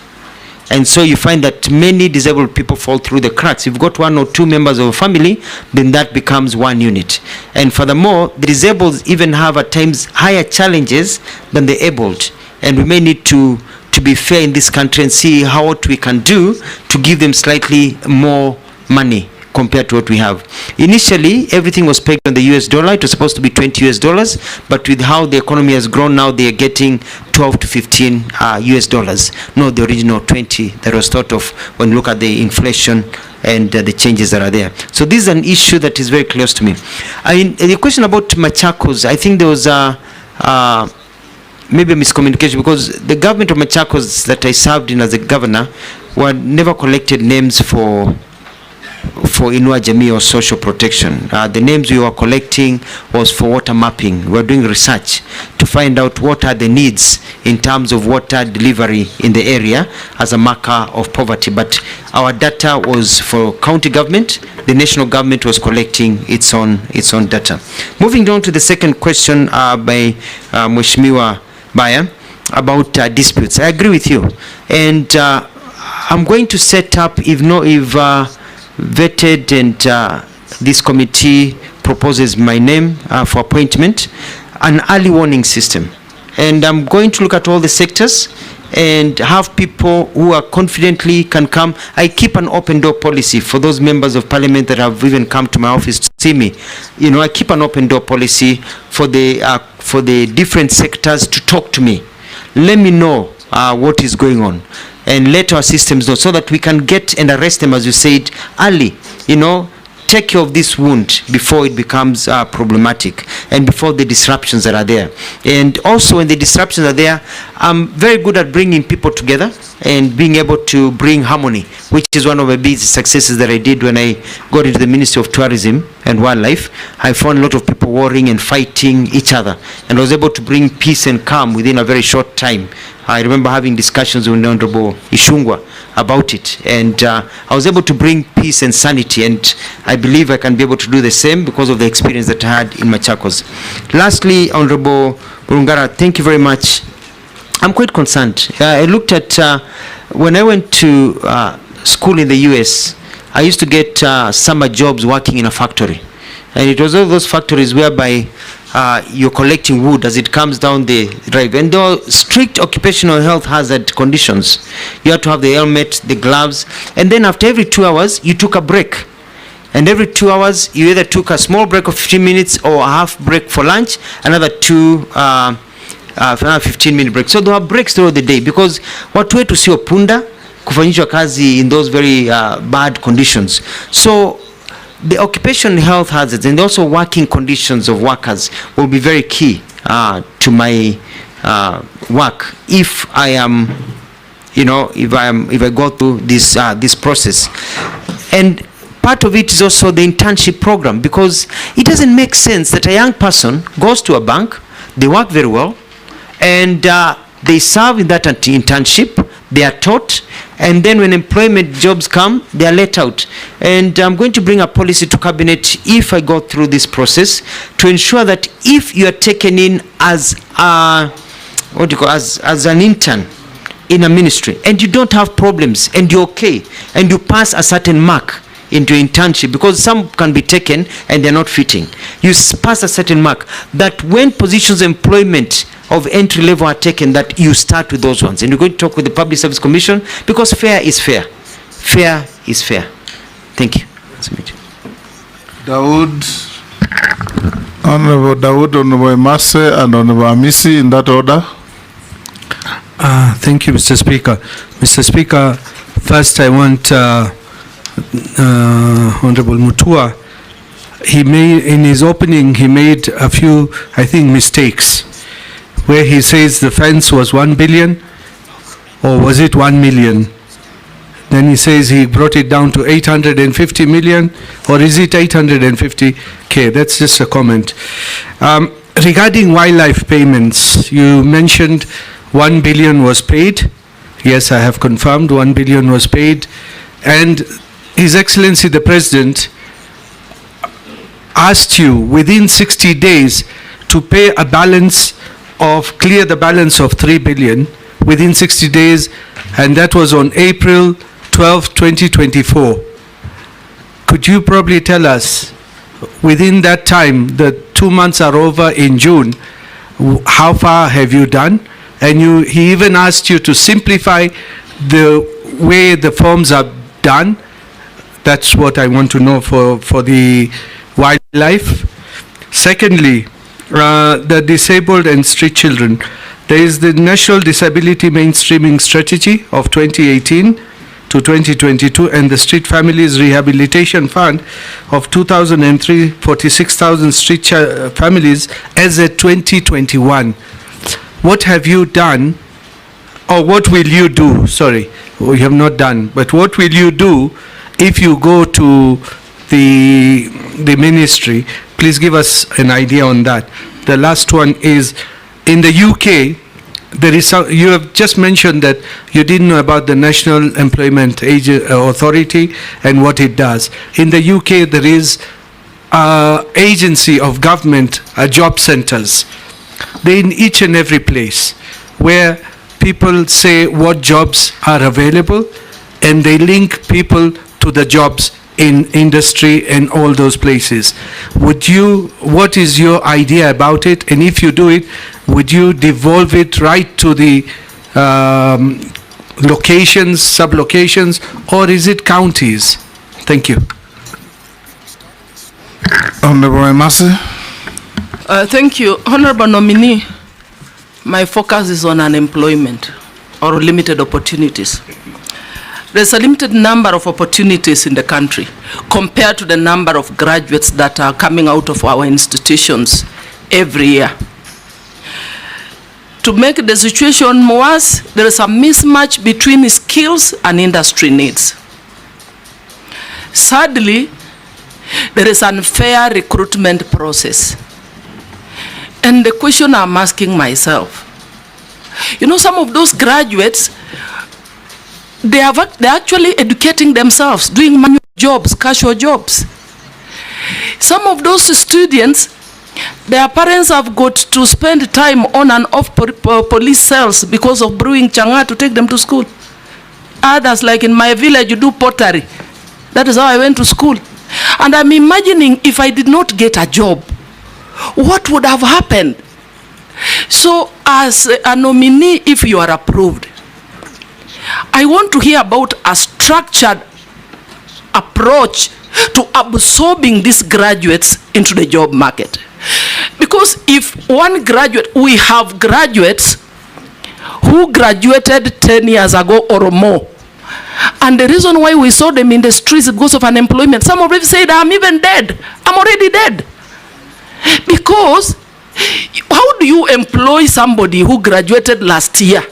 B: And so you find that many disabled people fall through the cracks. If you've got 1 or 2 members of a family, then that becomes one unit. And furthermore, the disabled even have at times higher challenges than the abled. And we may need to be fair in this country and see how what we can do to give them slightly more money compared to what we have. Initially, everything was pegged on the US dollar. It was supposed to be $20, but with how the economy has grown now, they are getting 12 to 15 US dollars, not the original 20 that was thought of when you look at the inflation and the changes that are there. So this is an issue that is very close to me. The question about Machakos, I think there was maybe a miscommunication, because the government of Machakos that I served in as a governor were never collected names for Inua Jamii or social protection. The names we were collecting was for water mapping. We were doing research to find out what are the needs in terms of water delivery in the area as a marker of poverty. But our data was for county government. The national government was collecting its own data. Moving down to the second question by Mheshimiwa Baya about disputes. I agree with you. And I'm going to set up, if vetted and this committee proposes my name for appointment, an early warning system. And I'm going to look at all the sectors and have people who are confidently can come. I keep an open door policy for those members of parliament that have even come to my office to see me. You know, I keep an open door policy for the different sectors to talk to me. Let me know what is going on, and let our systems know so that we can get and arrest them, as you said, early. You know, take care of this wound before it becomes problematic and before the disruptions that are there. And also when the disruptions are there, I'm very good at bringing people together and being able to bring harmony, which is one of the big successes that I did when I got into the Ministry of Tourism and Wildlife. I found a lot of people warring and fighting each other, and I was able to bring peace and calm within a very short time. I remember having discussions with the Honorable Ishungwa about it, and I was able to bring peace and sanity, and I believe I can be able to do the same because of the experience that I had in Machakos. Lastly, Honorable Burungara, thank you very much. I'm quite concerned. I looked at, when I went to school in the US, I used to get summer jobs working in a factory. And it was all those factories whereby you're collecting wood as it comes down the drive. And there were strict occupational health hazard conditions. You had to have the helmet, the gloves, and then after every 2 hours, you took a break. And every 2 hours, you either took a small break of 15 minutes or a half break for lunch, another 15-minute break. So there were breaks throughout the day, because watu wetu sio punda kufanyishwa kazi in those very bad conditions. So the occupational health hazards and also working conditions of workers will be very key to my work if I am, if I go through this process. And part of it is also the internship program, because it doesn't make sense that a young person goes to a bank, they work very well, and they serve in that internship, they are taught, and then when employment jobs come, they are let out. And I'm going to bring a policy to cabinet if I go through this process to ensure that if you are taken in as as an intern in a ministry and you don't have problems and you're okay and you pass a certain mark into internship, because some can be taken and they're not fitting, you pass a certain mark, that when positions of employment of entry level are taken, that you start with those ones. And you're going to talk with the Public Service Commission, because fair is fair. Fair is fair. Thank you.
A: Dawood, Honorable Dawood, Honorable Emase, and Honorable Amisi, in that order.
E: Thank you, Mr. Speaker. Mr. Speaker, first I want Honorable Mutua. In his opening, he made a few, I think, mistakes, where he says the fence was 1 billion, or was it 1 million? Then he says he brought it down to 850 million, or is it 850K? That's just a comment. Regarding wildlife payments, you mentioned 1 billion was paid. Yes, I have confirmed 1 billion was paid. And His Excellency the President asked you within 60 days to pay a balance of, clear the balance of 3 billion within 60 days, and that was on April 12, 2024. Could you probably tell us, within that time, the 2 months are over in June, how far have you done? And he even asked you to simplify the way the forms are done. That's what I want to know for the wildlife. Secondly, the disabled and street children. There is the National Disability Mainstreaming Strategy of 2018 to 2022 and the Street Families Rehabilitation Fund of 2003, 46,000 street families as at 2021. What have you done, or what will you do? Sorry, we have not done, but what will you do if you go to the ministry? Please give us an idea on that. The last one is, in the UK, there is you have just mentioned that you didn't know about the National Employment Authority and what it does. In the UK, there is agency of government, job centers. They're in each and every place where people say what jobs are available, and they link people to the jobs in industry and all those places. What is your idea about it? And if you do it, would you devolve it right to the locations, sub-locations, or is it counties? Thank you.
A: Honorable Emasi.
L: Thank you. Honorable nominee, my focus is on unemployment or limited opportunities. There's a limited number of opportunities in the country compared to the number of graduates that are coming out of our institutions every year. To make the situation worse, there is a mismatch between skills and industry needs. Sadly, there is an unfair recruitment process. And the question I'm asking myself, you know, some of those graduates, they're actually educating themselves, doing manual jobs, casual jobs. Some of those students, their parents have got to spend time on and off police cells because of brewing changa to take them to school. Others, like in my village, you do pottery. That is how I went to school. And I'm imagining if I did not get a job, what would have happened? So as a nominee, if you are approved, I want to hear about a structured approach to absorbing these graduates into the job market. Because if one graduate, we have graduates who graduated 10 years ago or more. And the reason why we saw them in the streets is because of unemployment. Some of them said, I'm even dead. I'm already dead. Because how do you employ somebody who graduated last year?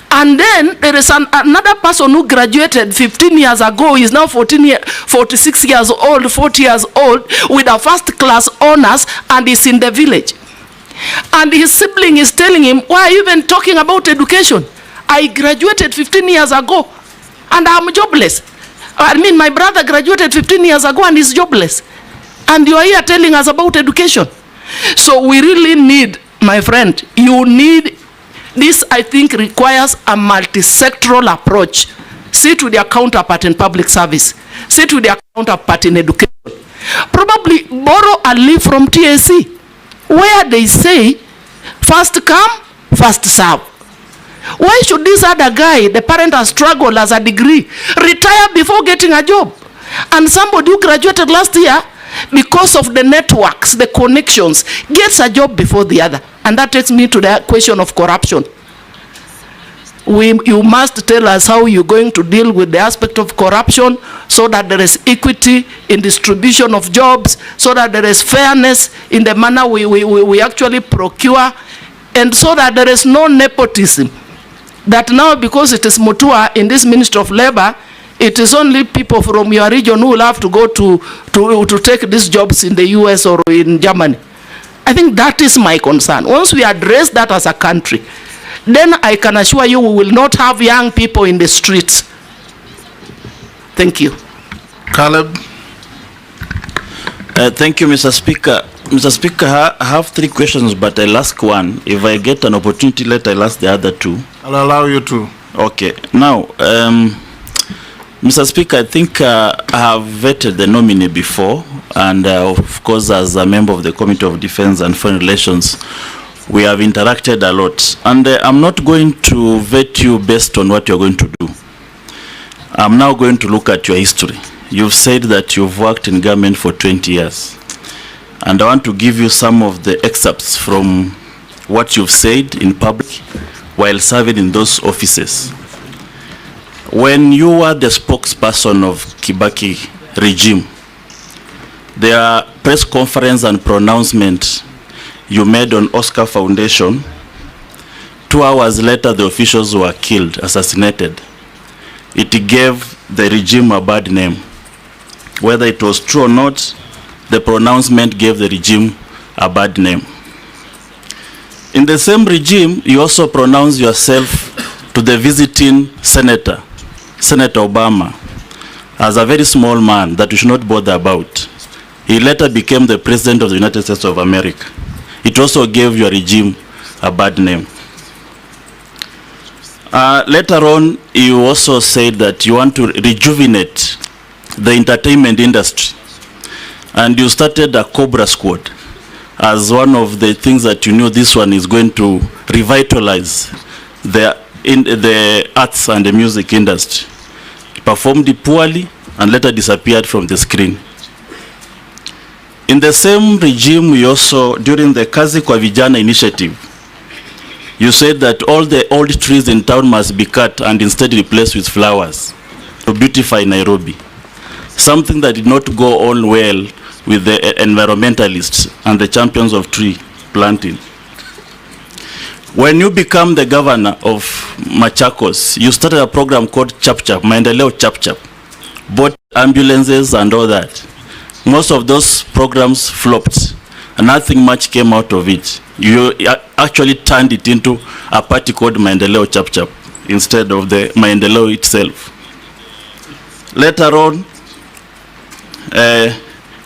L: And then there is another person who graduated 15 years ago, is now 46 years old, 40 years old, with a first class honors, and is in the village. And his sibling is telling him, why are you even talking about education? I graduated 15 years ago and I'm jobless. I mean, my brother graduated 15 years ago and is jobless. And you are here telling us about education. So we really need, my friend, you need, this I think requires a multi-sectoral approach. Sit with your counterpart in public service. Sit with your counterpart in education. Probably borrow a leaf from TSC, where they say, first come, first serve. Why should this other guy, the parent has struggled as a degree, retire before getting a job? And somebody who graduated last year, because of the networks, the connections, gets a job before the other. And that takes me to the question of corruption. You must tell us how you're going to deal with the aspect of corruption so that there is equity in distribution of jobs, so that there is fairness in the manner we actually procure, and so that there is no nepotism. that now because it is Mutua in this Ministry of Labor, it is only people from your region who will have to go to take these jobs in the US or in Germany. I think that is my concern. Once we address that as a country, then I can assure you we will not have young people in the streets. Thank you.
A: Caleb.
M: Thank you, Mr. Speaker. Mr. Speaker, I have 3 questions, but I'll ask one. If I get an opportunity later, I'll ask the other 2.
A: I'll allow you to.
M: Okay. Now, Mr. Speaker, I think I have vetted the nominee before, and of course, as a member of the Committee of Defense and Foreign Relations, we have interacted a lot. And I'm not going to vet you based on what you're going to do. I'm now going to look at your history. You've said that you've worked in government for 20 years. And I want to give you some of the excerpts from what you've said in public while serving in those offices. When you were the spokesperson of Kibaki regime, there press conference and pronouncement you made on Oscar Foundation. 2 hours later, the officials were killed, assassinated. It gave the regime a bad name. Whether it was true or not, the pronouncement gave the regime a bad name. In the same regime, you also pronounced yourself to the visiting senator, Senator Obama, as a very small man that we should not bother about. He later became the President of the United States of America. It also gave your regime a bad name. Later on, you also said that you want to rejuvenate the entertainment industry. And you started a Cobra Squad as one of the things that you knew this one is going to revitalize the arts and the music industry. It performed poorly and later disappeared from the screen. In the same regime, we also, during the Kazi kwa Vijana initiative, you said that all the old trees in town must be cut and instead replaced with flowers to beautify Nairobi. Something that did not go on well with the environmentalists and the champions of tree planting. When you become the governor of Machakos, you started a program called Chap Chap, Maendeleo Chap Chap, bought ambulances and all that. Most of those programs flopped, and nothing much came out of it. You actually turned it into a party called Maendeleo Chap Chap instead of the Maendeleo itself. Later on,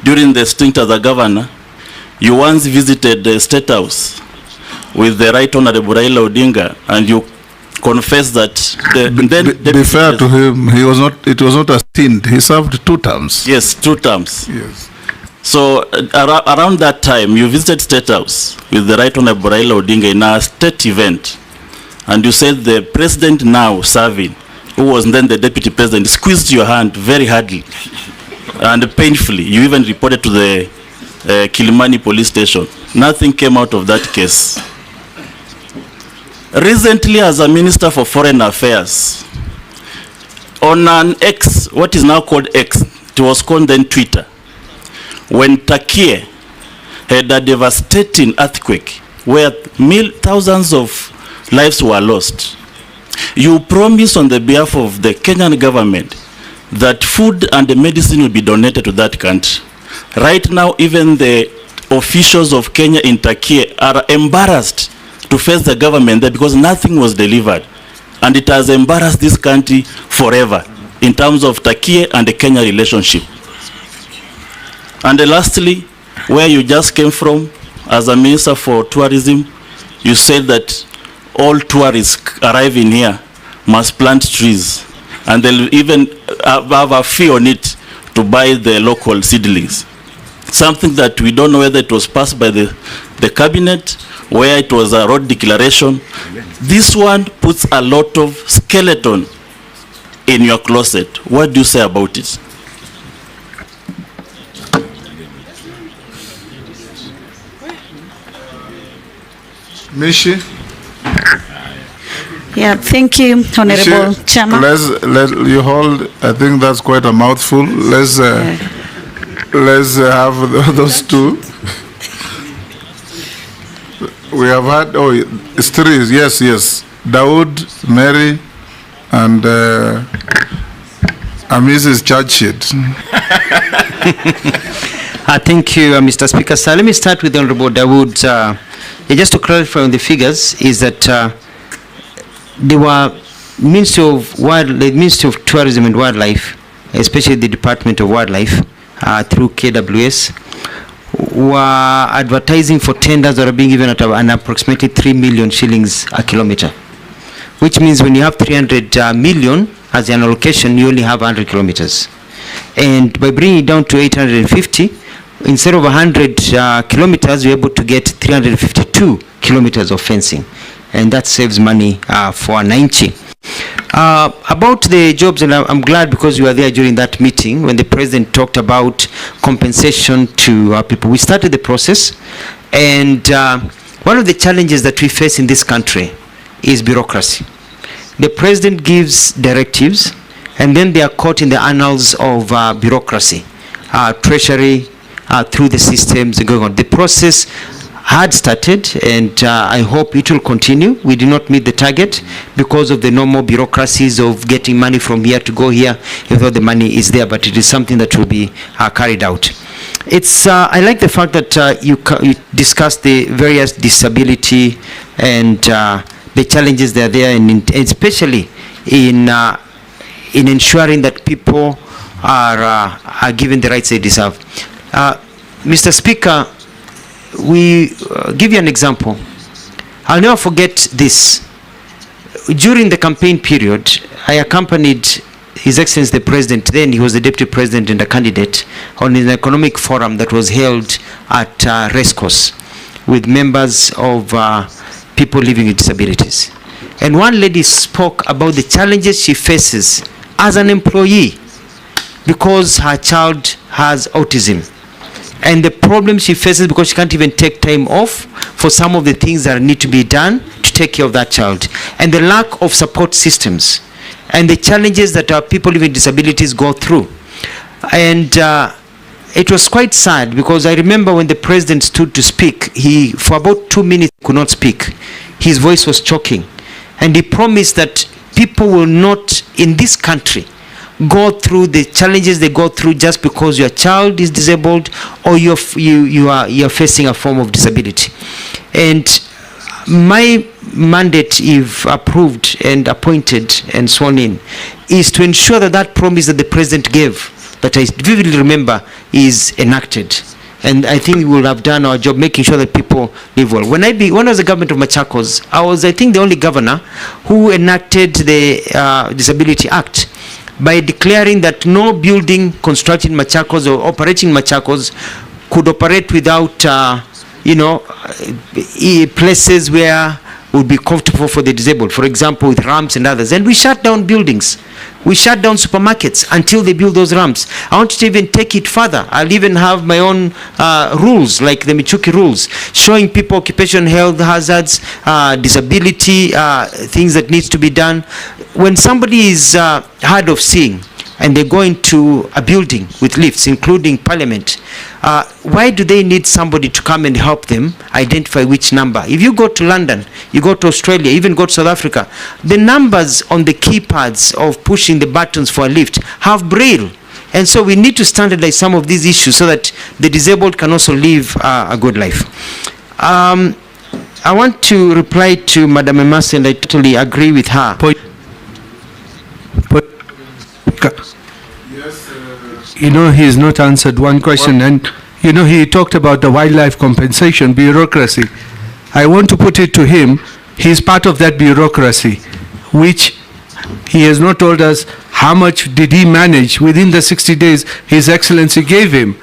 M: during the stint as a governor, you once visited the State House with the Right Honorable Raila Odinga, and you confessed that
A: be fair to him, it was not a stint. He served 2 terms.
M: Yes, 2 terms.
A: Yes.
M: So around that time, you visited State House with the Right Honorable Raila Odinga in a state event, and you said the president now serving, who was then the deputy president, squeezed your hand very hardly and painfully. You even reported to the Kilimani police station. Nothing came out of that case. Recently, as a Minister for Foreign Affairs, on an X, what is now called X, it was called then Twitter, when Turkey had a devastating earthquake where thousands of lives were lost, you promised on the behalf of the Kenyan government that food and medicine will be donated to that country. Right now, even the officials of Kenya in Turkey are embarrassed to face the government there because nothing was delivered. And it has embarrassed this country forever in terms of Turkey and the Kenya relationship. And lastly, where you just came from, as a Minister for Tourism, you said that all tourists arriving here must plant trees, and they'll even have a fee on it to buy the local seedlings. Something that we don't know whether it was passed by the cabinet, where it was a road declaration. This one puts a lot of skeleton in your closet. What do you say about it?
A: Mishi?
T: Yeah, thank you, Honorable Chairman.
A: You hold, I think that's quite a mouthful. Let's have those 2. We have had, it's 3, yes. Dawood Mary, and Mrs. Churchit.
B: Thank you, Mr. Speaker. So let me start with the Honorable Dawood. Just to clarify on the figures, is that there were Ministry of Tourism and Wildlife, especially the Department of Wildlife, through KWS, were advertising for tenders that are being given at an approximately 3 million shillings a kilometer, which means when you have 300 million as an allocation, you only have 100 kilometers. And by bringing it down to 850, instead of 100 kilometers, we're able to get 352 kilometers of fencing. And that saves money for 90. About the jobs, and I'm glad because you were there during that meeting when the president talked about compensation to people. We started the process, and one of the challenges that we face in this country is bureaucracy. The president gives directives, and then they are caught in the annals of bureaucracy, treasury, through the systems going on. The process had started, and I hope it will continue. We did not meet the target because of the normal bureaucracies of getting money from here to go here, even though the money is there, but it is something that will be carried out. It's I like the fact that you discussed the various disability and the challenges that are there, and especially in ensuring that people are given the rights they deserve. Mr. Speaker, we give you an example. I'll never forget this. During the campaign period, I accompanied His Excellency the President, then he was the Deputy President and a candidate, on an economic forum that was held at Racecourse with members of people living with disabilities. And one lady spoke about the challenges she faces as an employee because her child has autism, and the problem she faces because she can't even take time off for some of the things that need to be done to take care of that child, and the lack of support systems, and the challenges that our people living with disabilities go through. And it was quite sad because I remember when the president stood to speak, he for about 2 minutes could not speak. His voice was choking, and he promised that people will not in this country go through the challenges they go through just because your child is disabled or you're facing a form of disability. And my mandate, if approved and appointed and sworn in, is to ensure that that promise that the president gave, that I vividly remember, is enacted. And I think we will have done our job making sure that people live well. When I was the government of Machakos, I was, I think, the only governor who enacted the Disability Act by declaring that no building constructed in Machakos or operating in Machakos could operate without, places where would be comfortable for the disabled, for example, with ramps and others. And we shut down buildings. We shut down supermarkets until they build those ramps. I want to even take it further. I'll even have my own rules, like the Michuki rules, showing people occupational health hazards, disability, things that needs to be done. When somebody is hard of seeing and they go into a building with lifts, including Parliament, why do they need somebody to come and help them identify which number? If you go to London, you go to Australia, even go to South Africa, the numbers on the keypads of pushing the buttons for a lift have braille. And so we need to standardize some of these issues so that the disabled can also live a good life. I want to reply to Madam Emasi, and I totally agree with her.
E: He has not answered one question, and he talked about the wildlife compensation bureaucracy. I want to put it to him, he is part of that bureaucracy, which he has not told us how much did he manage within the 60 days His Excellency gave him.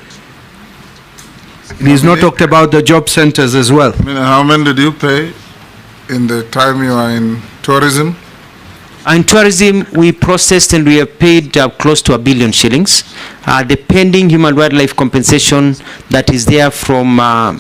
E: He has not talked about the job centers as well.
A: How many did you pay in the time you are in tourism?
B: In tourism, we processed and we have paid close to 1 billion shillings. The pending human wildlife compensation that is there from from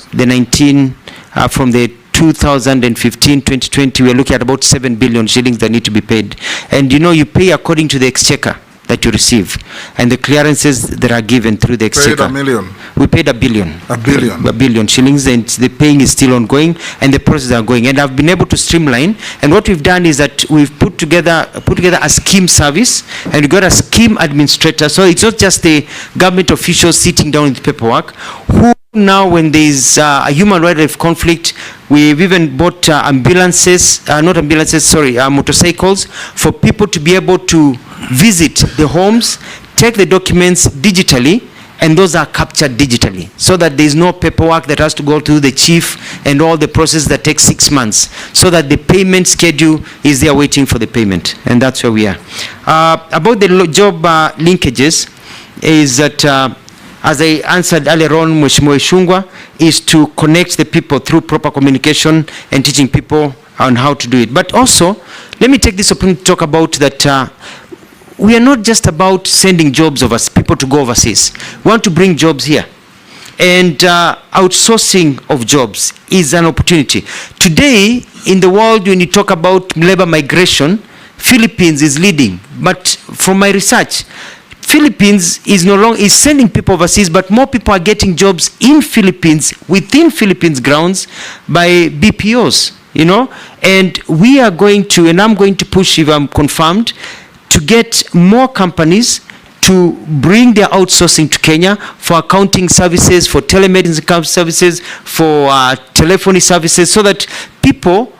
B: the 2015-2020, we are looking at about 7 billion shillings that need to be paid. And you pay according to the exchequer. that you receive, and the clearances that are given through the exchequer.
A: Paid $1 million.
B: We paid $1 billion.
A: $1 billion.
B: $1 billion shillings, and the paying is still ongoing, and the process are going. And I've been able to streamline. And what we've done is that we've put together a scheme service, and we got a scheme administrator. So it's not just the government officials sitting down with paperwork. Who now, when there's a human wildlife conflict, we've even bought motorcycles for people to be able to visit the homes, take the documents digitally, and those are captured digitally, so that there is no paperwork that has to go to the chief and all the process that takes 6 months, so that the payment schedule is there waiting for the payment. And that's where we are. About the job linkages is that, as I answered earlier on, Mheshimiwa Ishungwa, is to connect the people through proper communication and teaching people on how to do it. But also, let me take this opportunity to talk about that we are not just about sending jobs people to go overseas. We want to bring jobs here. And outsourcing of jobs is an opportunity. Today, in the world, when you talk about labor migration, Philippines is leading. But from my research, Philippines is no longer sending people overseas, but more people are getting jobs in Philippines, within Philippines grounds, by BPOs, you know. And we are going to, and I'm going to push, if I'm confirmed, to get more companies to bring their outsourcing to Kenya for accounting services, for telemedicine services, for telephony services, so that people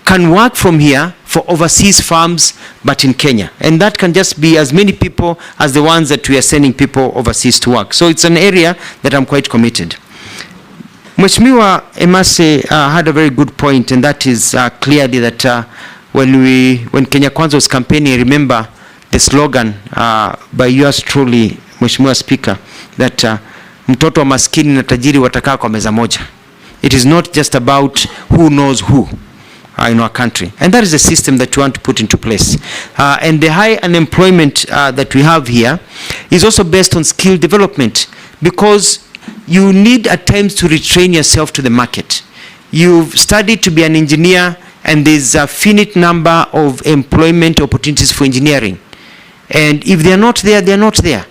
B: can work from here for overseas firms, but in Kenya. And that can just be as many people as the ones that we are sending people overseas to work. So it's an area that I'm quite committed. Mheshimiwa Emase had a very good point, and that is clearly that when Kenya Kwanza was campaigning, I remember the slogan by yours truly, Mheshimiwa Speaker, that mtoto wa maskini na tajiri watakaa kwa meza moja. It is not just about who knows who in our country. And that is the system that we want to put into place. And the high unemployment that we have here is also based on skill development, because you need at times to retrain yourself to the market. You've studied to be an engineer, and there's a finite number of employment opportunities for engineering. And if they're not there, they're not there.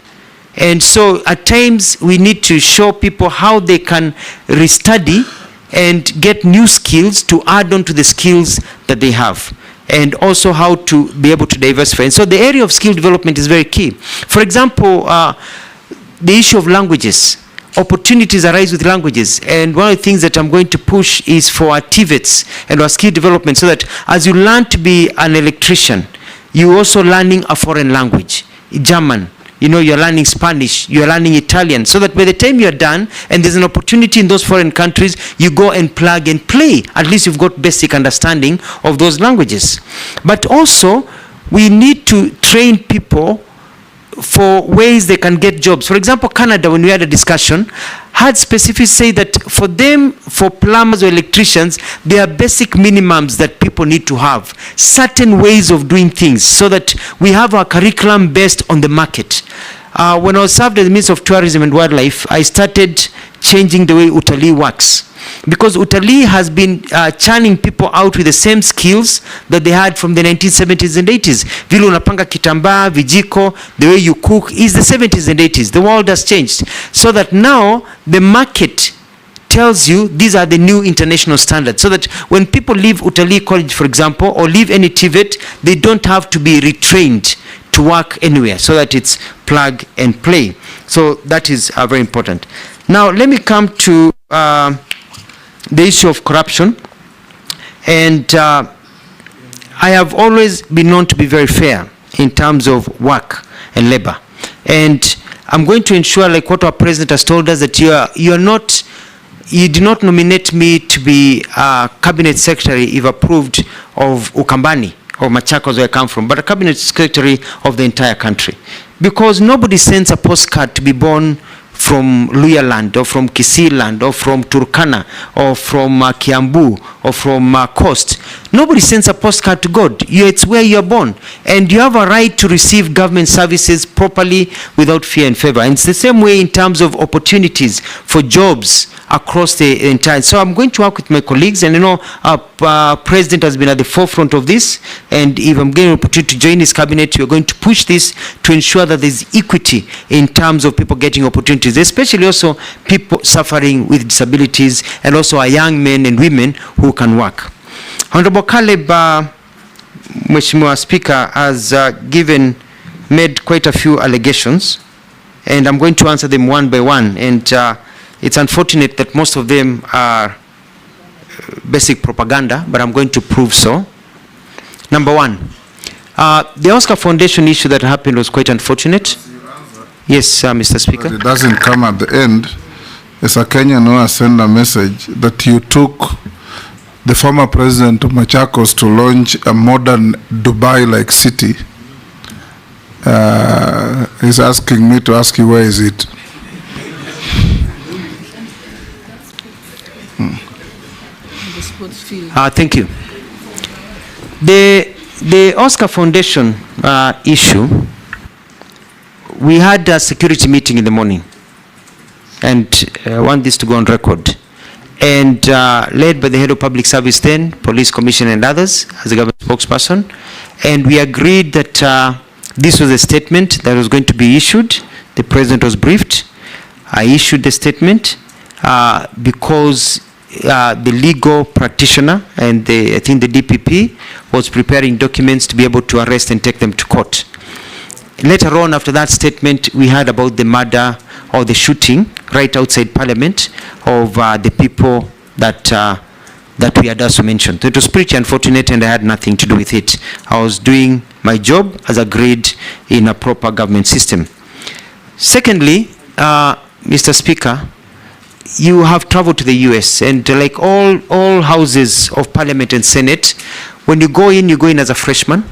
B: And so at times we need to show people how they can restudy and get new skills to add on to the skills that they have, and also how to be able to diversify. And so the area of skill development is very key. For example, the issue of languages. Opportunities arise with languages, and one of the things that I'm going to push is for our TVETs and our skill development, so that as you learn to be an electrician, you're also learning a foreign language, German, you know, you're learning Spanish, you're learning Italian, so that by the time you're done and there's an opportunity in those foreign countries, you go and plug and play. At least you've got basic understanding of those languages. But also, we need to train people for ways they can get jobs. For example, Canada, when we had a discussion, had specifically say that for them, for plumbers or electricians, there are basic minimums that people need to have, certain ways of doing things, so that we have our curriculum based on the market. When I was served as the Minister of Tourism and Wildlife, I started changing the way utalii works, because utalii has been churning people out with the same skills that they had from the 1970s and 80s. Vile unapanga kitambaa, vijiko, the way you cook is the 70s and 80s. The world has changed, so that now the market tells you these are the new international standards, so that when people leave utalii college, for example, or leave any TVET, they don't have to be retrained to work anywhere, so that it's plug and play. So that is very important. Now let me come to the issue of corruption. And I have always been known to be very fair in terms of work and labor. And I'm going to ensure, like what our president has told us, that you did not nominate me to be a cabinet secretary if approved of Ukambani or Machakos, where I come from, but a cabinet secretary of the entire country. Because nobody sends a postcard to be born from Luya land, or from Kisii land, or from Turkana, or from Kiambu, or from Coast. Nobody sends a postcard to God. It's where you're born. And you have a right to receive government services properly without fear and favor. And it's the same way in terms of opportunities for jobs across the entire. So I'm going to work with my colleagues, and our president has been at the forefront of this, and if I'm getting an opportunity to join his cabinet, we're going to push this to ensure that there's equity in terms of people getting opportunities, especially also people suffering with disabilities, and also our young men and women who can work. Honorable Caleb, Mheshimiwa Speaker, has made quite a few allegations, and I'm going to answer them one by one, and it's unfortunate that most of them are basic propaganda, but I'm going to prove so. Number one, the Oscar Foundation issue that happened was quite unfortunate. Yes, Mr. Speaker.
A: But it doesn't come at the end. As a Kenyan who has sent a message that you took the former president of Machakos to launch a modern Dubai-like city. He's asking me to ask you, where is it?
B: Thank you. The Oscar Foundation issue, we had a security meeting in the morning, and I want this to go on record, and led by the head of public service then, police commissioner and others, as a government spokesperson, and we agreed that this was a statement that was going to be issued. The president was briefed. I issued the statement because the legal practitioner and I think the DPP was preparing documents to be able to arrest and take them to court. Later on, after that statement, we heard about the murder or the shooting right outside Parliament of the people that we had also mentioned. It was pretty unfortunate, and I had nothing to do with it. I was doing my job as agreed in a proper government system. Secondly, Mr. Speaker, you have traveled to the US, and like all houses of Parliament and Senate, when you go in as a freshman,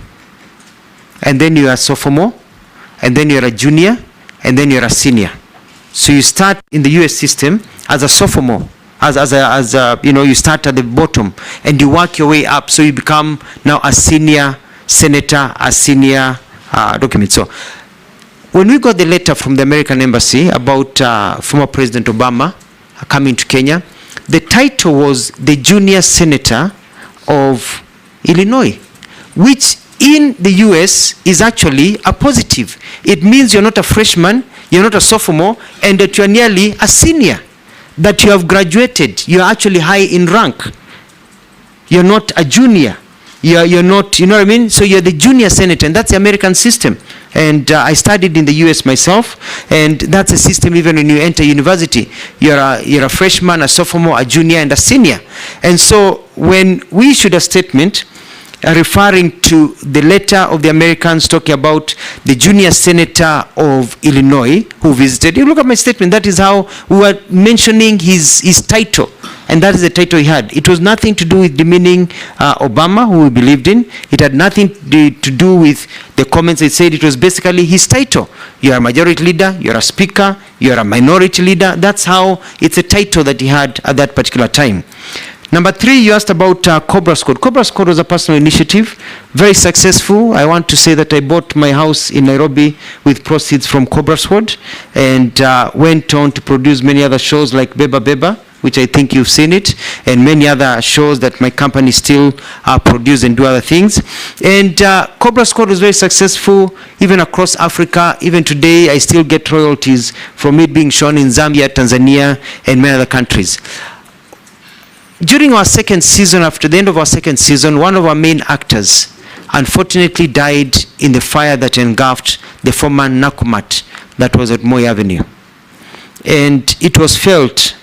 B: and then you are a sophomore, and then you're a junior, and then you're a senior. So you start in the US system as a sophomore, you start at the bottom, and you work your way up, so you become now a senior senator, a senior document. So when we got the letter from the American Embassy about former President Obama coming to Kenya, the title was the Junior Senator of Illinois, which in the US is actually a positive. It means you're not a freshman, you're not a sophomore, and that you're nearly a senior, that you have graduated, you're actually high in rank. You're not a junior. You're not, you know what I mean? So you're the junior senator, and that's the American system. And I studied in the US myself, and that's a system even when you enter university. You're a freshman, a sophomore, a junior, and a senior. And so when we issued a statement referring to the letter of the Americans talking about the junior senator of Illinois who visited, you look at my statement, that is how we were mentioning his title. And that is the title he had. It was nothing to do with demeaning Obama, who we believed in. It had nothing to do with the comments it said. It was basically his title. You're a majority leader, you're a speaker, you're a minority leader. That's how it's a title that he had at that particular time. Number three, you asked about Cobra Squad. Cobra Squad was a personal initiative, very successful. I want to say that I bought my house in Nairobi with proceeds from Cobra Squad, and went on to produce many other shows like Beba Beba, which I think you've seen it, and many other shows that my company still produce and do other things. And Cobra Squad was very successful even across Africa. Even today, I still get royalties from it being shown in Zambia, Tanzania, and many other countries. During our second season, after the end of our second season, one of our main actors unfortunately died in the fire that engulfed the former Nakumat that was at Moi Avenue. And it was felt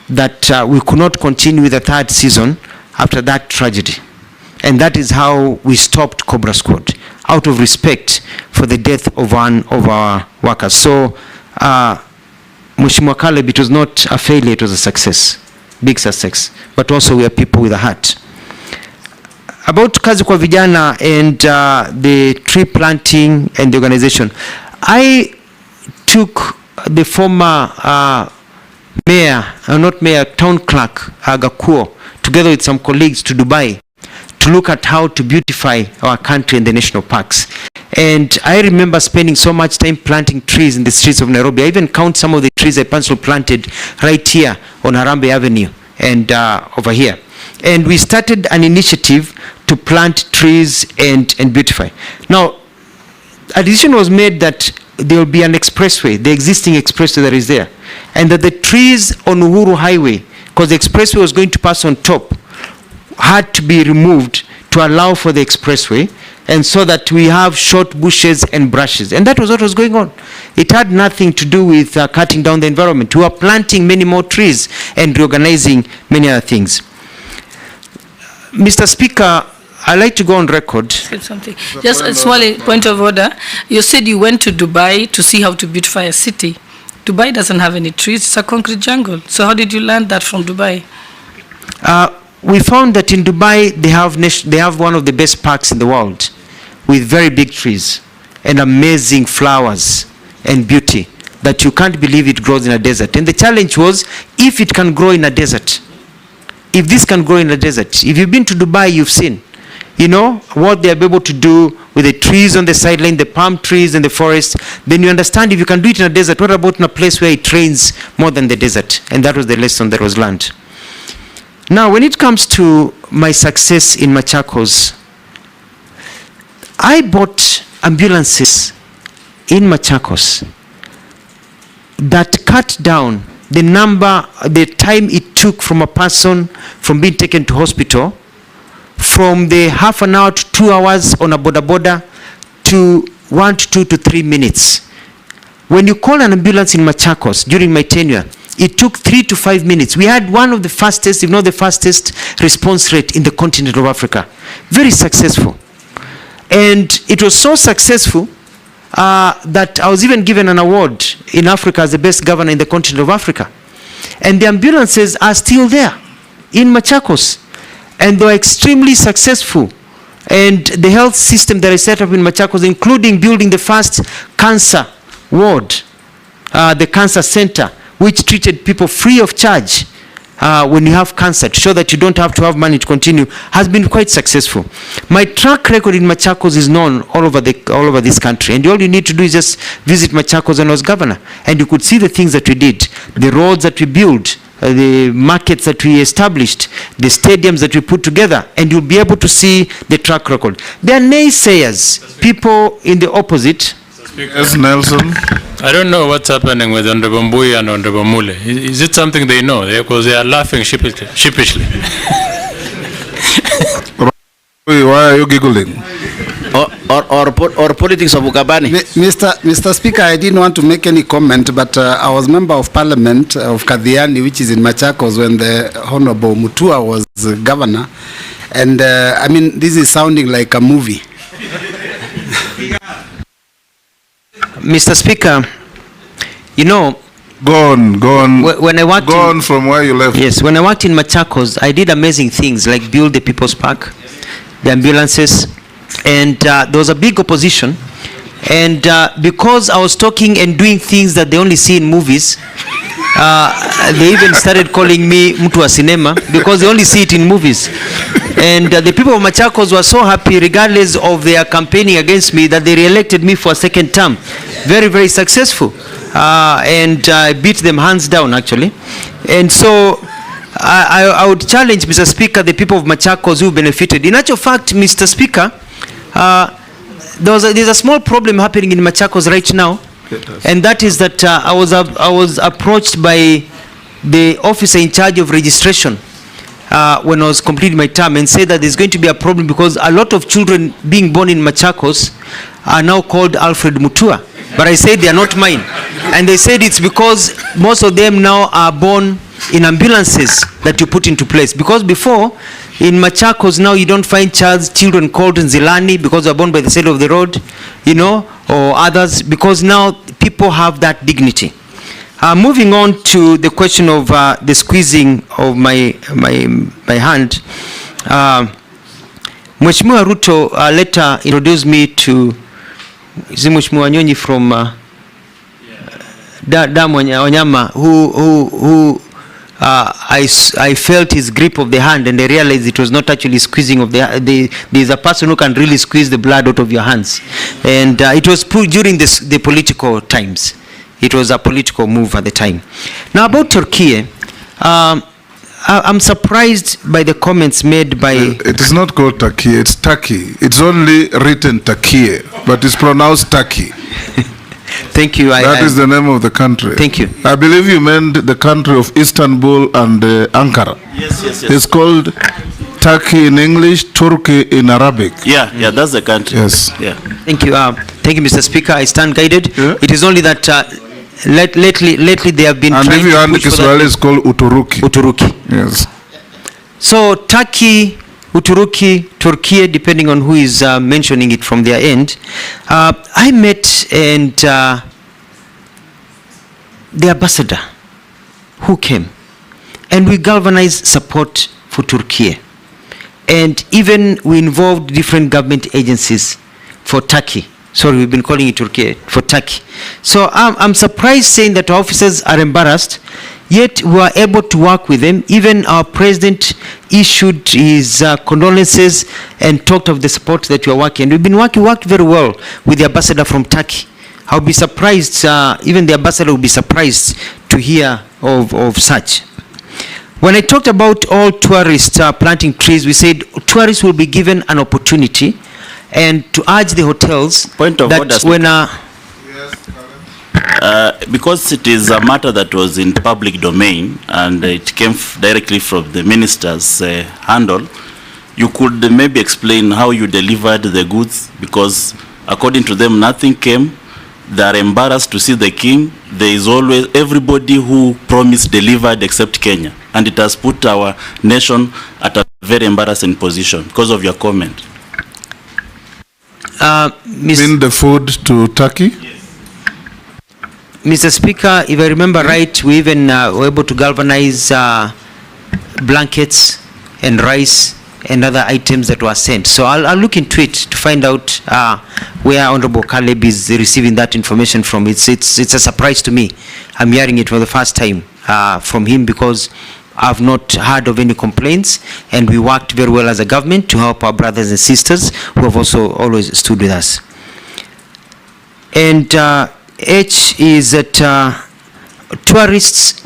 B: that we could not continue with the third season after that tragedy. And that is how we stopped Cobra Squad, out of respect for the death of one of our workers. So, Mheshimiwa Caleb, it was not a failure, it was a success, big success. But also we are people with a heart. About Kazi kwa Vijana and the tree planting and the organization, I took the former town clerk, Gakuo, together with some colleagues to Dubai to look at how to beautify our country and the national parks. And I remember spending so much time planting trees in the streets of Nairobi. I even count some of the trees I personally planted right here on Harambee Avenue and over here. And we started an initiative to plant trees and beautify. Now, a decision was made that there will be an expressway, the existing expressway that is there, and that the trees on Uhuru Highway, because the expressway was going to pass on top, had to be removed to allow for the expressway, and so that we have short bushes and brushes. And that was what was going on. It had nothing to do with cutting down the environment. We were planting many more trees and reorganizing many other things. Mr. Speaker, I'd like to go on record.
H: Something. Just a small point of order. You said you went to Dubai to see how to beautify a city. Dubai doesn't have any trees. It's a concrete jungle. So how did you learn that from Dubai?
B: We found that in Dubai they have one of the best parks in the world with very big trees and amazing flowers and beauty that you can't believe it grows in a desert. And the challenge was, if it can grow in a desert, if this can grow in a desert, if you've been to Dubai, you've seen, you know, what they're able to do with the trees on the sideline, the palm trees and the forest. Then you understand, if you can do it in a desert, what about in a place where it rains more than the desert? And that was the lesson that was learned. Now, when it comes to my success in Machakos, I bought ambulances in Machakos that cut down the time it took from a person from being taken to hospital from the half an hour to 2 hours on a boda to 1 to 2 to 3 minutes. When you call an ambulance in Machakos during my tenure, it took 3 to 5 minutes. We had one of the fastest, if not the fastest, response rate in the continent of Africa. Very successful. And it was so successful that I was even given an award in Africa as the best governor in the continent of Africa. And the ambulances are still there in Machakos. And they are extremely successful. And the health system that I set up in Machakos, including building the first cancer ward, the cancer center, which treated people free of charge when you have cancer, to show that you don't have to have money to continue, has been quite successful. My track record in Machakos is known all over this country, and all you need to do is just visit Machakos when I was governor, and you could see the things that we did, the roads that we built, the markets that we established, the stadiums that we put together, and you'll be able to see the track record. There are naysayers, people in the opposite.
A: Yes, Nelson.
V: I don't know what's happening with Honorable Mbui and Honorable Mule. Is it something they know? Because they are laughing sheepishly.
A: Why are you giggling?
D: Or politics of Ukabani.
Q: Mr. Speaker, I didn't want to make any comment, but I was member of Parliament of Kadhiani, which is in Machakos, when the Honorable Mutua was governor. And I mean, this is sounding like a movie.
B: Mr. Speaker, you know,
A: Go on.
B: When I worked
A: from where you left.
B: Yes, when I worked in Machakos, I did amazing things like build the People's Park, the ambulances, and there was a big opposition. And because I was talking and doing things that they only see in movies, they even started calling me Mutua Cinema, because they only see it in movies. And the people of Machakos were so happy, regardless of their campaigning against me, that they re-elected me for a second term. Very, very successful. And I beat them hands down, actually. And so I would challenge, Mr. Speaker, the people of Machakos who benefited. In actual fact, Mr. Speaker, there's a small problem happening in Machakos right now. And that is that I was approached by the officer in charge of registration when I was completing my term, and said that there's going to be a problem because a lot of children being born in Machakos are now called Alfred Mutua. But I said they are not mine. And they said it's because most of them now are born in ambulances that you put into place. Because before, in Machakos now you don't find children called Nzilani because they're born by the side of the road, you know, or others, because now people have that dignity. Moving on to the question of the squeezing of my hand, Mheshimiwa Ruto later introduced me to Mheshimiwa Nyonyi from Wanyama, who I felt his grip of the hand, and I realized it was not actually squeezing of there's a person who can really squeeze the blood out of your hands. And it was during the political times. It was a political move at the time. Now about Turkey, I'm surprised by the comments made by...
A: It is not called Turkey, it's Turkey. It's only written Turkey, but it's pronounced Turkey.
B: Thank you.
A: That is the name of the country.
B: Thank you.
A: I believe you meant the country of Istanbul and Ankara.
M: Yes.
A: It's called Turkey in English, Turkey in Arabic.
M: Yeah, that's the country.
A: Yes.
M: Yeah.
B: Thank you. Thank you, Mr. Speaker. I stand guided. Yeah. It is only that lately they have been
A: and
B: trying to push for that.
A: And if you Kiswahili, it's called Uturuki.
B: Uturuki.
A: Yes.
B: So Turkey, Uturuki, Turkey, depending on who is mentioning it from their end. I met and the ambassador who came, and we galvanized support for Turkey. And even we involved different government agencies for Turkey. Sorry, we've been calling it Turkey, for Turkey. So I'm surprised saying that our officers are embarrassed, yet we were able to work with them. Even our president issued his condolences and talked of the support that we are working. We've been worked very well with the ambassador from Turkey. I'll be surprised, even the ambassador will be surprised to hear of such. When I talked about all tourists planting trees, we said tourists will be given an opportunity, and to urge the hotels that when
M: because it is a matter that was in public domain and it came directly from the minister's handle, you could maybe explain how you delivered the goods, because according to them nothing came. They are embarrassed to see the king. There is always everybody who promised delivered except Kenya, and it has put our nation at a very embarrassing position because of your comment.
A: Mean the food to Turkey?
B: Yes. Mr. Speaker, if I remember right, we even were able to galvanize blankets and rice and other items that were sent. So I'll look into it to find out where Honorable Caleb is receiving that information from. It's a surprise to me. I'm hearing it for the first time from him, because I've not heard of any complaints, and we worked very well as a government to help our brothers and sisters who have also always stood with us. And H is that tourists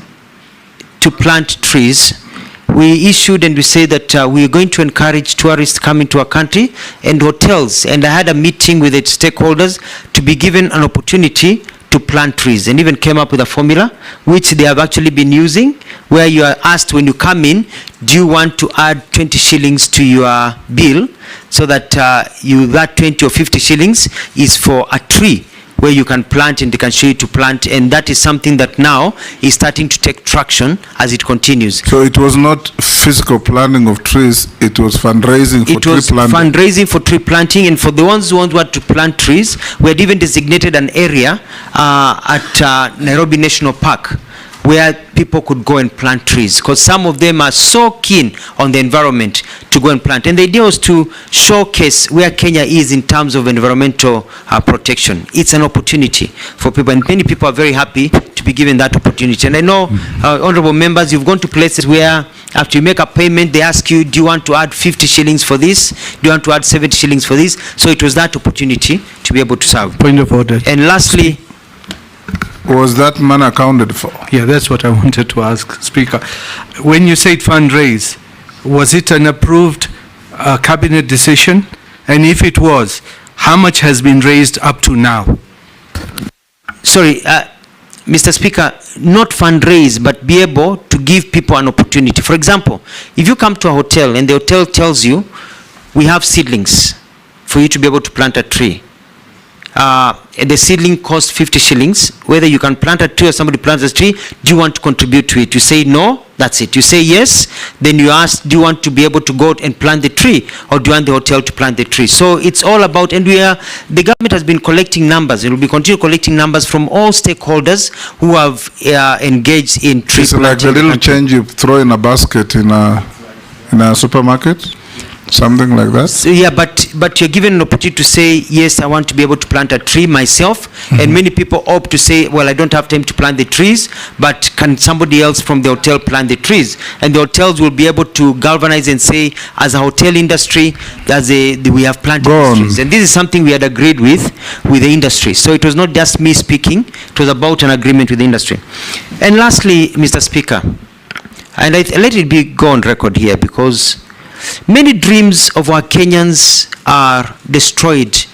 B: to plant trees. We issued and we say that we are going to encourage tourists coming to our country and hotels. And I had a meeting with the stakeholders to be given an opportunity to plant trees, and even came up with a formula which they have actually been using, where you are asked when you come in, do you want to add 20 shillings to your bill, so that that 20 or 50 shillings is for a tree where you can plant, and they can show you to plant. And that is something that now is starting to take traction as it continues.
A: So it was not physical planting of trees, it was fundraising for tree planting.
B: It was fundraising for tree planting, and for the ones who want to plant trees, we had even designated an area at Nairobi National Park where people could go and plant trees, because some of them are so keen on the environment to go and plant. And the idea was to showcase where Kenya is in terms of environmental protection. It's an opportunity for people, and many people are very happy to be given that opportunity. And I know, honorable members, you've gone to places where after you make a payment, they ask you, do you want to add 50 shillings for this? Do you want to add 70 shillings for this? So it was that opportunity to be able to serve.
E: Point of order.
B: And lastly,
A: was that money accounted for?
E: Yeah, that's what I wanted to ask, Speaker. When you said fundraise, was it an approved cabinet decision? And if it was, how much has been raised up to now?
B: Sorry, Mr. Speaker, not fundraise, but be able to give people an opportunity. For example, if you come to a hotel and the hotel tells you, we have seedlings for you to be able to plant a tree. The seedling costs 50 shillings. Whether you can plant a tree or somebody plants a tree, do you want to contribute to it? You say no, that's it. You say yes, then you ask, do you want to be able to go out and plant the tree, or do you want the hotel to plant the tree? So it's all about, and the government has been collecting numbers. It will be continue collecting numbers from all stakeholders who have engaged in tree planting.
A: It's like the little change you throw in a basket in a supermarket. Something like that?
B: So, yeah, but you're given an opportunity to say, yes, I want to be able to plant a tree myself. And many people opt to say, well, I don't have time to plant the trees, but can somebody else from the hotel plant the trees? And the hotels will be able to galvanize and say, as a hotel industry, we have planted these trees. And this is something we had agreed with the industry. So it was not just me speaking, it was about an agreement with the industry. And lastly, Mr. Speaker, and let it go on record here, because many dreams of our Kenyans are destroyed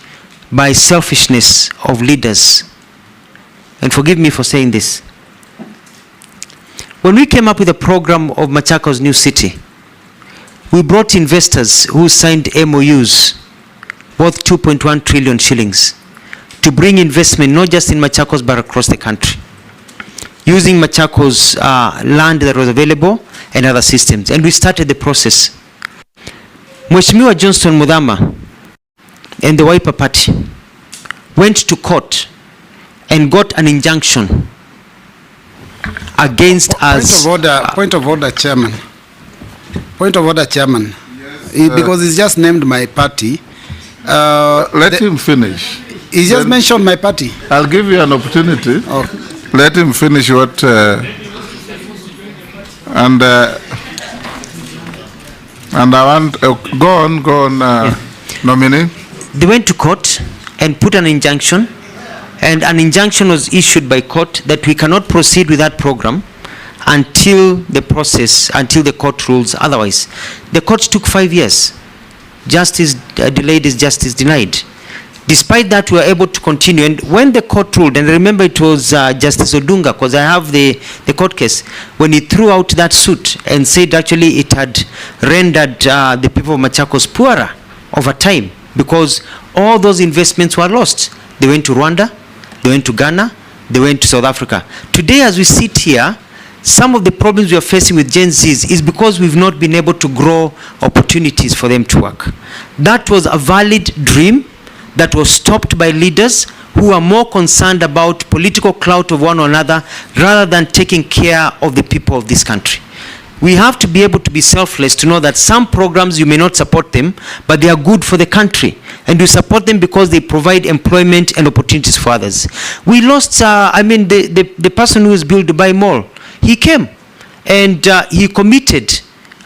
B: by selfishness of leaders. And forgive me for saying this. When we came up with a program of Machakos New City, we brought investors who signed MOUs worth 2.1 trillion shillings to bring investment not just in Machakos but across the country, using Machakos land that was available and other systems. And we started the process. Mheshimiwa Johnston Muthama and the Wiper Party went to court and got an injunction against us.
Q: Point of order, Chairman. Point of order, Chairman.
A: Yes,
Q: because he's just named my party.
A: Let him finish.
Q: He just mentioned my party.
A: I'll give you an opportunity. Let him finish what... And I want, go on, nominee.
B: They went to court and put an injunction, and an injunction was issued by court that we cannot proceed with that program until the court rules otherwise. The court took 5 years. Justice delayed is justice denied. Despite that, we were able to continue. And when the court ruled, and remember it was Justice Odinga, because I have the court case, when he threw out that suit and said actually it had rendered the people of Machakos poorer over time, because all those investments were lost. They went to Rwanda, they went to Ghana, they went to South Africa. Today, as we sit here, some of the problems we are facing with Gen Zs is because we've not been able to grow opportunities for them to work. That was a valid dream that was stopped by leaders who are more concerned about political clout of one another rather than taking care of the people of this country. We have to be able to be selfless to know that some programs you may not support them, but they are good for the country. And you support them because they provide employment and opportunities for others. We lost, the person who was built Dubai Mall, he came and he committed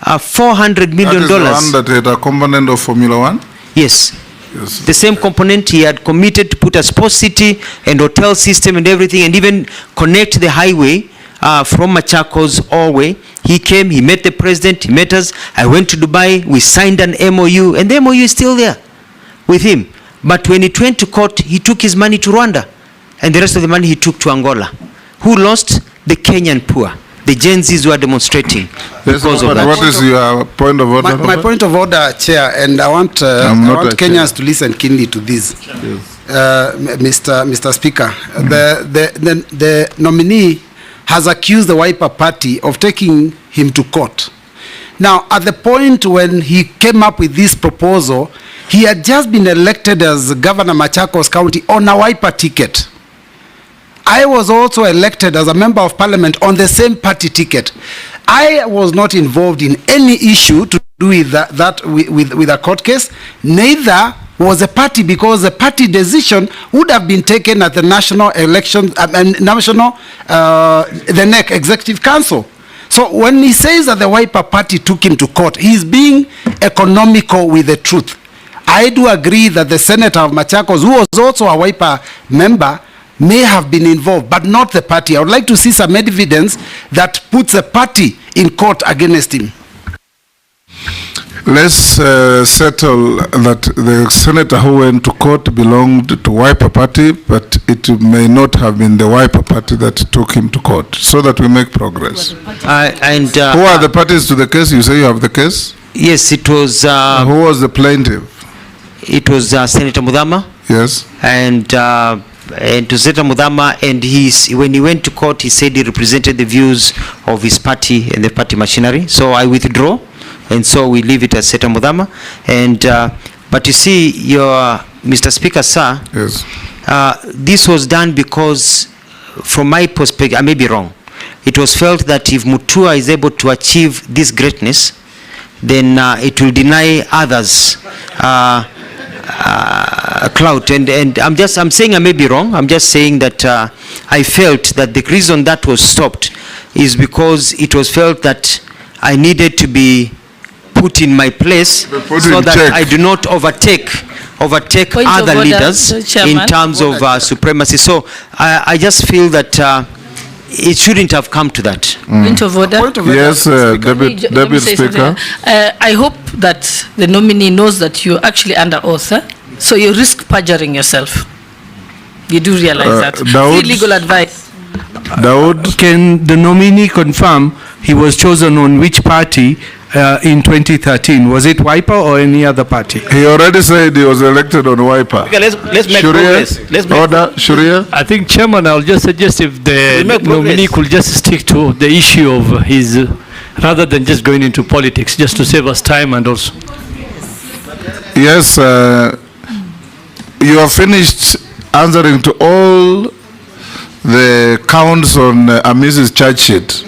B: $400 million.
A: That is the one that had a component of Formula One?
B: Yes. The same component. He had committed to put a sports city and hotel system and everything, and even connect the highway from Machakos all the way. He came, he met the president, he met us. I went to Dubai, we signed an MOU, and the MOU is still there with him. But when it went to court, he took his money to Rwanda, and the rest of the money he took to Angola. Who lost? The Kenyan poor. The Gen Zs who are demonstrating because of that.
A: What is your point of order?
Q: My point of order, Chair, and I want Kenyans to listen keenly to this. Mr. Speaker, the nominee has accused the Wiper Party of taking him to court. Now, at the point when he came up with this proposal, he had just been elected as Governor Machakos County on a Wiper ticket. I was also elected as a member of parliament on the same party ticket. I was not involved in any issue to do with with a court case. Neither was the party, because the party decision would have been taken at the national election, the NEC Executive Council. So when he says that the Wiper Party took him to court, he's being economical with the truth. I do agree that the senator of Machakos, who was also a Wiper member, may have been involved, but not the party. I would like to see some evidence that puts a party in court against him.
A: Let's settle that the senator who went to court belonged to Wiper Party, but it may not have been the Wiper Party that took him to court, so that we make progress. Who are the parties to the case? You say you have the case?
B: Yes, it was...
A: who was the plaintiff?
B: It was Senator Muthama.
A: Yes.
B: And to Senator Muthama, and when he went to court, he said he represented the views of his party and the party machinery. So I withdraw, and so we leave it as Senator Muthama. And but you see, Mr. Speaker, sir,
A: yes,
B: this was done because, from my perspective, I may be wrong. It was felt that if Mutua is able to achieve this greatness, then it will deny others clout. And I'm saying I may be wrong. I'm just saying that I felt that the reason that was stopped is because it was felt that I needed to be put in my place so that I do not overtake
H: Point
B: other
H: of order,
B: leaders in terms of supremacy. So I just feel that it shouldn't have come to that.
H: Point of order.
A: Yes, Deputy Speaker.
H: I hope that the nominee knows that you're actually under oath, so you risk perjuring yourself. You do realize that.
E: Daud,
H: Free legal advice.
E: Daud, can the nominee confirm he was chosen on which party in 2013? Was it Wiper or any other party?
A: He already said he was elected on Wiper.
D: Okay, let's make progress. Let's make
A: Order, Sharia.
K: I think, Chairman, I'll just suggest if the nominee could just stick to the issue of his, rather than just going into politics, just to save us time and also.
A: Yes, you have finished answering to all the counts on Mrs. charge sheet.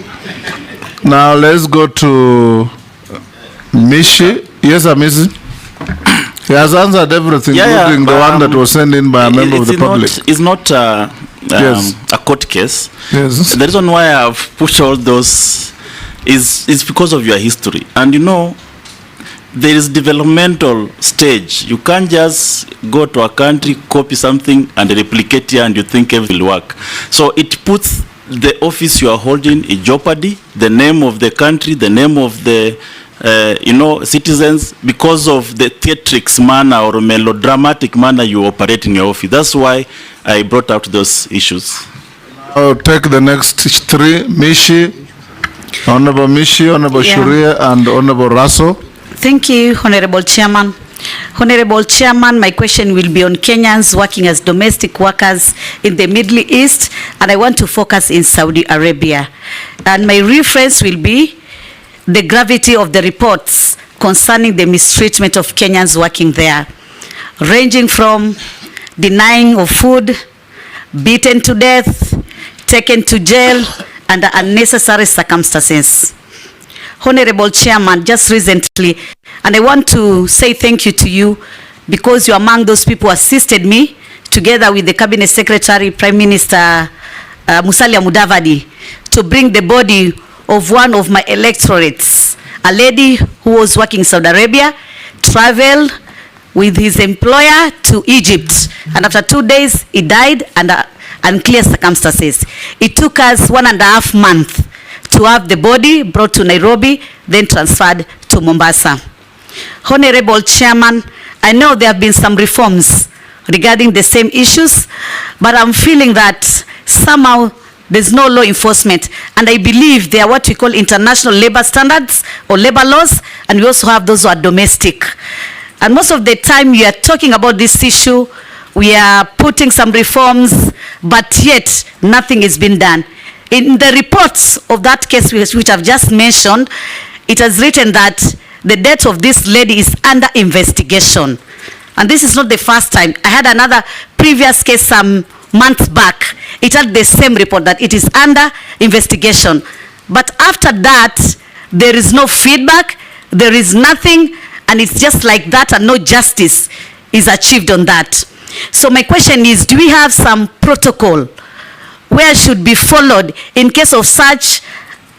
A: Now let's go to Mishi. Yes, Mrs. He has answered everything, including the one that was sent in by a member of the public.
M: It's not a court case.
A: Yes.
M: The reason why I've pushed all those is because of your history. And you know, there is developmental stage. You can't just go to a country, copy something and replicate here and you think everything will work. So it puts the office you are holding in jeopardy, the name of the country, the name of the citizens, because of the theatrics manner or melodramatic manner you operate in your office. That's why I brought out those issues.
A: I'll take the next three. Mishi, Honorable Mishi, Honorable Sharia, and Honorable Raso.
T: Thank you, Honorable Chairman. Honorable Chairman, my question will be on Kenyans working as domestic workers in the Middle East, and I want to focus in Saudi Arabia. And my reference will be the gravity of the reports concerning the mistreatment of Kenyans working there, ranging from denying of food, beaten to death, taken to jail under unnecessary circumstances. Honorable Chairman, just recently, and I want to say thank you to you because you're among those people who assisted me together with the Cabinet Secretary, Prime Minister Musalia Mudavadi, to bring the body of one of my electorates, a lady who was working in Saudi Arabia, traveled with his employer to Egypt, and after 2 days, he died under unclear circumstances. It took us 1.5 months to have the body brought to Nairobi, then transferred to Mombasa. Honorable Chairman, I know there have been some reforms regarding the same issues, but I'm feeling that somehow there's no law enforcement, and I believe they are what we call international labor standards or labor laws, and we also have those who are domestic. And most of the time we are talking about this issue, we are putting some reforms, but yet nothing is being done. In the reports of that case which I've just mentioned, it has written that the death of this lady is under investigation. And this is not the first time. I had another previous case some months back. It had the same report that it is under investigation. But after that, there is no feedback, there is nothing, and it's just like that, and no justice is achieved on that. So my question is, do we have some protocol where should be followed in case of such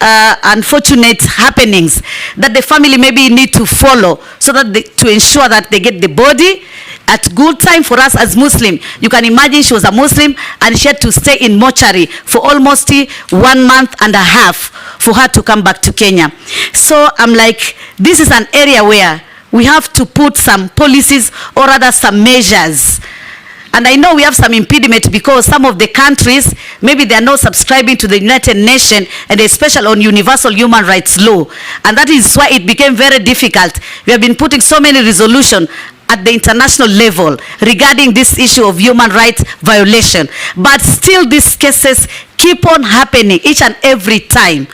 T: unfortunate happenings that the family maybe need to follow so that to ensure that they get the body at good time? For us as Muslim, you can imagine she was a Muslim and she had to stay in mortuary for almost 1.5 months for her to come back to Kenya. So I'm like, this is an area where we have to put some policies or rather some measures. And I know we have some impediment because some of the countries, maybe they are not subscribing to the United Nations and especially on universal human rights law. And that is why it became very difficult. We have been putting so many resolutions at the international level regarding this issue of human rights violation. But still these cases keep on happening each and every time.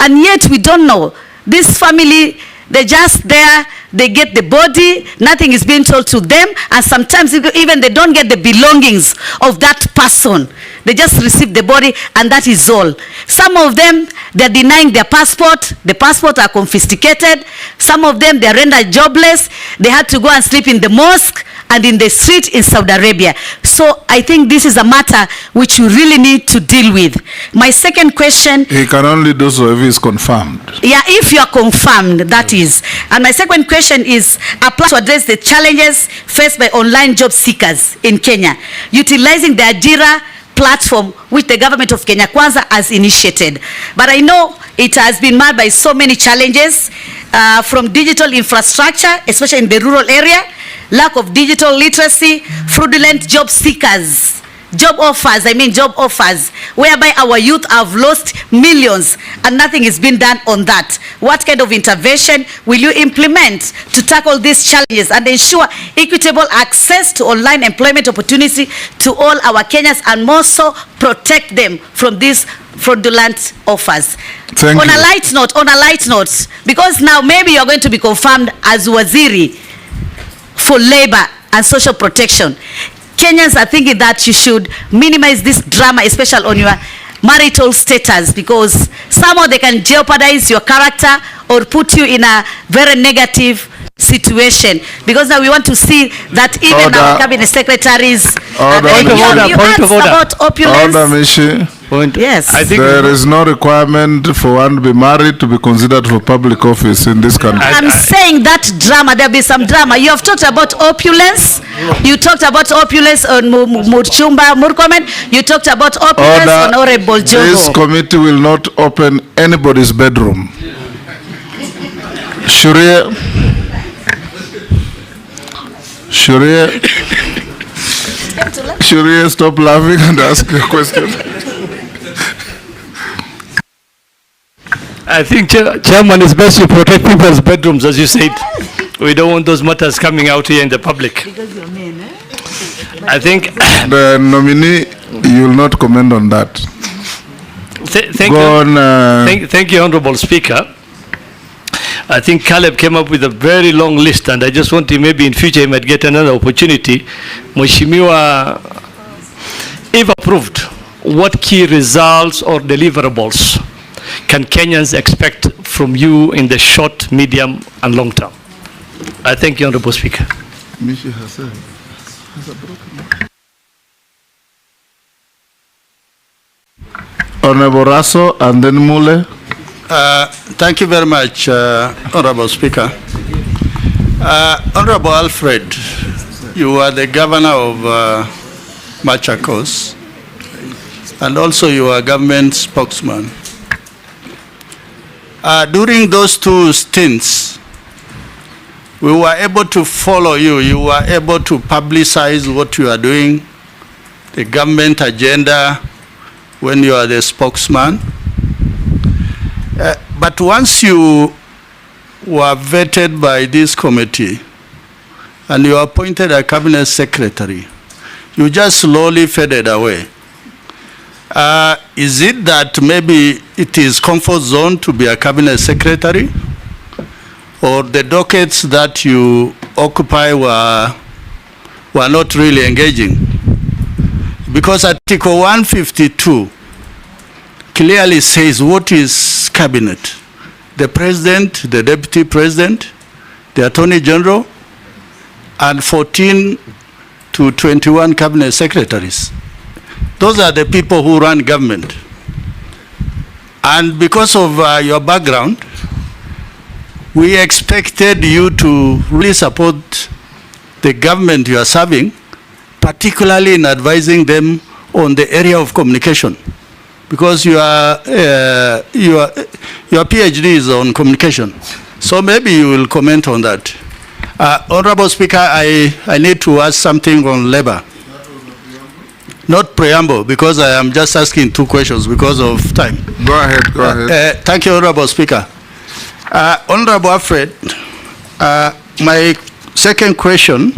T: And yet we don't know. This family, they're just there, they get the body, nothing is being told to them, and sometimes even they don't get the belongings of that person. They just receive the body and that is all. Some of them, they're denying their passport. The passport are confiscated. Some of them, they're rendered jobless. They had to go and sleep in the mosque and in the street in Saudi Arabia. So I think this is a matter which you really need to deal with. My second question...
A: He can only do so if he is confirmed.
T: Yeah, if you are confirmed, that is. And my second question is apply to address the challenges faced by online job seekers in Kenya, utilizing the Ajira platform which the government of Kenya Kwanza has initiated. But I know it has been marred by so many challenges, from digital infrastructure, especially in the rural area, lack of digital literacy, fraudulent job seekers, job offers, whereby our youth have lost millions and nothing is being done on that. What kind of intervention will you implement to tackle these challenges and ensure equitable access to online employment opportunity to all our Kenyans, and more so protect them from these fraudulent offers? On a light note, because now maybe you're going to be confirmed as Waziri for Labor and Social Protection. Kenyans are thinking that you should minimize this drama, especially on your marital status, because somehow they can jeopardize your character or put you in a very negative situation. Because now we want to see that even our cabinet secretaries...
A: Point of order.
T: About opulence.
A: Order, Mishi.
T: Yes.
A: I think there is no requirement for one to be married to be considered for public office in this country.
T: I'm saying that drama, there'll be some drama. You have talked about opulence. You talked about opulence on Murchumba Murkomen. You talked about opulence on Honorable Jogo.
A: This committee will not open anybody's bedroom. Shuria, stop laughing and ask your question.
K: I think, Chairman, it's best you protect people's bedrooms, as you said. We don't want those matters coming out here in the public. I think...
A: The nominee, you will not comment on that.
K: Thank you, Honorable Speaker. I think Caleb came up with a very long list, and I just want to, maybe in future he might get another opportunity. Mheshimiwa, if approved, what key results or deliverables can Kenyans expect from you in the short, medium, and long term? I thank you, Honorable Speaker.
A: Honorable Raso and then Mule.
S: Thank you very much, Honorable Speaker. Honorable Alfred, you are the governor of Machakos, and also you are government spokesman. During those two stints, we were able to follow you. You were able to publicize what you are doing, the government agenda, when you are the spokesman. But once you were vetted by this committee and you appointed a cabinet secretary, you just slowly faded away. Is it that maybe it is comfort zone to be a cabinet secretary, or the dockets that you occupy were not really engaging? Because Article 152 clearly says what is cabinet: the president, the deputy president, the attorney general, and 14 to 21 cabinet secretaries. Those are the people who run government. And because of your background, we expected you to really support the government you are serving, particularly in advising them on the area of communication, because your PhD is on communication. So maybe you will comment on that. Honorable Speaker, I need to ask something on labor. Not preamble, because I am just asking two questions because of time.
A: Go ahead.
S: Thank you, Honorable Speaker. Honorable Alfred, my second question,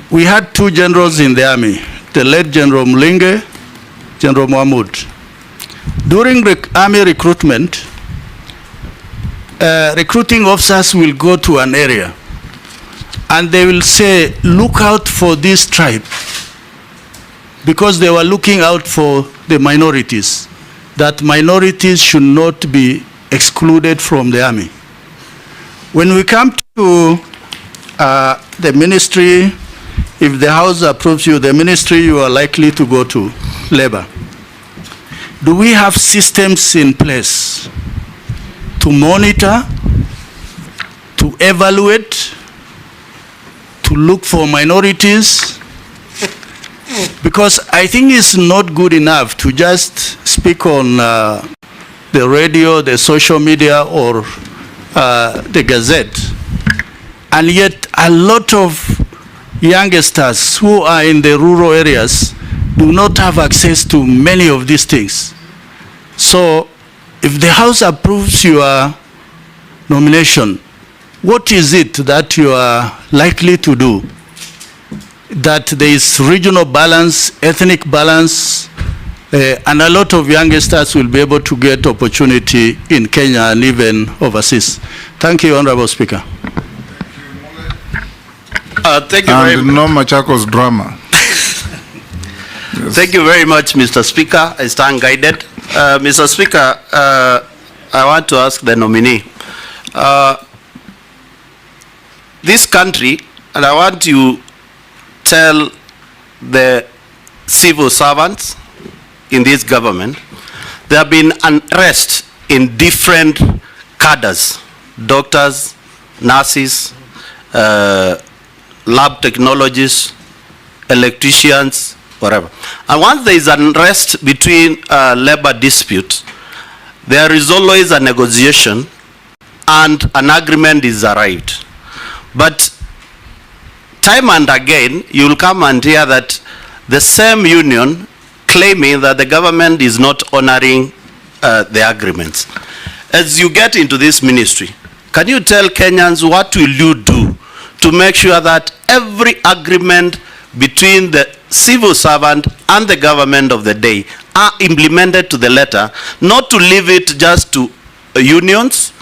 S: we had two generals in the army, the late General Mlinge, General Mahmoud. During army recruitment, recruiting officers will go to an area and they will say, look out for this tribe. because they were looking out for the minorities, that minorities should not be excluded from the army. When we come to the ministry, if the House approves you, the ministry, you are likely to go to labor. Do we have systems in place to monitor, to evaluate, to look for minorities? Because I think it's not good enough to just speak on the radio, the social media, or the Gazette. And yet a lot of youngsters who are in the rural areas do not have access to many of these things. So if the House approves your nomination, what is it that you are likely to do? That there is regional balance, ethnic balance, and a lot of youngsters will be able to get opportunity in Kenya and even overseas. Thank you, Honorable Speaker.
R: Thank you very much.
A: No Machakos drama.
R: Thank you very much, Mr. Speaker. I stand guided. Mr. Speaker, I want to ask the nominee. This country, and I want to tell the civil servants in this government, there have been unrest in different cadres, doctors, nurses, lab technologists, electricians, whatever. And once there is unrest between labor disputes, there is always a negotiation and an agreement is arrived. But time and again, you will come and hear that the same union claiming that the government is not honoring the agreements. As you get into this ministry, can you tell Kenyans what will you do to make sure that every agreement between the civil servant and the government of the day are implemented to the letter, not to leave it just to unions,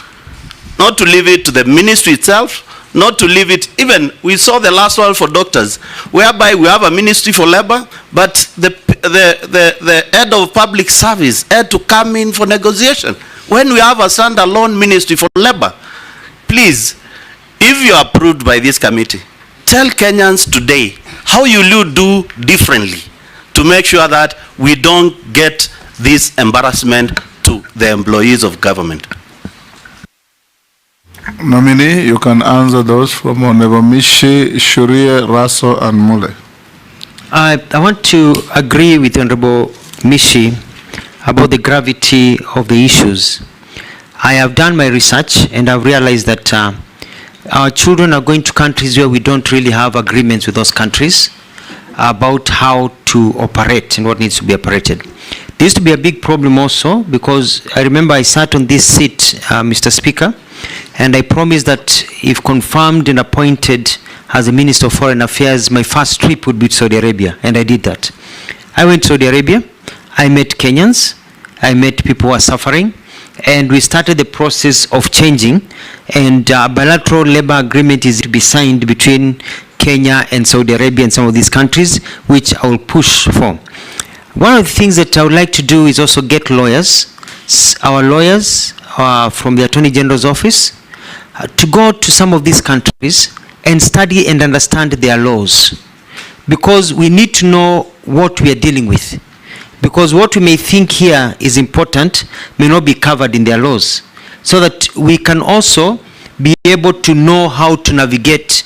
R: not to leave it to the ministry itself, not to leave it, even we saw the last one for doctors, whereby we have a ministry for labor, but the head of public service had to come in for negotiation. When we have a standalone ministry for labor, please, if you are approved by this committee, tell Kenyans today how you will do differently to make sure that we don't get this embarrassment to the employees of government.
A: Nominee, you can answer those from Honorable Mishi, Shurie, Raso, and Mule.
B: I want to agree with Honorable Mishi about the gravity of the issues. I have done my research and I've realized that our children are going to countries where we don't really have agreements with those countries about how to operate and what needs to be operated. There used to be a big problem also because I remember I sat on this seat, Mr. Speaker, and I promised that if confirmed and appointed as the Minister of Foreign Affairs, my first trip would be to Saudi Arabia, and I did that. I went to Saudi Arabia, I met Kenyans, I met people who are suffering, and we started the process of changing, and a bilateral labor agreement is to be signed between Kenya and Saudi Arabia and some of these countries, which I will push for. One of the things that I would like to do is also get lawyers, our lawyers from the Attorney General's office, to go to some of these countries and study and understand their laws, because we need to know what we are dealing with, because what we may think here is important may not be covered in their laws, so that we can also be able to know how to navigate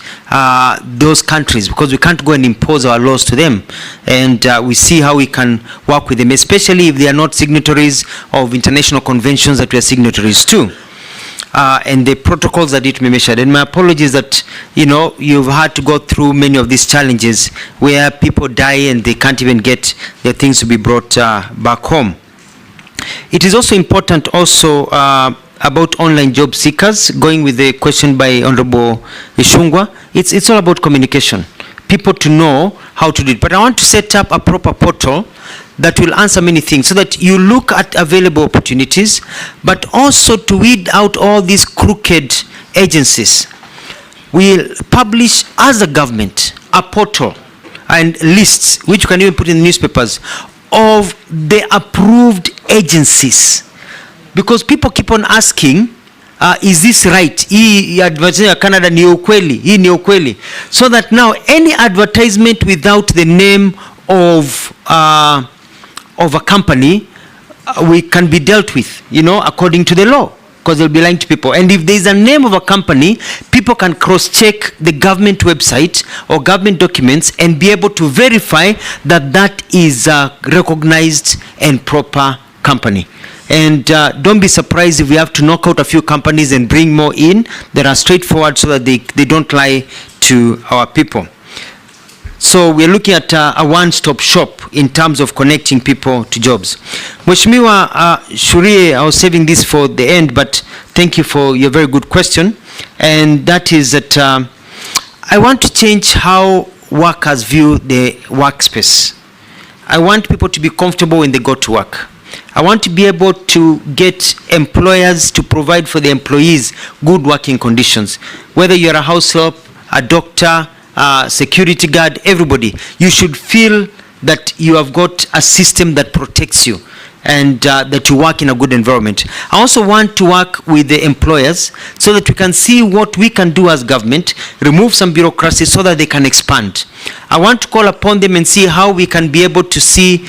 B: those countries, because we can't go and impose our laws to them, and we see how we can work with them, especially if they are not signatories of international conventions that we are signatories to, and the protocols that need to be measured. And my apologies that you've had to go through many of these challenges where people die and they can't even get their things to be brought back home. It is also important about online job seekers, going with the question by Honorable Ishungwa. It's all about communication, people to know how to do it. But I want to set up a proper portal that will answer many things, so that you look at available opportunities, but also to weed out all these crooked agencies. We'll publish as a government a portal, and lists, which you can even put in the newspapers, of the approved agencies. Because people keep on asking, is this right? Hii advertising ya Canada ni ukweli, hii ni ukweli. So that now any advertisement without the name of a company, we can be dealt with, according to the law, because they'll be lying to people. And if there is a name of a company, people can cross-check the government website or government documents and be able to verify that that is a recognized and proper company. And don't be surprised if we have to knock out a few companies and bring more in that are straightforward so that they don't lie to our people. So we're looking at a one-stop shop in terms of connecting people to jobs. Mheshimiwa Shurie, I was saving this for the end, but thank you for your very good question. And that is that I want to change how workers view the workspace. I want people to be comfortable when they go to work. I want to be able to get employers to provide for the employees good working conditions. Whether you're a house help, a doctor, security guard, everybody, you should feel that you have got a system that protects you and that you work in a good environment. I also want to work with the employers so that we can see what we can do as government, remove some bureaucracy so that they can expand. I want to call upon them and see how we can be able to see,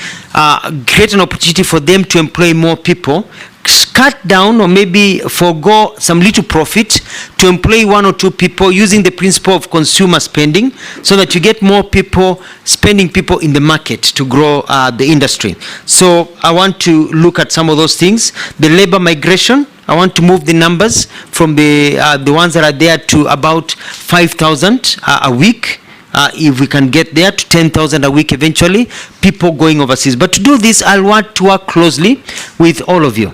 B: create an opportunity for them to employ more people, cut down or maybe forego some little profit to employ one or two people using the principle of consumer spending so that you get more people, spending people in the market to grow the industry. So I want to look at some of those things. The labor migration, I want to move the numbers from the ones that are there to about 5,000 a week. If we can get there to 10,000 a week eventually, people going overseas. But to do this, I want to work closely with all of you.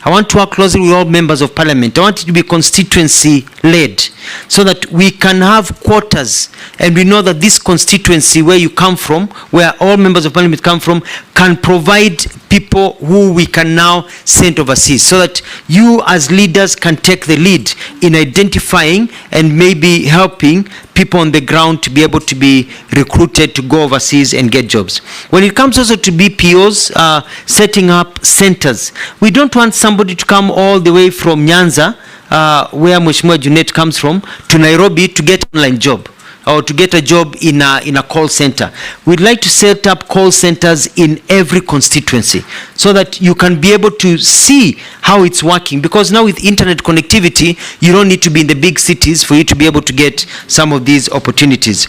B: I want to work closely with all members of parliament. I want it to be constituency-led so that we can have quotas and we know that this constituency where you come from, where all members of parliament come from, can provide people who we can now send overseas so that you as leaders can take the lead in identifying and maybe helping people on the ground to be able to be recruited to go overseas and get jobs. When it comes also to BPOs, setting up centers, we don't want somebody to come all the way from Nyanza, where Mheshimiwa Junet comes from, to Nairobi to get an online job or to get a job in a call center. We'd like to set up call centers in every constituency so that you can be able to see how it's working, because now with internet connectivity, you don't need to be in the big cities for you to be able to get some of these opportunities.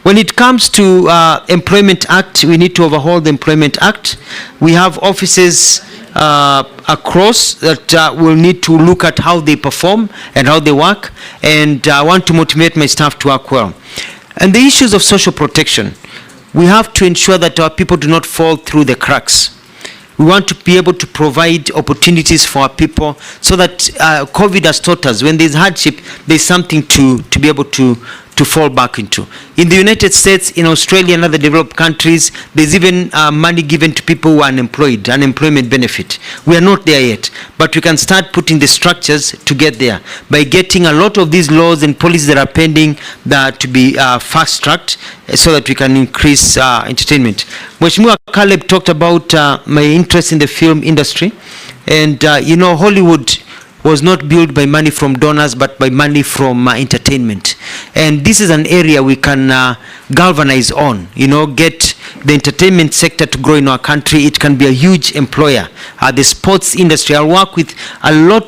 B: When it comes to Employment Act, we need to overhaul the Employment Act. We have offices across that will need to look at how they perform and how they work, and I want to motivate my staff to work well. And the issues of social protection, we have to ensure that our people do not fall through the cracks. We want to be able to provide opportunities for our people so that COVID has taught us when there's hardship, there's something to be able to fall back into. In the United States, in Australia and other developed countries, there's even money given to people who are unemployed, unemployment benefit. We are not there yet, but we can start putting the structures to get there by getting a lot of these laws and policies that are pending to be fast-tracked so that we can increase entertainment. Mheshimiwa Caleb talked about my interest in the film industry, and Hollywood was not built by money from donors, but by money from entertainment. And this is an area we can galvanize on, get the entertainment sector to grow in our country. It can be a huge employer. The sports industry, I'll work with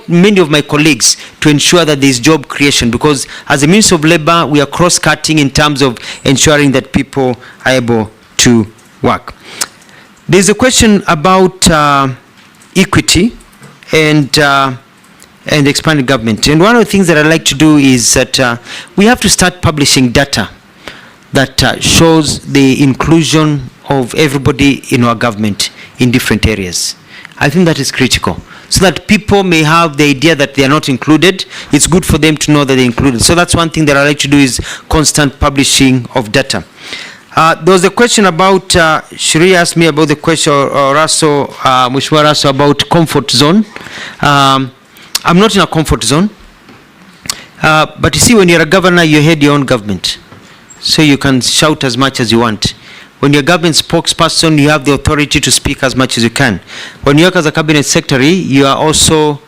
B: many of my colleagues to ensure that there's job creation, because as a Minister of Labor, we are cross-cutting in terms of ensuring that people are able to work. There's a question about equity and expanded government. And one of the things that I'd like to do is that we have to start publishing data that shows the inclusion of everybody in our government in different areas. I think that is critical, so that people may have the idea that they are not included. It's good for them to know that they're included. So that's one thing that I'd like to do, is constant publishing of data. There was a question about, Shri asked me about the question, or Raso, Mheshimiwa Raso, about comfort zone. I'm not in a comfort zone, but you see, when you're a governor, you head your own government, so you can shout as much as you want. When you're a government spokesperson, you have the authority to speak as much as you can. When you work as a cabinet secretary, you are also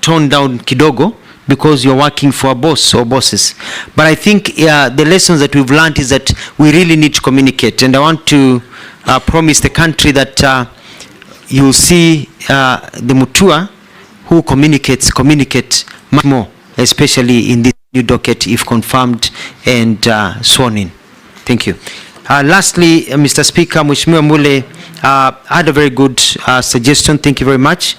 B: toned down kidogo, because you're working for a boss or bosses. But I think the lessons that we've learned is that we really need to communicate. And I want to promise the country that you'll see the Mutua who communicate much more, especially in this new docket if confirmed and sworn in. Thank you. Lastly, Mr. Speaker, Mheshimiwa Mule had a very good suggestion. Thank you very much.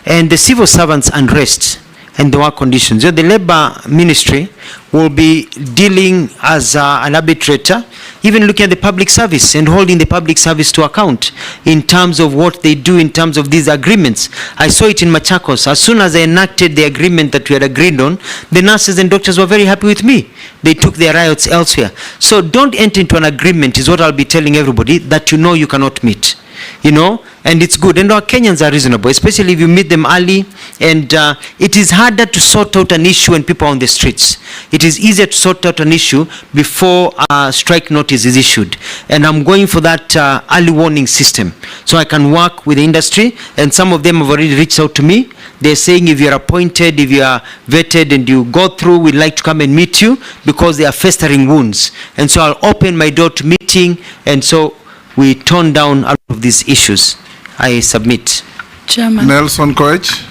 B: And the civil servants unrest and the work conditions. The Labor Ministry will be dealing as an arbitrator, even looking at the public service and holding the public service to account in terms of what they do in terms of these agreements. I saw it in Machakos. As soon as I enacted the agreement that we had agreed on, the nurses and doctors were very happy with me. They took their riots elsewhere. So don't enter into an agreement, is what I'll be telling everybody, that you know you cannot meet. You know, and it's good. And our Kenyans are reasonable, especially if you meet them early. And it is harder to sort out an issue when people are on the streets. It is easier to sort out an issue before a strike notice is issued. And I'm going for that early warning system, so I can work with the industry. And some of them have already reached out to me. They're saying if you're appointed, if you are vetted and you go through, we'd like to come and meet you, because they are festering wounds. And so I'll open my door to meeting, and so we tone down out of these issues. I submit.
L: Chairman.
A: Nelson Koech.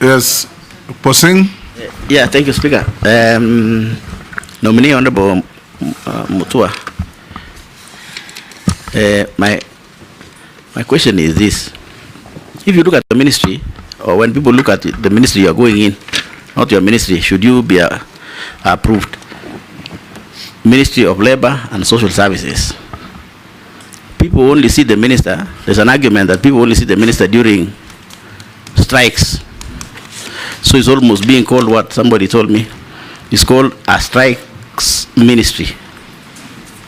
A: Yes, Posing.
D: Yeah, thank you, Speaker. Nominee Honorable Mutua. My question is this. If you look at the ministry, or when people look at the ministry you are going in, not your ministry, should you be approved? Ministry of Labor and Social Services. People only see the minister. There's an argument that people only see the minister during strikes. So it's almost being called what somebody told me. It's called a strikes ministry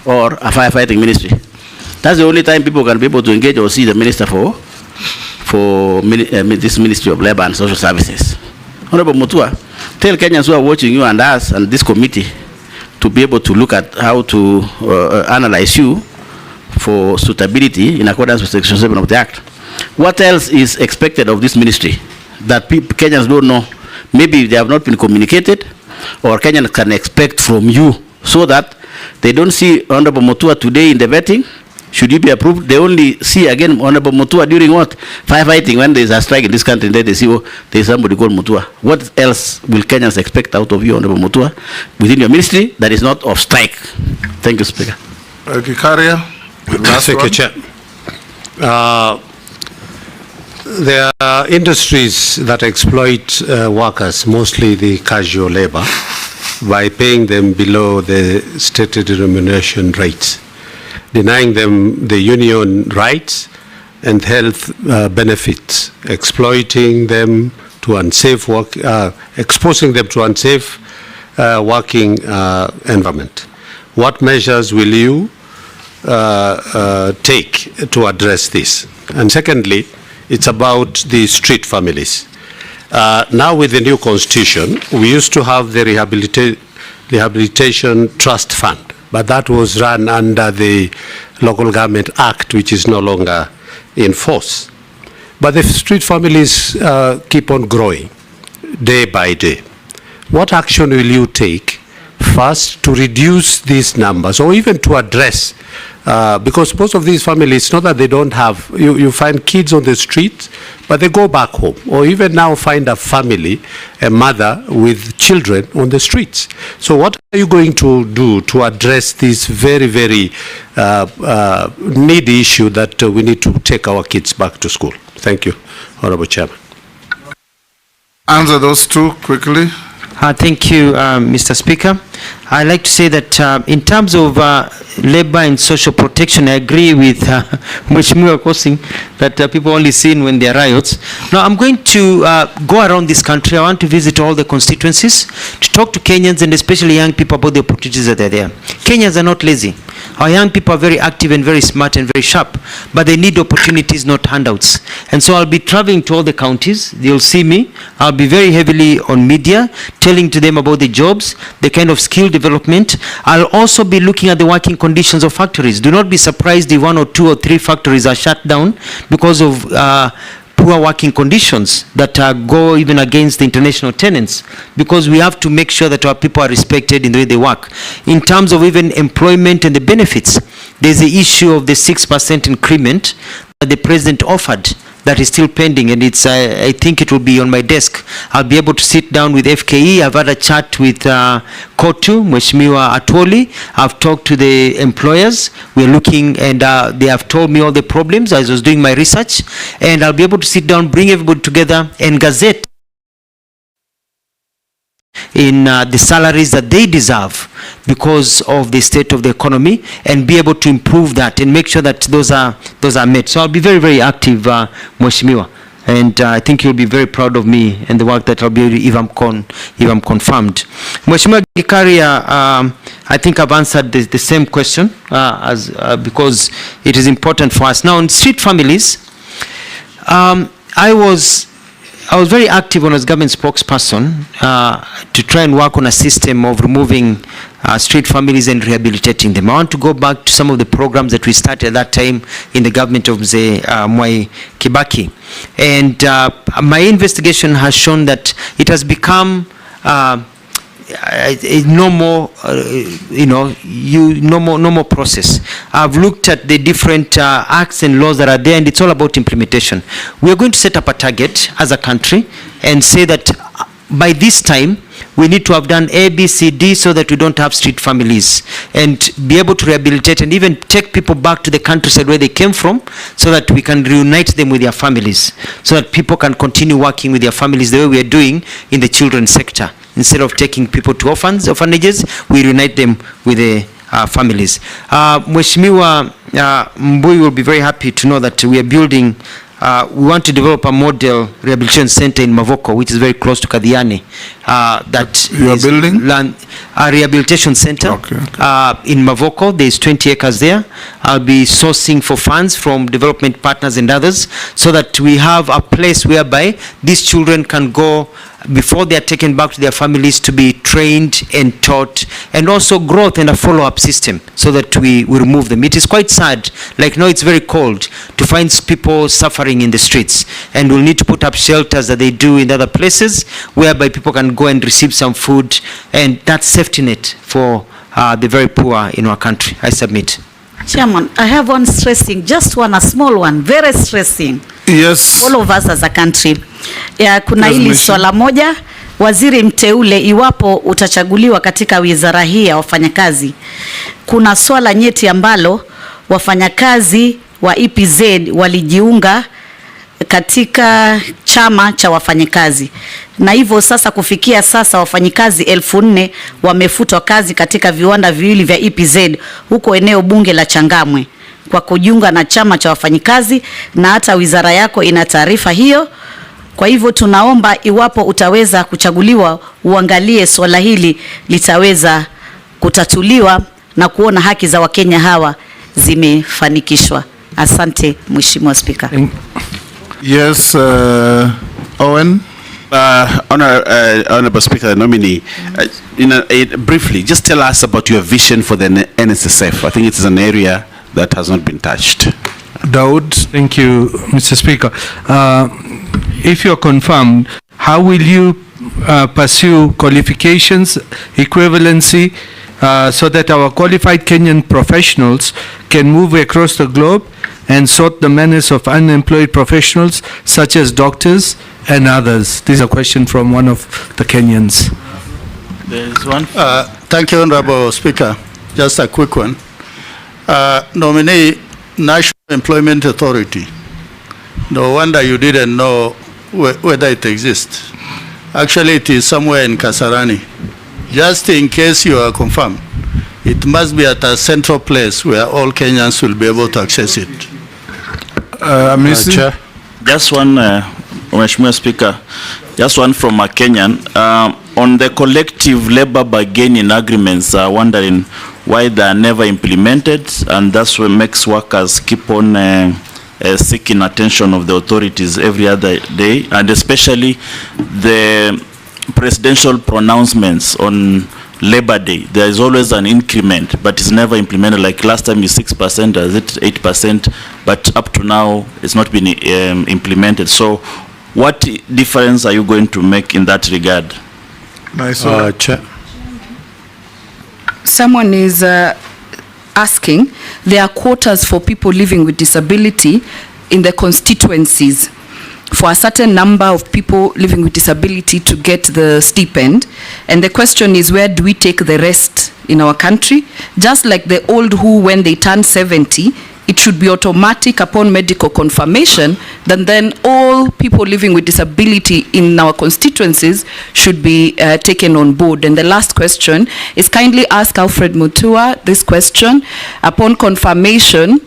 D: or a firefighting ministry. That's the only time people can be able to engage or see the minister for this Ministry of Labor and Social Services. Honorable Mutua, tell Kenyans who are watching you and us and this committee to be able to look at how to analyze you for suitability in accordance with Section 7 of the Act. What else is expected of this ministry that Kenyans don't know? Maybe they have not been communicated, or Kenyans can expect from you, so that they don't see Honorable Mutua today in the vetting. Should you be approved? They only see again Honorable Mutua during what? Firefighting, when there is a strike in this country, then they see, oh, there is somebody called Mutua. What else will Kenyans expect out of you, Honorable Mutua, within your ministry that is not of strike? Thank you, Speaker.
A: Kikaria, last one.
G: There are industries that exploit workers, mostly the casual labor, by paying them below the stated remuneration rates, denying them the union rights and health benefits, exploiting them to unsafe work, exposing them to unsafe working environment. What measures will you take to address this? And secondly, it's about the street families. Now with the new constitution, we used to have the Rehabilitation Trust Fund, but that was run under the Local Government Act, which is no longer in force. But the street families keep on growing day by day. What action will you take first to reduce these numbers, or even to address, because most of these families, not that they don't have, you find kids on the streets, but they go back home, or even now find a family, a mother with children on the streets. So what are you going to do to address this very, very needy issue that we need to take our kids back to school? Thank you, Honorable Chairman.
A: Answer those two quickly.
B: Thank you, Mr. Speaker. I'd like to say that in terms of labor and social protection, I agree with Mheshimiwa Kosing that people only seen when there are riots. Now, I'm going to go around this country. I want to visit all the constituencies to talk to Kenyans and especially young people about the opportunities that are there. Kenyans are not lazy. Our young people are very active and very smart and very sharp, but they need opportunities, not handouts. And so I'll be traveling to all the counties. They'll see me. I'll be very heavily on media, telling to them about the jobs, the kind of skill development. I'll also be looking at the working conditions of factories. Do not be surprised if 1 or 2 or 3 factories are shut down because of poor working conditions that go even against the international tenants, because we have to make sure that our people are respected in the way they work. In terms of even employment and the benefits, there's the issue of the 6% increment that the president offered that is still pending, and it's I think it will be on my desk. I'll be able to sit down with FKE. I've had a chat with Kotu, Mheshimiwa Atwoli. I've talked to the employers. We're looking, and they have told me all the problems as I was doing my research, and I'll be able to sit down, bring everybody together, and gazette in the salaries that they deserve because of the state of the economy, and be able to improve that and make sure that those are met. So I'll be very, very active, Mheshimiwa, and I think you'll be very proud of me and the work that I'll be able to, if I'm confirmed. Mheshimiwa Gikaria, I think I've answered the same question because it is important for us. Now, on street families, I was very active when I was government spokesperson to try and work on a system of removing street families and rehabilitating them. I want to go back to some of the programs that we started at that time in the government of Mwai Kibaki. And my investigation has shown that it has become no more process. I've looked at the different acts and laws that are there, and it's all about implementation. We are going to set up a target as a country and say that by this time we need to have done A, B, C, D, so that we don't have street families, and be able to rehabilitate and even take people back to the countryside where they came from, so that we can reunite them with their families, so that people can continue working with their families the way we are doing in the children's sector. Instead of taking people to orphanages, we reunite them with the families. Mheshimiwa Mbui will be very happy to know that we are building, we want to develop a model rehabilitation center in Mavoko, which is very close to Kadhiani. That
A: you are building?
B: A rehabilitation center in Mavoko. There is 20 acres there. I'll be sourcing for funds from development partners and others, so that we have a place whereby these children can go before they are taken back to their families to be trained and taught, and also growth and a follow-up system, so that we remove them. It is quite sad, like now it's very cold, to find people suffering in the streets, and we'll need to put up shelters that they do in other places, whereby people can go and receive some food, and that's safety net for the very poor in our country. I submit.
T: Chairman, I have one stressing, just one, a small one, very stressing.
A: Yes.
T: All of us as a country. Kuna hili swala moja, waziri mteule, iwapo utachaguliwa katika wizara hii ya wafanyakazi, kuna swala nyeti ambalo wafanyakazi wa EPZ walijiunga katika chama cha wafanyakazi, na hivyo sasa kufikia sasa wafanyikazi 1400 wamefutwa kazi katika viwanda viwili vya EPZ huko eneo bunge la Changamwe kwa kujiunga na chama cha wafanyikazi, na hata wizara yako ina taarifa hiyo. Kwa hivyo tunaomba iwapo utaweza kuchaguliwa, uangalie swala hili litaweza kutatuliwa na kuona haki za Wakenya hawa zimefanikishwa. Asante Mheshimiwa Speaker.
A: Yes, Owen.
O: Honorable Speaker, the nominee, briefly, just tell us about your vision for the NSSF. I think it is an area that has not been touched.
A: Daud.
E: Thank you, Mr. Speaker. If you're confirmed, how will you pursue qualifications, equivalency, so that our qualified Kenyan professionals can move across the globe and sort the menace of unemployed professionals such as doctors and others? This is a question from one of the Kenyans.
S: There is one. Thank you, Honorable Speaker. Just a quick one. Nominee, National Employment Authority. No wonder you didn't know whether it exists. Actually, it is somewhere in Kasarani. Just in case you are confirmed, it must be at a central place where all Kenyans will be able to access it.
M: Chair. Just one, Mheshimiwa Speaker, just one from a Kenyan. On the collective labor bargaining agreements, wondering why they are never implemented, and that's what makes workers keep on seeking attention of the authorities every other day, and especially the presidential pronouncements on Labor Day. There is always an increment, but it's never implemented. Like last time is 6%, is it 8%, but up to now it's not been implemented. So what difference are you going to make in that regard?
A: Chair.
C: Someone is asking, there are quotas for people living with disability in the constituencies for a certain number of people living with disability to get the stipend. And the question is, where do we take the rest in our country? Just like the old who, when they turn 70, it should be automatic upon medical confirmation, then all people living with disability in our constituencies should be taken on board. And the last question is, kindly ask Alfred Mutua this question. Upon confirmation,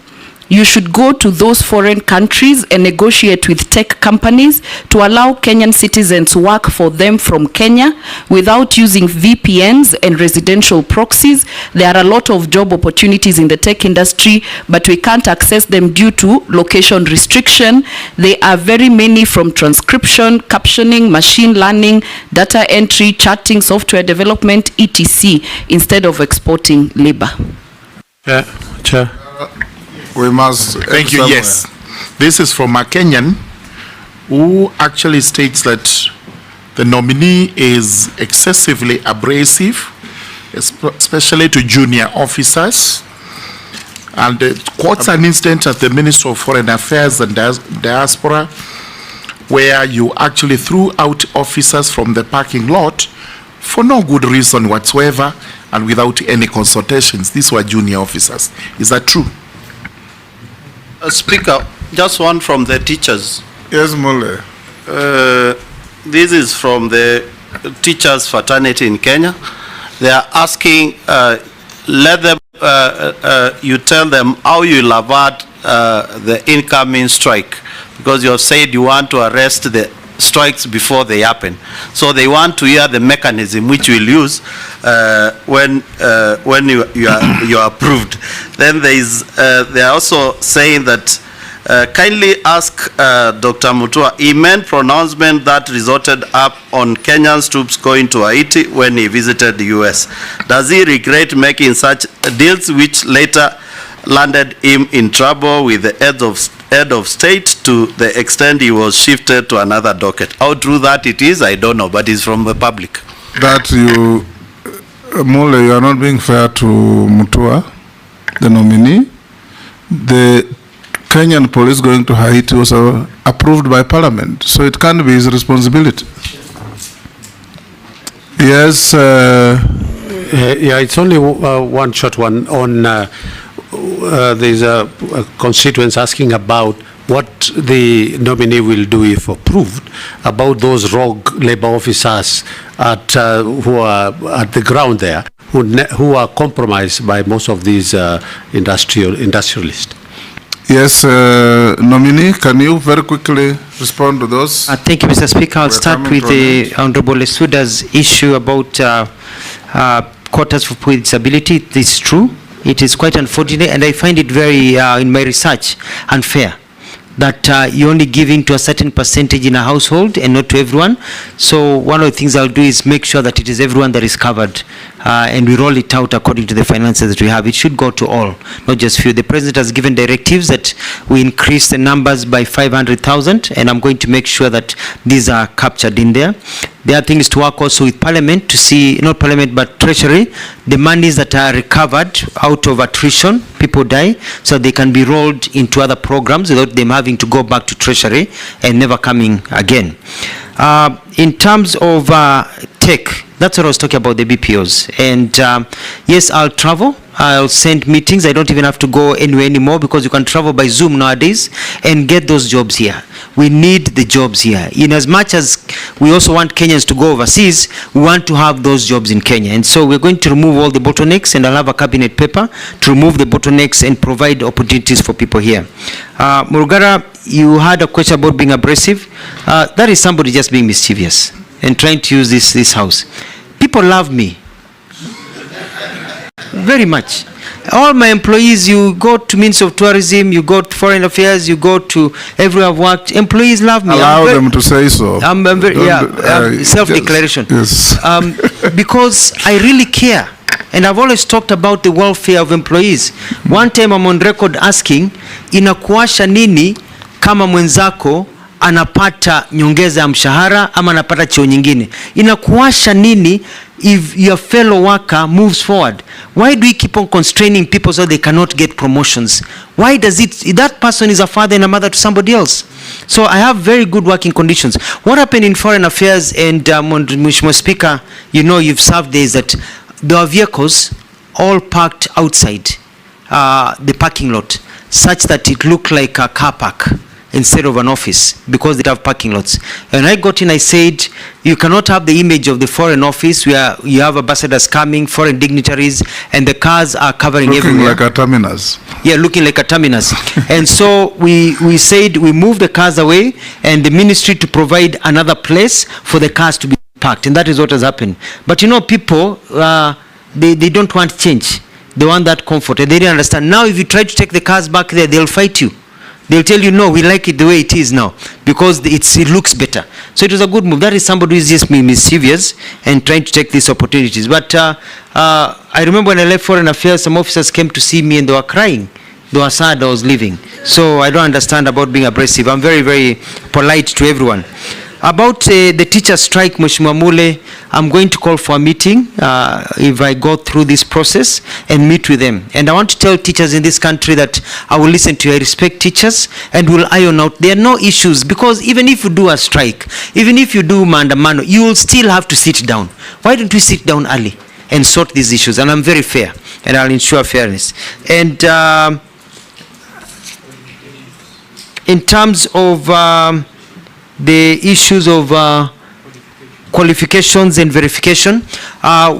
C: you should go to those foreign countries and negotiate with tech companies to allow Kenyan citizens to work for them from Kenya without using VPNs and residential proxies. There are a lot of job opportunities in the tech industry, but we can't access them due to location restriction. There are very many, from transcription, captioning, machine learning, data entry, chatting, software development, etc., instead of exporting labor.
A: Chair. We must.
N: Thank you. Yes, this is from a Kenyan who actually states that the nominee is excessively abrasive, especially to junior officers, and quotes an instance at the Ministry of Foreign Affairs and Diaspora, where you actually threw out officers from the parking lot for no good reason whatsoever and without any consultations. These were junior officers. Is that true?
R: Speaker, just one from the teachers.
A: Yes, Mule.
R: This is from the teachers fraternity in Kenya. They are asking, let them, you tell them how you will avert the incoming strike, because you have said you want to arrest the strikes before they happen. So they want to hear the mechanism which you will use when you are approved. Then they are also saying that kindly ask Dr. Mutua, he made pronouncement that resulted up on Kenyan troops going to Haiti when he visited the US. Does he regret making such deals which later landed him in trouble with the head of state to the extent he was shifted to another docket? How true that it is, I don't know, but it's from the public.
A: That you, Mule, you are not being fair to Mutua, the nominee. The Kenyan police going to Haiti was approved by Parliament, so it can't be his responsibility. Yes.
G: Yeah, it's only one short one on. There's a constituents asking about what the nominee will do if approved about those rogue labor officers who are at the ground there, who are compromised by most of these industrialists.
A: Yes, nominee, can you very quickly respond to those?
B: Thank you, Mr. Speaker. I'll start with the Honorable Lesuda's issue about quotas for people with disability. This is true. It is quite unfortunate, and I find it very, in my research, unfair that you're only giving to a certain percentage in a household and not to everyone. So one of the things I'll do is make sure that it is everyone that is covered, and we roll it out according to the finances that we have. It should go to all, not just few. The President has given directives that we increase the numbers by 500,000, and I'm going to make sure that these are captured in there. The other thing is to work also with Parliament to see, not Parliament but Treasury, the monies that are recovered out of attrition, people die, so they can be rolled into other programs without them having to go back to Treasury and never coming again. In terms of tech, that's what I was talking about, the BPOs. And yes, I'll travel. I'll send meetings. I don't even have to go anywhere anymore because you can travel by Zoom nowadays and get those jobs here. We need the jobs here. In as much as we also want Kenyans to go overseas, we want to have those jobs in Kenya. And so we're going to remove all the bottlenecks, and I'll have a cabinet paper to remove the bottlenecks and provide opportunities for people here. Murugara, you had a question about being abrasive. That is somebody just being mischievous and trying to use this house. People love me. very much. All my employees, you go to Ministry of Tourism, you go to Foreign Affairs, you go to everywhere I've worked, employees love me.
A: Allow them to say so.
B: I'm very, self-declaration.
A: Yes.
B: Because I really care. And I've always talked about the welfare of employees. One time I'm on record asking, inakuasha nini kama mwenzako anapata nyongeza ya mshahara ama anapata cheo nyingine? Inakuasha nini if your fellow worker moves forward? Why do we keep on constraining people so they cannot get promotions? Why does it, that person is a father and a mother to somebody else? So I have very good working conditions. What happened in Foreign Affairs and Mheshimiwa Speaker, you know, you've served there, is that there are vehicles all parked outside the parking lot, such that it looked like a car park instead of an office, because they have parking lots. And I got in, I said, you cannot have the image of the Foreign Office where you have ambassadors coming, foreign dignitaries, and the cars are covering everywhere.
A: Looking like a terminus.
B: Yeah, looking like a terminus. And so we said we move the cars away, and the ministry to provide another place for the cars to be parked. And that is what has happened. But you know, people, they don't want change. They want that comfort, and they didn't understand. Now if you try to take the cars back there, they'll fight you. They'll tell you, no, we like it the way it is now, because it looks better. So it was a good move. That is somebody who is just mischievous and trying to take these opportunities. But I remember when I left Foreign Affairs, some officers came to see me and they were crying. They were sad I was leaving. So I don't understand about being abrasive. I'm very, very polite to everyone. About the teacher strike, Mheshimiwa Mule, I'm going to call for a meeting if I go through this process and meet with them. And I want to tell teachers in this country that I will listen to you. I respect teachers and will iron out. There are no issues, because even if you do a strike, even if you do maandamano, you will still have to sit down. Why don't we sit down early and sort these issues? And I'm very fair, and I'll ensure fairness. And in terms of the issues of qualifications and verification,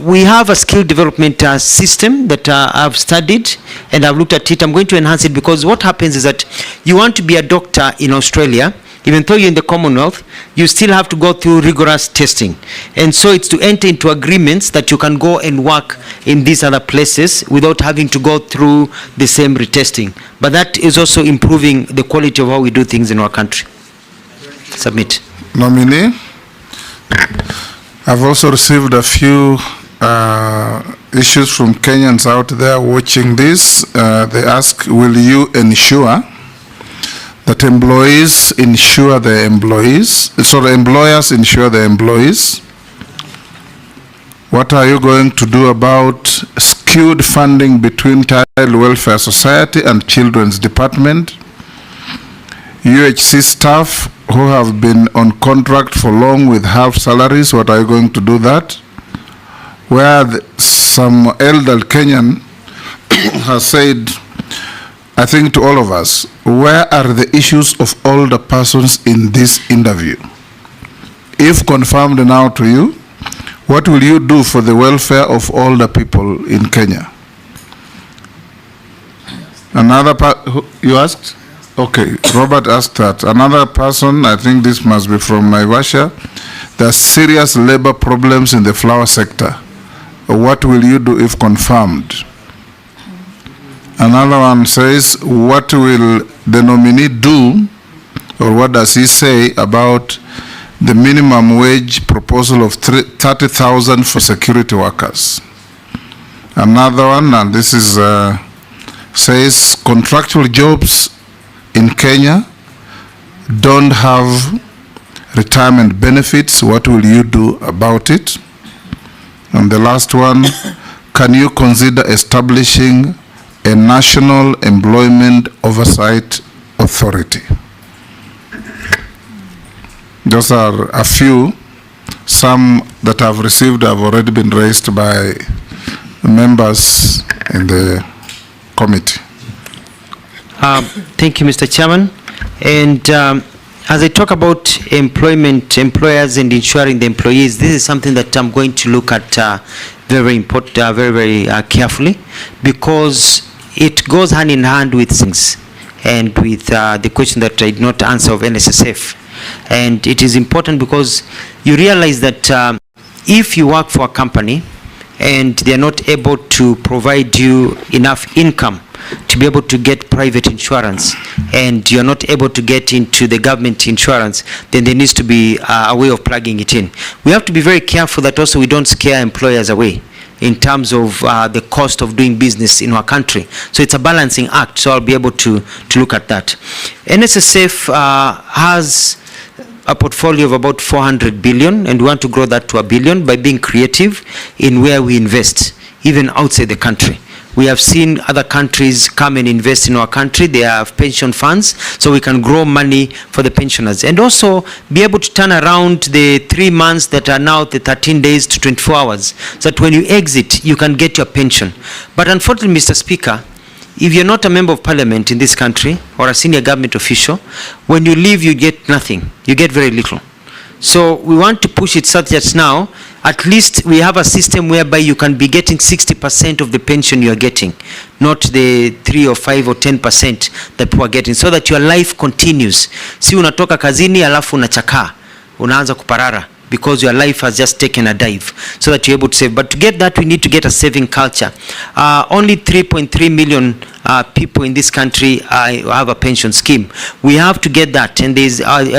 B: we have a skill development system that I've studied and I've looked at it. I'm going to enhance it, because what happens is that you want to be a doctor in Australia, even though you're in the Commonwealth, you still have to go through rigorous testing. And so it's to enter into agreements that you can go and work in these other places without having to go through the same retesting. But that is also improving the quality of how we do things in our country. Submit.
A: Nominee, I've also received a few issues from Kenyans out there watching this. They ask, will you ensure that employees insure their employees, so employers insure their employees? What are you going to do about skewed funding between Child Welfare Society and Children's Department? UHC staff who have been on contract for long with half salaries, what are you going to do that? Where some elder Kenyan has said, I think to all of us, where are the issues of older persons in this interview? If confirmed now to you, what will you do for the welfare of older people in Kenya? Another part, you asked? Okay, Robert asked that. Another person, I think this must be from Naivasha, there are serious labor problems in the flower sector. What will you do if confirmed? Another one says, what will the nominee do, or what does he say about the minimum wage proposal of 30,000 for security workers? Another one, and this is says contractual jobs in Kenya don't have retirement benefits. What will you do about it? And the last one, can you consider establishing a national employment oversight authority? Those are a few. Some that I've received have already been raised by members in the committee.
B: Thank you, Mr. Chairman. And as I talk about employment, employers and insuring the employees, this is something that I'm going to look at very important, very carefully, because it goes hand in hand with things and with the question that I did not answer of NSSF. And it is important because you realize that if you work for a company and they are not able to provide you enough income to be able to get private insurance, and you're not able to get into the government insurance, then there needs to be a way of plugging it in. We have to be very careful that also we don't scare employers away in terms of the cost of doing business in our country. So it's a balancing act, so I'll be able to look at that. NSSF has a portfolio of about 400 billion, and we want to grow that to $1 billion by being creative in where we invest, even outside the country. We have seen other countries come and invest in our country. They have pension funds, so we can grow money for the pensioners. And also be able to turn around the 3 months that are now the 13 days to 24 hours, so that when you exit, you can get your pension. But unfortunately, Mr. Speaker, if you're not a member of parliament in this country or a senior government official, when you leave, you get nothing. You get very little. So we want to push it such that now, at least we have a system whereby you can be getting 60% of the pension you are getting, not the 3 or 5 or 10% that we are getting, so that your life continues. Si unatoka kazini alafu unachakaa, unaanza kuparara, because your life has just taken a dive, so that you're able to save. But to get that, we need to get a saving culture. Only 3.3 million people in this country have a pension scheme. We have to get that, and there's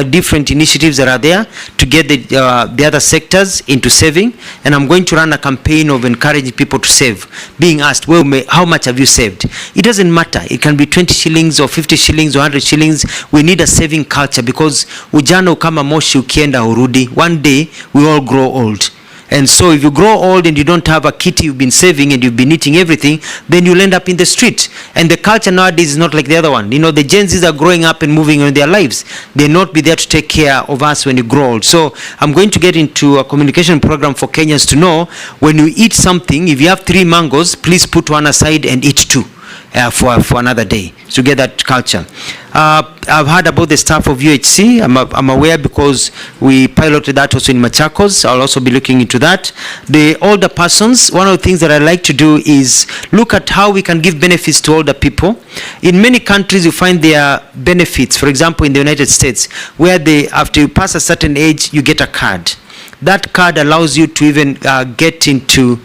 B: different initiatives that are there to get the other sectors into saving. And I'm going to run a campaign of encouraging people to save, being asked, well, how much have you saved? It doesn't matter. It can be 20 shillings or 50 shillings or 100 shillings. We need a saving culture, because ujana ukama moshi ukienda urudi. One day we all grow old. And so if you grow old and you don't have a kitty you've been saving and you've been eating everything, then you'll end up in the street. And the culture nowadays is not like the other one. You know, the Gen Zs are growing up and moving on their lives. They'll not be there to take care of us when you grow old. So I'm going to get into a communication program for Kenyans to know, when you eat something, if you have 3 mangoes, please put one aside and eat 2. For another day, to get that culture. I've heard about the staff of UHC. I'm aware, because we piloted that also in Machakos. I'll also be looking into that. The older persons, one of the things that I like to do is look at how we can give benefits to older people. In many countries, you find there are benefits. For example, in the United States, where after you pass a certain age, you get a card. That card allows you to even get into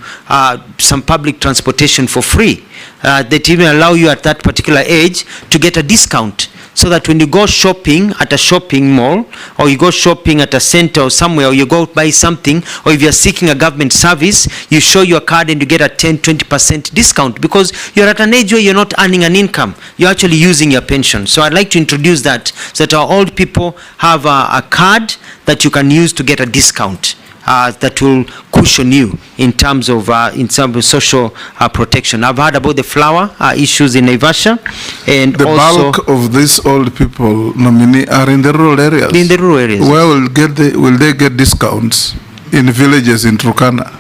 B: some public transportation for free. That even allow you at that particular age to get a discount, so that when you go shopping at a shopping mall, or you go shopping at a center or somewhere, or you go buy something, or if you're seeking a government service, you show your card and you get a 10-20% discount, because you're at an age where you're not earning an income. You're actually using your pension. So I'd like to introduce that, so that our old people have a card that you can use to get a discount. That will cushion you in terms of social protection. I've heard about the flower issues in Naivasha, and
A: the
B: also
A: bulk of these old people, nominee, are in the rural areas.
B: In the rural areas.
A: Where will they get discounts in villages in Turkana?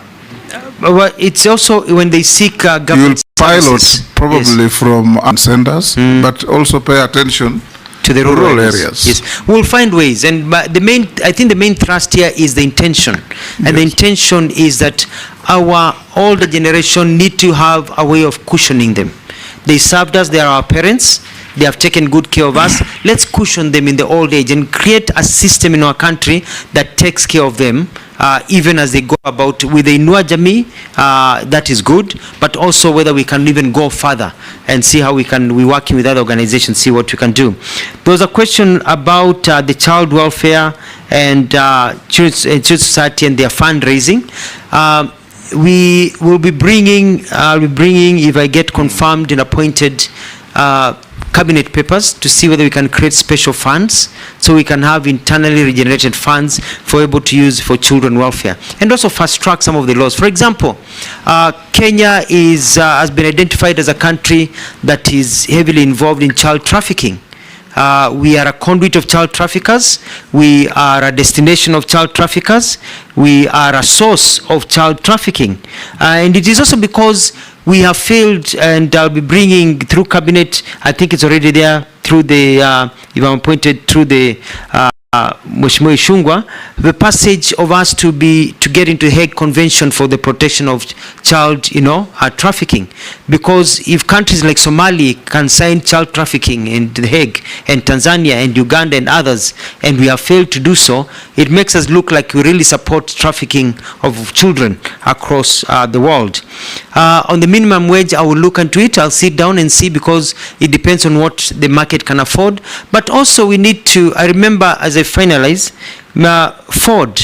B: Well, it's also when they seek government
A: You'll pilot
B: services.
A: probably from senders, but also pay attention
B: to the rural areas. Yes, we'll find ways, and I think the main thrust here is the intention, and the intention is that our older generation need to have a way of cushioning them. They served us; they are our parents. They have taken good care of us. Let's cushion them in the old age and create a system in our country that takes care of them, even as they go about with the Inua Jamii. That is good, but also whether we can even go further and see how we're working with other organizations, see what we can do. There was a question about the child welfare and Children's Society and their fundraising. We will be bringing, if I get confirmed and appointed, cabinet papers to see whether we can create special funds, so we can have internally regenerated funds for able to use for children welfare, and also fast track some of the laws. For example, Kenya has been identified as a country that is heavily involved in child trafficking. We are a conduit of child traffickers. We are a destination of child traffickers. We are a source of child trafficking. And it is also because we have failed, and I'll be bringing through cabinet, I think it's already there, through the, if I'm appointed, through the Mheshimiwa Ishungwa, the passage of us to get into the Hague Convention for the protection of child, trafficking. Because if countries like Somalia can sign child trafficking in the Hague, and Tanzania and Uganda and others, and we have failed to do so, it makes us look like we really support trafficking of children across the world. On the minimum wage, I will look into it. I'll sit down and see, because it depends on what the market can afford. But also we need to, I remember as I finalize, Ford,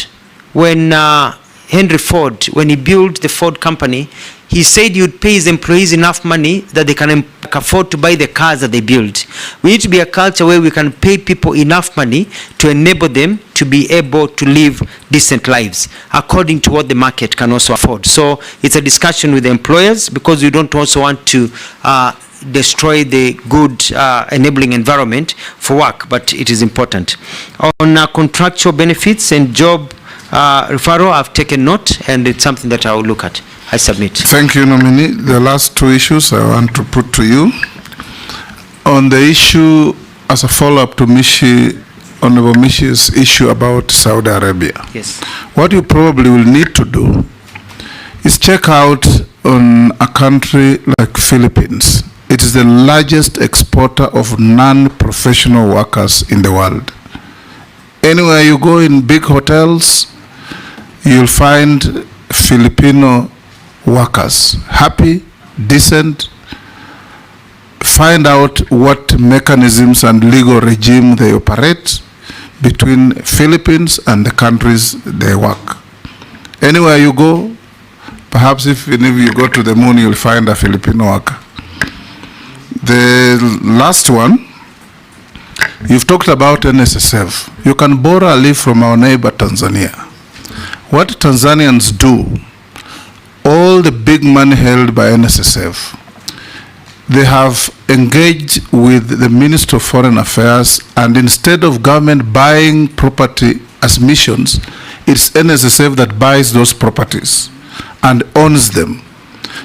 B: when Henry Ford, when he built the Ford company, he said he would pay his employees enough money that they can afford to buy the cars that they build. We need to be a culture where we can pay people enough money to enable them to be able to live decent lives according to what the market can also afford. So it's a discussion with the employers, because we don't also want to destroy the good enabling environment for work, but it is important. On contractual benefits and job referral, I've taken note, and it's something that I will look at. I submit.
A: Thank you, nominee. The last two issues I want to put to you. On the issue, as a follow-up to Honorable Mishi's issue about Saudi Arabia.
B: Yes.
A: What you probably will need to do is check out on a country like Philippines. It is the largest exporter of non-professional workers in the world. Anywhere you go in big hotels, you'll find Filipino workers, happy, decent. Find out what mechanisms and legal regime they operate between Philippines and the countries they work. Anywhere you go, perhaps if you go to the moon, you'll find a Filipino worker. The last one, you've talked about NSSF. You can borrow a leaf from our neighbor Tanzania. What Tanzanians do, all the big money held by NSSF, they have engaged with the Minister of Foreign Affairs, and instead of government buying property as missions, it's NSSF that buys those properties and owns them.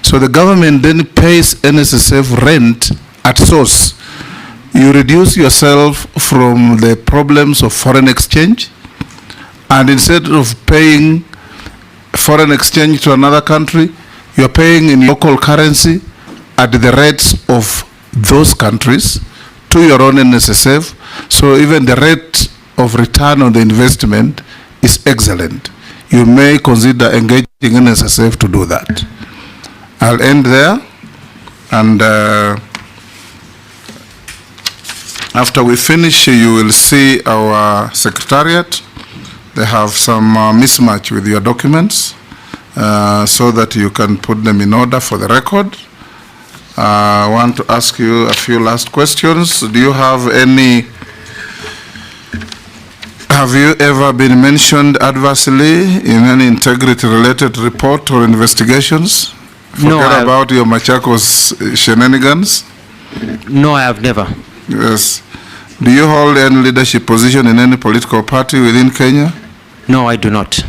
A: So the government then pays NSSF rent at source. You reduce yourself from the problems of foreign exchange, and instead of paying foreign exchange to another country, you're paying in local currency at the rates of those countries to your own NSSF. So even the rate of return on the investment is excellent. You may consider engaging NSSF to do that. I'll end there, and after we finish, you will see our Secretariat. They have some mismatch with your documents, so that you can put them in order for the record. I want to ask you a few last questions. Do you have you ever been mentioned adversely in any integrity-related report or investigations? Forget about your Machakos shenanigans.
B: No, I have never.
A: Yes. Do you hold any leadership position in any political party within Kenya?
B: No, I do not.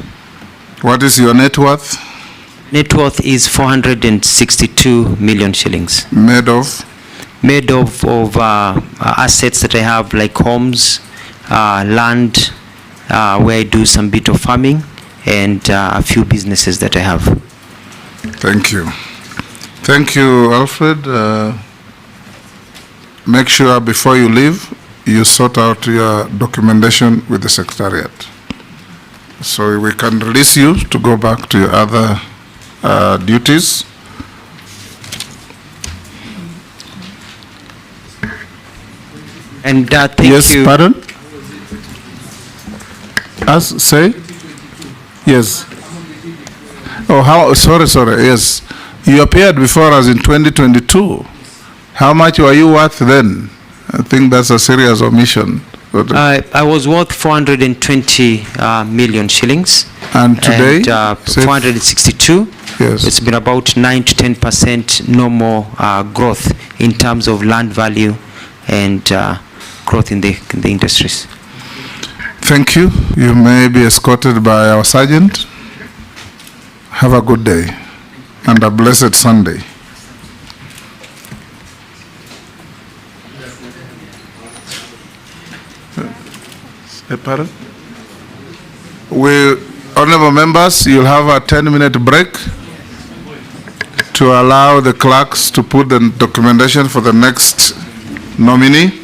A: What is your net worth?
B: Net worth is 462 million shillings.
A: Made of?
B: Made of assets that I have, like homes, land, where I do some bit of farming, and a few businesses that I have.
A: Thank you. Thank you, Alfred. Make sure before you leave, you sort out your documentation with the Secretariat, so we can release you to go back to your other duties.
B: And thank
A: yes,
B: you.
A: Yes, pardon? Say? Yes. Oh, sorry, yes. You appeared before us in 2022. How much were you worth then? I think that's a serious omission.
B: I was worth 420 million shillings.
A: And today?
B: And, 462.
A: Yes.
B: It's been about 9 to 10% normal growth in terms of land value and growth in the industries.
A: Thank you. You may be escorted by our sergeant. Have a good day and a blessed Sunday. Pardon? Honorable members, you'll have a 10-minute break to allow the clerks to put the documentation for the next nominee.